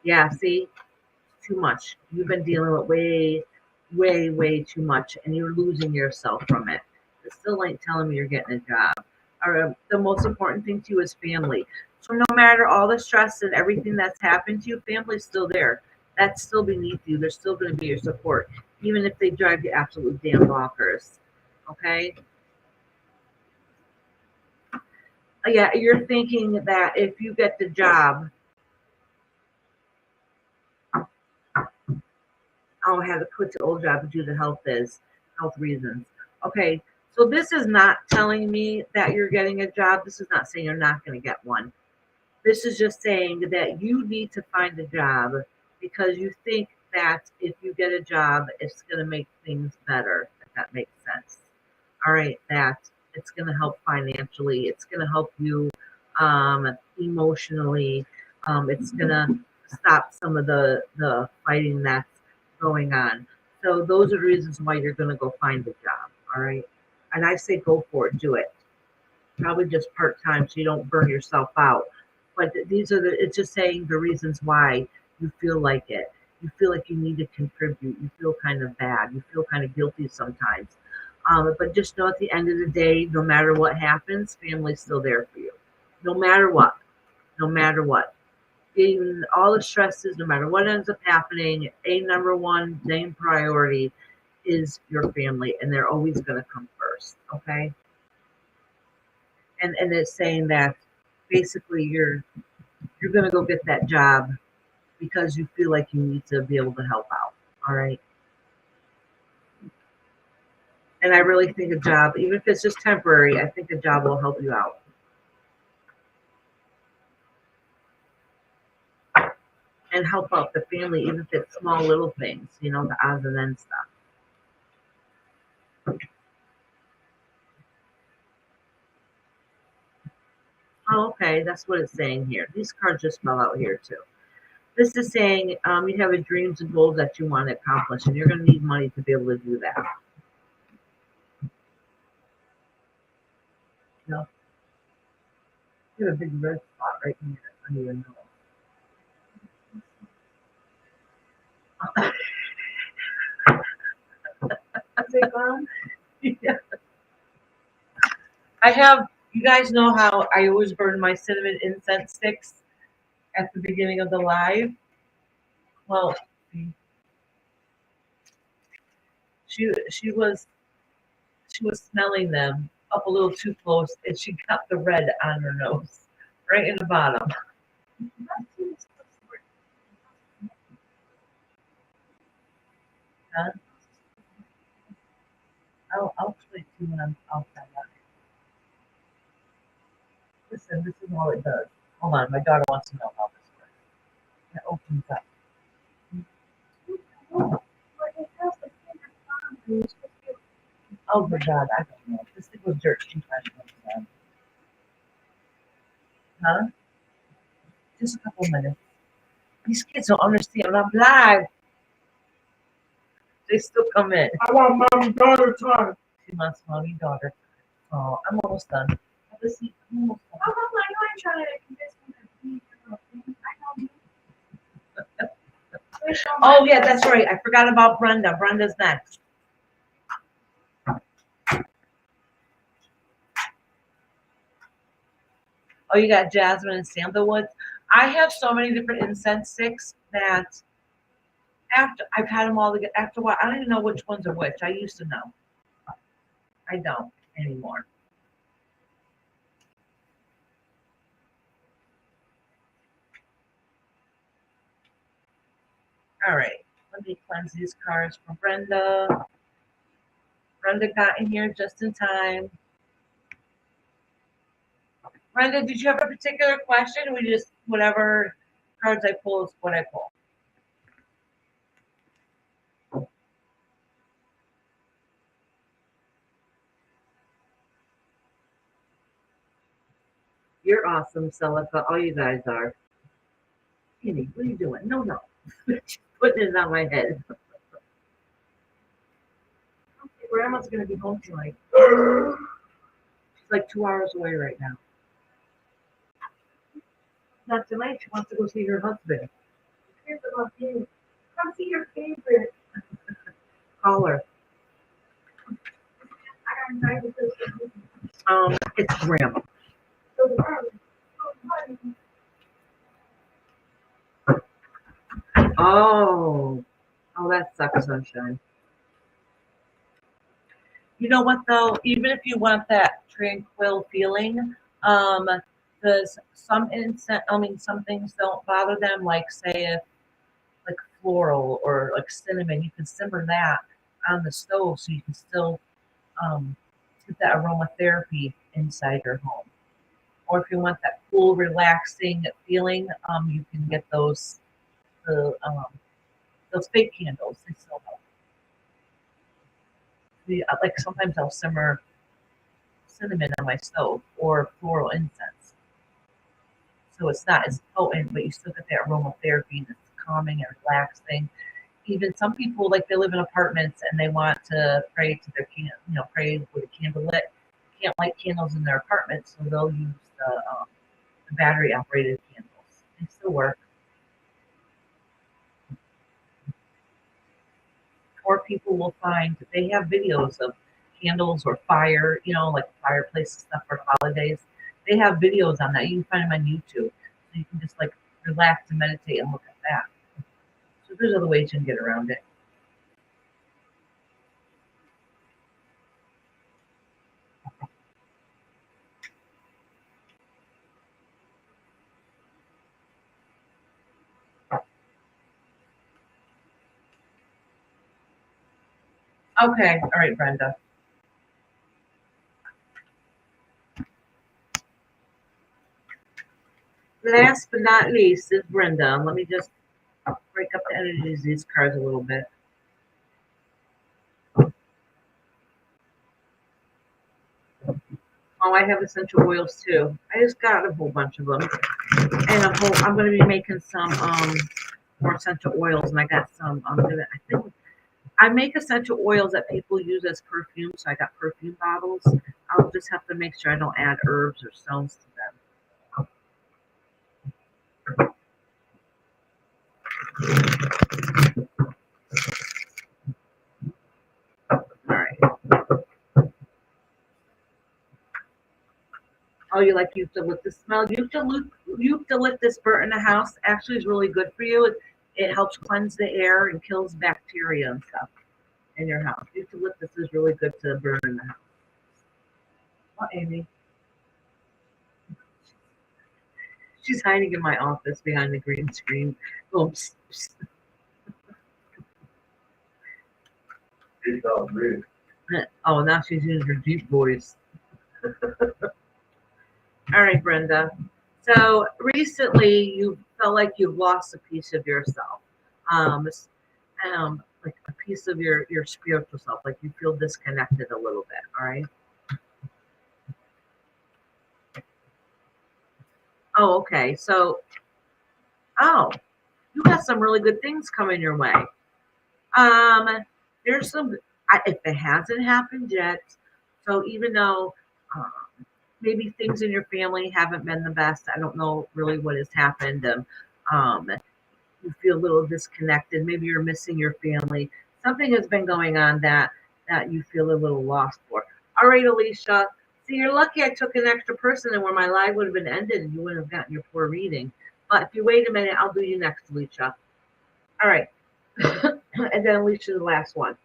Yeah, see? Too much. You've been dealing with way too much, and you're losing yourself from it. It still ain't telling me you're getting a job. Or the most important thing to you is family. So no matter all the stress and everything that's happened to you, family's still there. That's still beneath you. They're still going to be your support, even if they drive you absolute damn bonkers. Okay? Yeah, you're thinking that if you get the job, I'll have to quit the old job due to health reasons. Okay, so this is not telling me that you're getting a job. This is not saying you're not going to get one. This is just saying that you need to find a job because you think that if you get a job, it's going to make things better, if that makes sense. All right, that it's going to help financially. It's going to help you emotionally. It's going to stop some of the fighting that's going on. So those are the reasons why you're going to go find a job. All right. And I say go for it. Do it. Probably just part-time so you don't burn yourself out. But it's just saying the reasons why you feel like it. You feel like you need to contribute. You feel kind of bad. You feel kind of guilty sometimes. But just know at the end of the day, no matter what happens, family's still there for you. No matter what. No matter what. Even all the stresses, no matter what ends up happening, number one main priority is your family, and they're always going to come first. Okay. And it's saying that basically you're going to go get that job because you feel like you need to be able to help out. All right. And I really think a job, even if it's just temporary, I think a job will help you out. And help out the family, even if it's small little things, the odds and ends stuff. Oh, okay, that's what it's saying here. These cards just fell out here too. This is saying you have a dreams and goals that you want to accomplish, and you're going to need money to be able to do that. You have a big red spot right here under your nose. Is it gone? Yeah. I have, you guys know how I always burn my cinnamon incense sticks at the beginning of the live? Well, she was smelling them up a little too close, and she got the red on her nose, right in the bottom. Huh? I'll explain to you when I'm outside. Listen, this is all it does. Hold on, my daughter wants to know how this works. It opens up. Oh my God, I don't know. This thing was dirt. She tried to understand. Huh? Just a couple minutes. These kids don't understand. I'm live. They still come in. I want mommy daughter time. She wants mommy daughter. Oh, I'm almost done. Have a seat. I'm almost done. I know I'm trying to convince me to be your thing. I know. Oh yeah, that's right. I forgot about Brenda. Brenda's next. Oh, you got jasmine and sandalwood. I have so many different incense sticks that after I've had them all together, after a while, I don't even know which ones are which. I used to know. I don't anymore. All right, let me cleanse these cards for Brenda. Brenda got in here just in time. Brenda, did you have a particular question? Or we just, whatever cards I pull is what I pull. You're awesome, Celica. All you guys are. Kenny, what are you doing? No, no. Putting it on my head. Grandma's going to be home tonight. She's like 2 hours away right now. Not tonight. She wants to go see her husband. Here's about you. Come see your favorite. Call her. I got invited to this. It's Grandma. So the early. Oh. Oh, that sucks, sunshine. You know what though? Even if you want that tranquil feeling, there's some some things don't bother them, like say if like floral or like cinnamon, you can simmer that on the stove so you can still get that aromatherapy inside your home. Or if you want that cool, relaxing feeling, you can get the those fake candles. They still help. Like sometimes I'll simmer cinnamon on my stove or floral incense. So it's not as potent, but you still get that aromatherapy that's calming and relaxing. Even some people, like they live in apartments and they want to pray to their pray with a candle lit. Can't light candles in their apartment, so they'll use the battery operated candles. They still work. Or people will find that they have videos of candles or fire, like fireplace stuff for holidays. They have videos on that. You can find them on YouTube. So you can just like relax and meditate and look at that. So there's other ways you can get around it. Okay, all right, Brenda. Last but not least is Brenda. Let me just break up the energies of these cards a little bit. Oh, I have essential oils too. I just got a whole bunch of them, and I'm going to be making some more essential oils, and I got some. I make essential oils that people use as perfume, so I got perfume bottles. I'll just have to make sure I don't add herbs or stones to them. All right. Oh, you like eucalyptus smell? Eucalyptus burnt in the house actually is really good for you. It helps cleanse the air and kills bacteria and stuff in your house. Eucalyptus is really good to burn in the house. Oh, Amy. She's hiding in my office behind the green screen. Oops. Deep dog breathe. Oh, now she's using her deep voice. All right, Brenda. So recently you felt like you lost a piece of yourself. Like a piece of your spiritual self, like you feel disconnected a little bit, all right? Oh, okay. So, you got some really good things coming your way. There's some, if it hasn't happened yet, so even though maybe things in your family haven't been the best, I don't know really what has happened. You feel a little disconnected. Maybe you're missing your family. Something has been going on that you feel a little lost for. All right, Alicia. See, you're lucky I took an extra person and where my live would have been ended and you wouldn't have gotten your poor reading. But if you wait a minute, I'll do you next, Alicia. All right. And then Alicia, the last one.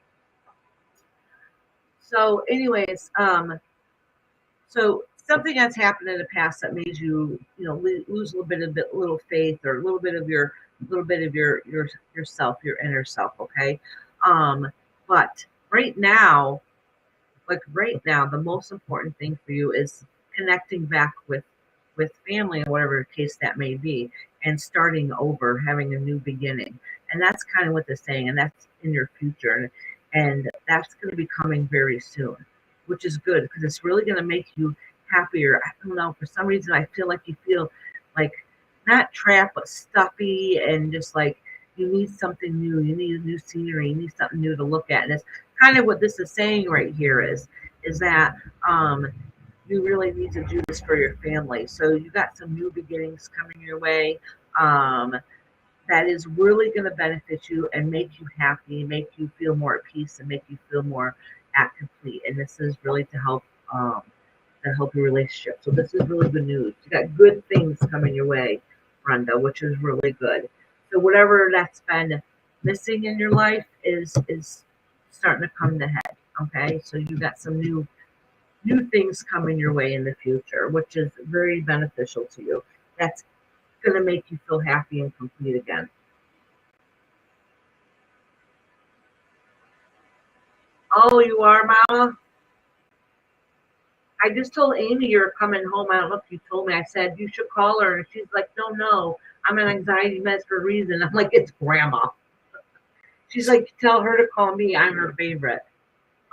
So anyways, so something that's happened in the past that made you, lose a little faith or a little bit of yourself, your inner self. Okay. But right now, the most important thing for you is connecting back with family and whatever case that may be, and starting over, having a new beginning. And that's kind of what they're saying, and that's in your future, and that's going to be coming very soon, which is good because it's really going to make you happier. I don't know, for some reason I feel like you feel like not trapped but stuffy, and just like you need something new, you need a new scenery, you need something new to look at. And it's kind of what this is saying right here is that you really need to do this for your family. So you got some new beginnings coming your way that is really going to benefit you and make you happy, make you feel more at peace, and make you feel more at complete. And this is really to help your relationship. So this is really good news. You got good things coming your way, Brenda, which is really good. So whatever that's been missing in your life is starting to come to head. Okay, so you got some new things coming your way in the future, which is very beneficial to you. That's going to make you feel happy and complete again. Oh, you are, Mama? I just told Amy you're coming home. I don't know if you told me. I said you should call her, and she's like, no, I'm an anxiety mess for a reason. I'm like, it's Grandma. She's like, tell her to call me. I'm her favorite.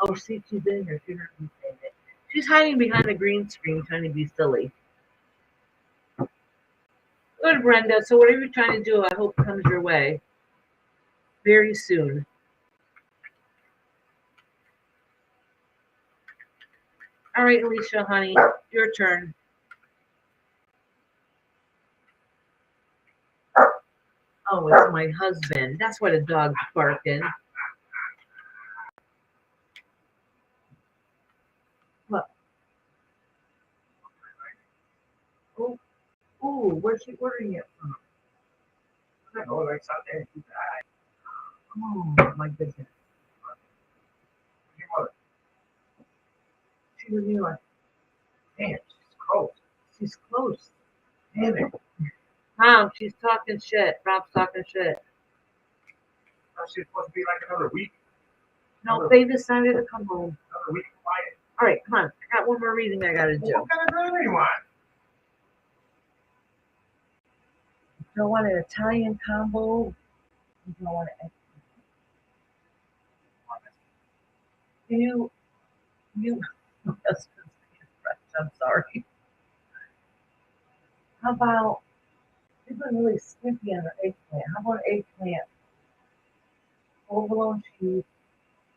Oh, see, she's in here. She heard me saying it. She's hiding behind the green screen trying to be silly. Good, Brenda. So whatever you're trying to do, I hope comes your way very soon. All right, Alicia, honey, your turn. Oh, it's my husband. That's why the dog's barking. What? Oh, where's she ordering it from? Oh, like something. Oh, my goodness. She's in New York. Damn, she's close. She's close. Damn it. Mom, she's talking shit. Rob's talking shit. She's supposed to be like another week. No, they decided to come home. Another week quiet. All right, come on. I got one more reading I got to do. What kind of girl do you want? Do I want an Italian combo? Do I want an you my husband's being French, I'm sorry. How about, you've been really skimpy on the eggplant. How about eggplant? Provolone cheese,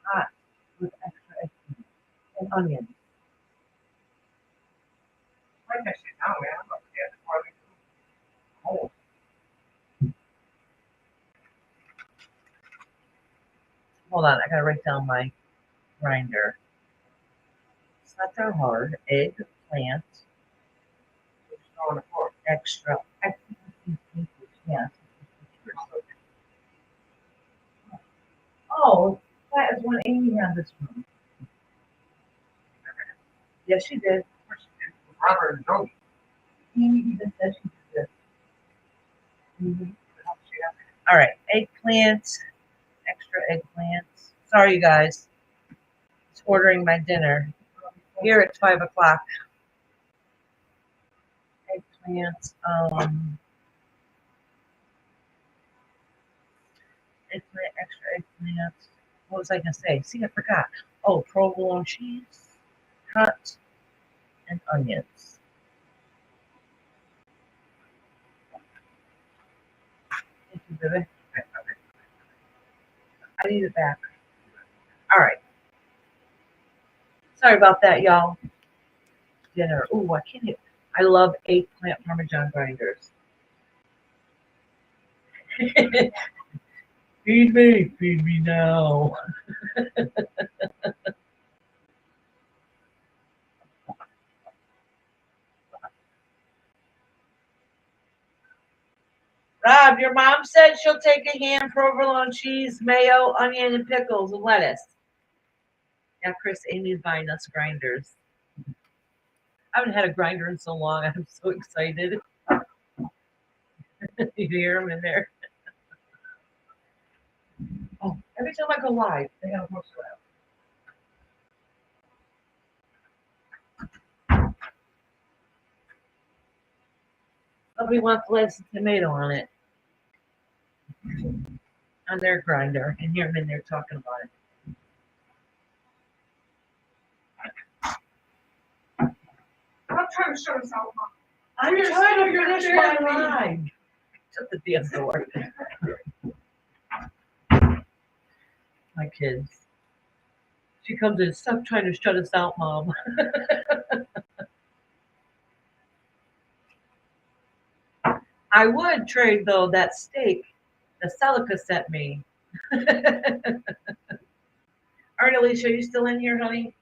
hot with extra eggplant and onions. Write that shit down, man. I'm not forgetting before I leave. Oh. Hold on, I gotta write down my grinder. It's not that hard. Eggplant, On the floor. extra. Yeah. Oh, that is when Amy had this room. Yes, she did. Robert and Joey. Amy even said she did this. Mm-hmm. All right, eggplant, extra eggplant. Sorry, you guys. ordering my dinner here at 5 o'clock. Eggplants, extra eggplants. What was I gonna say? See, I forgot. Oh, provolone cheese, cut, and onions. Thank you, baby. I need it back. All right. Sorry about that, y'all. Dinner. Ooh, I can't eat. I love eggplant parmesan grinders. Feed me now. Rob, your mom said she'll take a ham, provolone cheese, mayo, onion, and pickles and lettuce. Yeah, Chris, Amy's buying us grinders. I haven't had a grinder in so long. I'm so excited. You hear them in there. Oh, every time I go live, they have more swell. Somebody wants lettuce and tomato on it. On their grinder, and hear them in there talking about it. I'm trying to shut us out, Mom. I'm trying to finish my live. Shut the damn door. My kids. She comes in, stop trying to shut us out, Mom. I would trade, though, that steak that Celica sent me. All right, Alicia, are you still in here, honey?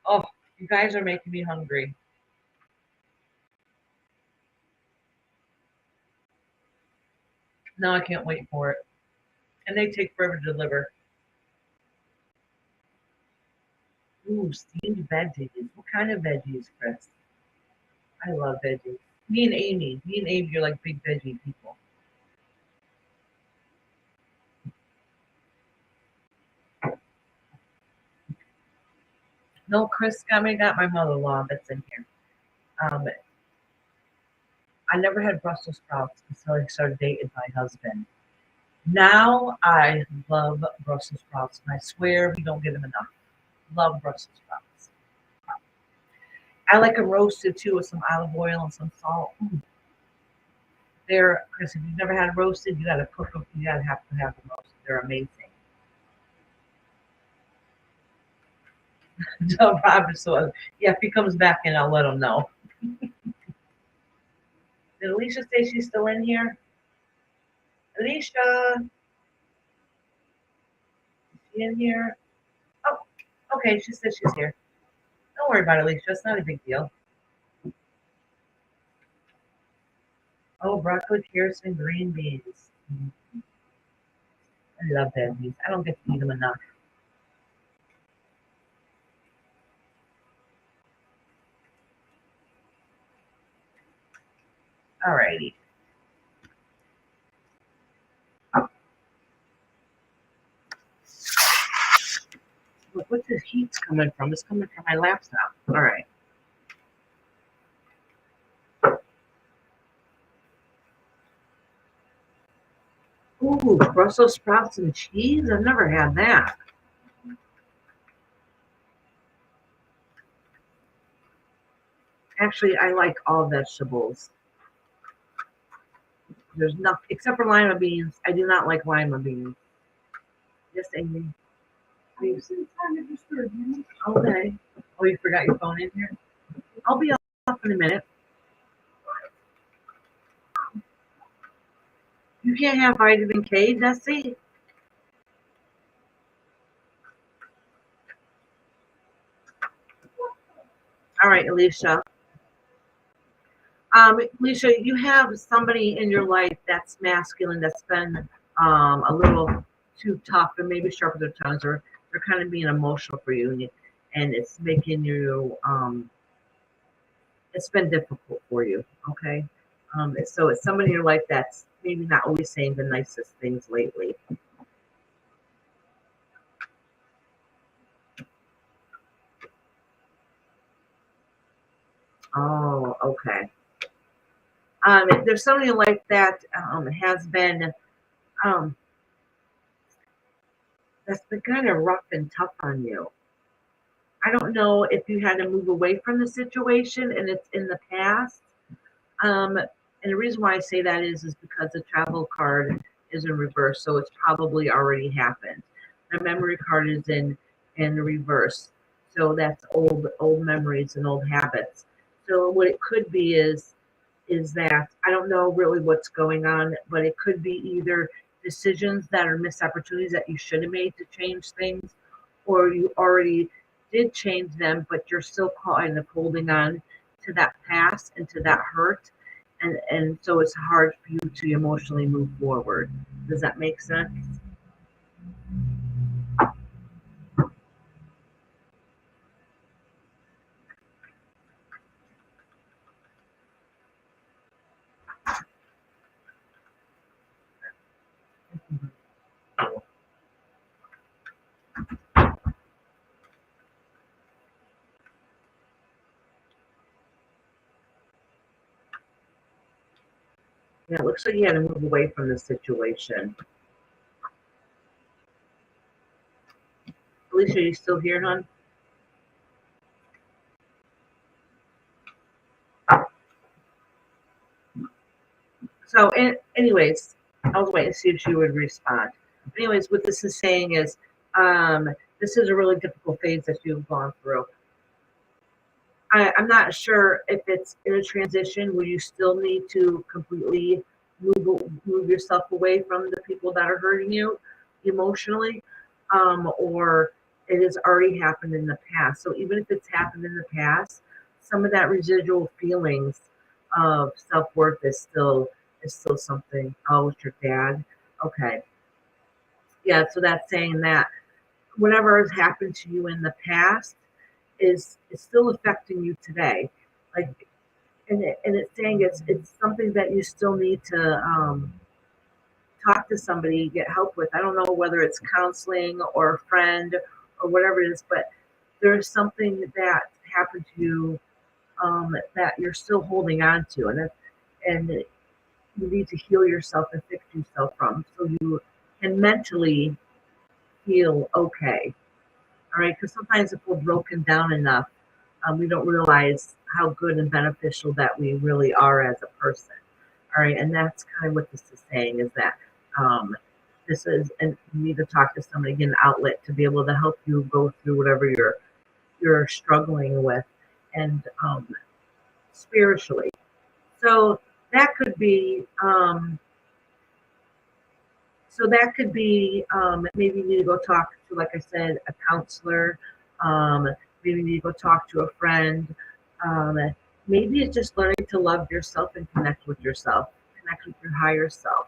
Oh, you guys are making me hungry. No, I can't wait for it. And they take forever to deliver. Ooh, steamed veggies. What kind of veggies, Chris? I love veggies. Me and Amy are like big veggie people. No, Chris got my mother-in-law that's in here. I never had Brussels sprouts until I started dating my husband. Now I love Brussels sprouts, and I swear we don't get them enough. Love Brussels sprouts. I like them roasted too with some olive oil and some salt. They're, Chris, if you've never had roasted, you gotta cook them. You gotta have to have them roasted. They're amazing. Joe Roberts, so yeah, if he comes back in, I'll let him know. Did Alicia say she's still in here? Alicia, is she in here? Oh, okay, she says she's here. Don't worry about it, Alicia. It's not a big deal. Oh, broccoli, carrots, and green beans. I love veggies. I don't get to eat them enough. Alrighty. Look, what's this heat's coming from? It's coming from my laptop. All right. Ooh, Brussels sprouts and cheese? I've never had that. Actually, I like all vegetables. There's nothing, except for lima beans. I do not like lima beans. Yes, Amy. I'm so trying to disturb you. Okay. Oh, you forgot your phone in here? I'll be off in a minute. You can't have vitamin K, Desi. All right, Alicia. Alicia, you have somebody in your life that's masculine that's been a little too tough and maybe sharp with their tongues, or they're kind of being emotional for you, and it's making you it's been difficult for you. Okay, so it's somebody in your life that's maybe not always saying the nicest things lately. Oh, okay. If there's somebody like that has been that's been kind of rough and tough on you. I don't know if you had to move away from the situation and it's in the past. And the reason why I say that is because the travel card is in reverse, so it's probably already happened. The memory card is in reverse, so that's old memories and old habits. So what it could be is that I don't know really what's going on, but it could be either decisions that are missed opportunities that you should have made to change things, or you already did change them, but you're still kind of holding on to that past and to that hurt. And so it's hard for you to emotionally move forward. Does that make sense? Yeah, it looks like you had to move away from the situation. Alicia, are you still here, hon? So, anyways, I was waiting to see if she would respond. Anyways, what this is saying is, this is a really difficult phase that you've gone through. I'm not sure if it's in a transition where you still need to completely move yourself away from the people that are hurting you emotionally, or it has already happened in the past. So even if it's happened in the past, some of that residual feelings of self-worth is still something. Oh, with your dad. Okay. Yeah, so that's saying that whatever has happened to you in the past is still affecting you today. Like, and it's saying it's something that you still need to talk to somebody, get help with. I don't know whether it's counseling or a friend or whatever it is, but there's something that happened to you that you're still holding on to, and you need to heal yourself and fix yourself from, so you can mentally feel okay. All right, because sometimes if we're broken down enough, we don't realize how good and beneficial that we really are as a person. All right, and that's kind of what this is saying, is that this is, and you need to talk to somebody, get an outlet to be able to help you go through whatever you're struggling with, and spiritually. So that could be maybe you need to go talk to, like I said, a counselor. Maybe you need to go talk to a friend. Um, Maybe it's just learning to love yourself and connect with yourself, connect with your higher self.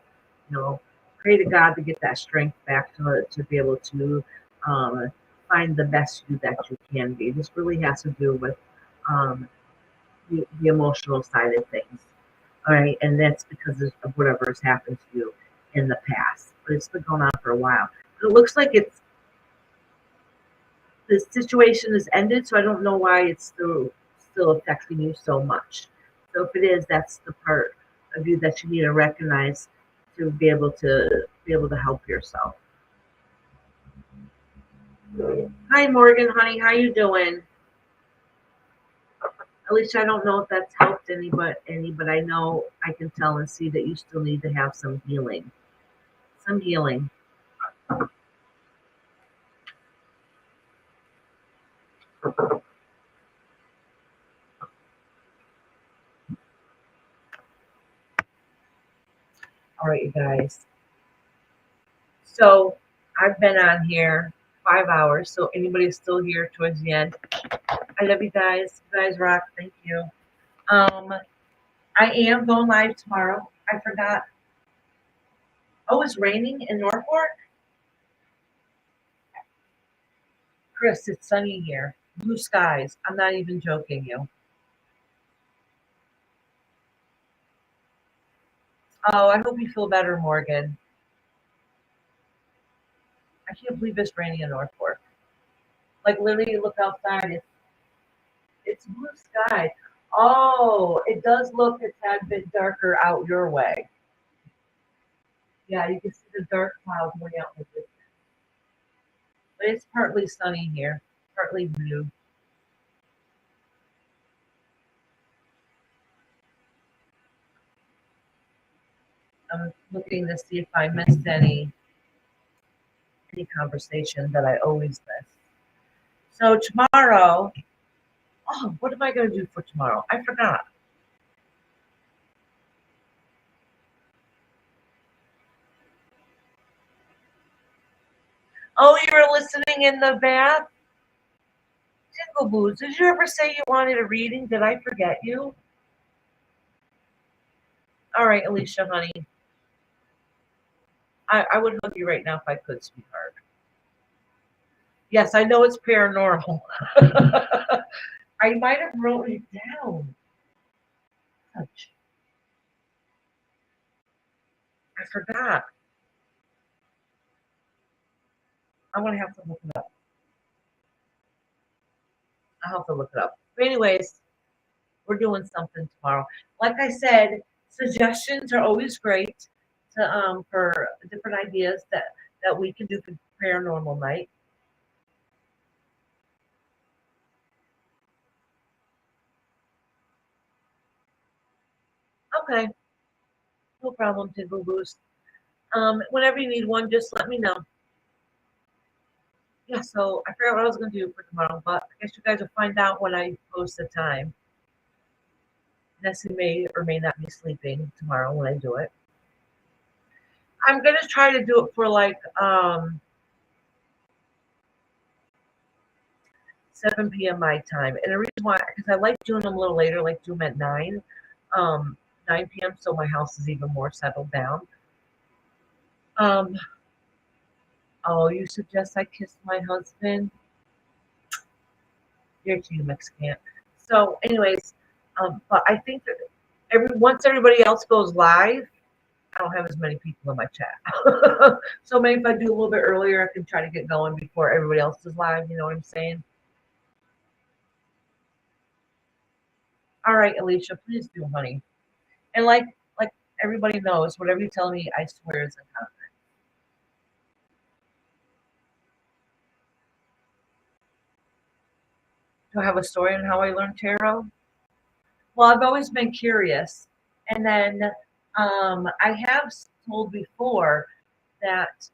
You know, pray to God to get that strength back to be able to find the best you that you can be. This really has to do with um, the emotional side of things. All right, and that's because of whatever has happened to you in the past. But it's been going on for a while. It looks like the situation has ended, so I don't know why it's still affecting you so much. So if it is, that's the part of you that you need to recognize to be able to help yourself. Hi Morgan, honey, how you doing? At least I don't know if that's helped any, but I know I can tell and see that you still need to have some healing. Some healing. All right, you guys. So I've been on here 5 hours. So anybody's still here towards the end, I love you guys. You guys rock. Thank you. I am going live tomorrow. I forgot. Oh, it's raining in Norfolk? Chris, it's sunny here. Blue skies. I'm not even joking you. Oh, I hope you feel better, Morgan. I can't believe it's raining in Norfolk. Like literally, look outside. It's blue sky. Oh, it does look a tad bit darker out your way. Yeah, you can see the dark clouds way out in the distance. But it's partly sunny here, partly blue. I'm looking to see if I missed any conversation that I always miss. So tomorrow, oh, what am I going to do for tomorrow? I forgot. Oh, you were listening in the bath? Tingle Boots, did you ever say you wanted a reading? Did I forget you? All right, Alicia, honey. I would hug you right now if I could, sweetheart. Yes, I know it's paranormal. I might have wrote it down. Touch. I forgot. I'm going to have to look it up. I'll have to look it up. But anyways, we're doing something tomorrow. Like I said, suggestions are always great to for different ideas that we can do for paranormal night. Okay, no problem, Tingle Boost. Whenever you need one, just let me know. Yeah, so I forgot what I was going to do for tomorrow, but I guess you guys will find out when I post the time. Nessie may or may not be sleeping tomorrow when I do it. I'm going to try to do it for like 7 p.m. my time. And the reason why, because I like doing them a little later, like do them at 9 p.m. So my house is even more settled down. Oh, you suggest I kiss my husband? You're too Mexican. So, anyways, but I think that once everybody else goes live, I don't have as many people in my chat. So maybe if I do a little bit earlier, I can try to get going before everybody else is live. You know what I'm saying? All right, Alicia, please do, honey. And like everybody knows, whatever you tell me, I swear is a contract. Do I have a story on how I learned tarot? Well, I've always been curious, and then I have told before that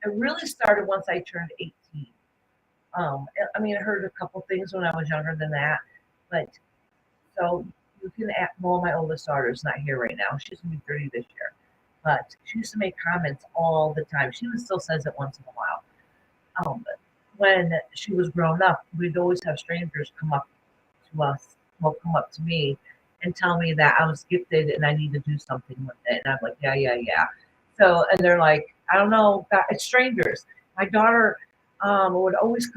it really started once I turned 18. I mean, I heard a couple things when I was younger than that, but so you can ask, well, my oldest daughter is not here right now. She's gonna be 30 this year, but she used to make comments all the time. She even still says it once in a while. But when she was grown up, we'd always have strangers come up to us, well, come up to me and tell me that I was gifted and I need to do something with it. And I'm like, yeah, yeah, yeah. So, and they're like, I don't know, it's strangers. My daughter would always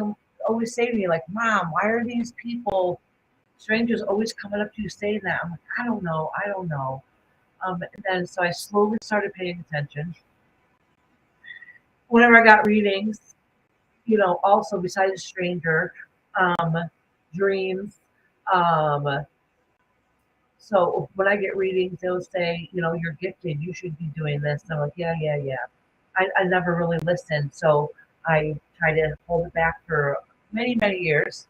say to me, like, Mom, why are these people, strangers, always coming up to you saying that? I'm like, I don't know, I don't know. And then so I slowly started paying attention. Whenever I got readings, also besides stranger, dreams. So when I get readings, they'll say, you're gifted, you should be doing this. And I'm like, yeah, yeah, yeah. I never really listened. So I try to hold it back for many, many years.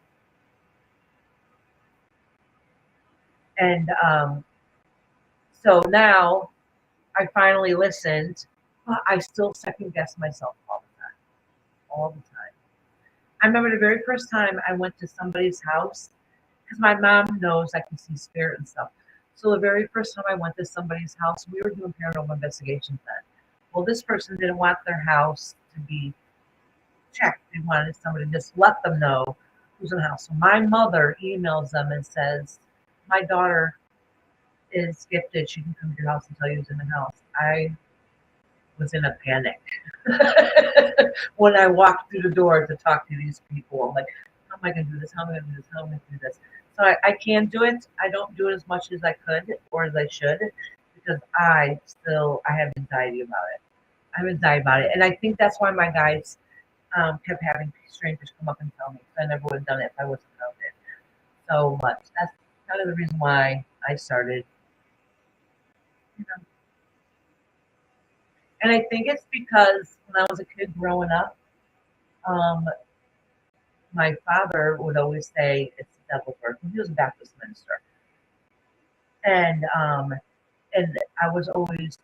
And so now I finally listened, but I still second guess myself all the time. All the time. I remember the very first time I went to somebody's house, because my mom knows I can see spirit and stuff. So the very first time I went to somebody's house, we were doing paranormal investigations then. Well, this person didn't want their house to be checked. They wanted somebody to just let them know who's in the house. So my mother emails them and says, my daughter is gifted. She can come to your house and tell you who's in the house. I was in a panic when I walked through the door to talk to these people. I'm like, how am I going to do this? How am I going to do this? How am I going to do this? So I can do it. I don't do it as much as I could or as I should because I have anxiety about it. I have anxiety about it. And I think that's why my guides kept having strangers come up and tell me because I never would have done it if I wasn't out there so much. That's kind of the reason why I started, you know. And I think it's because when I was a kid growing up, um, my father would always say it's the devil's work. He was a Baptist minister, and and I was always,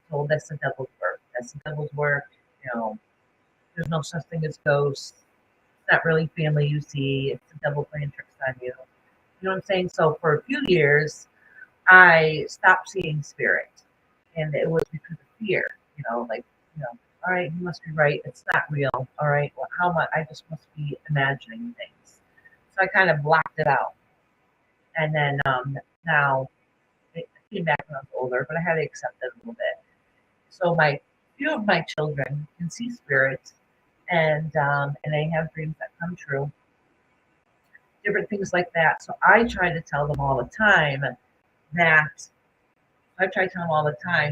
told that's the devil's work. That's the devil's work. There's no such thing as ghosts. It's not really family you see. It's the devil playing tricks on you. You know what I'm saying? So for a few years, I stopped seeing spirit, and it was because of fear. Like, all right, you must be right. It's not real. All right, well, how much? I just must be imagining things. So I kind of blocked it out, and then now it came back when I was older, but I had to accept it a little bit. So few of my children can see spirits, and they have dreams that come true, different things like that. So I try to tell them all the time that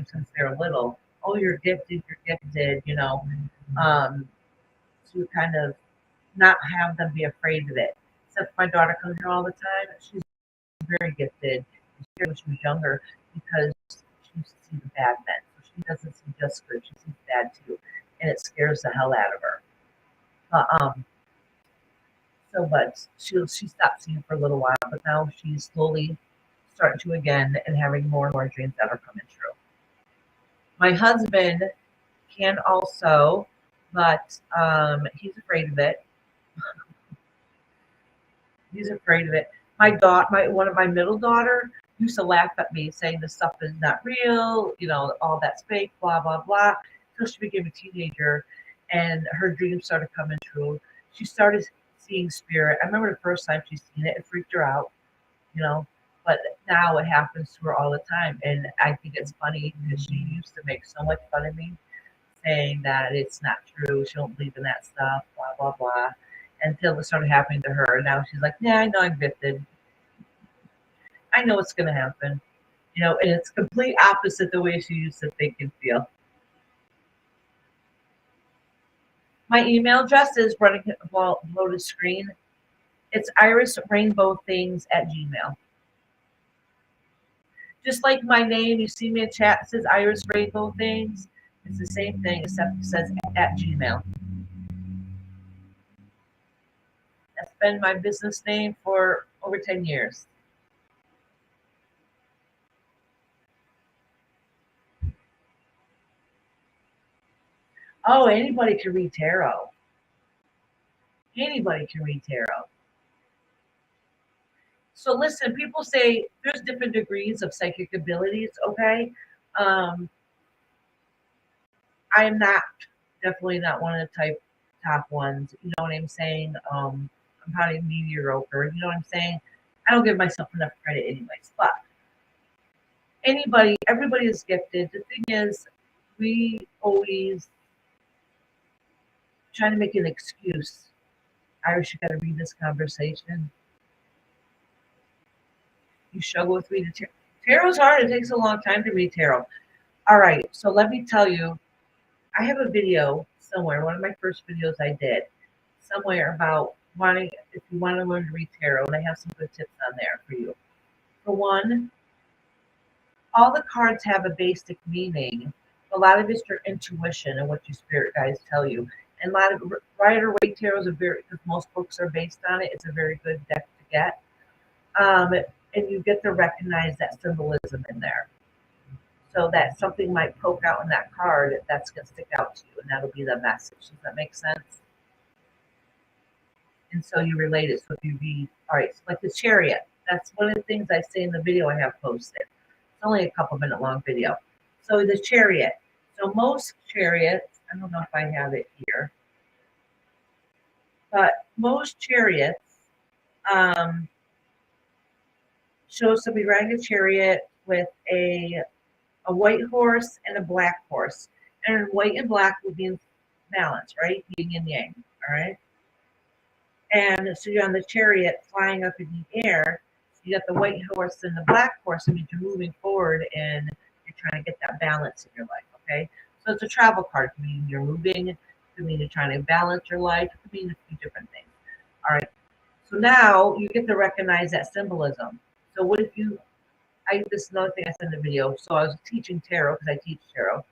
since they're little, oh, you're gifted, to kind of not have them be afraid of it. Except my daughter comes here all the time. She's very gifted when she was younger because she used to see the bad men. So she doesn't see just good, she sees bad too. And it scares the hell out of her. But she stopped seeing for a little while, but now she's slowly starting to again and having more and more dreams that are coming true. My husband can also, but he's afraid of it. He's afraid of it. One of my middle daughter used to laugh at me saying this stuff is not real, all that's fake, blah, blah, blah. Until she became a teenager and her dreams started coming true. She started seeing spirit. I remember the first time she seen it, it freaked her out, but now it happens to her all the time. And I think it's funny because she used to make so much fun of me saying that it's not true. She don't believe in that stuff, blah, blah, blah. Until it started happening to her. Now she's like, yeah, I know I'm gifted. I know it's going to happen. And it's complete opposite the way she used to think and feel. My email address is running below the screen. It's irisrainbowthings@gmail. Just like my name, you see me in chat, it says Iris Rainbow Things. It's the same thing, except it says @gmail. That's been my business name for over 10 years. Oh, anybody can read tarot. Anybody can read tarot. So listen, people say there's different degrees of psychic abilities, okay? I am definitely not one of the top ones. You know what I'm saying? I'm probably mediocre. You know what I'm saying? I don't give myself enough credit anyways. But everybody is gifted. The thing is, we always try to make an excuse. Iris, you got to read this conversation. You struggle with reading tarot. Tarot's hard. It takes a long time to read tarot. All right, so let me tell you, I have a video somewhere, one of my first videos I did, somewhere about if you want to learn to read tarot, and I have some good tips on there for you. For one, all the cards have a basic meaning. A lot of it's your intuition and what your spirit guides tell you. And a lot of Rider-Waite tarot because most books are based on it. It's a very good deck to get. And you get to recognize that symbolism in there. So that something might poke out in that card that's going to stick out to you, and that'll be the message. Does that make sense? And so you relate it. So if you read, all right, so like the Chariot, that's one of the things I say in the video I have posted. It's only a couple minute long video. So the Chariot. So most chariots, I don't know if I have it here, but most chariots show somebody riding a chariot with a white horse and a black horse. And white and black would be in balance, right? Yin and yang, all right? And so you're on the chariot flying up in the air. So you got the white horse and the black horse. I mean, you're moving forward and you're trying to get that balance in your life, okay? So it's a travel card. It could mean you're moving. It could mean you're trying to balance your life. It could mean a few different things, all right? So now you get to recognize that symbolism. So what if you, this is another thing I said in the video. So I was teaching tarot because I teach tarot.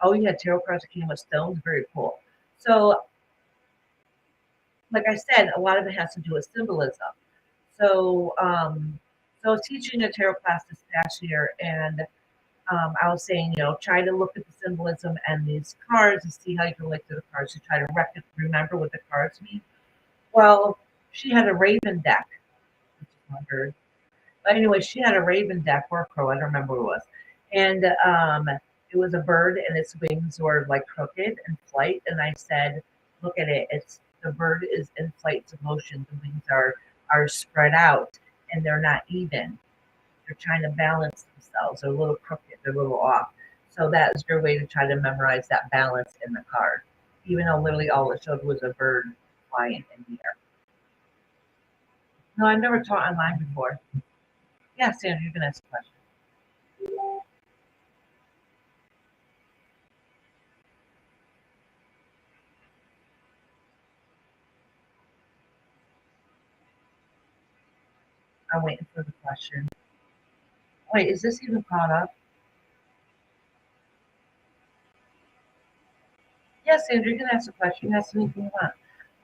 Oh, you had tarot cards that came with stones. Very cool. So, like I said, a lot of it has to do with symbolism. So, so I was teaching a tarot class this past year, and I was saying, try to look at the symbolism and these cards and see how you can relate to the cards to try to remember what the cards mean. Well, she had a raven deck, which is not her. But anyway, she had a raven deck or a crow. I don't remember what it was. And it was a bird, and its wings were like crooked in flight. And I said, look at it. The bird is in flight to motion. The wings are spread out, and they're not even. They're trying to balance themselves. They're a little crooked. They're a little off. So that is your way to try to memorize that balance in the card, even though literally all it showed was a bird flying in the air. No, I've never taught online before. Yeah, Sandra, you can ask a question. I'm waiting for the question. Wait, is this even caught up? Yes, Sandra, you can ask a question. Ask anything you want.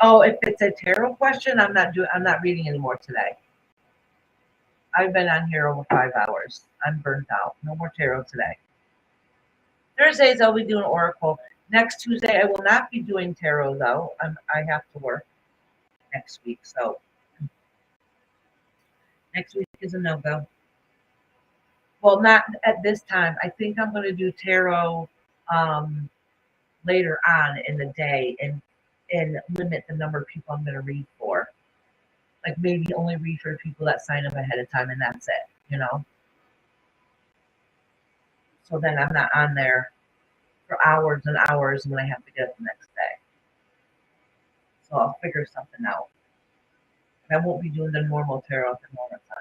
Oh, if it's a tarot question, I'm not reading anymore today. I've been on here over 5 hours. I'm burnt out. No more tarot today. Thursdays I'll be doing oracle. Next Tuesday I will not be doing tarot though. I have to work next week, so next week is a no-go. Well, not at this time. I think I'm going to do tarot later on in the day and limit the number of people I'm going to read for. Like maybe only read for people that sign up ahead of time, and that's it. So then I'm not on there for hours and hours, and then I have to get up the next day. So I'll figure something out. I won't be doing the normal tarot at the normal time.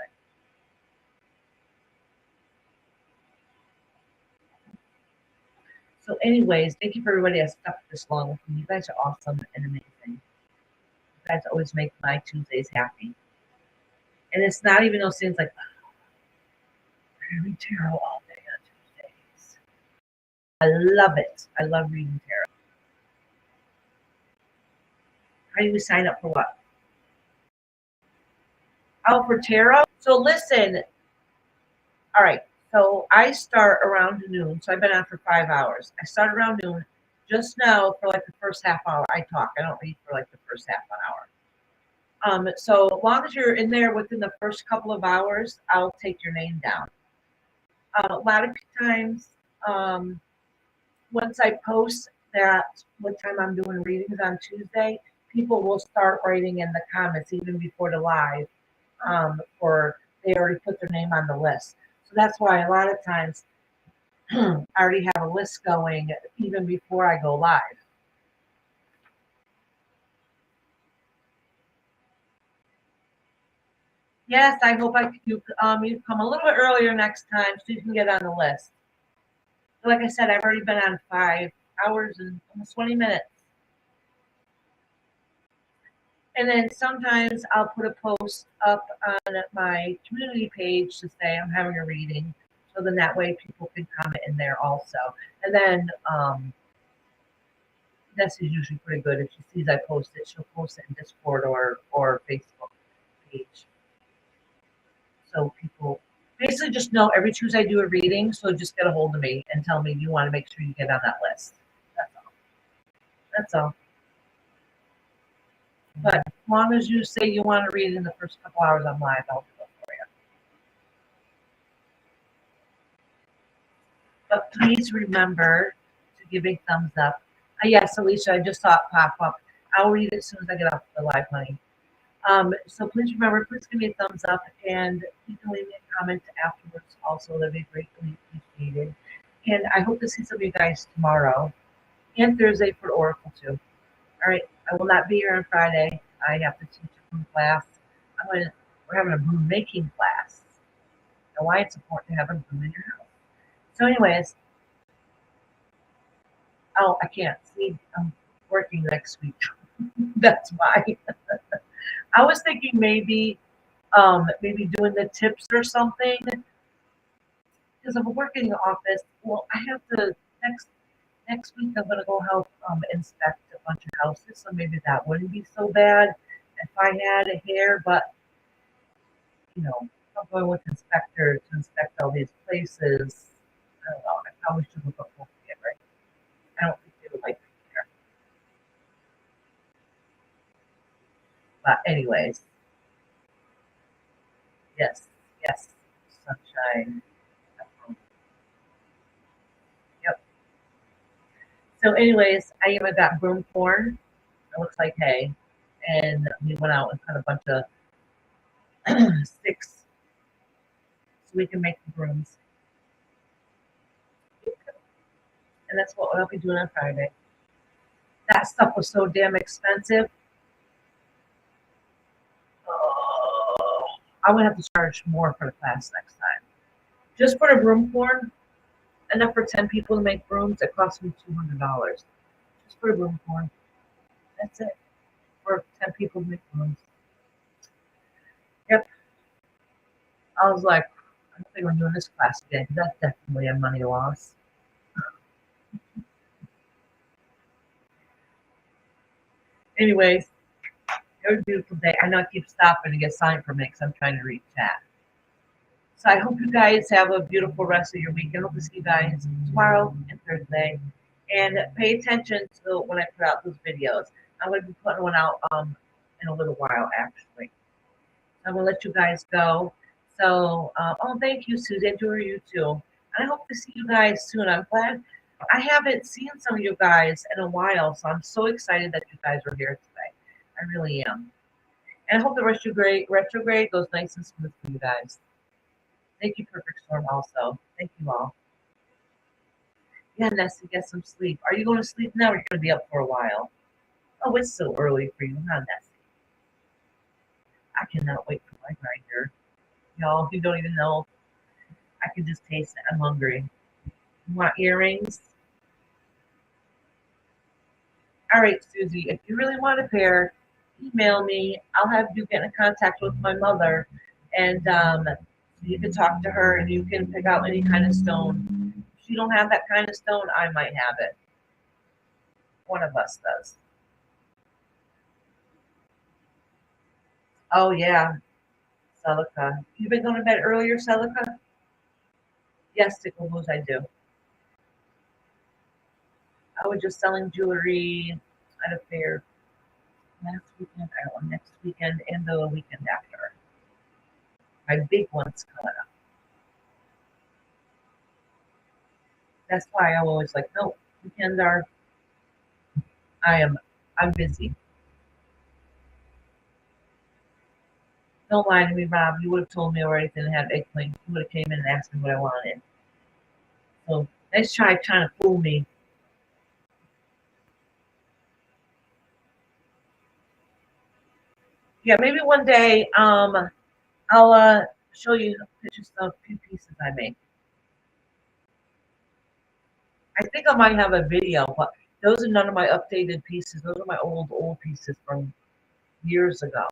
So anyways, thank you for everybody that stuck this long with me. You guys are awesome and amazing. You guys always make my Tuesdays happy. And it's not even those things like, I read tarot all day on Tuesdays. I love it. I love reading tarot. How do we sign up for what? Oh, for tarot? So listen. All right. So I start around noon. So I've been on for 5 hours. I start around noon. Just now, for like the first half hour, I talk. I don't read for like the first half an hour. So as long as you're in there within the first couple of hours, I'll take your name down. A lot of times, once I post that what time I'm doing readings on Tuesday, people will start writing in the comments even before the live, or they already put their name on the list. So that's why a lot of times I already have a list going even before I go live. Yes, I hope you come a little bit earlier next time so you can get on the list. Like I said, I've already been on 5 hours and almost 20 minutes. And then sometimes I'll put a post up on my community page to say I'm having a reading. So then that way people can comment in there also. And then this is usually pretty good. If she sees I post it, she'll post it in Discord or Facebook page. So people basically just know every Tuesday I do a reading. So just get a hold of me and tell me you want to make sure you get on that list. That's all. That's all. But as long as you say you want to read in the first couple hours I'm live, I'll do it for you. But please remember to give a thumbs up. Yes, Alicia, I just saw it pop up. I'll read it as soon as I get off the live, honey. So please remember, please give me a thumbs up, and you can leave me a comment afterwards also. That'd be greatly appreciated. And I hope to see some of you guys tomorrow and Thursday for Oracle too. All right, I will not be here on Friday. I have to teach a broom class. We're having a broom making class. And why it's important to have a broom in your house. So anyways, oh, I can't see. I'm working next week. That's why. I was thinking maybe maybe doing the tips or something. Because if I work in the office, well, I have to next week. I'm gonna go help inspect a bunch of houses, so maybe that wouldn't be so bad if I had a hair. But you know, I'm going with inspector to inspect all these places. I don't know. I probably should look up both again, right? I don't think they would like me here. But anyways, yes, yes, sunshine. Yep. So anyways, I even got broom corn. It looks like hay. And we went out and cut a bunch of sticks so we can make the brooms. And that's what I'll be doing on Friday. That stuff was so damn expensive. Oh, I'm gonna have to charge more for the class next time. Just for the broom corn, enough for 10 people to make brooms, it cost me $200. Just for the broom corn. That's it. For 10 people to make brooms. Yep. I was like, I don't think we're doing this class again. That's definitely a money loss. Anyways, it was a beautiful day. I know I keep stopping to get signed for me because I'm trying to read chat. So I hope you guys have a beautiful rest of your week. I hope to see you guys tomorrow and Thursday. And pay attention to when I put out those videos. I'm going to be putting one out in a little while, actually. I'm going to let you guys go. So, oh, thank you, Susie. Enjoy you too. I hope to see you guys soon. I'm glad. I haven't seen some of you guys in a while, so I'm so excited that you guys are here today. I really am. And I hope the retrograde goes nice and smooth for you guys. Thank you, Perfect Storm, also. Thank you all. Yeah, Nessie, get some sleep. Are you going to sleep now or are you going to be up for a while? Oh, it's so early for you, huh, Nessie? I cannot wait for my grinder. Y'all, you don't even know. I can just taste it. I'm hungry. You want earrings? All right, Susie, if you really want a pair, email me. I'll have you get in contact with my mother, and you can talk to her, and you can pick out any kind of stone. If you don't have that kind of stone, I might have it. One of us does. Oh, yeah, Celica. You've been going to bed earlier, Celica? Yes, Tickle Moose, I do. I was just selling jewelry at a fair last weekend, I don't know, next weekend, and the weekend after. My big one's coming up. That's why I'm always like, no, weekends are, I'm busy. Don't lie to me, Rob. You would have told me already didn't have eggplant. You would have came in and asked me what I wanted. So nice try trying to fool me. Yeah, maybe one day I'll show you pictures of a few pieces I make. I think I might have a video, but those are none of my updated pieces. Those are my old pieces from years ago.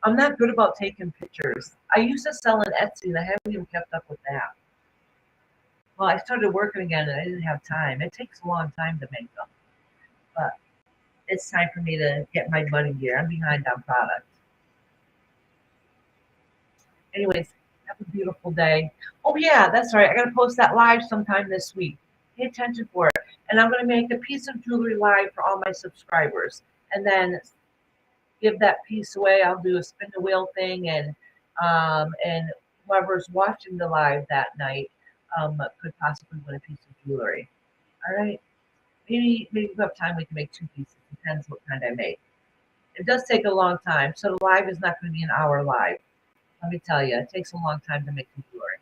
I'm not good about taking pictures. I used to sell on Etsy and I haven't even kept up with that. Well, I started working again and I didn't have time. It takes a long time to make them. But it's time for me to get my money gear. I'm behind on product. Anyways, have a beautiful day. Oh yeah, that's right. I gotta post that live sometime this week. Pay attention for it. And I'm gonna make a piece of jewelry live for all my subscribers. And then give that piece away. I'll do a spin the wheel thing and whoever's watching the live that night could possibly win a piece of jewelry. All right. Maybe we have time we can make 2 pieces. Depends what kind I make. It does take a long time, so the live is not going to be an hour live. Let me tell you, it takes a long time to make the jewelry.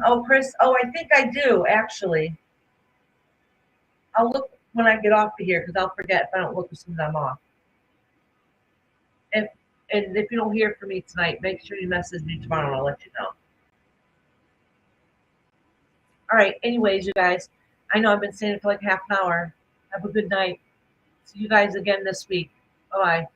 Oh, Chris, oh, I think I do, actually. I'll look when I get off of here because I'll forget if I don't look as soon as I'm off. And if you don't hear from me tonight, make sure you message me tomorrow and I'll let you know. All right. Anyways, you guys, I know I've been saying it for like half an hour. Have a good night. See you guys again this week. Bye bye.